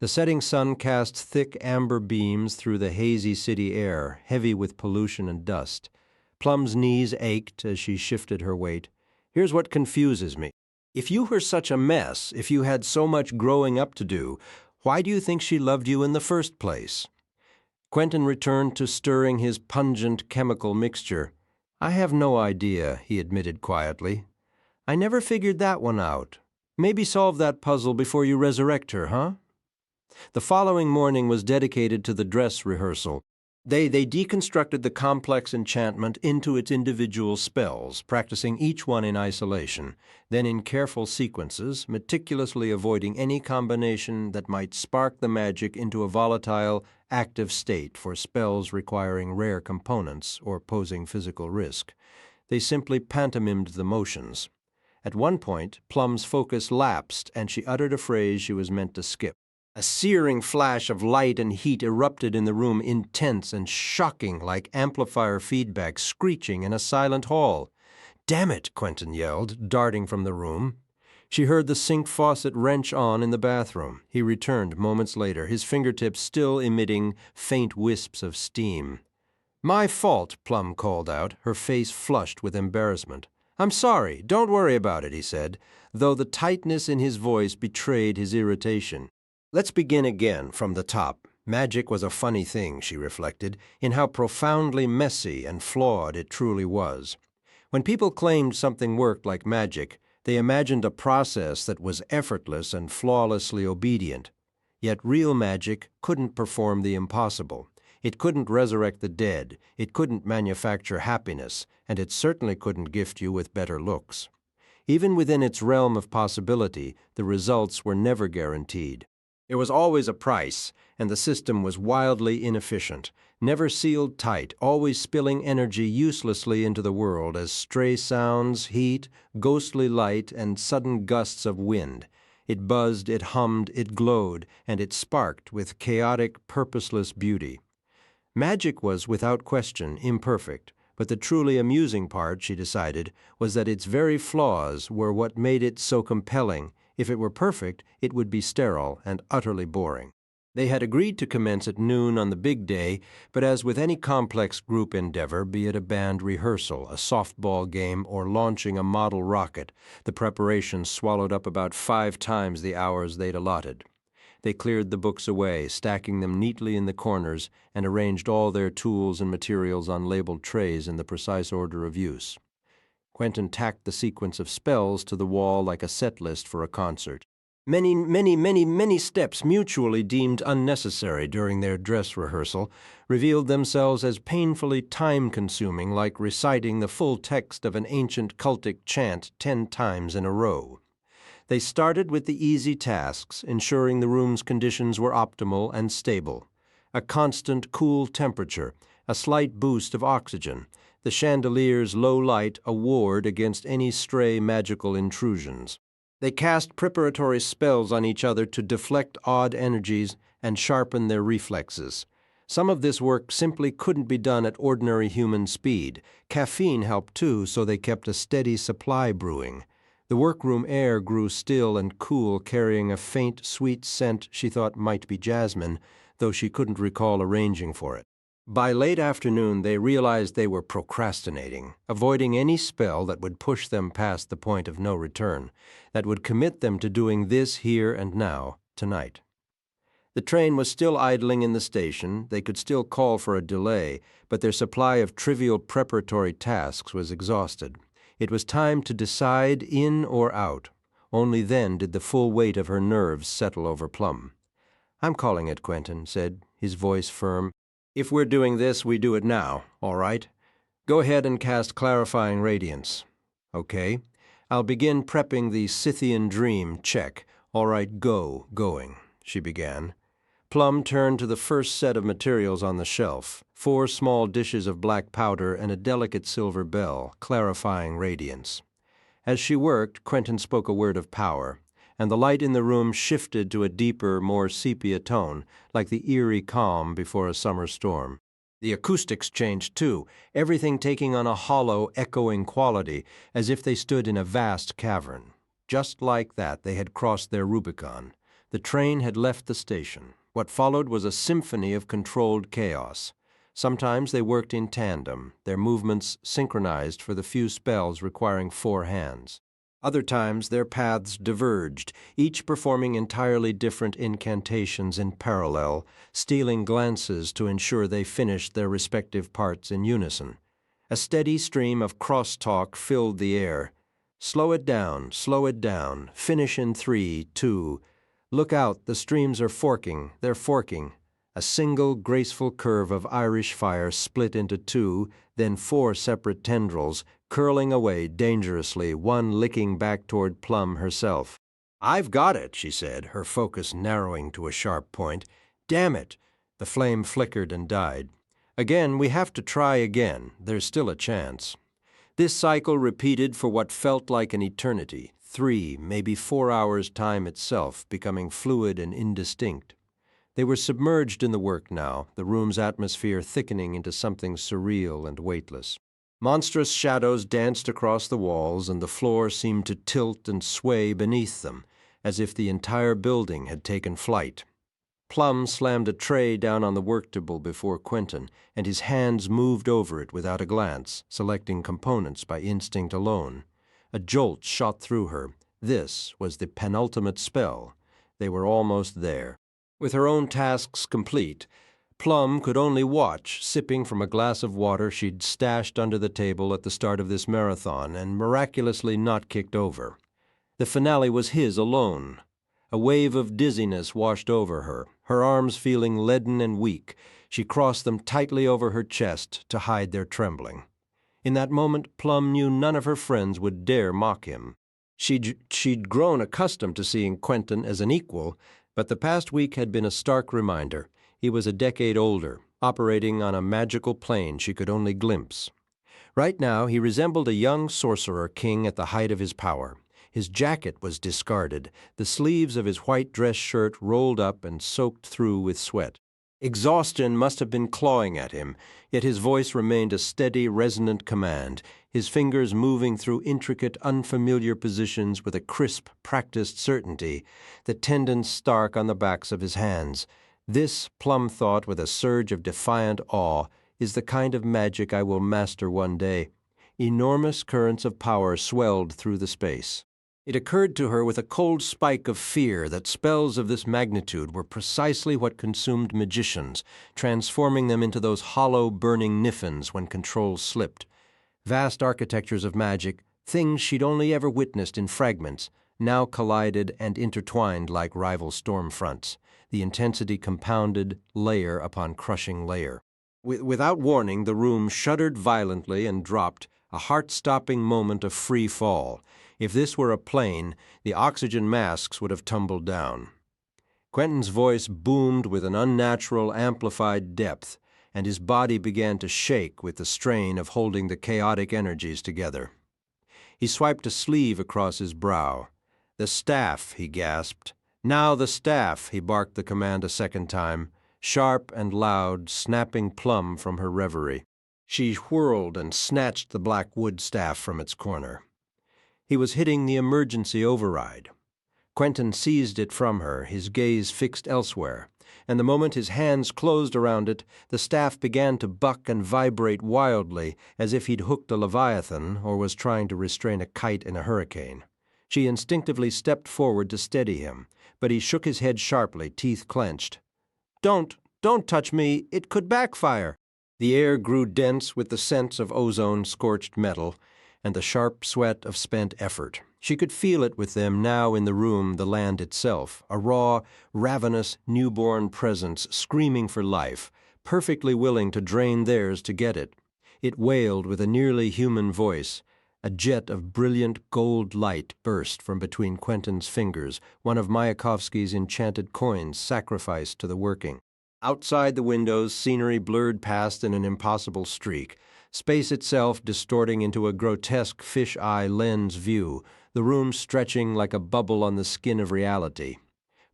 Speaker 1: The setting sun cast thick amber beams through the hazy city air, heavy with pollution and dust. Plum's knees ached as she shifted her weight. "Here's what confuses me. If you were such a mess, if you had so much growing up to do, why do you think she loved you in the first place?" Quentin returned to stirring his pungent chemical mixture. "I have no idea," he admitted quietly. "I never figured that one out. Maybe solve that puzzle before you resurrect her, huh?" The following morning was dedicated to the dress rehearsal. They deconstructed the complex enchantment into its individual spells, practicing each one in isolation, then in careful sequences, meticulously avoiding any combination that might spark the magic into a volatile, active state for spells requiring rare components or posing physical risk. They simply pantomimed the motions. At one point, Plum's focus lapsed, and she uttered a phrase she was meant to skip. A searing flash of light and heat erupted in the room, intense and shocking, like amplifier feedback screeching in a silent hall. "Damn it!" Quentin yelled, darting from the room. She heard the sink faucet wrench on in the bathroom. He returned moments later, his fingertips still emitting faint wisps of steam. "My fault," Plum called out, her face flushed with embarrassment. "I'm sorry. Don't worry about it," he said, though the tightness in his voice betrayed his irritation. Let's begin again from the top. Magic was a funny thing, she reflected, in how profoundly messy and flawed it truly was. When people claimed something worked like magic, they imagined a process that was effortless and flawlessly obedient. Yet real magic couldn't perform the impossible. It couldn't resurrect the dead, it couldn't manufacture happiness, and it certainly couldn't gift you with better looks. Even within its realm of possibility, the results were never guaranteed. There was always a price, and the system was wildly inefficient, never sealed tight, always spilling energy uselessly into the world as stray sounds, heat, ghostly light, and sudden gusts of wind. It buzzed, it hummed, it glowed, and it sparked with chaotic, purposeless beauty. Magic was, without question, imperfect, but the truly amusing part, she decided, was that its very flaws were what made it so compelling. If it were perfect, it would be sterile and utterly boring. They had agreed to commence at noon on the big day, but as with any complex group endeavor, be it a band rehearsal, a softball game, or launching a model rocket, the preparations swallowed up about 5 times the hours they'd allotted. They cleared the books away, stacking them neatly in the corners, and arranged all their tools and materials on labeled trays in the precise order of use. Quentin tacked the sequence of spells to the wall like a set list for a concert. Many steps mutually deemed unnecessary during their dress rehearsal revealed themselves as painfully time-consuming, like reciting the full text of an ancient cultic chant 10 times in a row. They started with the easy tasks, ensuring the room's conditions were optimal and stable. A constant cool temperature, a slight boost of oxygen, the chandelier's low light a ward against any stray magical intrusions. They cast preparatory spells on each other to deflect odd energies and sharpen their reflexes. Some of this work simply couldn't be done at ordinary human speed. Caffeine helped too, so they kept a steady supply brewing. The workroom air grew still and cool, carrying a faint, sweet scent she thought might be jasmine, though she couldn't recall arranging for it. By late afternoon, they realized they were procrastinating, avoiding any spell that would push them past the point of no return, that would commit them to doing this here and now, tonight. The train was still idling in the station. They could still call for a delay, but their supply of trivial preparatory tasks was exhausted. It was time to decide in or out. Only then did the full weight of her nerves settle over Plum. "I'm calling it," Quentin said, his voice firm. "If we're doing this, we do it now, all right? Go ahead and cast Clarifying Radiance." "Okay. I'll begin prepping the Scythian Dream, check. All right, going," she began. Plum turned to the first set of materials on the shelf, 4 small dishes of black powder and a delicate silver bell, Clarifying Radiance. As she worked, Quentin spoke a word of power, and the light in the room shifted to a deeper, more sepia tone, like the eerie calm before a summer storm. The acoustics changed too, everything taking on a hollow, echoing quality, as if they stood in a vast cavern. Just like that, they had crossed their Rubicon. The train had left the station. What followed was a symphony of controlled chaos. Sometimes they worked in tandem, their movements synchronized for the few spells requiring 4 hands. Other times their paths diverged, each performing entirely different incantations in parallel, stealing glances to ensure they finished their respective parts in unison. A steady stream of cross-talk filled the air. Slow it down, finish in 3, 2. Look out, the streams are forking, they're forking. A single graceful curve of Irish fire split into 2, then 4 separate tendrils, curling away dangerously, one licking back toward Plum herself. "I've got it," she said, her focus narrowing to a sharp point. "Damn it!" The flame flickered and died. "Again, we have to try again. There's still a chance." This cycle repeated for what felt like an eternity. 3, maybe 4 hours time itself, becoming fluid and indistinct. They were submerged in the work now, the room's atmosphere thickening into something surreal and weightless. Monstrous shadows danced across the walls, and the floor seemed to tilt and sway beneath them, as if the entire building had taken flight. Plum slammed a tray down on the work table before Quentin, and his hands moved over it without a glance, selecting components by instinct alone. A jolt shot through her. This was the penultimate spell. They were almost there. With her own tasks complete, Plum could only watch, sipping from a glass of water she'd stashed under the table at the start of this marathon and miraculously not kicked over. The finale was his alone. A wave of dizziness washed over her, her arms feeling leaden and weak. She crossed them tightly over her chest to hide their trembling. In that moment, Plum knew none of her friends would dare mock him. She'd grown accustomed to seeing Quentin as an equal, but the past week had been a stark reminder. He was a decade older, operating on a magical plane she could only glimpse. Right now, he resembled a young sorcerer king at the height of his power. His jacket was discarded, the sleeves of his white dress shirt rolled up and soaked through with sweat. Exhaustion must have been clawing at him, yet his voice remained a steady, resonant command, his fingers moving through intricate, unfamiliar positions with a crisp, practiced certainty, the tendons stark on the backs of his hands. This, Plum thought with a surge of defiant awe, is the kind of magic I will master one day. Enormous currents of power swelled through the space. It occurred to her with a cold spike of fear that spells of this magnitude were precisely what consumed magicians, transforming them into those hollow, burning niffins when control slipped. Vast architectures of magic, things she'd only ever witnessed in fragments, now collided and intertwined like rival storm fronts, the intensity compounded layer upon crushing layer. Without warning, the room shuddered violently and dropped, a heart-stopping moment of free fall. If this were a plane, the oxygen masks would have tumbled down. Quentin's voice boomed with an unnatural, amplified depth, and his body began to shake with the strain of holding the chaotic energies together. He swiped a sleeve across his brow. "The staff," he gasped. "Now the staff," he barked the command a second time, sharp and loud, snapping Plum from her reverie. She whirled and snatched the black wood staff from its corner. He was hitting the emergency override. Quentin seized it from her, his gaze fixed elsewhere, and the moment his hands closed around it, the staff began to buck and vibrate wildly, as if he'd hooked a leviathan or was trying to restrain a kite in a hurricane. She instinctively stepped forward to steady him, but he shook his head sharply, teeth clenched. Don't touch me, it could backfire." The air grew dense with the scents of ozone-scorched metal, and the sharp sweat of spent effort. She could feel it with them now in the room, the land itself, a raw, ravenous, newborn presence screaming for life, perfectly willing to drain theirs to get it. It wailed with a nearly human voice. A jet of brilliant gold light burst from between Quentin's fingers, one of Mayakovsky's enchanted coins sacrificed to the working. Outside the windows, scenery blurred past in an impossible streak, space itself distorting into a grotesque fish-eye lens view, the room stretching like a bubble on the skin of reality.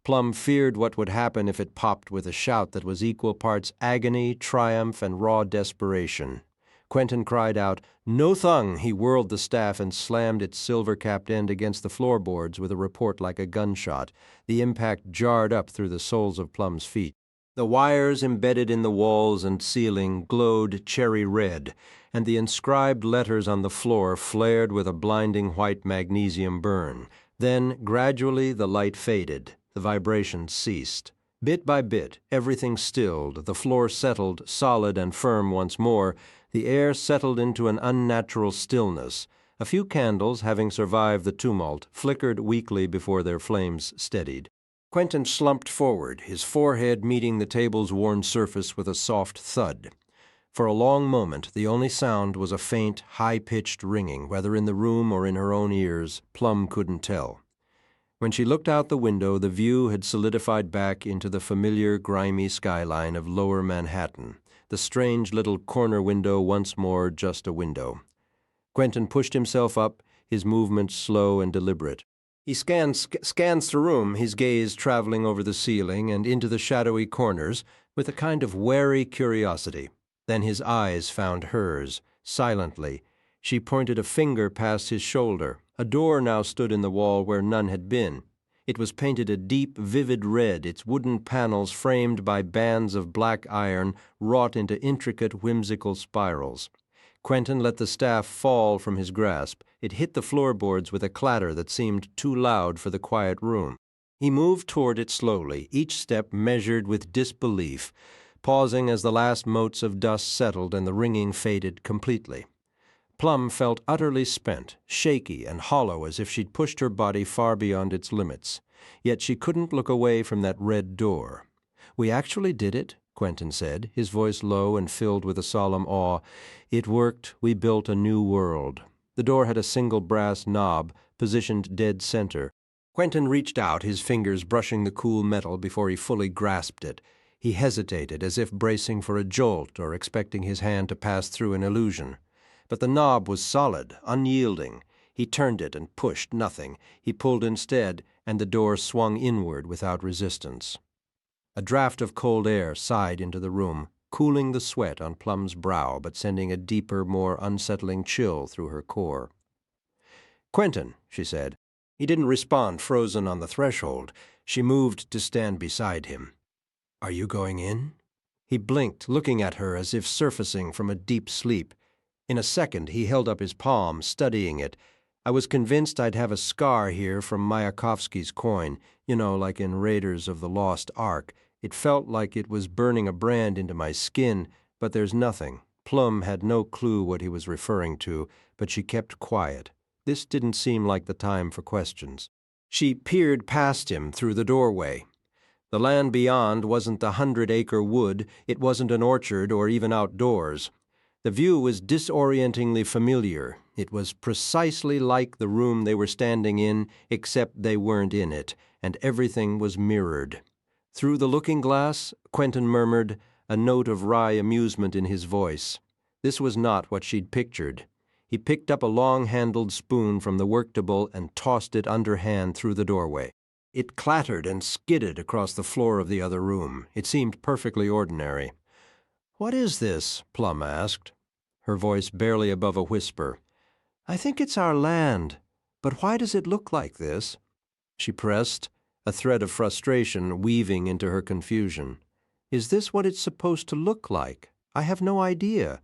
Speaker 1: Plum feared what would happen if it popped with a shout that was equal parts agony, triumph, and raw desperation. Quentin cried out, "No thung!" He whirled the staff and slammed its silver-capped end against the floorboards with a report like a gunshot. The impact jarred up through the soles of Plum's feet. The wires embedded in the walls and ceiling glowed cherry red, and the inscribed letters on the floor flared with a blinding white magnesium burn. Then, gradually, the light faded. The vibrations ceased. Bit by bit, everything stilled, the floor settled, solid and firm once more, the air settled into an unnatural stillness. A few candles, having survived the tumult, flickered weakly before their flames steadied. Quentin slumped forward, his forehead meeting the table's worn surface with a soft thud. For a long moment, the only sound was a faint, high-pitched ringing, whether in the room or in her own ears, Plum couldn't tell. When she looked out the window, the view had solidified back into the familiar, grimy skyline of lower Manhattan, the strange little corner window once more just a window. Quentin pushed himself up, his movements slow and deliberate. He scans the room, his gaze traveling over the ceiling and into the shadowy corners with a kind of wary curiosity. Then his eyes found hers, silently. She pointed a finger past his shoulder. A door now stood in the wall where none had been. It was painted a deep, vivid red, its wooden panels framed by bands of black iron wrought into intricate, whimsical spirals. Quentin let the staff fall from his grasp. It hit the floorboards with a clatter that seemed too loud for the quiet room. He moved toward it slowly, each step measured with disbelief, pausing as the last motes of dust settled and the ringing faded completely. Plum felt utterly spent, shaky and hollow as if she'd pushed her body far beyond its limits. Yet she couldn't look away from that red door. "We actually did it," Quentin said, his voice low and filled with a solemn awe. "It worked. We built a new world." The door had a single brass knob, positioned dead center. Quentin reached out, his fingers brushing the cool metal before he fully grasped it. He hesitated, as if bracing for a jolt or expecting his hand to pass through an illusion. But the knob was solid, unyielding. He turned it and pushed nothing. He pulled instead, and the door swung inward without resistance. A draft of cold air sighed into the room, cooling the sweat on Plum's brow but sending a deeper, more unsettling chill through her core. "Quentin," she said. He didn't respond, frozen on the threshold. She moved to stand beside him. "Are you going in?" He blinked, looking at her as if surfacing from a deep sleep. In a second, he held up his palm, studying it. "I was convinced I'd have a scar here from Mayakovsky's coin, like in Raiders of the Lost Ark. It felt like it was burning a brand into my skin, but there's nothing." Plum had no clue what he was referring to, but she kept quiet. This didn't seem like the time for questions. She peered past him through the doorway. The land beyond wasn't the 100-acre wood, it wasn't an orchard or even outdoors. The view was disorientingly familiar. It was precisely like the room they were standing in, except they weren't in it, and everything was mirrored. "Through the looking-glass," Quentin murmured, a note of wry amusement in his voice. This was not what she'd pictured. He picked up a long-handled spoon from the worktable and tossed it underhand through the doorway. It clattered and skidded across the floor of the other room. It seemed perfectly ordinary. "What is this?" Plum asked, her voice barely above a whisper. "I think it's our land, but why does it look like this?" She pressed, a thread of frustration weaving into her confusion. "Is this what it's supposed to look like? I have no idea.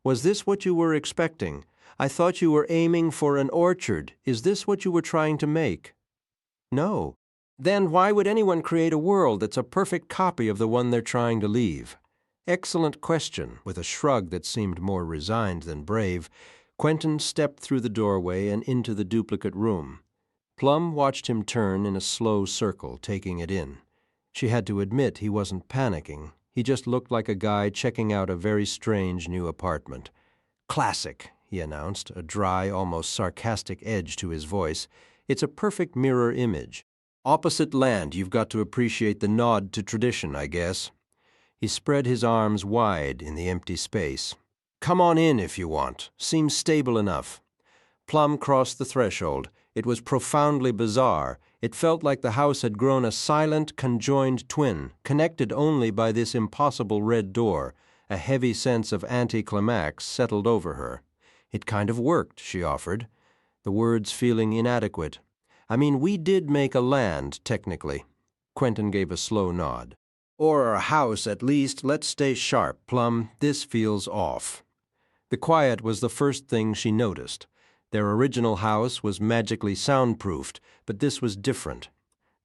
Speaker 1: Was this what you were expecting? I thought you were aiming for an orchard. Is this what you were trying to make?" "No." "Then why would anyone create a world that's a perfect copy of the one they're trying to leave?" "Excellent question." With a shrug that seemed more resigned than brave, Quentin stepped through the doorway and into the duplicate room. Plum watched him turn in a slow circle, taking it in. She had to admit he wasn't panicking. He just looked like a guy checking out a very strange new apartment. "Classic," he announced, a dry, almost sarcastic edge to his voice. "It's a perfect mirror image. Opposite land, you've got to appreciate the nod to tradition, I guess." He spread his arms wide in the empty space. "Come on in if you want. Seems stable enough." Plum crossed the threshold. It was profoundly bizarre. It felt like the house had grown a silent, conjoined twin, connected only by this impossible red door. A heavy sense of anticlimax settled over her. "It kind of worked," she offered, the words feeling inadequate. "I mean, we did make a land, technically." Quentin gave a slow nod. "Or a house, at least. Let's stay sharp, Plum. This feels off." The quiet was the first thing she noticed. Their original house was magically soundproofed, but this was different.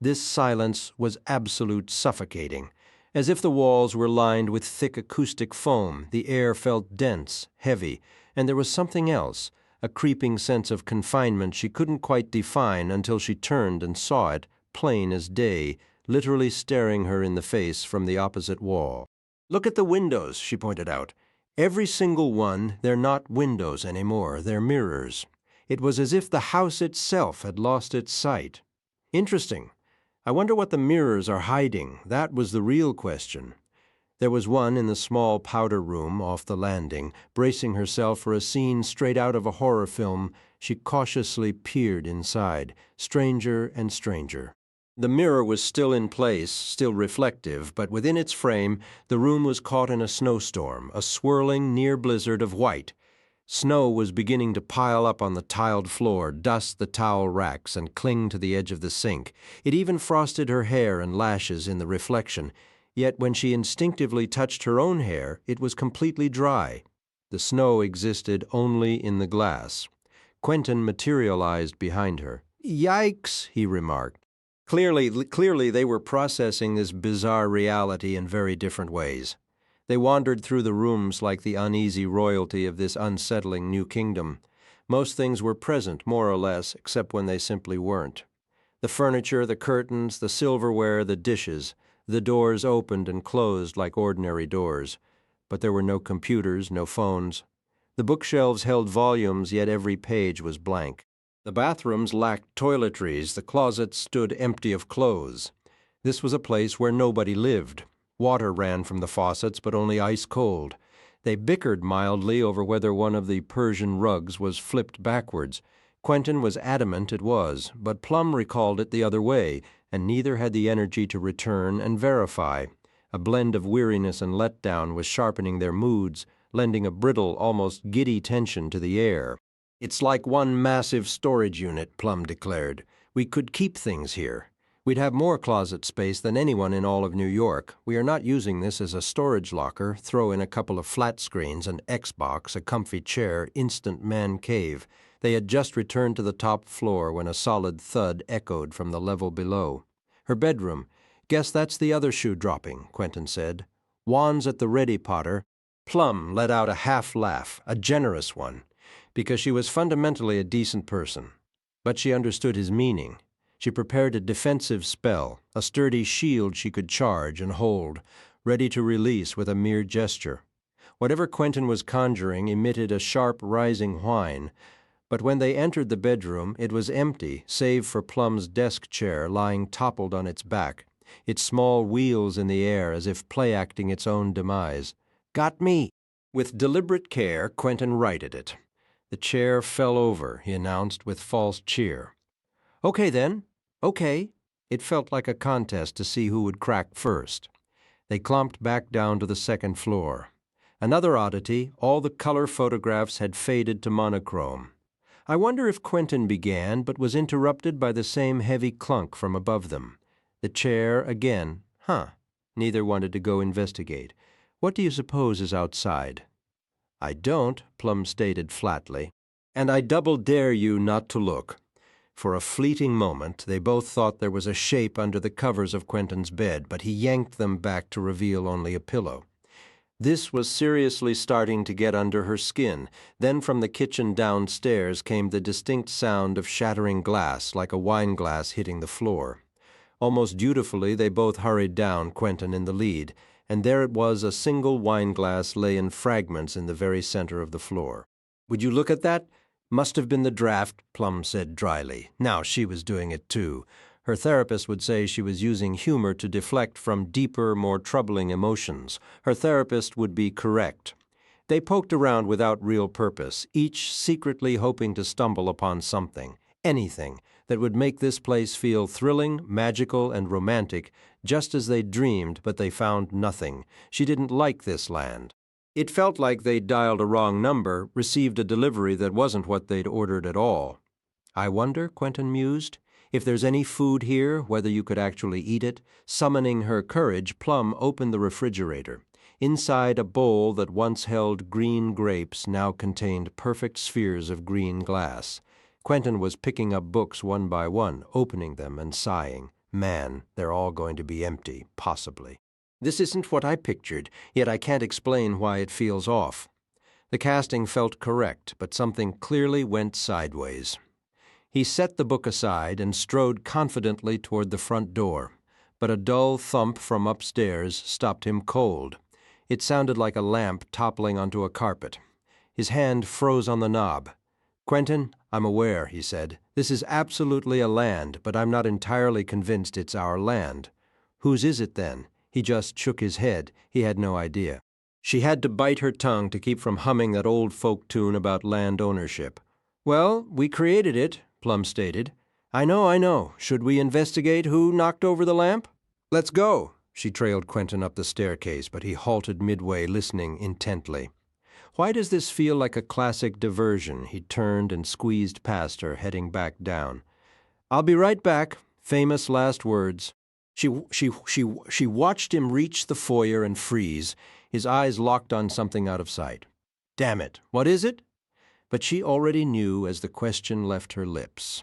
Speaker 1: This silence was absolute suffocating. As if the walls were lined with thick acoustic foam, the air felt dense, heavy, and there was something else, a creeping sense of confinement she couldn't quite define until she turned and saw it, plain as day, literally staring her in the face from the opposite wall. "Look at the windows," she pointed out. "Every single one, they're not windows anymore, they're mirrors." It was as if the house itself had lost its sight. "Interesting. I wonder what the mirrors are hiding. That was the real question." There was one in the small powder room off the landing. Bracing herself for a scene straight out of a horror film, she cautiously peered inside, stranger and stranger. The mirror was still in place, still reflective, but within its frame, the room was caught in a snowstorm, a swirling near blizzard of white. Snow was beginning to pile up on the tiled floor, dust the towel racks, and cling to the edge of the sink. It even frosted her hair and lashes in the reflection. Yet when she instinctively touched her own hair, it was completely dry. The snow existed only in the glass. Quentin materialized behind her. "Yikes," he remarked. Clearly, they were processing this bizarre reality in very different ways. They wandered through the rooms like the uneasy royalty of this unsettling new kingdom. Most things were present, more or less, except when they simply weren't. The furniture, the curtains, the silverware, the dishes, the doors opened and closed like ordinary doors. But there were no computers, no phones. The bookshelves held volumes, yet every page was blank. The bathrooms lacked toiletries, the closets stood empty of clothes. This was a place where nobody lived. Water ran from the faucets, but only ice cold. They bickered mildly over whether one of the Persian rugs was flipped backwards. Quentin was adamant it was, but Plum recalled it the other way, and neither had the energy to return and verify. A blend of weariness and letdown was sharpening their moods, lending a brittle, almost giddy tension to the air. "It's like one massive storage unit," Plum declared. "We could keep things here. We'd have more closet space than anyone in all of New York. We are not using this as a storage locker. Throw in a couple of flat screens, an Xbox, a comfy chair, instant man cave." They had just returned to the top floor when a solid thud echoed from the level below. "Her bedroom. Guess that's the other shoe dropping," Quentin said. "Wands at the ready, Potter." Plum let out a half laugh, a generous one, because she was fundamentally a decent person. But she understood his meaning. She prepared a defensive spell, a sturdy shield she could charge and hold, ready to release with a mere gesture. Whatever Quentin was conjuring emitted a sharp rising whine, but when they entered the bedroom it was empty save for Plum's desk chair lying toppled on its back, its small wheels in the air as if play-acting its own demise. "Got me." With deliberate care, Quentin righted it. The chair fell over, he announced with false cheer. "Okay, then. Okay." It felt like a contest to see who would crack first. They clomped back down to the second floor. Another oddity, all the color photographs had faded to monochrome. I wonder if Quentin began, but was interrupted by the same heavy clunk from above them. The chair again. Neither wanted to go investigate. "What do you suppose is outside?" "I don't," Plum stated flatly, "and I double dare you not to look." For a fleeting moment, they both thought there was a shape under the covers of Quentin's bed, but he yanked them back to reveal only a pillow. This was seriously starting to get under her skin. Then from the kitchen downstairs came the distinct sound of shattering glass, like a wine glass hitting the floor. Almost dutifully, they both hurried down, Quentin in the lead, and there it was, a single wine glass lay in fragments in the very center of the floor. "Would you look at that? Must have been the draft," Plum said dryly. Now she was doing it too. Her therapist would say she was using humor to deflect from deeper, more troubling emotions. Her therapist would be correct. They poked around without real purpose, each secretly hoping to stumble upon something, anything, that would make this place feel thrilling, magical, and romantic, just as they dreamed, but they found nothing. She didn't like this land. It felt like they'd dialed a wrong number, received a delivery that wasn't what they'd ordered at all. "I wonder," Quentin mused, "if there's any food here, whether you could actually eat it." Summoning her courage, Plum opened the refrigerator. Inside, a bowl that once held green grapes now contained perfect spheres of green glass. Quentin was picking up books one by one, opening them and sighing. "Man, they're all going to be empty, possibly. This isn't what I pictured, yet I can't explain why it feels off." The casting felt correct, but something clearly went sideways. He set the book aside and strode confidently toward the front door, but a dull thump from upstairs stopped him cold. It sounded like a lamp toppling onto a carpet. His hand froze on the knob. "Quentin, I'm aware," he said. "This is absolutely a land, but I'm not entirely convinced it's our land." "Whose is it then?" He just shook his head. He had no idea. She had to bite her tongue to keep from humming that old folk tune about land ownership. "Well, we created it," Plum stated. I know. Should we investigate who knocked over the lamp?" "Let's go." She trailed Quentin up the staircase, but he halted midway, listening intently. "Why does this feel like a classic diversion?" He turned and squeezed past her, heading back down. "I'll be right back." Famous last words. She watched him reach the foyer and freeze, his eyes locked on something out of sight. "Damn it, what is it?" But she already knew as the question left her lips.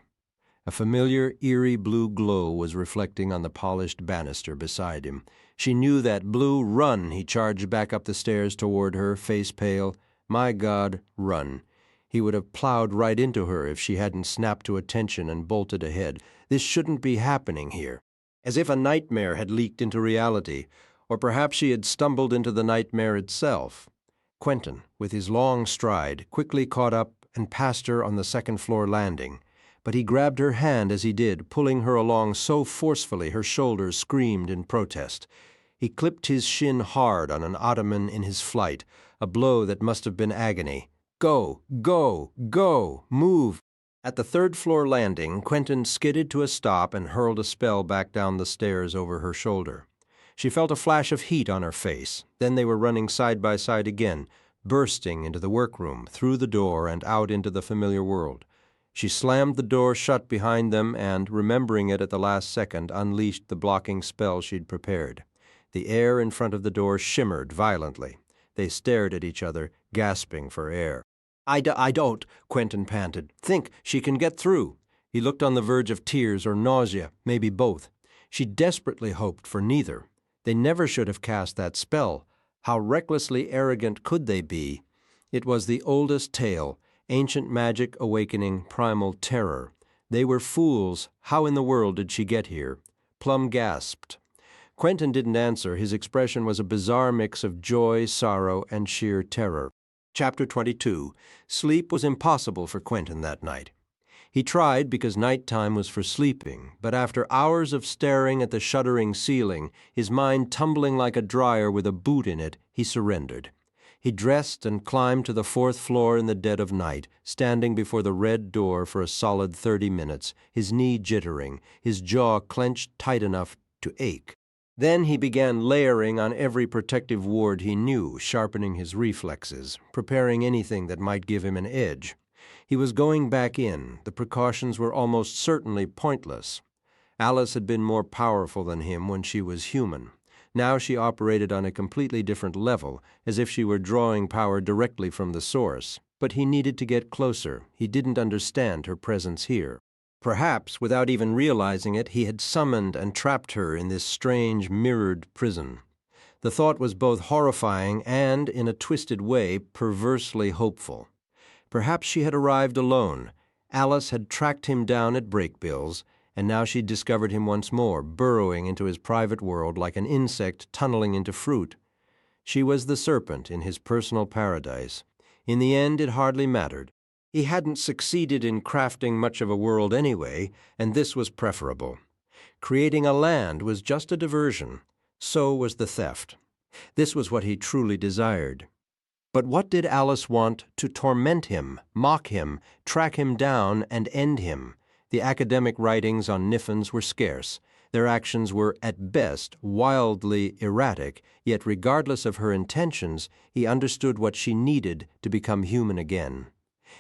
Speaker 1: A familiar, eerie blue glow was reflecting on the polished banister beside him. She knew that blue. Run! He charged back up the stairs toward her, face pale. My God, run! He would have plowed right into her if she hadn't snapped to attention and bolted ahead. This shouldn't be happening here. As if a nightmare had leaked into reality, or perhaps she had stumbled into the nightmare itself. Quentin, with his long stride, quickly caught up and passed her on the second-floor landing. But he grabbed her hand as he did, pulling her along so forcefully her shoulders screamed in protest. He clipped his shin hard on an ottoman in his flight, a blow that must have been agony. Go, go, go, move. At the third-floor landing, Quentin skidded to a stop and hurled a spell back down the stairs over her shoulder. She felt a flash of heat on her face. Then they were running side by side again, bursting into the workroom, through the door and out into the familiar world. She slammed the door shut behind them and, remembering it at the last second, unleashed the blocking spell she'd prepared. The air in front of the door shimmered violently. They stared at each other, gasping for air. I don't, Quentin panted. Think, she can get through. He looked on the verge of tears or nausea, maybe both. She desperately hoped for neither. They never should have cast that spell. How recklessly arrogant could they be? It was the oldest tale, ancient magic awakening primal terror. They were fools. How in the world did she get here? Plum gasped. Quentin didn't answer. His expression was a bizarre mix of joy, sorrow, and sheer terror. Chapter 22. Sleep was impossible for Quentin that night. He tried because nighttime was for sleeping, but after hours of staring at the shuddering ceiling, his mind tumbling like a dryer with a boot in it, he surrendered. He dressed and climbed to the fourth floor in the dead of night, standing before the red door for a solid 30 minutes, his knee jittering, his jaw clenched tight enough to ache. Then he began layering on every protective ward he knew, sharpening his reflexes, preparing anything that might give him an edge. He was going back in. The precautions were almost certainly pointless. Alice had been more powerful than him when she was human. Now she operated on a completely different level, as if she were drawing power directly from the source. But he needed to get closer. He didn't understand her presence here. Perhaps, without even realizing it, he had summoned and trapped her in this strange, mirrored prison. The thought was both horrifying and, in a twisted way, perversely hopeful. Perhaps she had arrived alone. Alice had tracked him down at Breakbills, and now she'd discovered him once more, burrowing into his private world like an insect tunneling into fruit. She was the serpent in his personal paradise. In the end, it hardly mattered. He hadn't succeeded in crafting much of a world anyway, and this was preferable. Creating a land was just a diversion. So was the theft. This was what he truly desired. But what did Alice want to torment him, mock him, track him down, and end him? The academic writings on Niffens were scarce. Their actions were, at best, wildly erratic, yet regardless of her intentions, he understood what she needed to become human again.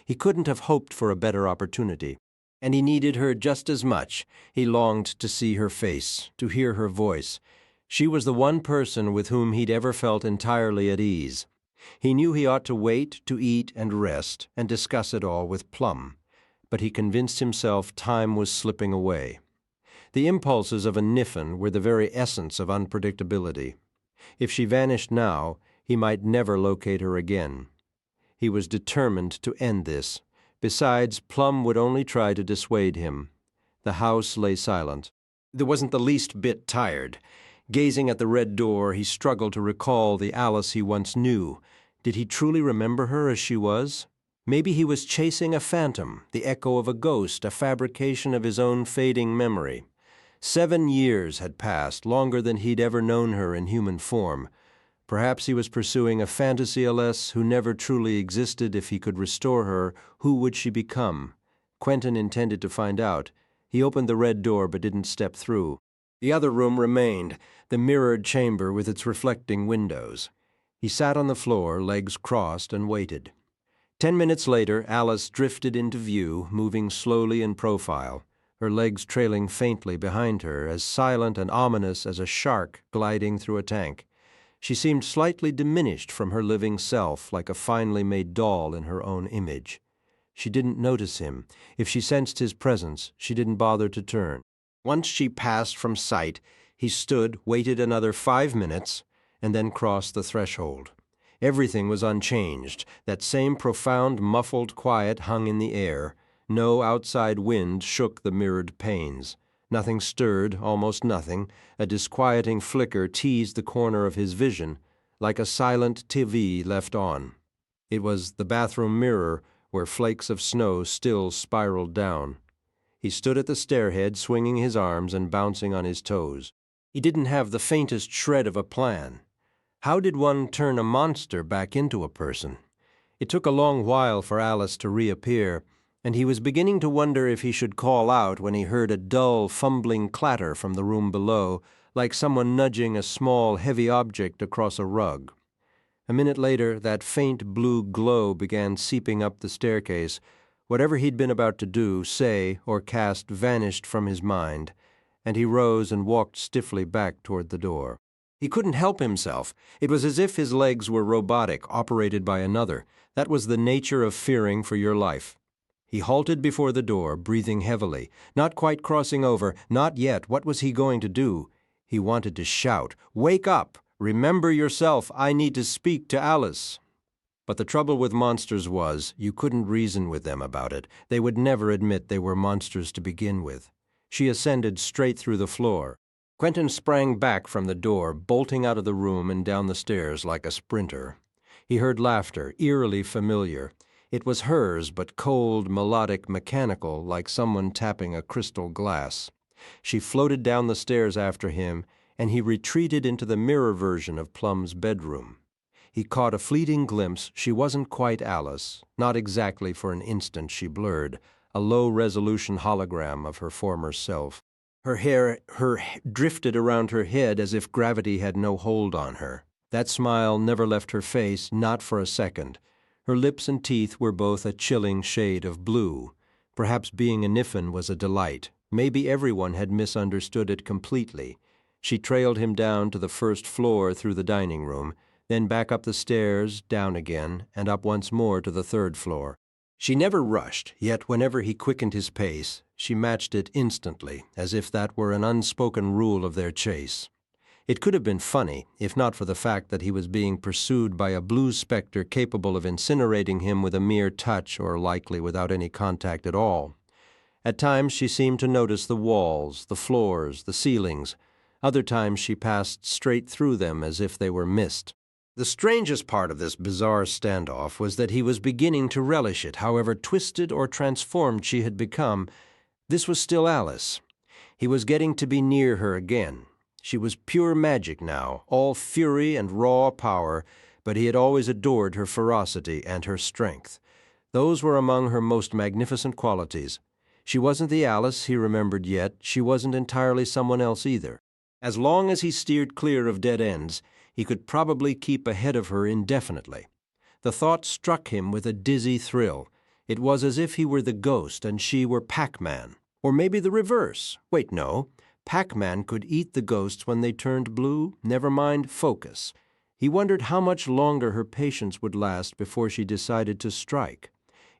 Speaker 1: He couldn't have hoped for a better opportunity. And he needed her just as much. He longed to see her face, to hear her voice. She was the one person with whom he'd ever felt entirely at ease. He knew he ought to wait, to eat and rest, and discuss it all with Plum. But he convinced himself time was slipping away. The impulses of a Niffen were the very essence of unpredictability. If she vanished now, he might never locate her again. He was determined to end this. Besides, Plum would only try to dissuade him. The house lay silent. There wasn't the least bit tired. Gazing at the red door, he struggled to recall the Alice he once knew. Did he truly remember her as she was? Maybe he was chasing a phantom, the echo of a ghost, a fabrication of his own fading memory. 7 years had passed, longer than he'd ever known her in human form. Perhaps he was pursuing a fantasy Alice who never truly existed. If he could restore her, who would she become? Quentin intended to find out. He opened the red door but didn't step through. The other room remained, the mirrored chamber with its reflecting windows. He sat on the floor, legs crossed, and waited. 10 minutes later, Alice drifted into view, moving slowly in profile, her legs trailing faintly behind her, as silent and ominous as a shark gliding through a tank. She seemed slightly diminished from her living self, like a finely made doll in her own image. She didn't notice him. If she sensed his presence, she didn't bother to turn. Once she passed from sight, he stood, waited another 5 minutes, and then crossed the threshold. Everything was unchanged. That same profound, muffled quiet hung in the air. No outside wind shook the mirrored panes. Nothing stirred, almost nothing. A disquieting flicker teased the corner of his vision, like a silent TV left on. It was the bathroom mirror, where flakes of snow still spiraled down. He stood at the stairhead, swinging his arms and bouncing on his toes. He didn't have the faintest shred of a plan. How did one turn a monster back into a person? It took a long while for Alice to reappear, and he was beginning to wonder if he should call out when he heard a dull, fumbling clatter from the room below, like someone nudging a small, heavy object across a rug. A minute later, that faint blue glow began seeping up the staircase. Whatever he'd been about to do, say, or cast vanished from his mind, and he rose and walked stiffly back toward the door. He couldn't help himself. It was as if his legs were robotic, operated by another. That was the nature of fearing for your life. He halted before the door, breathing heavily, not quite crossing over, not yet. What was he going to do? He wanted to shout, "Wake up! Remember yourself! I need to speak to Alice!" But the trouble with monsters was, you couldn't reason with them about it. They would never admit they were monsters to begin with. She ascended straight through the floor. Quentin sprang back from the door, bolting out of the room and down the stairs like a sprinter. He heard laughter, eerily familiar. It was hers, but cold, melodic, mechanical, like someone tapping a crystal glass. She floated down the stairs after him, and he retreated into the mirror version of Plum's bedroom. He caught a fleeting glimpse. She wasn't quite Alice. Not exactly for an instant she blurred, a low-resolution hologram of her former self. Her hair drifted around her head as if gravity had no hold on her. That smile never left her face, not for a second. Her lips and teeth were both a chilling shade of blue. Perhaps being a Niffin was a delight. Maybe everyone had misunderstood it completely. She trailed him down to the first floor through the dining room, then back up the stairs, down again, and up once more to the third floor. She never rushed, yet whenever he quickened his pace, she matched it instantly, as if that were an unspoken rule of their chase. It could have been funny, if not for the fact that he was being pursued by a blue specter capable of incinerating him with a mere touch or likely without any contact at all. At times she seemed to notice the walls, the floors, the ceilings. Other times she passed straight through them as if they were mist. The strangest part of this bizarre standoff was that he was beginning to relish it, however twisted or transformed she had become. This was still Alice. He was getting to be near her again. She was pure magic now, all fury and raw power, but he had always adored her ferocity and her strength. Those were among her most magnificent qualities. She wasn't the Alice he remembered yet. She wasn't entirely someone else either. As long as he steered clear of dead ends, he could probably keep ahead of her indefinitely. The thought struck him with a dizzy thrill. It was as if he were the ghost and she were Pac-Man. Or maybe the reverse. Wait, no. Pac-Man could eat the ghosts when they turned blue. Never mind focus. He wondered how much longer her patience would last before she decided to strike.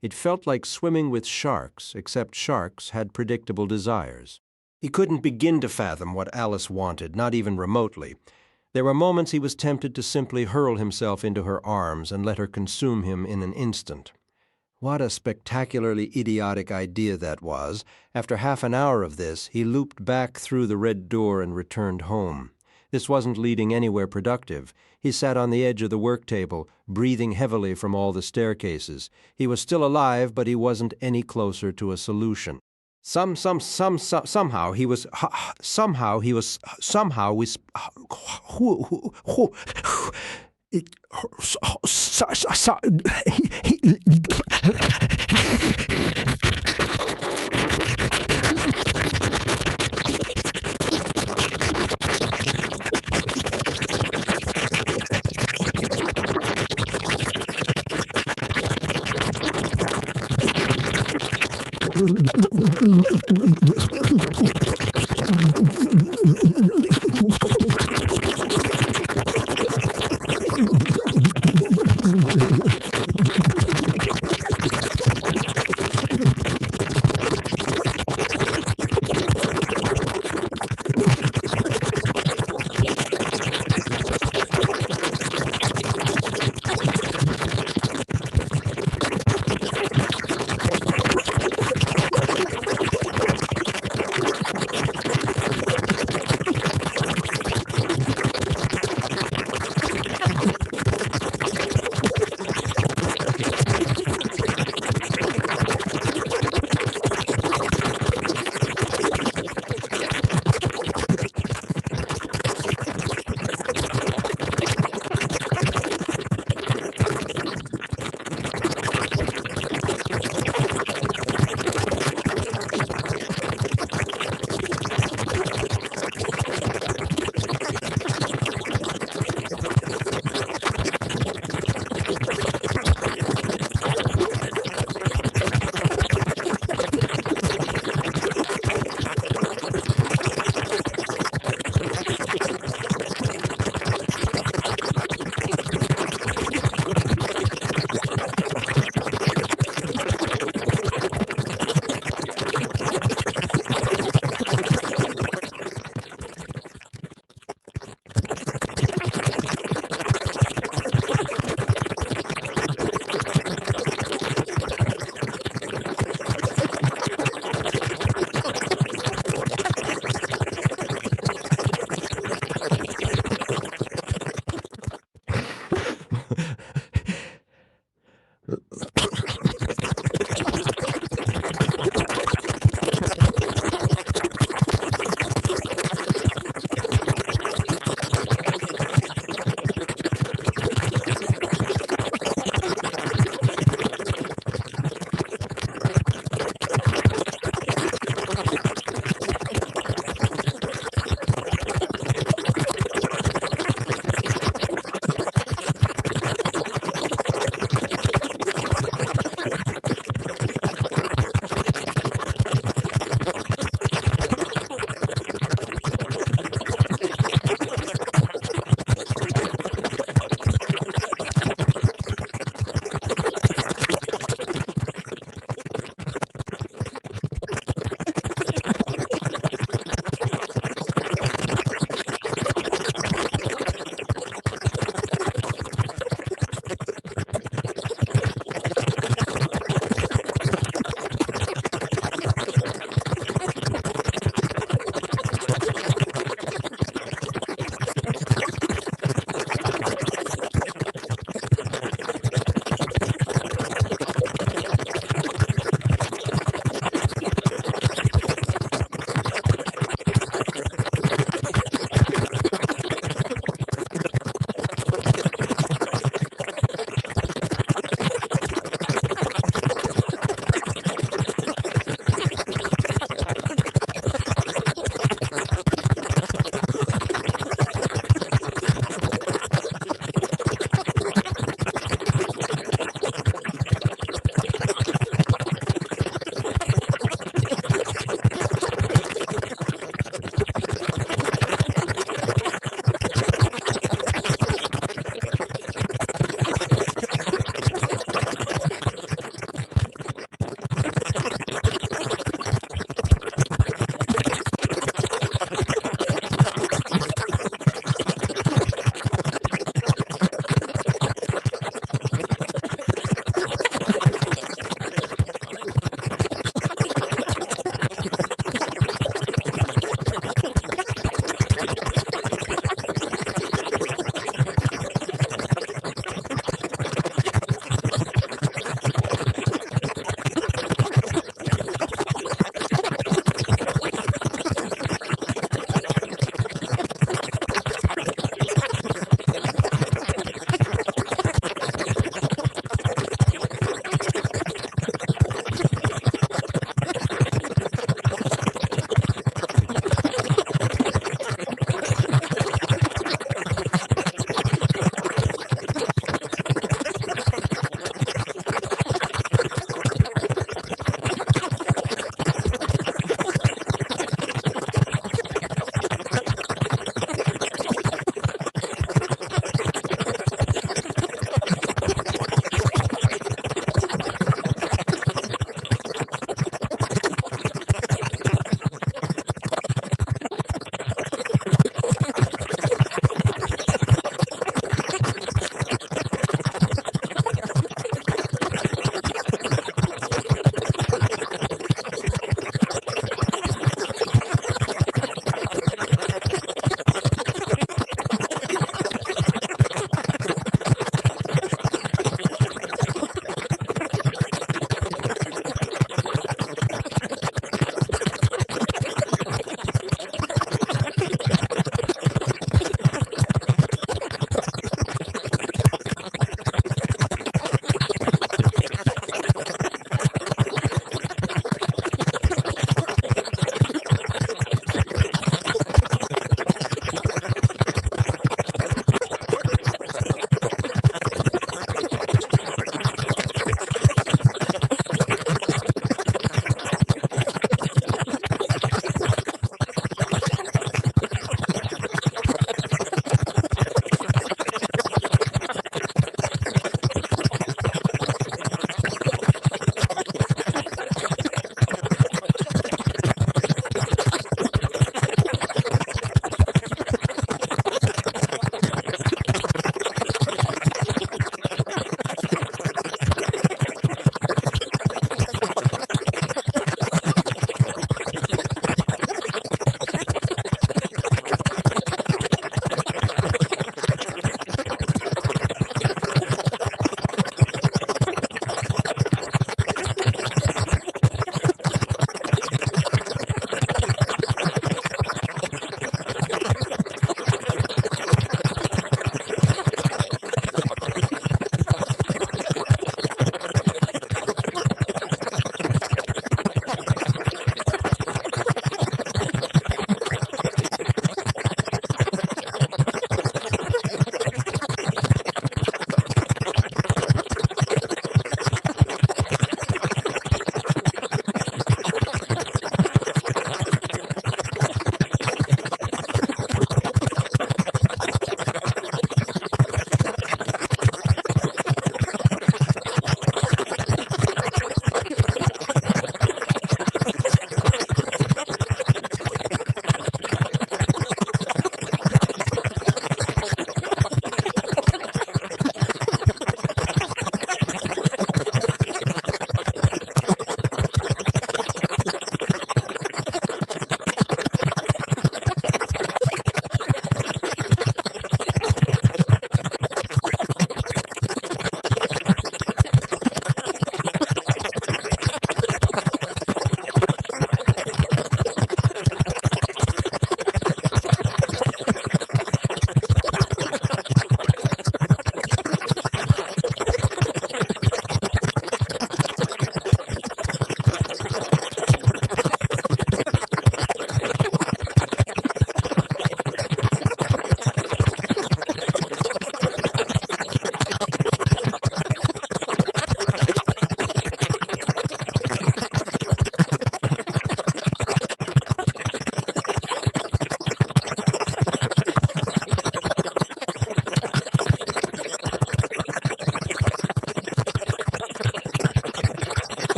Speaker 1: It felt like swimming with sharks, except sharks had predictable desires. He couldn't begin to fathom what Alice wanted, not even remotely. There were moments he was tempted to simply hurl himself into her arms and let her consume him in an instant. What a spectacularly idiotic idea that was. After half an hour of this, he looped back through the red door and returned home. This wasn't leading anywhere productive. He sat on the edge of the work table, breathing heavily from all the staircases. He was still alive, but he wasn't any closer to a solution. Somehow he was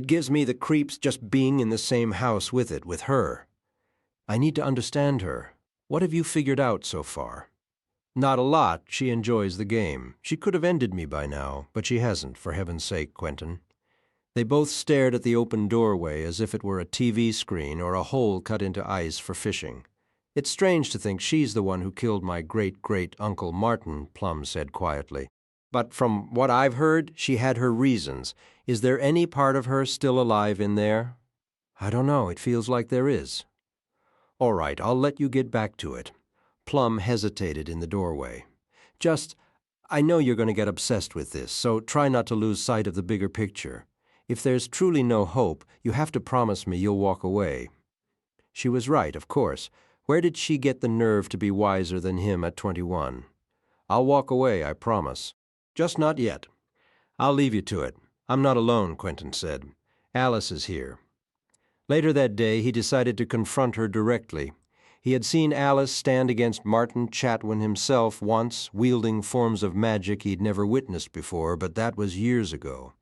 Speaker 1: It gives me the creeps just being in the same house with it, with her. I need to understand her. What have you figured out so far?" "Not a lot. She enjoys the game. She could have ended me by now, but she hasn't, for heaven's sake, Quentin." They both stared at the open doorway as if it were a TV screen or a hole cut into ice for fishing. "It's strange to think she's the one who killed my great-great-uncle Martin," Plum said quietly. "But from what I've heard, she had her reasons. Is there any part of her still alive in there?" "I don't know. It feels like there is." "All right, I'll let you get back to it." Plum hesitated in the doorway. I know you're going to get obsessed with this, so try not to lose sight of the bigger picture. If there's truly no hope, you have to promise me you'll walk away." She was right, of course. Where did she get the nerve to be wiser than him at 21? "I'll walk away, I promise." "Just not yet." "I'll leave you to it. I'm not alone," Quentin said. "Alice is here." Later that day, he decided to confront her directly. He had seen Alice stand against Martin Chatwin himself once, wielding forms of magic he'd never witnessed before, but that was years ago.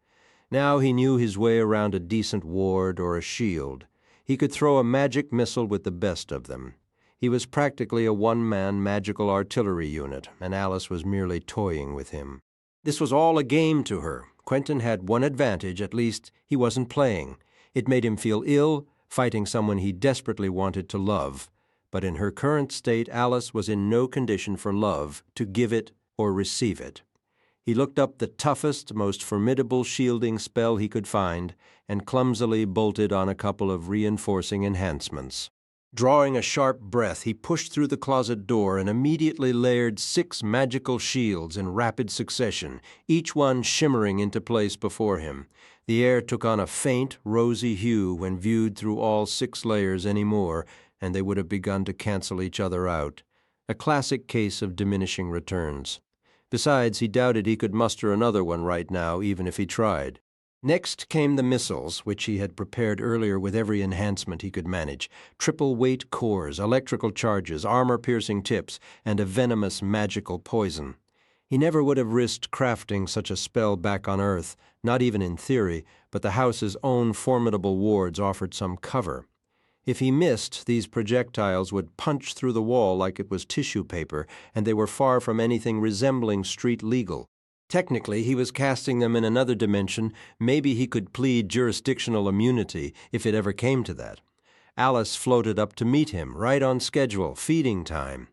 Speaker 1: Now he knew his way around a decent ward or a shield. He could throw a magic missile with the best of them. He was practically a one-man magical artillery unit, and Alice was merely toying with him. This was all a game to her. Quentin had one advantage, at least he wasn't playing. It made him feel ill, fighting someone he desperately wanted to love. But in her current state, Alice was in no condition for love, to give it or receive it. He looked up the toughest, most formidable shielding spell he could find, and clumsily bolted on a couple of reinforcing enhancements. Drawing a sharp breath, he pushed through the closet door and immediately layered 6 magical shields in rapid succession, each one shimmering into place before him. The air took on a faint, rosy hue when viewed through all 6 layers anymore, and they would have begun to cancel each other out. A classic case of diminishing returns. Besides, he doubted he could muster another one right now, even if he tried. Next came the missiles, which he had prepared earlier with every enhancement he could manage. Triple-weight cores, electrical charges, armor-piercing tips, and a venomous magical poison. He never would have risked crafting such a spell back on Earth, not even in theory, but the house's own formidable wards offered some cover. If he missed, these projectiles would punch through the wall like it was tissue paper, and they were far from anything resembling street legal. Technically, he was casting them in another dimension. Maybe he could plead jurisdictional immunity, if it ever came to that. Alice floated up to meet him, right on schedule, feeding time.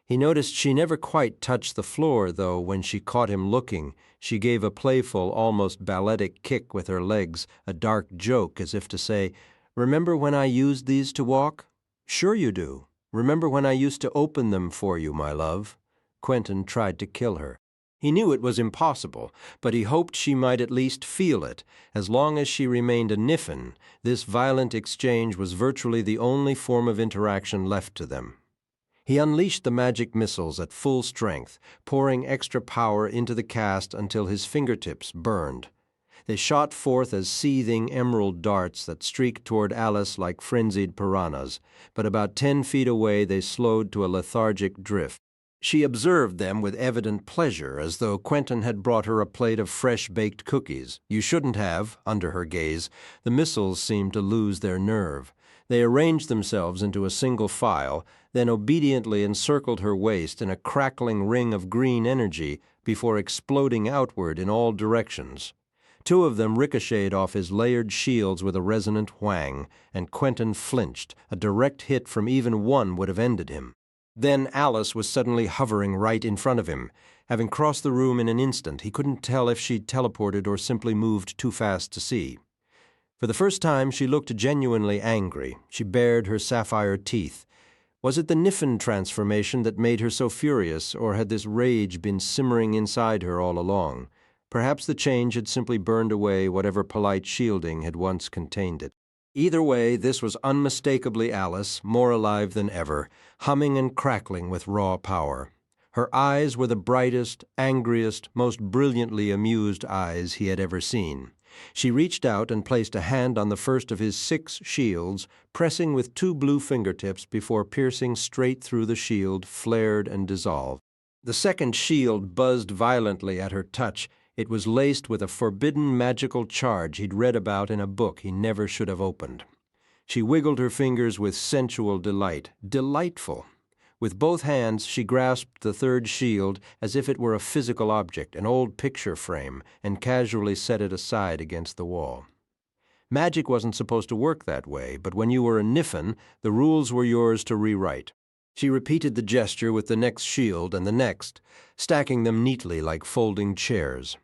Speaker 1: He noticed she never quite touched the floor, though when she caught him looking, she gave a playful, almost balletic kick with her legs, a dark joke as if to say, "Remember when I used these to walk?" "Sure you do. Remember when I used to open them for you, my love?" Quentin tried to kill her. He knew it was impossible, but he hoped she might at least feel it. As long as she remained a Niffin, this violent exchange was virtually the only form of interaction left to them. He unleashed the magic missiles at full strength, pouring extra power into the cast until his fingertips burned. They shot forth as seething emerald darts that streaked toward Alice like frenzied piranhas, but about 10 feet away they slowed to a lethargic drift. She observed them with evident pleasure, as though Quentin had brought her a plate of fresh-baked cookies. You shouldn't have, under her gaze. The missiles seemed to lose their nerve. They arranged themselves into a single file, then obediently encircled her waist in a crackling ring of green energy before exploding outward in all directions. 2 of them ricocheted off his layered shields with a resonant whang, and Quentin flinched. A direct hit from even one would have ended him. Then Alice was suddenly hovering right in front of him. Having crossed the room in an instant, he couldn't tell if she'd teleported or simply moved too fast to see. For the first time, she looked genuinely angry. She bared her sapphire teeth. Was it the Niffin transformation that made her so furious, or had this rage been simmering inside her all along? Perhaps the change had simply burned away whatever polite shielding had once contained it. Either way, this was unmistakably Alice, more alive than ever, humming and crackling with raw power. Her eyes were the brightest, angriest, most brilliantly amused eyes he had ever seen. She reached out and placed a hand on the first of his 6 shields, pressing with 2 blue fingertips before piercing straight through the shield, flared and dissolved. The second shield buzzed violently at her touch. It was laced with a forbidden magical charge he'd read about in a book he never should have opened. She wiggled her fingers with sensual delight. Delightful! With both hands she grasped the third shield as if it were a physical object, an old picture frame, and casually set it aside against the wall. Magic wasn't supposed to work that way, but when you were a Niffin, the rules were yours to rewrite. She repeated the gesture with the next shield and the next, stacking them neatly like folding chairs.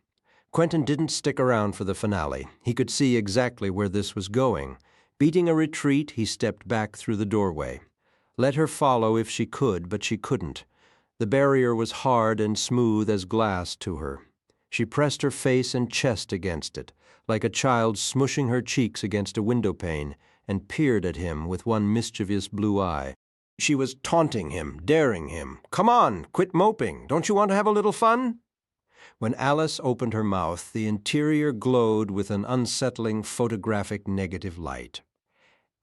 Speaker 1: Quentin didn't stick around for the finale. He could see exactly where this was going. Beating a retreat, he stepped back through the doorway. Let her follow if she could, but she couldn't. The barrier was hard and smooth as glass to her. She pressed her face and chest against it, like a child smushing her cheeks against a windowpane, and peered at him with one mischievous blue eye. She was taunting him, daring him. "Come on, quit moping. Don't you want to have a little fun?" When Alice opened her mouth, the interior glowed with an unsettling photographic negative light.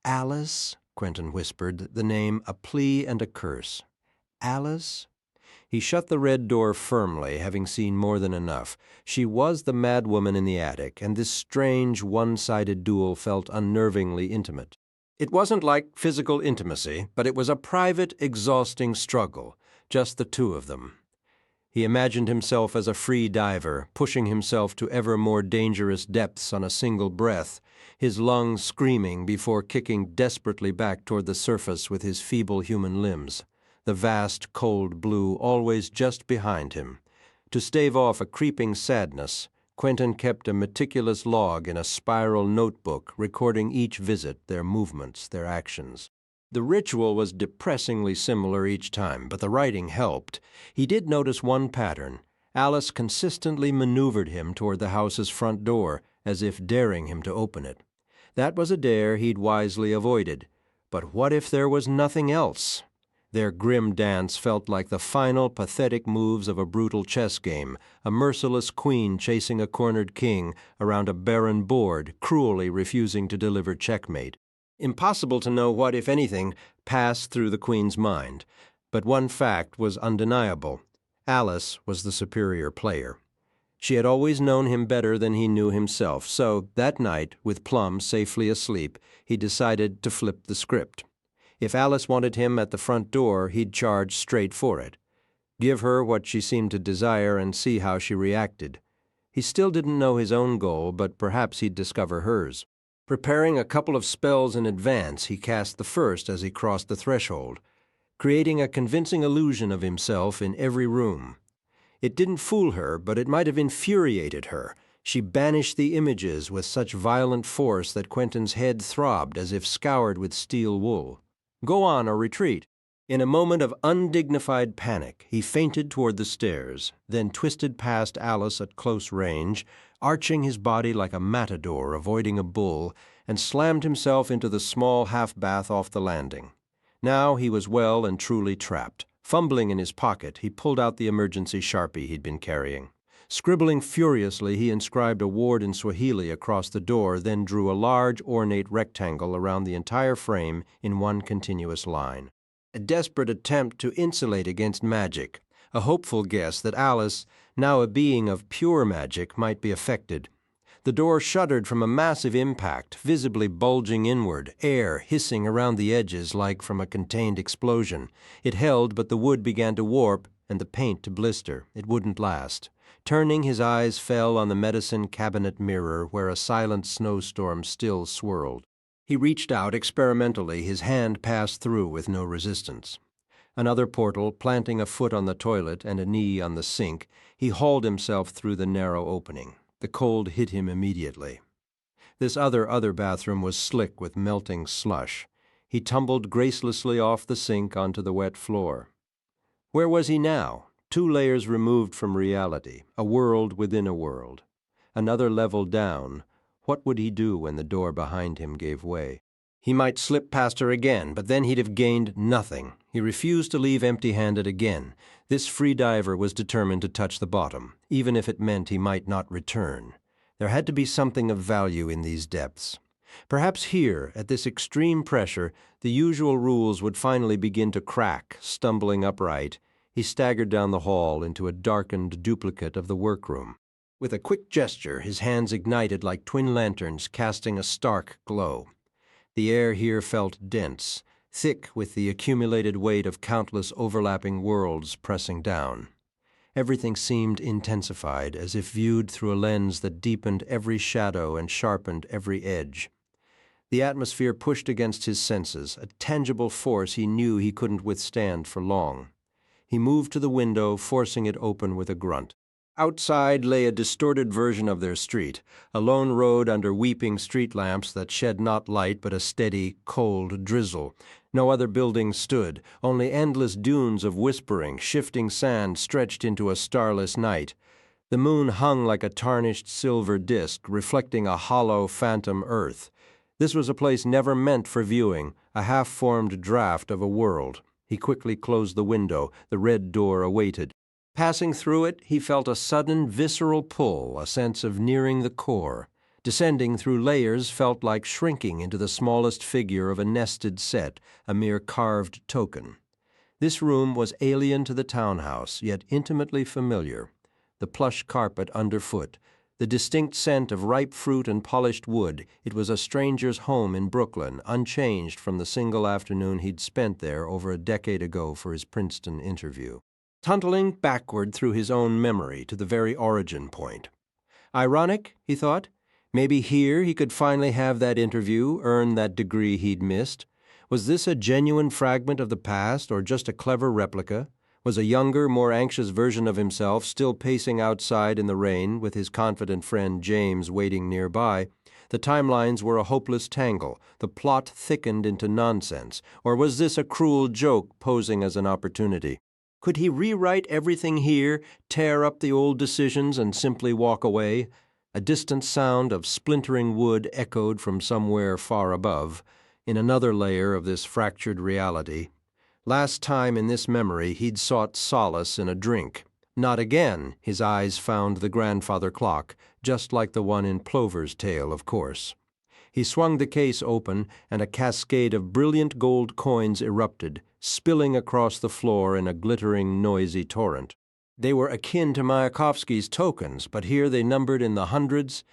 Speaker 1: "Alice," Quentin whispered, the name a plea and a curse. "Alice?" He shut the red door firmly, having seen more than enough. She was the madwoman in the attic, and this strange, one-sided duel felt unnervingly intimate. It wasn't like physical intimacy, but it was a private, exhausting struggle, just the two of them. He imagined himself as a free diver, pushing himself to ever more dangerous depths on a single breath, his lungs screaming before kicking desperately back toward the surface with his feeble human limbs, the vast, cold blue always just behind him. To stave off a creeping sadness, Quentin kept a meticulous log in a spiral notebook, recording each visit, their movements, their actions. The ritual was depressingly similar each time, but the writing helped. He did notice one pattern. Alice consistently maneuvered him toward the house's front door, as if daring him to open it. That was a dare he'd wisely avoided. But what if there was nothing else? Their grim dance felt like the final, pathetic moves of a brutal chess game, a merciless queen chasing a cornered king around a barren board, cruelly refusing to deliver checkmate. Impossible to know what, if anything, passed through the queen's mind. But one fact was undeniable. Alice was the superior player. She had always known him better than he knew himself, so that night, with Plum safely asleep, he decided to flip the script. If Alice wanted him at the front door, he'd charge straight for it. Give her what she seemed to desire and see how she reacted. He still didn't know his own goal, but perhaps he'd discover hers. Preparing a couple of spells in advance, he cast the first as he crossed the threshold, creating a convincing illusion of himself in every room. It didn't fool her, but it might have infuriated her. She banished the images with such violent force that Quentin's head throbbed as if scoured with steel wool. Go on or retreat. In a moment of undignified panic, he feinted toward the stairs, then twisted past Alice at close range, arching his body like a matador avoiding a bull, and slammed himself into the small half-bath off the landing. Now he was well and truly trapped. Fumbling in his pocket, he pulled out the emergency Sharpie he'd been carrying. Scribbling furiously, he inscribed a word in Swahili across the door, then drew a large, ornate rectangle around the entire frame in one continuous line. A desperate attempt to insulate against magic, a hopeful guess that Alice, now a being of pure magic, might be affected. The door shuddered from a massive impact, visibly bulging inward, air hissing around the edges like from a contained explosion. It held, but the wood began to warp and the paint to blister. It wouldn't last. Turning, his eyes fell on the medicine cabinet mirror where a silent snowstorm still swirled. He reached out experimentally, his hand passed through with no resistance. Another portal, planting a foot on the toilet and a knee on the sink, he hauled himself through the narrow opening. The cold hit him immediately. This other bathroom was slick with melting slush. He tumbled gracelessly off the sink onto the wet floor. Where was he now? 2 layers removed from reality, a world within a world. Another level down. What would he do when the door behind him gave way? He might slip past her again, but then he'd have gained nothing. He refused to leave empty-handed again. This free diver was determined to touch the bottom, even if it meant he might not return. There had to be something of value in these depths. Perhaps here, at this extreme pressure, the usual rules would finally begin to crack. Stumbling upright, he staggered down the hall into a darkened duplicate of the workroom. With a quick gesture, his hands ignited like twin lanterns, casting a stark glow. The air here felt dense, thick with the accumulated weight of countless overlapping worlds pressing down. Everything seemed intensified, as if viewed through a lens that deepened every shadow and sharpened every edge. The atmosphere pushed against his senses, a tangible force he knew he couldn't withstand for long. He moved to the window, forcing it open with a grunt. Outside lay a distorted version of their street, a lone road under weeping street lamps that shed not light but a steady, cold drizzle. No other buildings stood, only endless dunes of whispering, shifting sand stretched into a starless night. The moon hung like a tarnished silver disk, reflecting a hollow, phantom earth. This was a place never meant for viewing, a half-formed draft of a world. He quickly closed the window. The red door awaited. Passing through it, he felt a sudden visceral pull, a sense of nearing the core. Descending through layers felt like shrinking into the smallest figure of a nested set, a mere carved token. This room was alien to the townhouse, yet intimately familiar. The plush carpet underfoot, the distinct scent of ripe fruit and polished wood. It was a stranger's home in Brooklyn, unchanged from the single afternoon he'd spent there over a decade ago for his Princeton interview. Tunneling backward through his own memory to the very origin point. Ironic, he thought. Maybe here he could finally have that interview, earn that degree he'd missed. Was this a genuine fragment of the past, or just a clever replica? Was a younger, more anxious version of himself still pacing outside in the rain with his confident friend James waiting nearby? The timelines were a hopeless tangle. The plot thickened into nonsense. Or was this a cruel joke posing as an opportunity? Could he rewrite everything here, tear up the old decisions, and simply walk away? A distant sound of splintering wood echoed from somewhere far above, in another layer of this fractured reality. Last time in this memory he'd sought solace in a drink. Not again. His eyes found the grandfather clock, just like the one in Plover's Tale, of course. He swung the case open, and a cascade of brilliant gold coins erupted, spilling across the floor in a glittering, noisy torrent. They were akin to Mayakovsky's tokens, but here they numbered in the hundreds.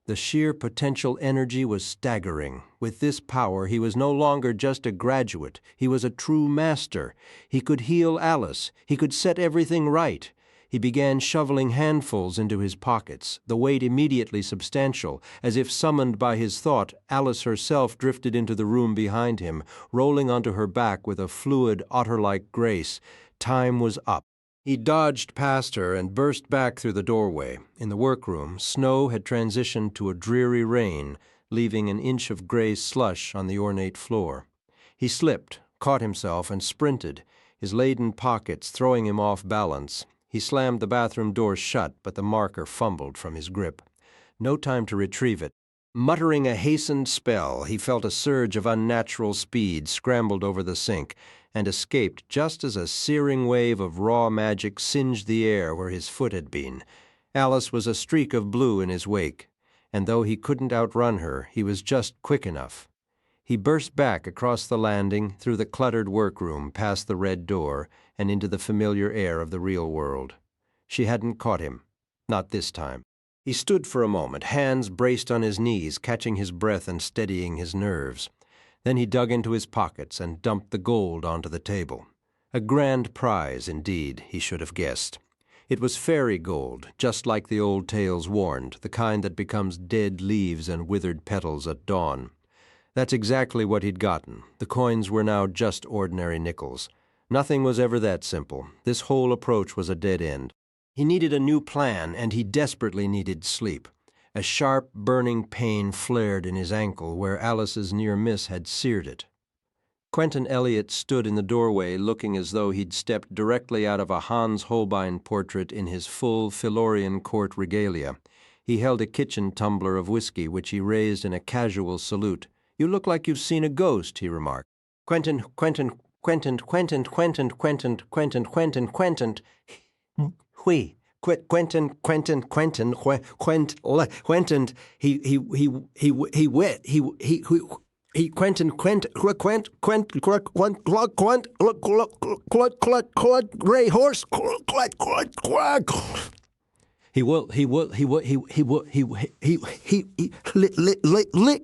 Speaker 1: The sheer potential energy was staggering. With this power, he was no longer just a graduate. He was a true master. He could heal Alice. He could set everything right. He began shoveling handfuls into his pockets, the weight immediately substantial. As if summoned by his thought, Alice herself drifted into the room behind him, rolling onto her back with a fluid, otter-like grace. Time was up. He dodged past her and burst back through the doorway. In the workroom, snow had transitioned to a dreary rain, leaving an inch of gray slush on the ornate floor. He slipped, caught himself, and sprinted, his laden pockets throwing him off balance. He slammed the bathroom door shut, but the marker fumbled from his grip. No time to retrieve it. Muttering a hastened spell, he felt a surge of unnatural speed, scrambled over the sink, and escaped just as a searing wave of raw magic singed the air where his foot had been. Alice was a streak of blue in his wake, and though he couldn't outrun her, he was just quick enough. He burst back across the landing, through the cluttered workroom, past the red door, and into the familiar air of the real world. She hadn't caught him. Not this time. He stood for a moment, hands braced on his knees, catching his breath and steadying his nerves. Then he dug into his pockets and dumped the gold onto the table. A grand prize, indeed, he should have guessed. It was fairy gold, just like the old tales warned, the kind that becomes dead leaves and withered petals at dawn. That's exactly what he'd gotten. The coins were now just ordinary nickels. Nothing was ever that simple. This whole approach was a dead end. He needed a new plan, and he desperately needed sleep. A sharp, burning pain flared in his ankle where Alice's near miss had seared it. Quentin Elliott stood in the doorway looking as though he'd stepped directly out of a Hans Holbein portrait in his full Philorian court regalia. He held a kitchen tumbler of whiskey which he raised in a casual salute. "You look like you've seen a ghost," he remarked. Quentin. He will, he will, he will, he will, lick.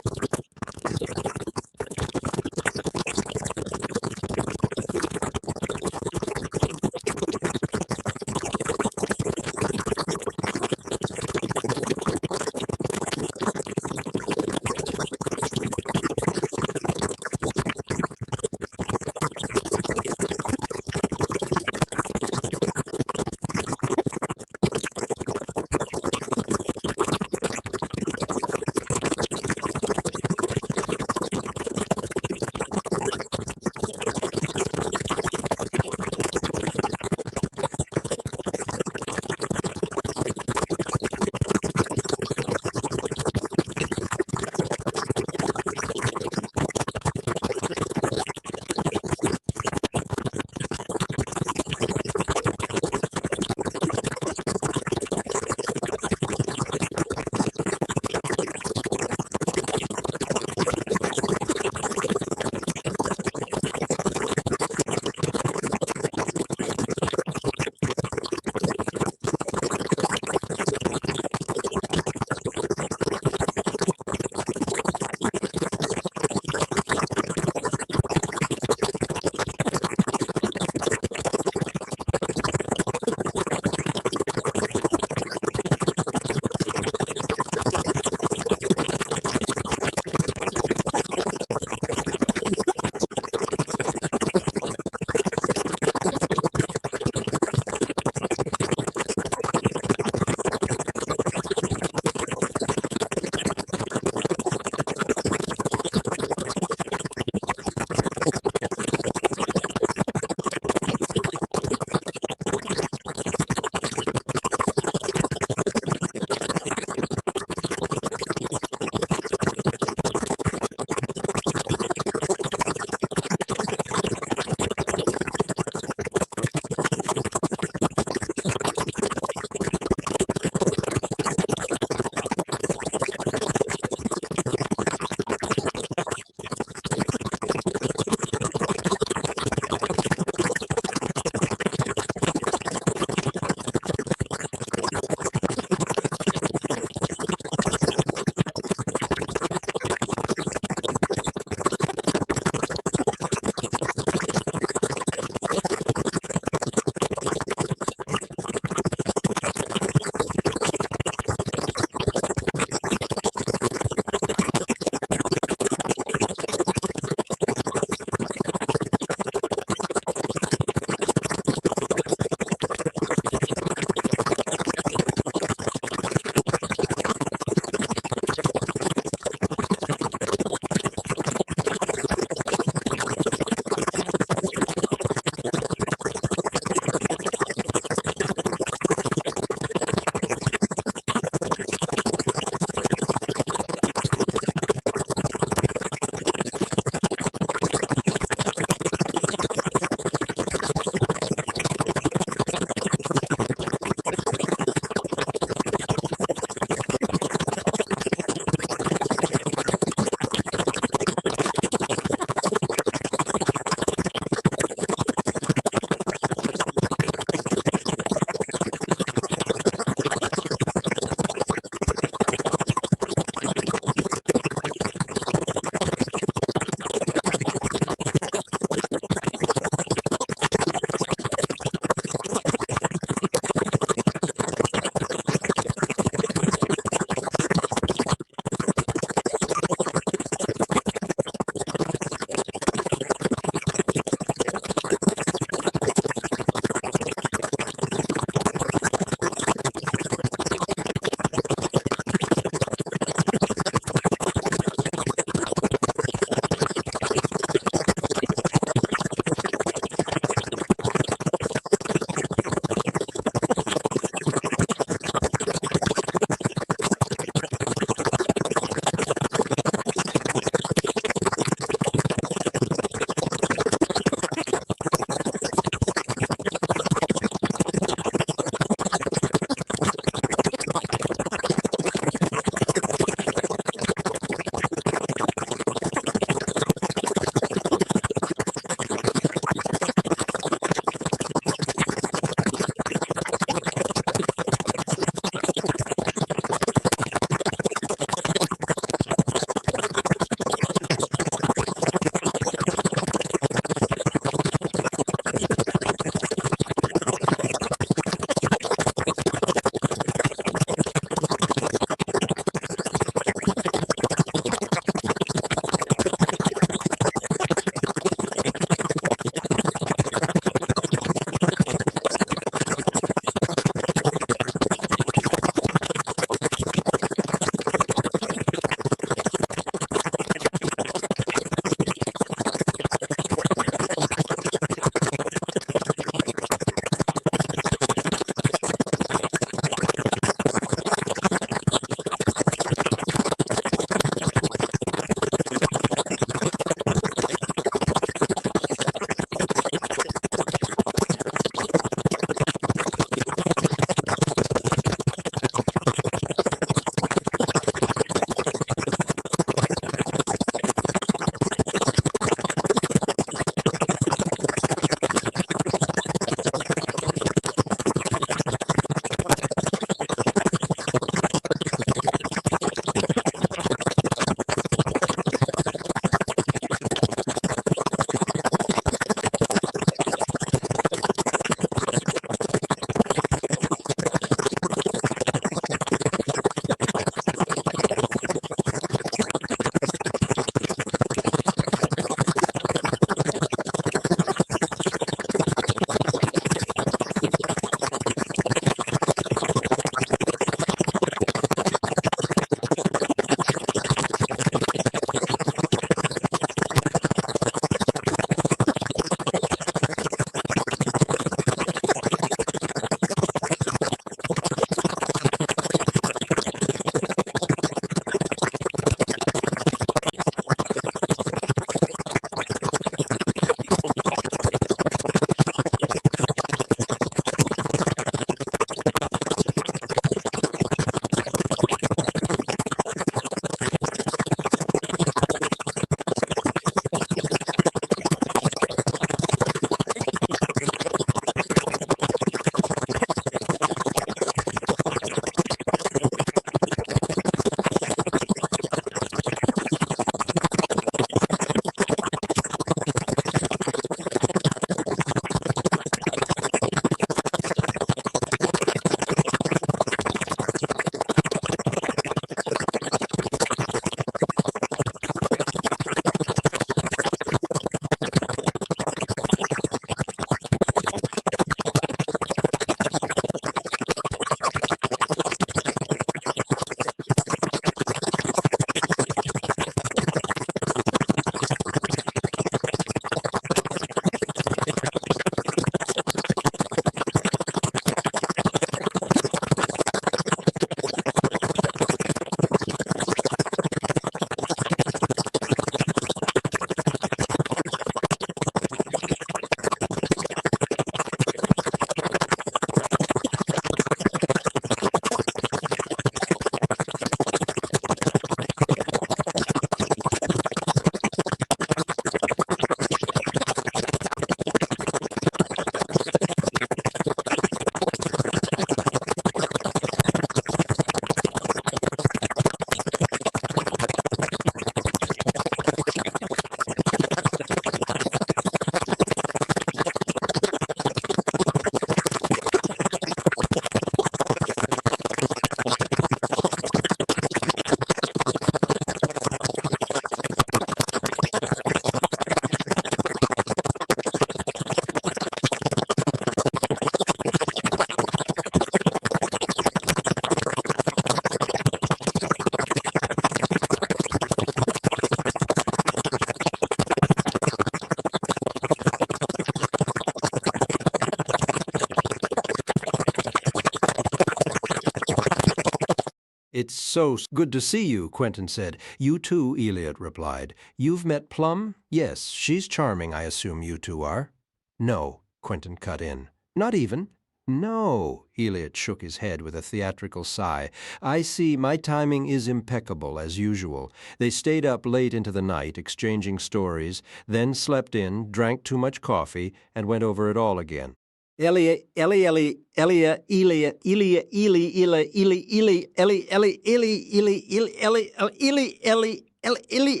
Speaker 1: It's so good to see you, Quentin said. You too, Eliot replied. You've met Plum? Yes, she's charming, I assume you two are. No, Quentin cut in. Not even? No, Eliot shook his head with a theatrical sigh. I see, my timing is impeccable, as usual. They stayed up late into the night, exchanging stories, then slept in, drank too much coffee, and went over it all again. Elia, Elia, Elia, Elia, Elia, Eli, Eli, Eli, Eli, Eli, Eli, Eli, Eli, Eli, Eli, Eli,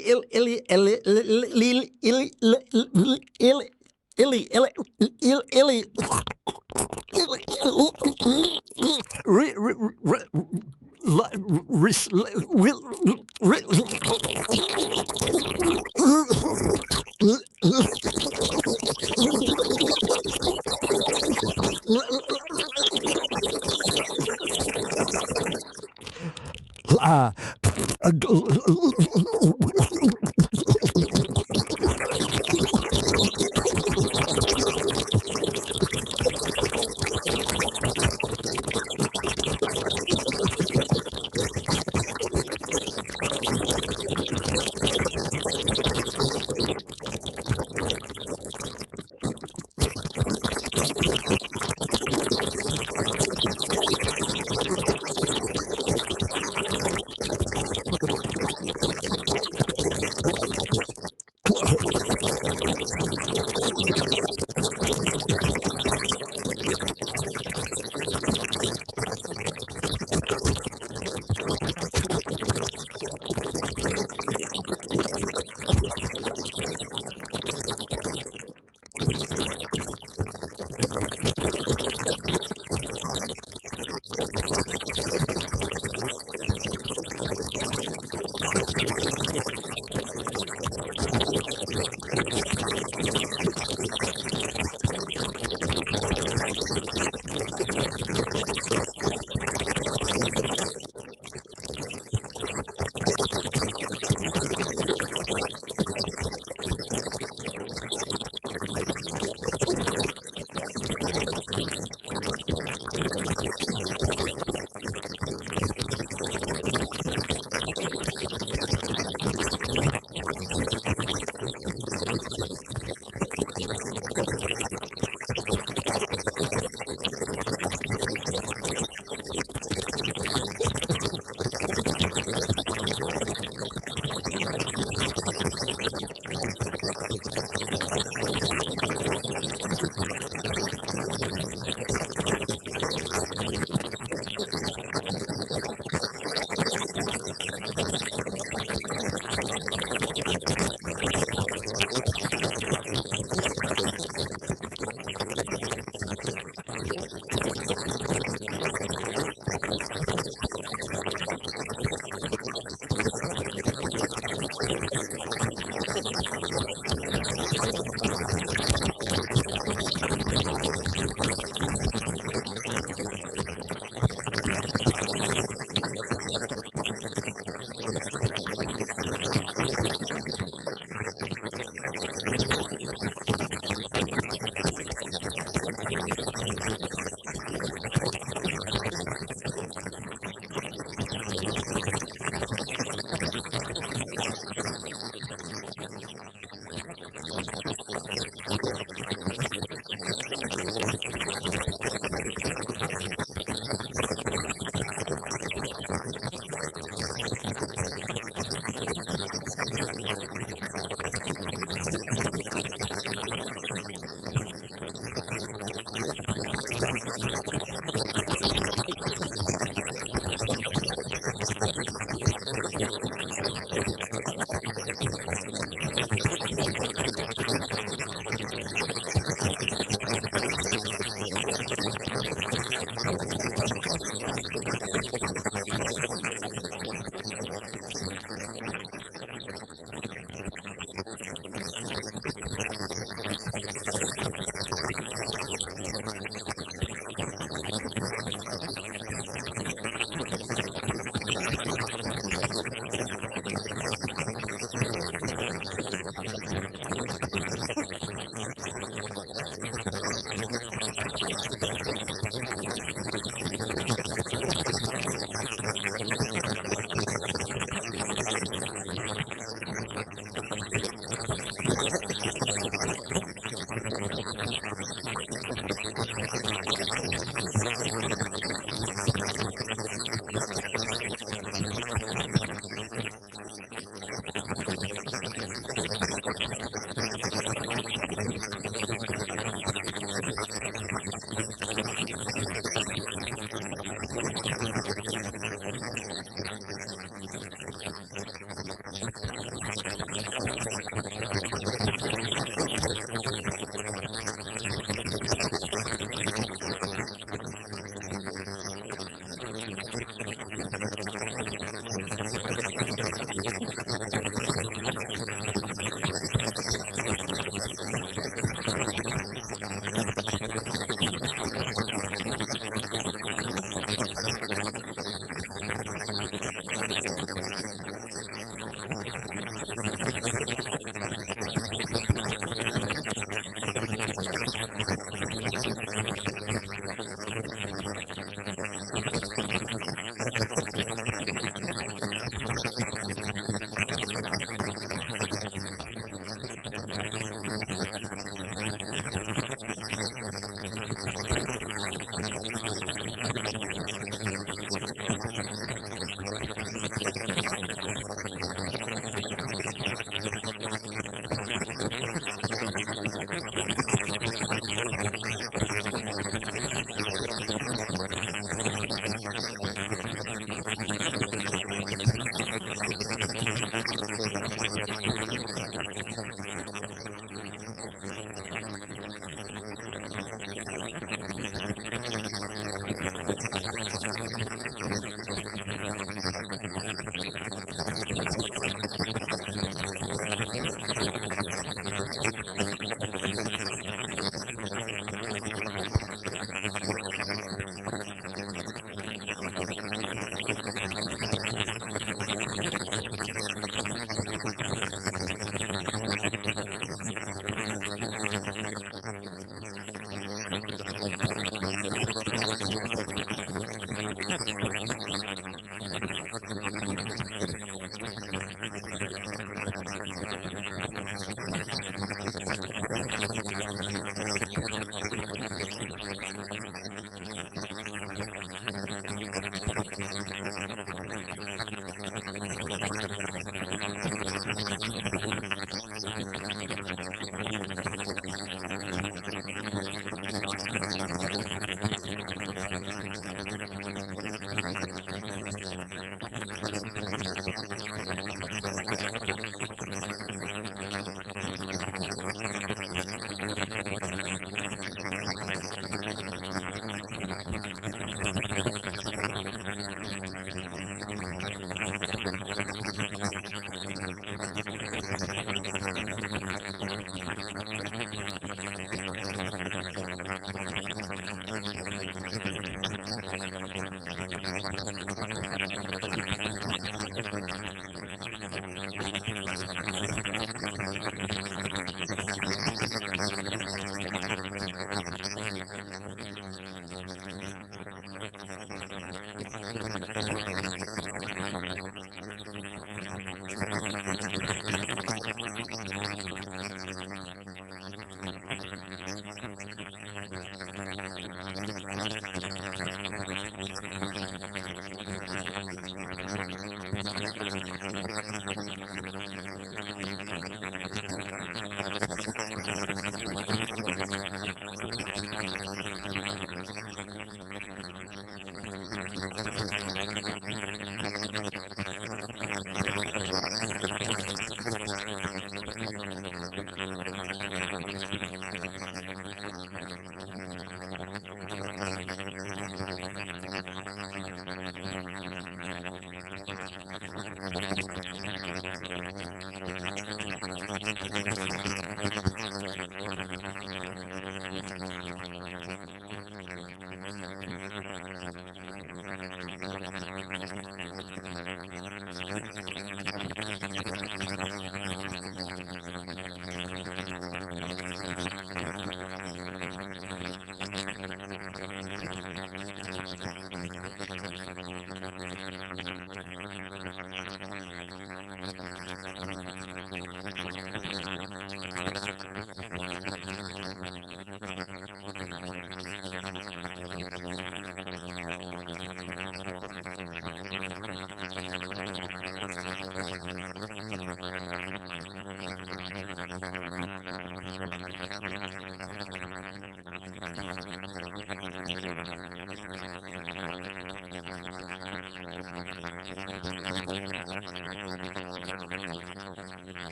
Speaker 1: Eli, Eli, Eli,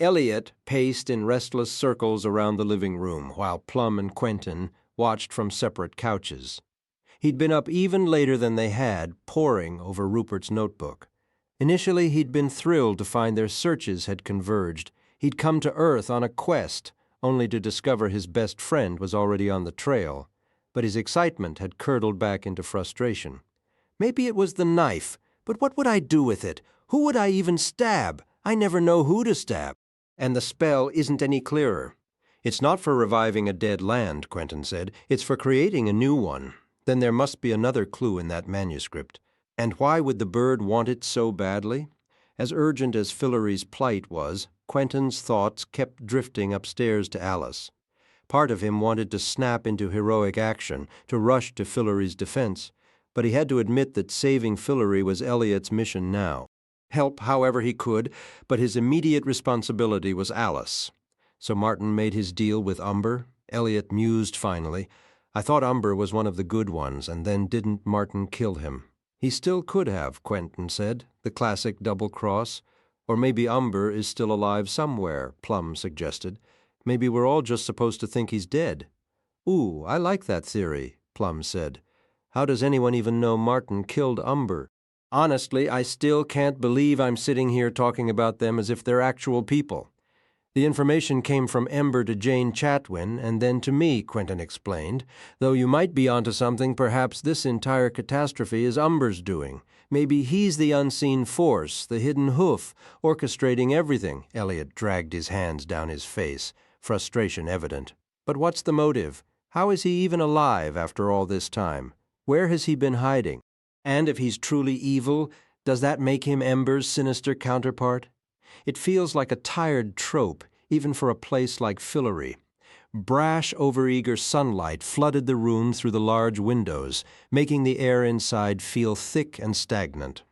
Speaker 1: Elliot paced in restless circles around the living room, while Plum and Quentin watched from separate couches. He'd been up even later than they had, poring over Rupert's notebook. Initially, he'd been thrilled to find their searches had converged. He'd come to Earth on a quest, only to discover his best friend was already on the trail. But his excitement had curdled back into frustration. Maybe it was the knife, but what would I do with it? Who would I even stab? I never know who to stab. And the spell isn't any clearer. It's not for reviving a dead land, Quentin said. It's for creating a new one. Then there must be another clue in that manuscript. And why would the bird want it so badly? As urgent as Fillory's plight was, Quentin's thoughts kept drifting upstairs to Alice. Part of him wanted to snap into heroic action, to rush to Fillory's defense, but he had to admit that saving Fillory was Elliot's mission now. Help however he could, but his immediate responsibility was Alice. So Martin made his deal with Umber. Elliot mused finally. I thought Umber was one of the good ones, and then didn't Martin kill him? He still could have, Quentin said, the classic double-cross. Or maybe Umber is still alive somewhere, Plum suggested. Maybe we're all just supposed to think he's dead. Ooh, I like that theory, Plum said. How does anyone even know Martin killed Umber? Honestly, I still can't believe I'm sitting here talking about them as if they're actual people. The information came from Ember to Jane Chatwin and then to me, Quentin explained. Though you might be onto something, perhaps this entire catastrophe is Umber's doing. Maybe he's the unseen force, the hidden hoof, orchestrating everything. Elliot dragged his hands down his face, frustration evident. But what's the motive? How is he even alive after all this time? Where has he been hiding? And if he's truly evil, does that make him Ember's sinister counterpart? It feels like a tired trope, even for a place like Fillory. Brash, overeager sunlight flooded the room through the large windows, making the air inside feel thick and stagnant.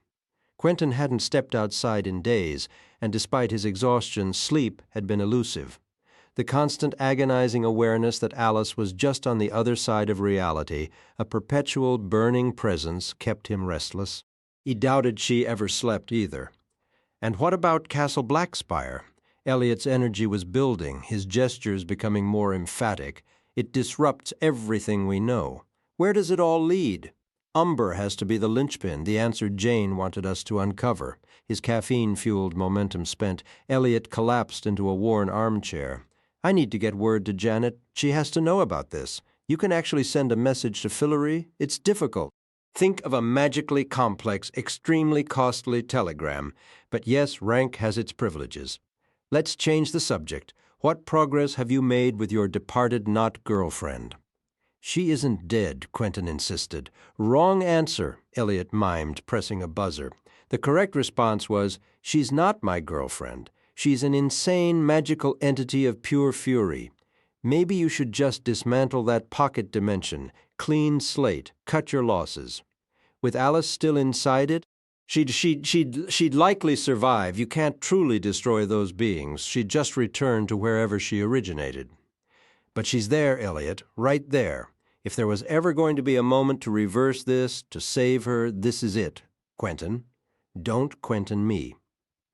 Speaker 1: Quentin hadn't stepped outside in days, and despite his exhaustion, sleep had been elusive. The constant agonizing awareness that Alice was just on the other side of reality, a perpetual burning presence, kept him restless. He doubted she ever slept either. And what about Castle Blackspire? Elliot's energy was building, his gestures becoming more emphatic. It disrupts everything we know. Where does it all lead? Umber has to be the linchpin, the answer Jane wanted us to uncover. His caffeine-fueled momentum spent, Elliot collapsed into a worn armchair. I need to get word to Janet. She has to know about this. You can actually send a message to Fillory. It's difficult. Think of a magically complex, extremely costly telegram. But yes, rank has its privileges. Let's change the subject. What progress have you made with your departed not-girlfriend? She isn't dead, Quentin insisted. Wrong answer, Elliot mimed, pressing a buzzer. The correct response was, she's not my girlfriend. She's an insane, magical entity of pure fury. Maybe you should just dismantle that pocket dimension, clean slate, cut your losses. With Alice still inside it, she'd likely survive. You can't truly destroy those beings. She'd just return to wherever she originated. But she's there, Elliot, right there. If there was ever going to be a moment to reverse this, to save her, this is it. Quentin. Don't Quentin me.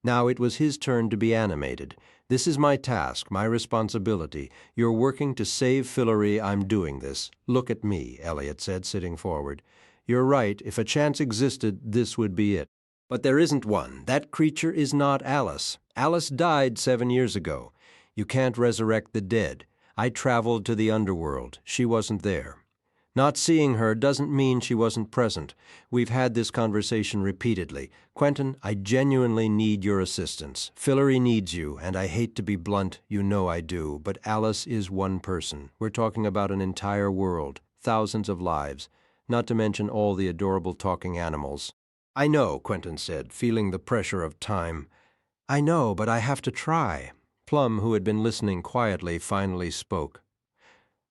Speaker 1: Now it was his turn to be animated. This is my task, my responsibility. You're working to save Fillory. I'm doing this. Look at me, Elliot said, sitting forward. You're right. If a chance existed, this would be it. But there isn't one. That creature is not Alice. Alice died 7 years ago. You can't resurrect the dead. I traveled to the underworld. She wasn't there. Not seeing her doesn't mean she wasn't present. We've had this conversation repeatedly. Quentin, I genuinely need your assistance. Fillory needs you, and I hate to be blunt, you know I do, but Alice is one person. We're talking about an entire world, thousands of lives, not to mention all the adorable talking animals. I know, Quentin said, feeling the pressure of time. I know, but I have to try. Plum, who had been listening quietly, finally spoke.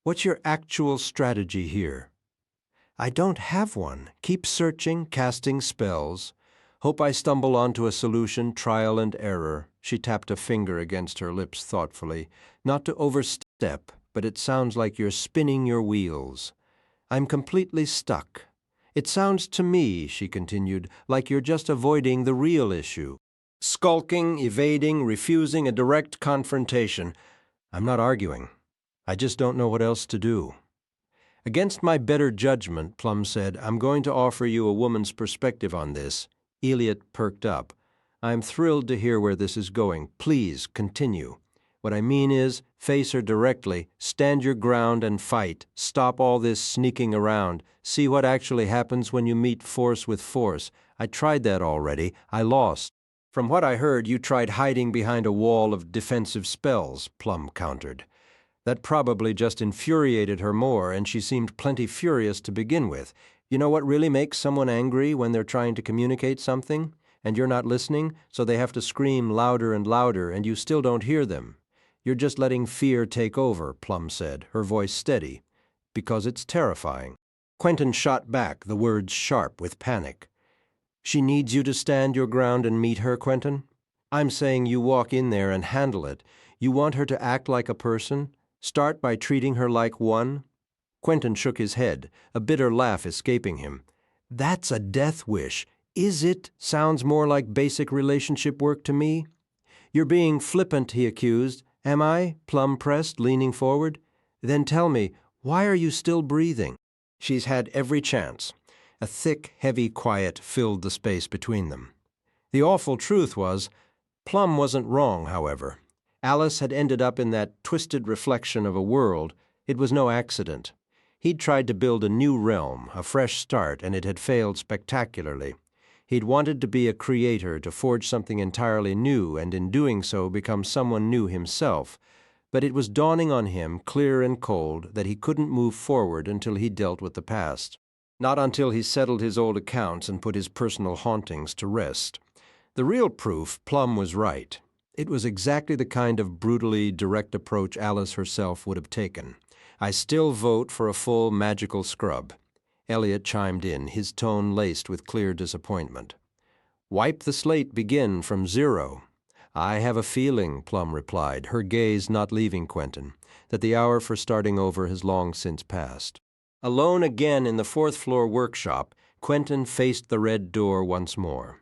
Speaker 1: What's your actual strategy here? I don't have one. Keep searching, casting spells. Hope I stumble onto a solution, trial and error. She tapped a finger against her lips thoughtfully. Not to overstep, but it sounds like you're spinning your wheels. I'm completely stuck. It sounds to me, she continued, like you're just avoiding the real issue. Skulking, evading, refusing a direct confrontation. I'm not arguing. I just don't know what else to do. Against my better judgment, Plum said, I'm going to offer you a woman's perspective on this. Eliot perked up. I'm thrilled to hear where this is going. Please, continue. What I mean is, face her directly, stand your ground and fight. Stop all this sneaking around. See what actually happens when you meet force with force. I tried that already. I lost. From what I heard, you tried hiding behind a wall of defensive spells, Plum countered. That probably just infuriated her more, and she seemed plenty furious to begin with. You know what really makes someone angry when they're trying to communicate something, and you're not listening, so they have to scream louder and louder, and you still don't hear them? You're just letting fear take over, Plum said, her voice steady, because it's terrifying. Quentin shot back, the words sharp with panic. She needs you to stand your ground and meet her, Quentin? I'm saying you walk in there and handle it. You want her to act like a person? Start by treating her like one? Quentin shook his head, a bitter laugh escaping him. That's a death wish. Is it? Sounds more like basic relationship work to me. You're being flippant, he accused. Am I? Plum pressed, leaning forward. Then tell me, why are you still breathing? She's had every chance. A thick, heavy quiet filled the space between them. The awful truth was, Plum wasn't wrong, however. Alice had ended up in that twisted reflection of a world. It was no accident. He'd tried to build a new realm, a fresh start, and it had failed spectacularly. He'd wanted to be a creator, to forge something entirely new, and in doing so become someone new himself. But it was dawning on him, clear and cold, that he couldn't move forward until he dealt with the past. Not until he settled his old accounts and put his personal hauntings to rest. The real proof, Plum was right. It was exactly the kind of brutally direct approach Alice herself would have taken. I still vote for a full magical scrub. Eliot chimed in, his tone laced with clear disappointment. Wipe the slate, begin from zero. I have a feeling, Plum replied, her gaze not leaving Quentin, that the hour for starting over has long since passed. Alone again in the fourth-floor workshop, Quentin faced the red door once more.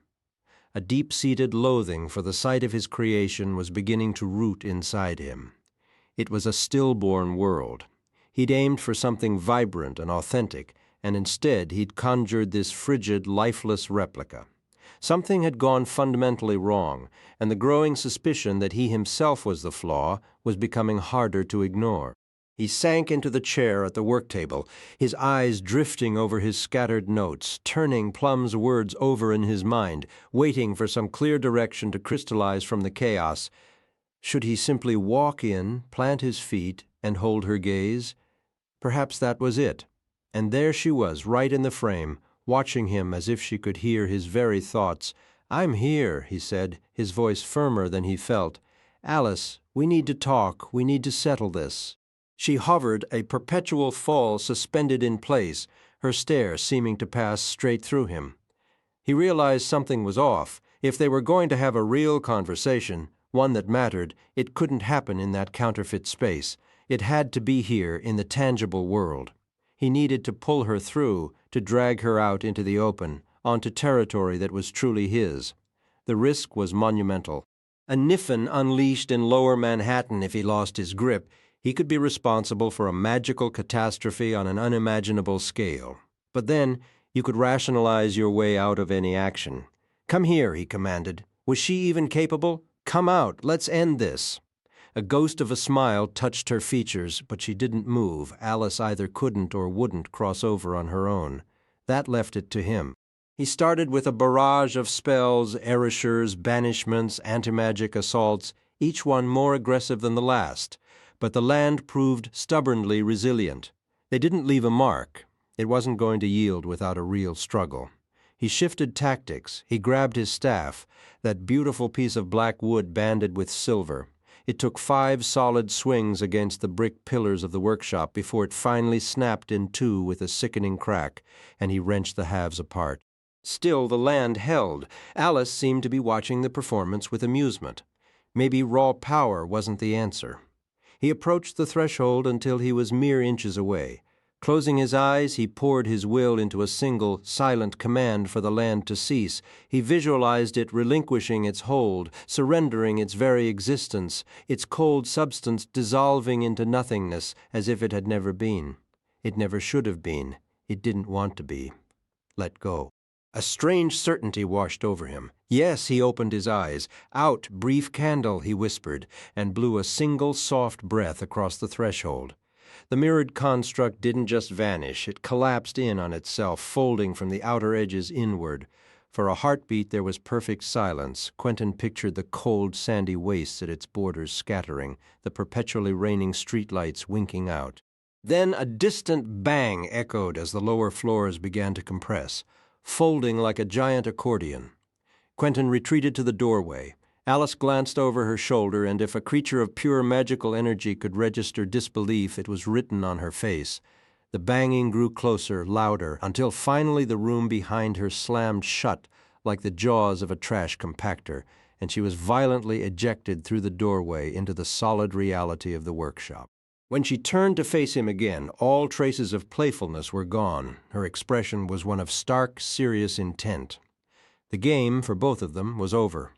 Speaker 1: A deep-seated loathing for the sight of his creation was beginning to root inside him. It was a stillborn world. He'd aimed for something vibrant and authentic, and instead he'd conjured this frigid, lifeless replica. Something had gone fundamentally wrong, and the growing suspicion that he himself was the flaw was becoming harder to ignore. He sank into the chair at the work table, his eyes drifting over his scattered notes, turning Plum's words over in his mind, waiting for some clear direction to crystallize from the chaos. Should he simply walk in, plant his feet, and hold her gaze? Perhaps that was it. And there she was, right in the frame, watching him as if she could hear his very thoughts. I'm here, he said, his voice firmer than he felt. Alice, we need to talk. We need to settle this. She hovered, a perpetual fall suspended in place, her stare seeming to pass straight through him. He realized something was off. If they were going to have a real conversation, one that mattered, it couldn't happen in that counterfeit space. It had to be here in the tangible world. He needed to pull her through, to drag her out into the open, onto territory that was truly his. The risk was monumental. A Niffin unleashed in lower Manhattan if he lost his grip. He could be responsible for a magical catastrophe on an unimaginable scale. But then, you could rationalize your way out of any action. Come here, he commanded. Was she even capable? Come out, let's end this. A ghost of a smile touched her features, but she didn't move. Alice either couldn't or wouldn't cross over on her own. That left it to him. He started with a barrage of spells, erasures, banishments, anti-magic assaults, each one more aggressive than the last. But the land proved stubbornly resilient. They didn't leave a mark. It wasn't going to yield without a real struggle. He shifted tactics. He grabbed his staff, that beautiful piece of black wood banded with silver. It took 5 solid swings against the brick pillars of the workshop before it finally snapped in two with a sickening crack, and he wrenched the halves apart. Still, the land held. Alice seemed to be watching the performance with amusement. Maybe raw power wasn't the answer. He approached the threshold until he was mere inches away. Closing his eyes, he poured his will into a single, silent command for the land to cease. He visualized it relinquishing its hold, surrendering its very existence, its cold substance dissolving into nothingness as if it had never been. It never should have been. It didn't want to be. Let go. A strange certainty washed over him. Yes, he opened his eyes. Out, brief candle, he whispered, and blew a single soft breath across the threshold. The mirrored construct didn't just vanish, it collapsed in on itself, folding from the outer edges inward. For a heartbeat there was perfect silence. Quentin pictured the cold, sandy wastes at its borders scattering, the perpetually raining streetlights winking out. Then a distant bang echoed as the lower floors began to compress, folding like a giant accordion. Quentin retreated to the doorway. Alice glanced over her shoulder, and if a creature of pure magical energy could register disbelief, it was written on her face. The banging grew closer, louder, until finally the room behind her slammed shut like the jaws of a trash compactor, and she was violently ejected through the doorway into the solid reality of the workshop. When she turned to face him again, all traces of playfulness were gone. Her expression was one of stark, serious intent. The game, for both of them, was over.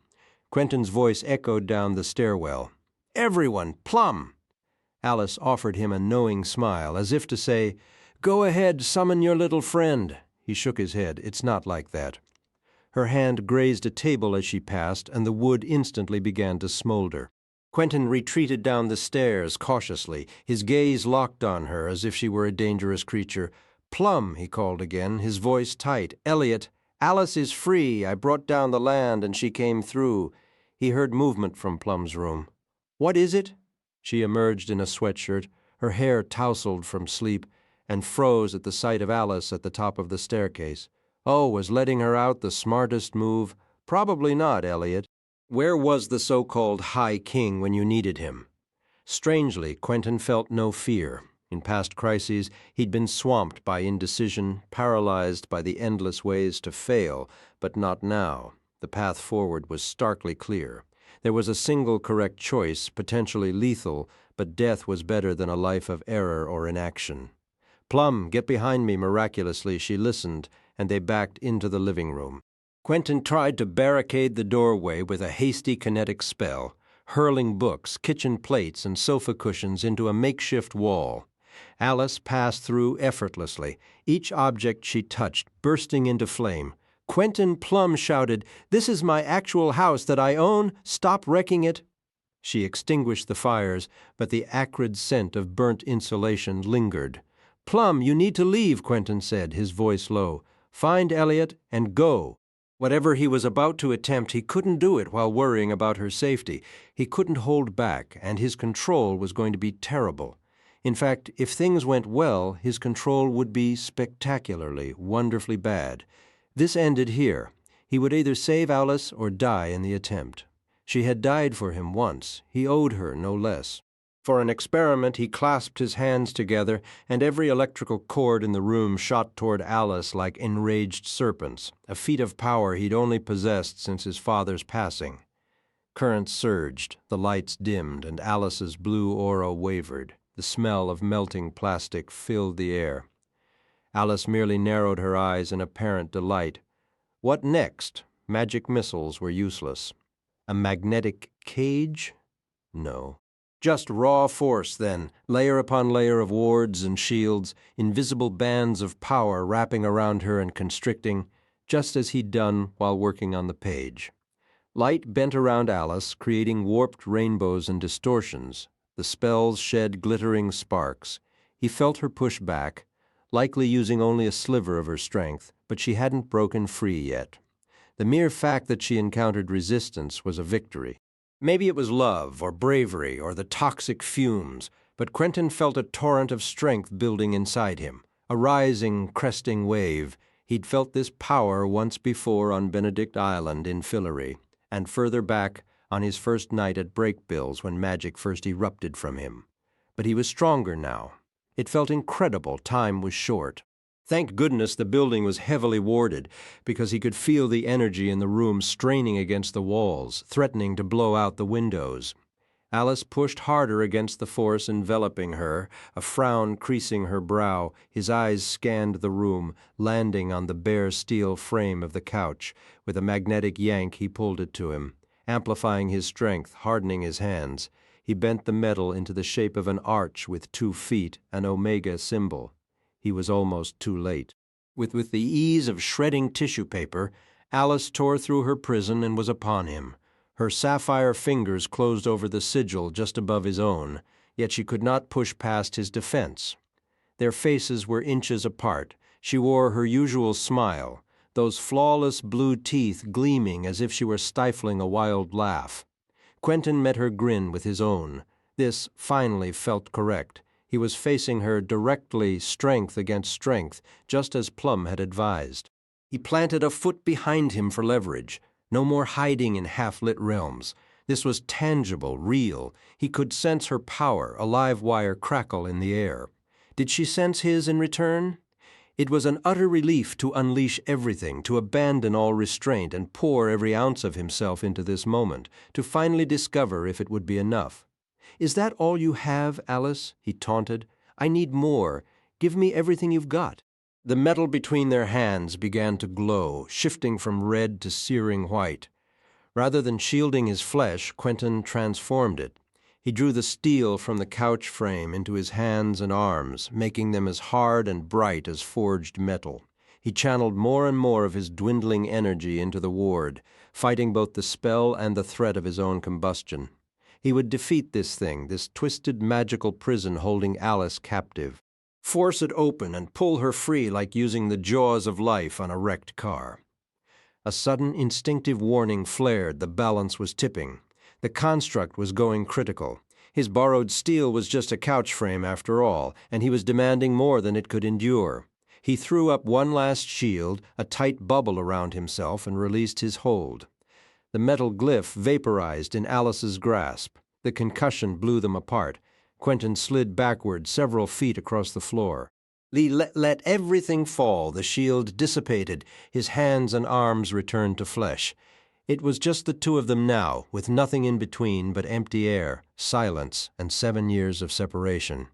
Speaker 1: Quentin's voice echoed down the stairwell. "Everyone, plumb!" Alice offered him a knowing smile, as if to say, "Go ahead, summon your little friend." He shook his head. "It's not like that." Her hand grazed a table as she passed, and the wood instantly began to smolder. Quentin retreated down the stairs cautiously, his gaze locked on her as if she were a dangerous creature. "Plum," he called again, his voice tight. "Elliot, Alice is free. I brought down the land, and she came through." He heard movement from Plum's room. "What is it?" She emerged in a sweatshirt, her hair tousled from sleep, and froze at the sight of Alice at the top of the staircase. Oh, was letting her out the smartest move? Probably not, Elliot. Where was the so-called High King when you needed him? Strangely, Quentin felt no fear. In past crises, he'd been swamped by indecision, paralyzed by the endless ways to fail, but not now. The path forward was starkly clear. There was a single correct choice, potentially lethal, but death was better than a life of error or inaction. "Plum, get behind me," miraculously. She listened, and they backed into the living room. Quentin tried to barricade the doorway with a hasty kinetic spell, hurling books, kitchen plates, and sofa cushions into a makeshift wall. Alice passed through effortlessly, each object she touched bursting into flame. Quentin Plum shouted, "This is my actual house that I own. Stop wrecking it." She extinguished the fires, but the acrid scent of burnt insulation lingered. "Plum, you need to leave," Quentin said, his voice low. "Find Elliot and go." Whatever he was about to attempt, he couldn't do it while worrying about her safety. He couldn't hold back, and his control was going to be terrible. In fact, if things went well, his control would be spectacularly, wonderfully bad. This ended here. He would either save Alice or die in the attempt. She had died for him once. He owed her no less. For an experiment, he clasped his hands together, and every electrical cord in the room shot toward Alice like enraged serpents, a feat of power he'd only possessed since his father's passing. Currents surged, the lights dimmed, and Alice's blue aura wavered. The smell of melting plastic filled the air. Alice merely narrowed her eyes in apparent delight. What next? Magic missiles were useless. A magnetic cage? No. Just raw force, then, layer upon layer of wards and shields, invisible bands of power wrapping around her and constricting, just as he'd done while working on the page. Light bent around Alice, creating warped rainbows and distortions. The spells shed glittering sparks. He felt her push back, likely using only a sliver of her strength, but she hadn't broken free yet. The mere fact that she encountered resistance was a victory. Maybe it was love or bravery or the toxic fumes, but Quentin felt a torrent of strength building inside him, a rising, cresting wave. He'd felt this power once before on Benedict Island in Fillory, and further back on his first night at Breakbills when magic first erupted from him. But he was stronger now. It felt incredible time was short. Thank goodness the building was heavily warded, because he could feel the energy in the room straining against the walls, threatening to blow out the windows. Alice pushed harder against the force enveloping her, a frown creasing her brow. His eyes scanned the room, landing on the bare steel frame of the couch. With a magnetic yank he pulled it to him, amplifying his strength, hardening his hands. He bent the metal into the shape of an arch with 2 feet, an omega symbol. He was almost too late. With the ease of shredding tissue paper, Alice tore through her prison and was upon him. Her sapphire fingers closed over the sigil just above his own, yet she could not push past his defense. Their faces were inches apart. She wore her usual smile, those flawless blue teeth gleaming as if she were stifling a wild laugh. Quentin met her grin with his own. This finally felt correct. He was facing her directly, strength against strength, just as Plum had advised. He planted a foot behind him for leverage. No more hiding in half-lit realms. This was tangible, real. He could sense her power, a live wire crackle in the air. Did she sense his in return? It was an utter relief to unleash everything, to abandon all restraint and pour every ounce of himself into this moment, to finally discover if it would be enough. "Is that all you have, Alice?" he taunted. "I need more. Give me everything you've got." The metal between their hands began to glow, shifting from red to searing white. Rather than shielding his flesh, Quentin transformed it. He drew the steel from the couch frame into his hands and arms, making them as hard and bright as forged metal. He channeled more and more of his dwindling energy into the ward, fighting both the spell and the threat of his own combustion. He would defeat this thing, this twisted magical prison holding Alice captive. Force it open and pull her free like using the jaws of life on a wrecked car. A sudden instinctive warning flared. The balance was tipping. The construct was going critical. His borrowed steel was just a couch frame after all, and he was demanding more than it could endure. He threw up one last shield, a tight bubble around himself, and released his hold. The metal glyph vaporized in Alice's grasp. The concussion blew them apart. Quentin slid backward several feet across the floor. Lee let everything fall. The shield dissipated. His hands and arms returned to flesh. It was just the two of them now, with nothing in between but empty air, silence, and 7 years of separation.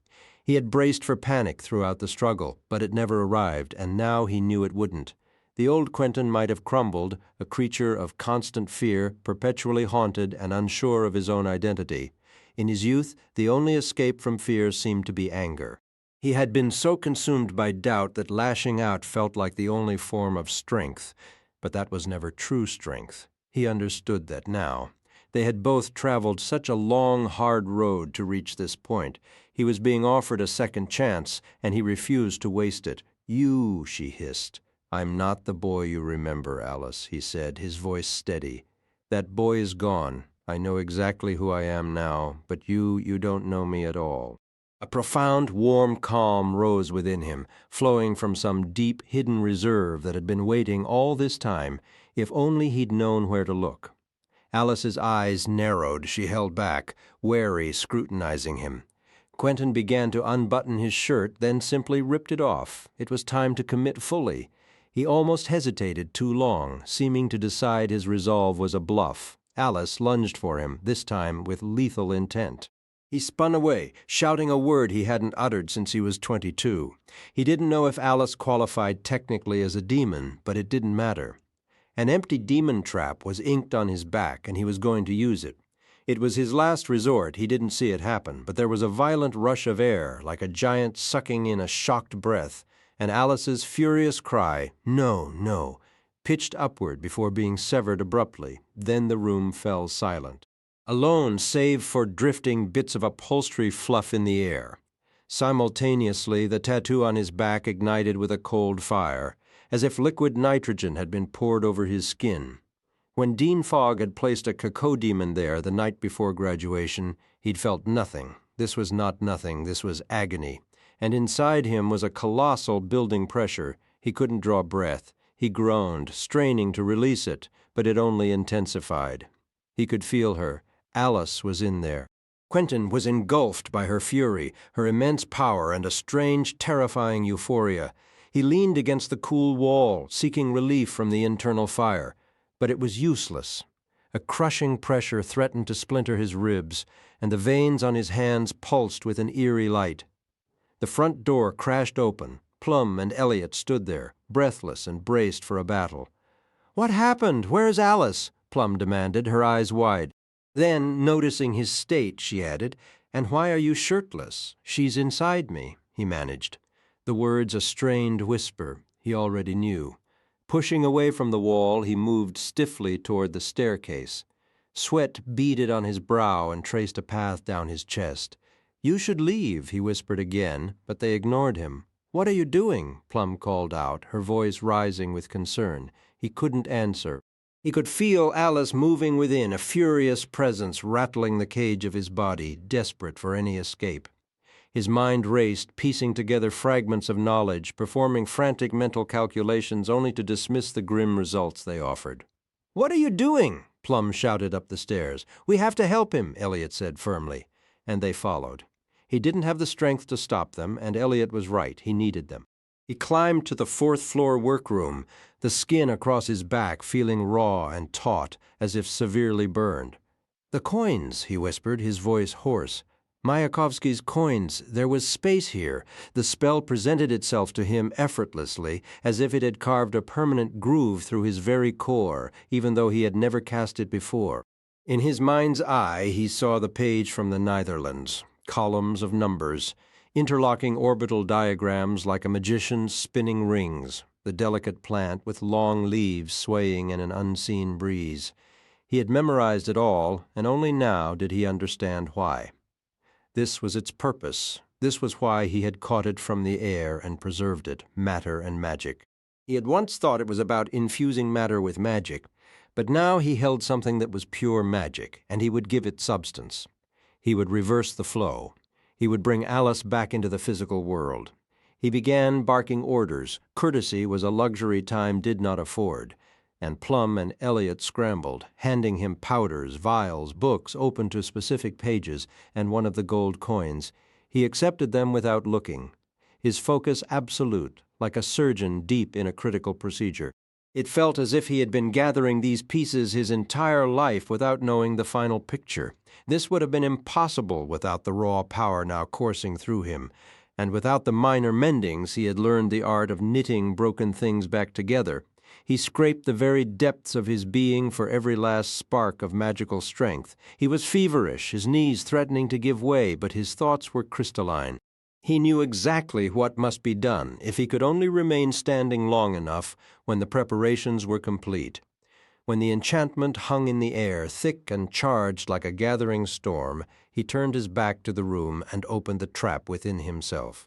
Speaker 1: He had braced for panic throughout the struggle, but it never arrived, and now he knew it wouldn't. The old Quentin might have crumbled, a creature of constant fear, perpetually haunted and unsure of his own identity. In his youth, the only escape from fear seemed to be anger. He had been so consumed by doubt that lashing out felt like the only form of strength, but that was never true strength. He understood that now. They had both traveled such a long, hard road to reach this point. He was being offered a second chance, and he refused to waste it. "You," she hissed. "I'm not the boy you remember, Alice," he said, his voice steady. "That boy is gone. I know exactly who I am now, but you don't know me at all." A profound, warm calm rose within him, flowing from some deep, hidden reserve that had been waiting all this time, if only he'd known where to look. Alice's eyes narrowed. She held back, wary, scrutinizing him. Quentin began to unbutton his shirt, then simply ripped it off. It was time to commit fully. He almost hesitated too long, seeming to decide his resolve was a bluff. Alice lunged for him, this time with lethal intent. He spun away, shouting a word he hadn't uttered since he was 22. He didn't know if Alice qualified technically as a demon, but it didn't matter. An empty demon trap was inked on his back, and he was going to use it. It was his last resort. He didn't see it happen, but there was a violent rush of air, like a giant sucking in a shocked breath, and Alice's furious cry, "No, no," pitched upward before being severed abruptly. Then the room fell silent. Alone save for drifting bits of upholstery fluff in the air. Simultaneously, the tattoo on his back ignited with a cold fire, as if liquid nitrogen had been poured over his skin. When Dean Fogg had placed a cacodemon there the night before graduation, he'd felt nothing. This was not nothing, this was agony. And inside him was a colossal building pressure. He couldn't draw breath. He groaned, straining to release it, but it only intensified. He could feel her. Alice was in there. Quentin was engulfed by her fury, her immense power, and a strange, terrifying euphoria. He leaned against the cool wall, seeking relief from the internal fire. But it was useless. A crushing pressure threatened to splinter his ribs, and the veins on his hands pulsed with an eerie light. The front door crashed open. Plum and Elliot stood there, breathless and braced for a battle. "What happened? Where's Alice?" Plum demanded, her eyes wide. Then, noticing his state, she added, "And why are you shirtless? She's inside me," he managed. The words a strained whisper, he already knew. Pushing away from the wall, he moved stiffly toward the staircase. Sweat beaded on his brow and traced a path down his chest. "You should leave," he whispered again, but they ignored him. "What are you doing?" Plum called out, her voice rising with concern. He couldn't answer. He could feel Alice moving within, a furious presence rattling the cage of his body, desperate for any escape. His mind raced, piecing together fragments of knowledge, performing frantic mental calculations only to dismiss the grim results they offered. "What are you doing?" Plum shouted up the stairs. "We have to help him," Elliot said firmly, and they followed. He didn't have the strength to stop them, and Elliot was right, he needed them. He climbed to the fourth-floor workroom, the skin across his back feeling raw and taut, as if severely burned. "The coins," he whispered, his voice hoarse. "Mayakovsky's coins. There was space here." The spell presented itself to him effortlessly, as if it had carved a permanent groove through his very core, even though he had never cast it before. In his mind's eye he saw the page from the Netherlands, columns of numbers, interlocking orbital diagrams like a magician's spinning rings, the delicate plant with long leaves swaying in an unseen breeze. He had memorized it all, and only now did he understand why. This was its purpose. This was why he had caught it from the air and preserved it, matter and magic. He had once thought it was about infusing matter with magic, but now he held something that was pure magic, and he would give it substance. He would reverse the flow. He would bring Alice back into the physical world. He began barking orders. Courtesy was a luxury time did not afford, and Plum and Elliot scrambled, handing him powders, vials, books open to specific pages, and one of the gold coins. He accepted them without looking, his focus absolute, like a surgeon deep in a critical procedure. It felt as if he had been gathering these pieces his entire life without knowing the final picture. This would have been impossible without the raw power now coursing through him, and without the minor mendings he had learned the art of knitting broken things back together. He scraped the very depths of his being for every last spark of magical strength. He was feverish, his knees threatening to give way, but his thoughts were crystalline. He knew exactly what must be done if he could only remain standing long enough when the preparations were complete. When the enchantment hung in the air, thick and charged like a gathering storm, he turned his back to the room and opened the trap within himself.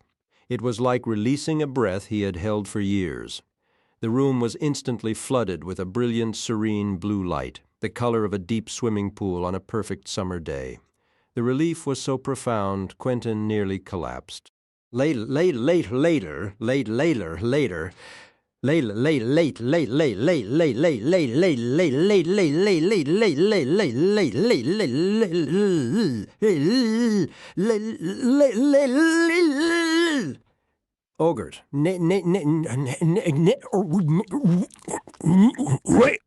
Speaker 1: It was like releasing a breath he had held for years. The room was instantly flooded with a brilliant, serene blue light, the color of a deep swimming pool on a perfect summer day. The relief was so profound, Quentin nearly collapsed. Later. Ogre.
Speaker 2: Wait.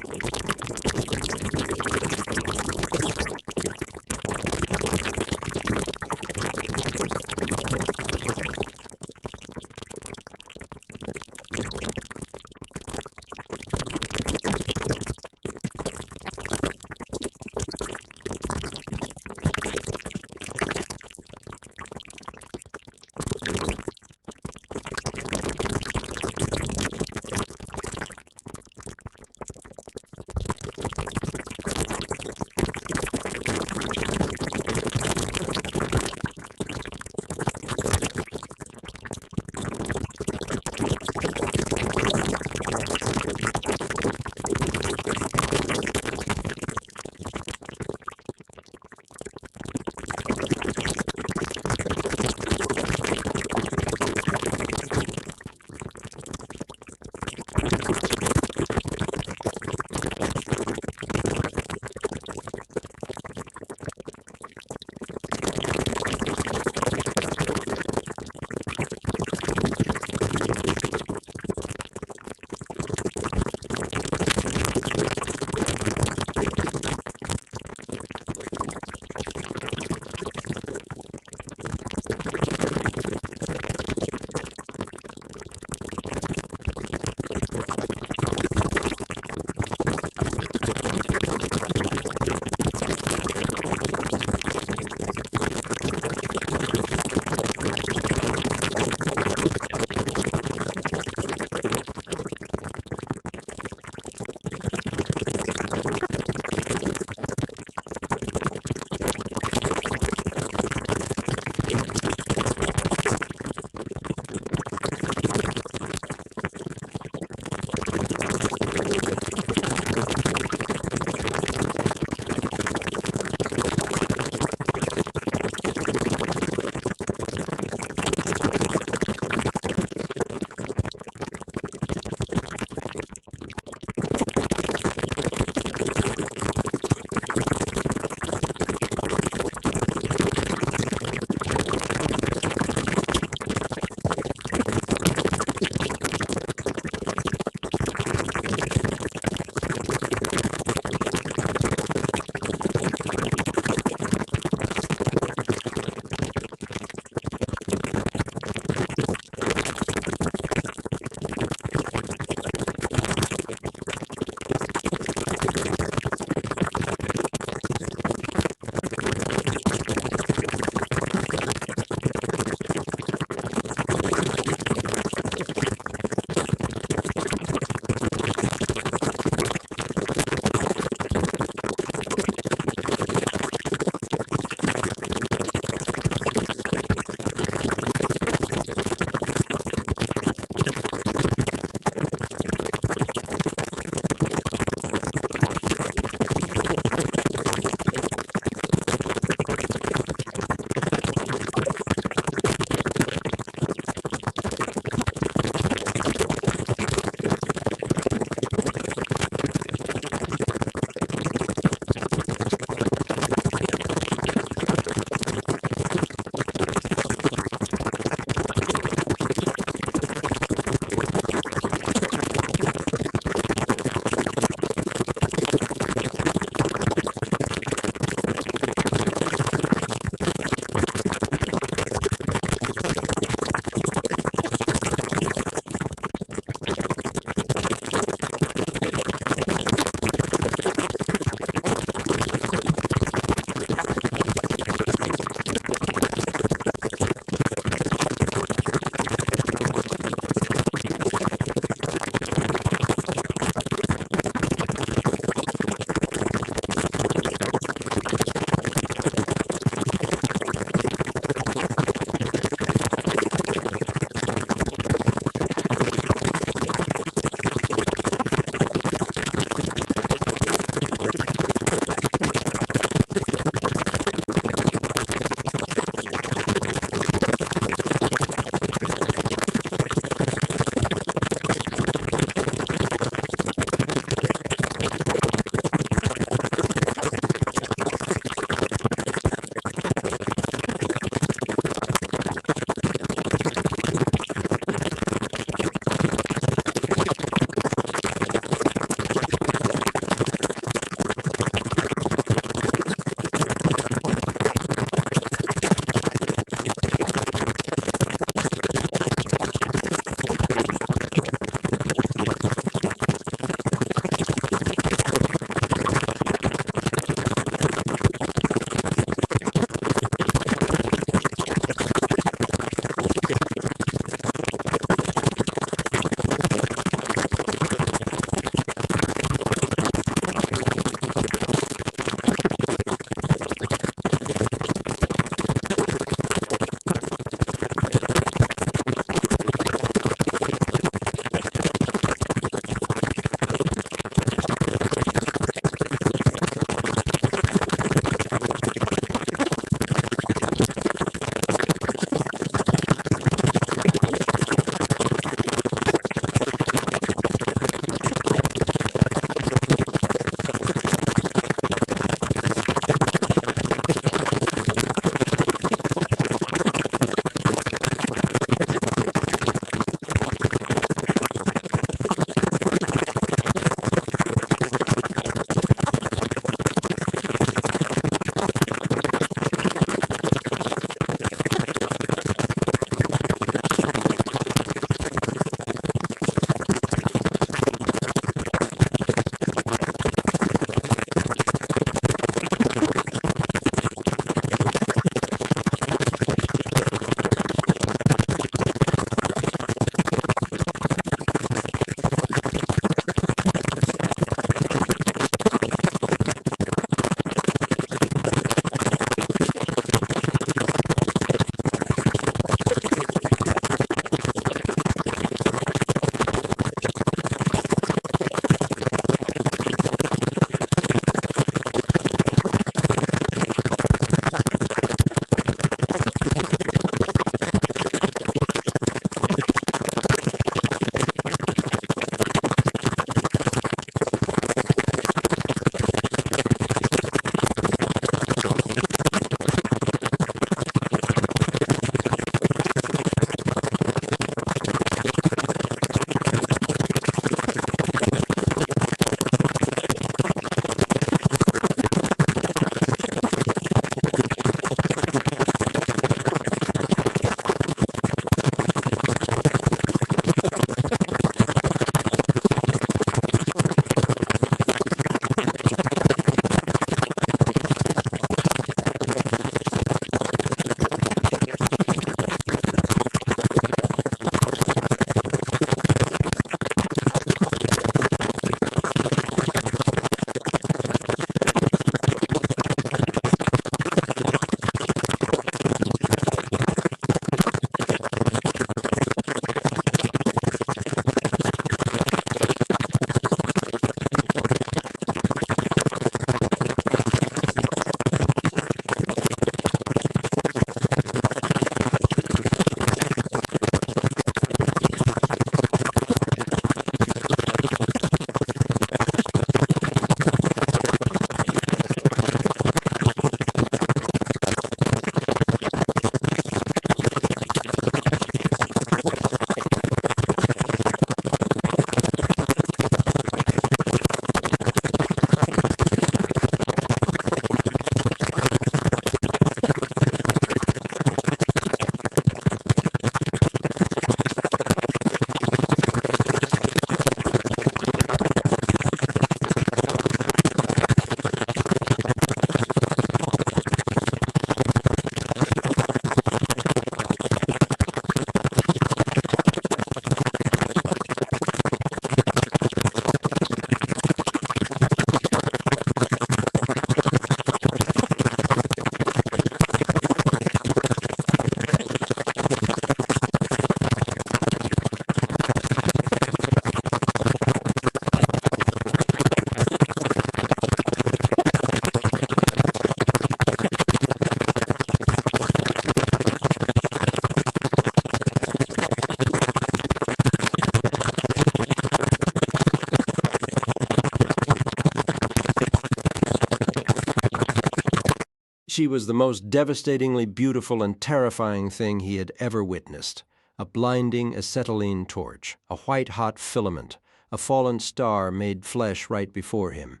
Speaker 1: She was the most devastatingly beautiful and terrifying thing he had ever witnessed. A blinding acetylene torch, a white-hot filament, a fallen star made flesh right before him.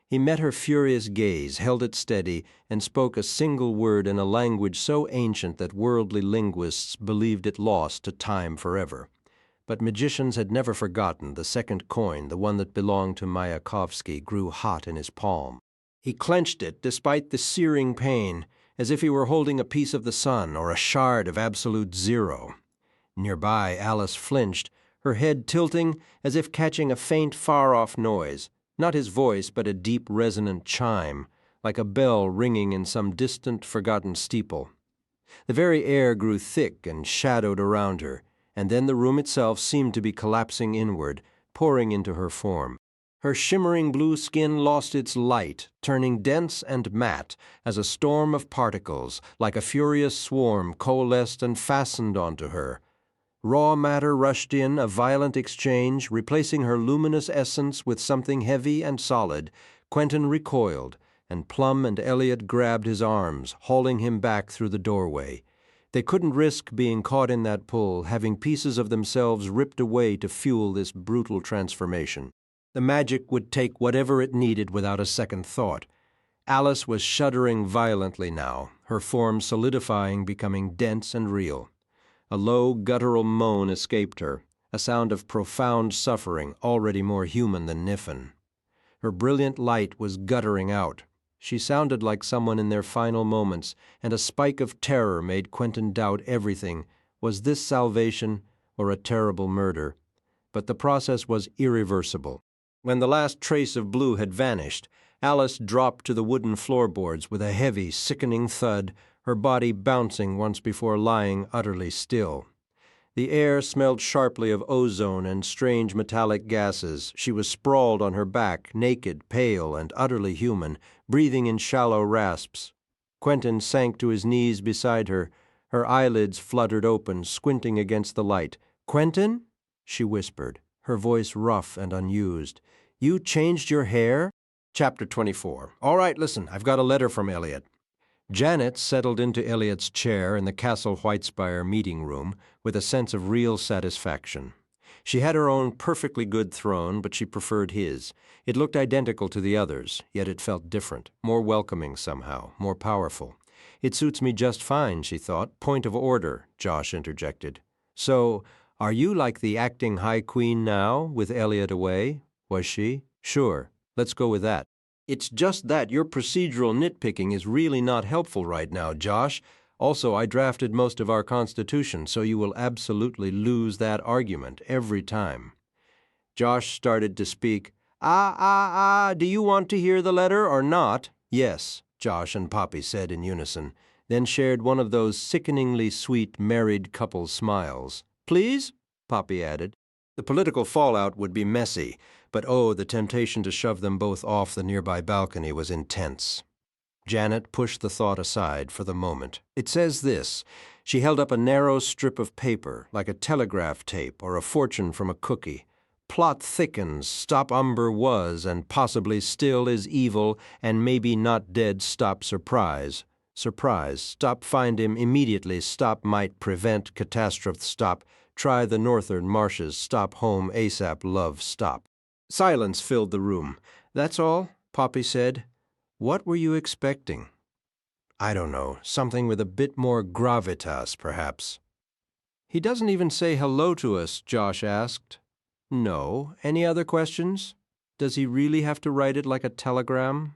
Speaker 1: He met her furious gaze, held it steady, and spoke a single word in a language so ancient that worldly linguists believed it lost to time forever. But magicians had never forgotten the second coin, the one that belonged to Mayakovsky, grew hot in his palm. He clenched it despite the searing pain, as if he were holding a piece of the sun or a shard of absolute zero. Nearby, Alice flinched, her head tilting as if catching a faint, far-off noise, not his voice but a deep, resonant chime, like a bell ringing in some distant, forgotten steeple. The very air grew thick and shadowed around her, and then the room itself seemed to be collapsing inward, pouring into her form. Her shimmering blue skin lost its light, turning dense and matte as a storm of particles, like a furious swarm, coalesced and fastened onto her. Raw matter rushed in, a violent exchange, replacing her luminous essence with something heavy and solid. Quentin recoiled, and Plum and Elliot grabbed his arms, hauling him back through the doorway. They couldn't risk being caught in that pull, having pieces of themselves ripped away to fuel this brutal transformation. The magic would take whatever it needed without a second thought. Alice was shuddering violently now, her form solidifying, becoming dense and real. A low, guttural moan escaped her, a sound of profound suffering, already more human than Niffen. Her brilliant light was guttering out. She sounded like someone in their final moments, and a spike of terror made Quentin doubt everything. Was this salvation or a terrible murder? But the process was irreversible. When the last trace of blue had vanished, Alice dropped to the wooden floorboards with a heavy, sickening thud, her body bouncing once before lying utterly still. The air smelled sharply of ozone and strange metallic gases. She was sprawled on her back, naked, pale, and utterly human, breathing in shallow rasps. Quentin sank to his knees beside her. Her eyelids fluttered open, squinting against the light. "Quentin?" she whispered, her voice rough and unused. "You changed your hair?" Chapter 24. All right, listen, I've got a letter from Elliot. Janet settled into Elliot's chair in the Castle Whitespire meeting room with a sense of real satisfaction. She had her own perfectly good throne, but she preferred his. It looked identical to the others, yet it felt different, more welcoming somehow, more powerful. "It suits me just fine," she thought. "Point of order," Josh interjected. "So, are you like the acting High Queen now, with Elliot away?" Was she? "Sure. Let's go with that." "It's just that your procedural nitpicking is really not helpful right now, Josh. Also, I drafted most of our Constitution, so you will absolutely lose that argument every time." Josh started to speak. Do you want to hear the letter or not?" "Yes," Josh and Poppy said in unison, then shared one of those sickeningly sweet married couple smiles. "Please?" Poppy added. The political fallout would be messy, but oh, the temptation to shove them both off the nearby balcony was intense. Janet pushed the thought aside for the moment. "It says this." She held up a narrow strip of paper, like a telegraph tape or a fortune from a cookie. "Plot thickens, stop Umber was, and possibly still is evil, and maybe not dead, stop surprise. Surprise, stop find him immediately, stop might prevent catastrophe, stop. Try the northern marshes, stop home ASAP, love, stop." Silence filled the room. "That's all?" Poppy said. "What were you expecting?" "I don't know. Something with a bit more gravitas, perhaps." "He doesn't even say hello to us," Josh asked. "No. Any other questions? Does he really have to write it like a telegram?"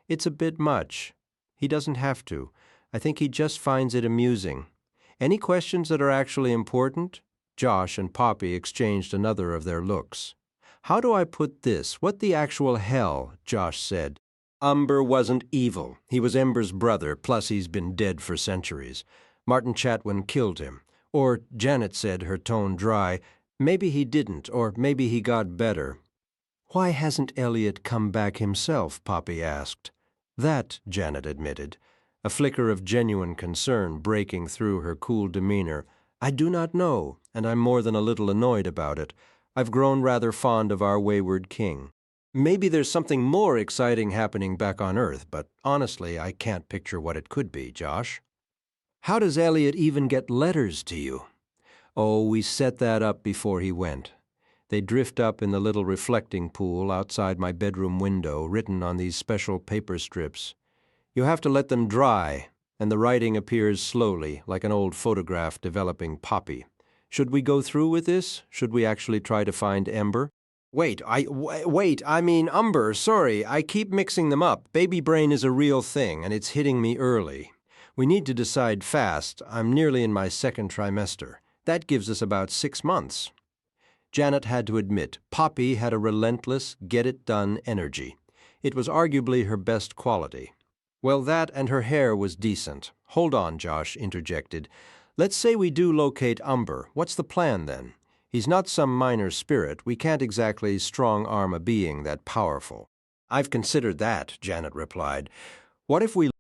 Speaker 1: "It's a bit much. He doesn't have to. I think he just finds it amusing. Any questions that are actually important?" Josh and Poppy exchanged another of their looks. "How do I put this? What the actual hell?" Josh said. "Umber wasn't evil. He was Ember's brother, plus he's been dead for centuries. Martin Chatwin killed him. Or, Janet said, her tone dry, maybe he didn't, or maybe he got better." "Why hasn't Elliot come back himself?" Poppy asked. "That," Janet admitted, a flicker of genuine concern breaking through her cool demeanor. "I do not know, and I'm more than a little annoyed about it. I've grown rather fond of our wayward king." Maybe there's something more exciting happening back on Earth, but honestly, I can't picture what it could be, Josh. How does Elliot even get letters to you? Oh, we set that up before he went. They drift up in the little reflecting pool outside my bedroom window, written on these special paper strips. You have to let them dry, and the writing appears slowly, like an old photograph developing poppy. Should we go through with this? Should we actually try to find Ember? Wait, I mean Umber, sorry, I keep mixing them up. Baby brain is a real thing, and it's hitting me early. We need to decide fast. I'm nearly in my second trimester. That gives us about 6 months. Janet had to admit, Poppy had a relentless, get-it-done energy. It was arguably her best quality. Well, that and her hair was decent. Hold on, Josh interjected. Let's say we do locate Umber. What's the plan then? He's not some minor spirit. We can't exactly strong-arm a being that powerful. I've considered that, Janet replied. What if we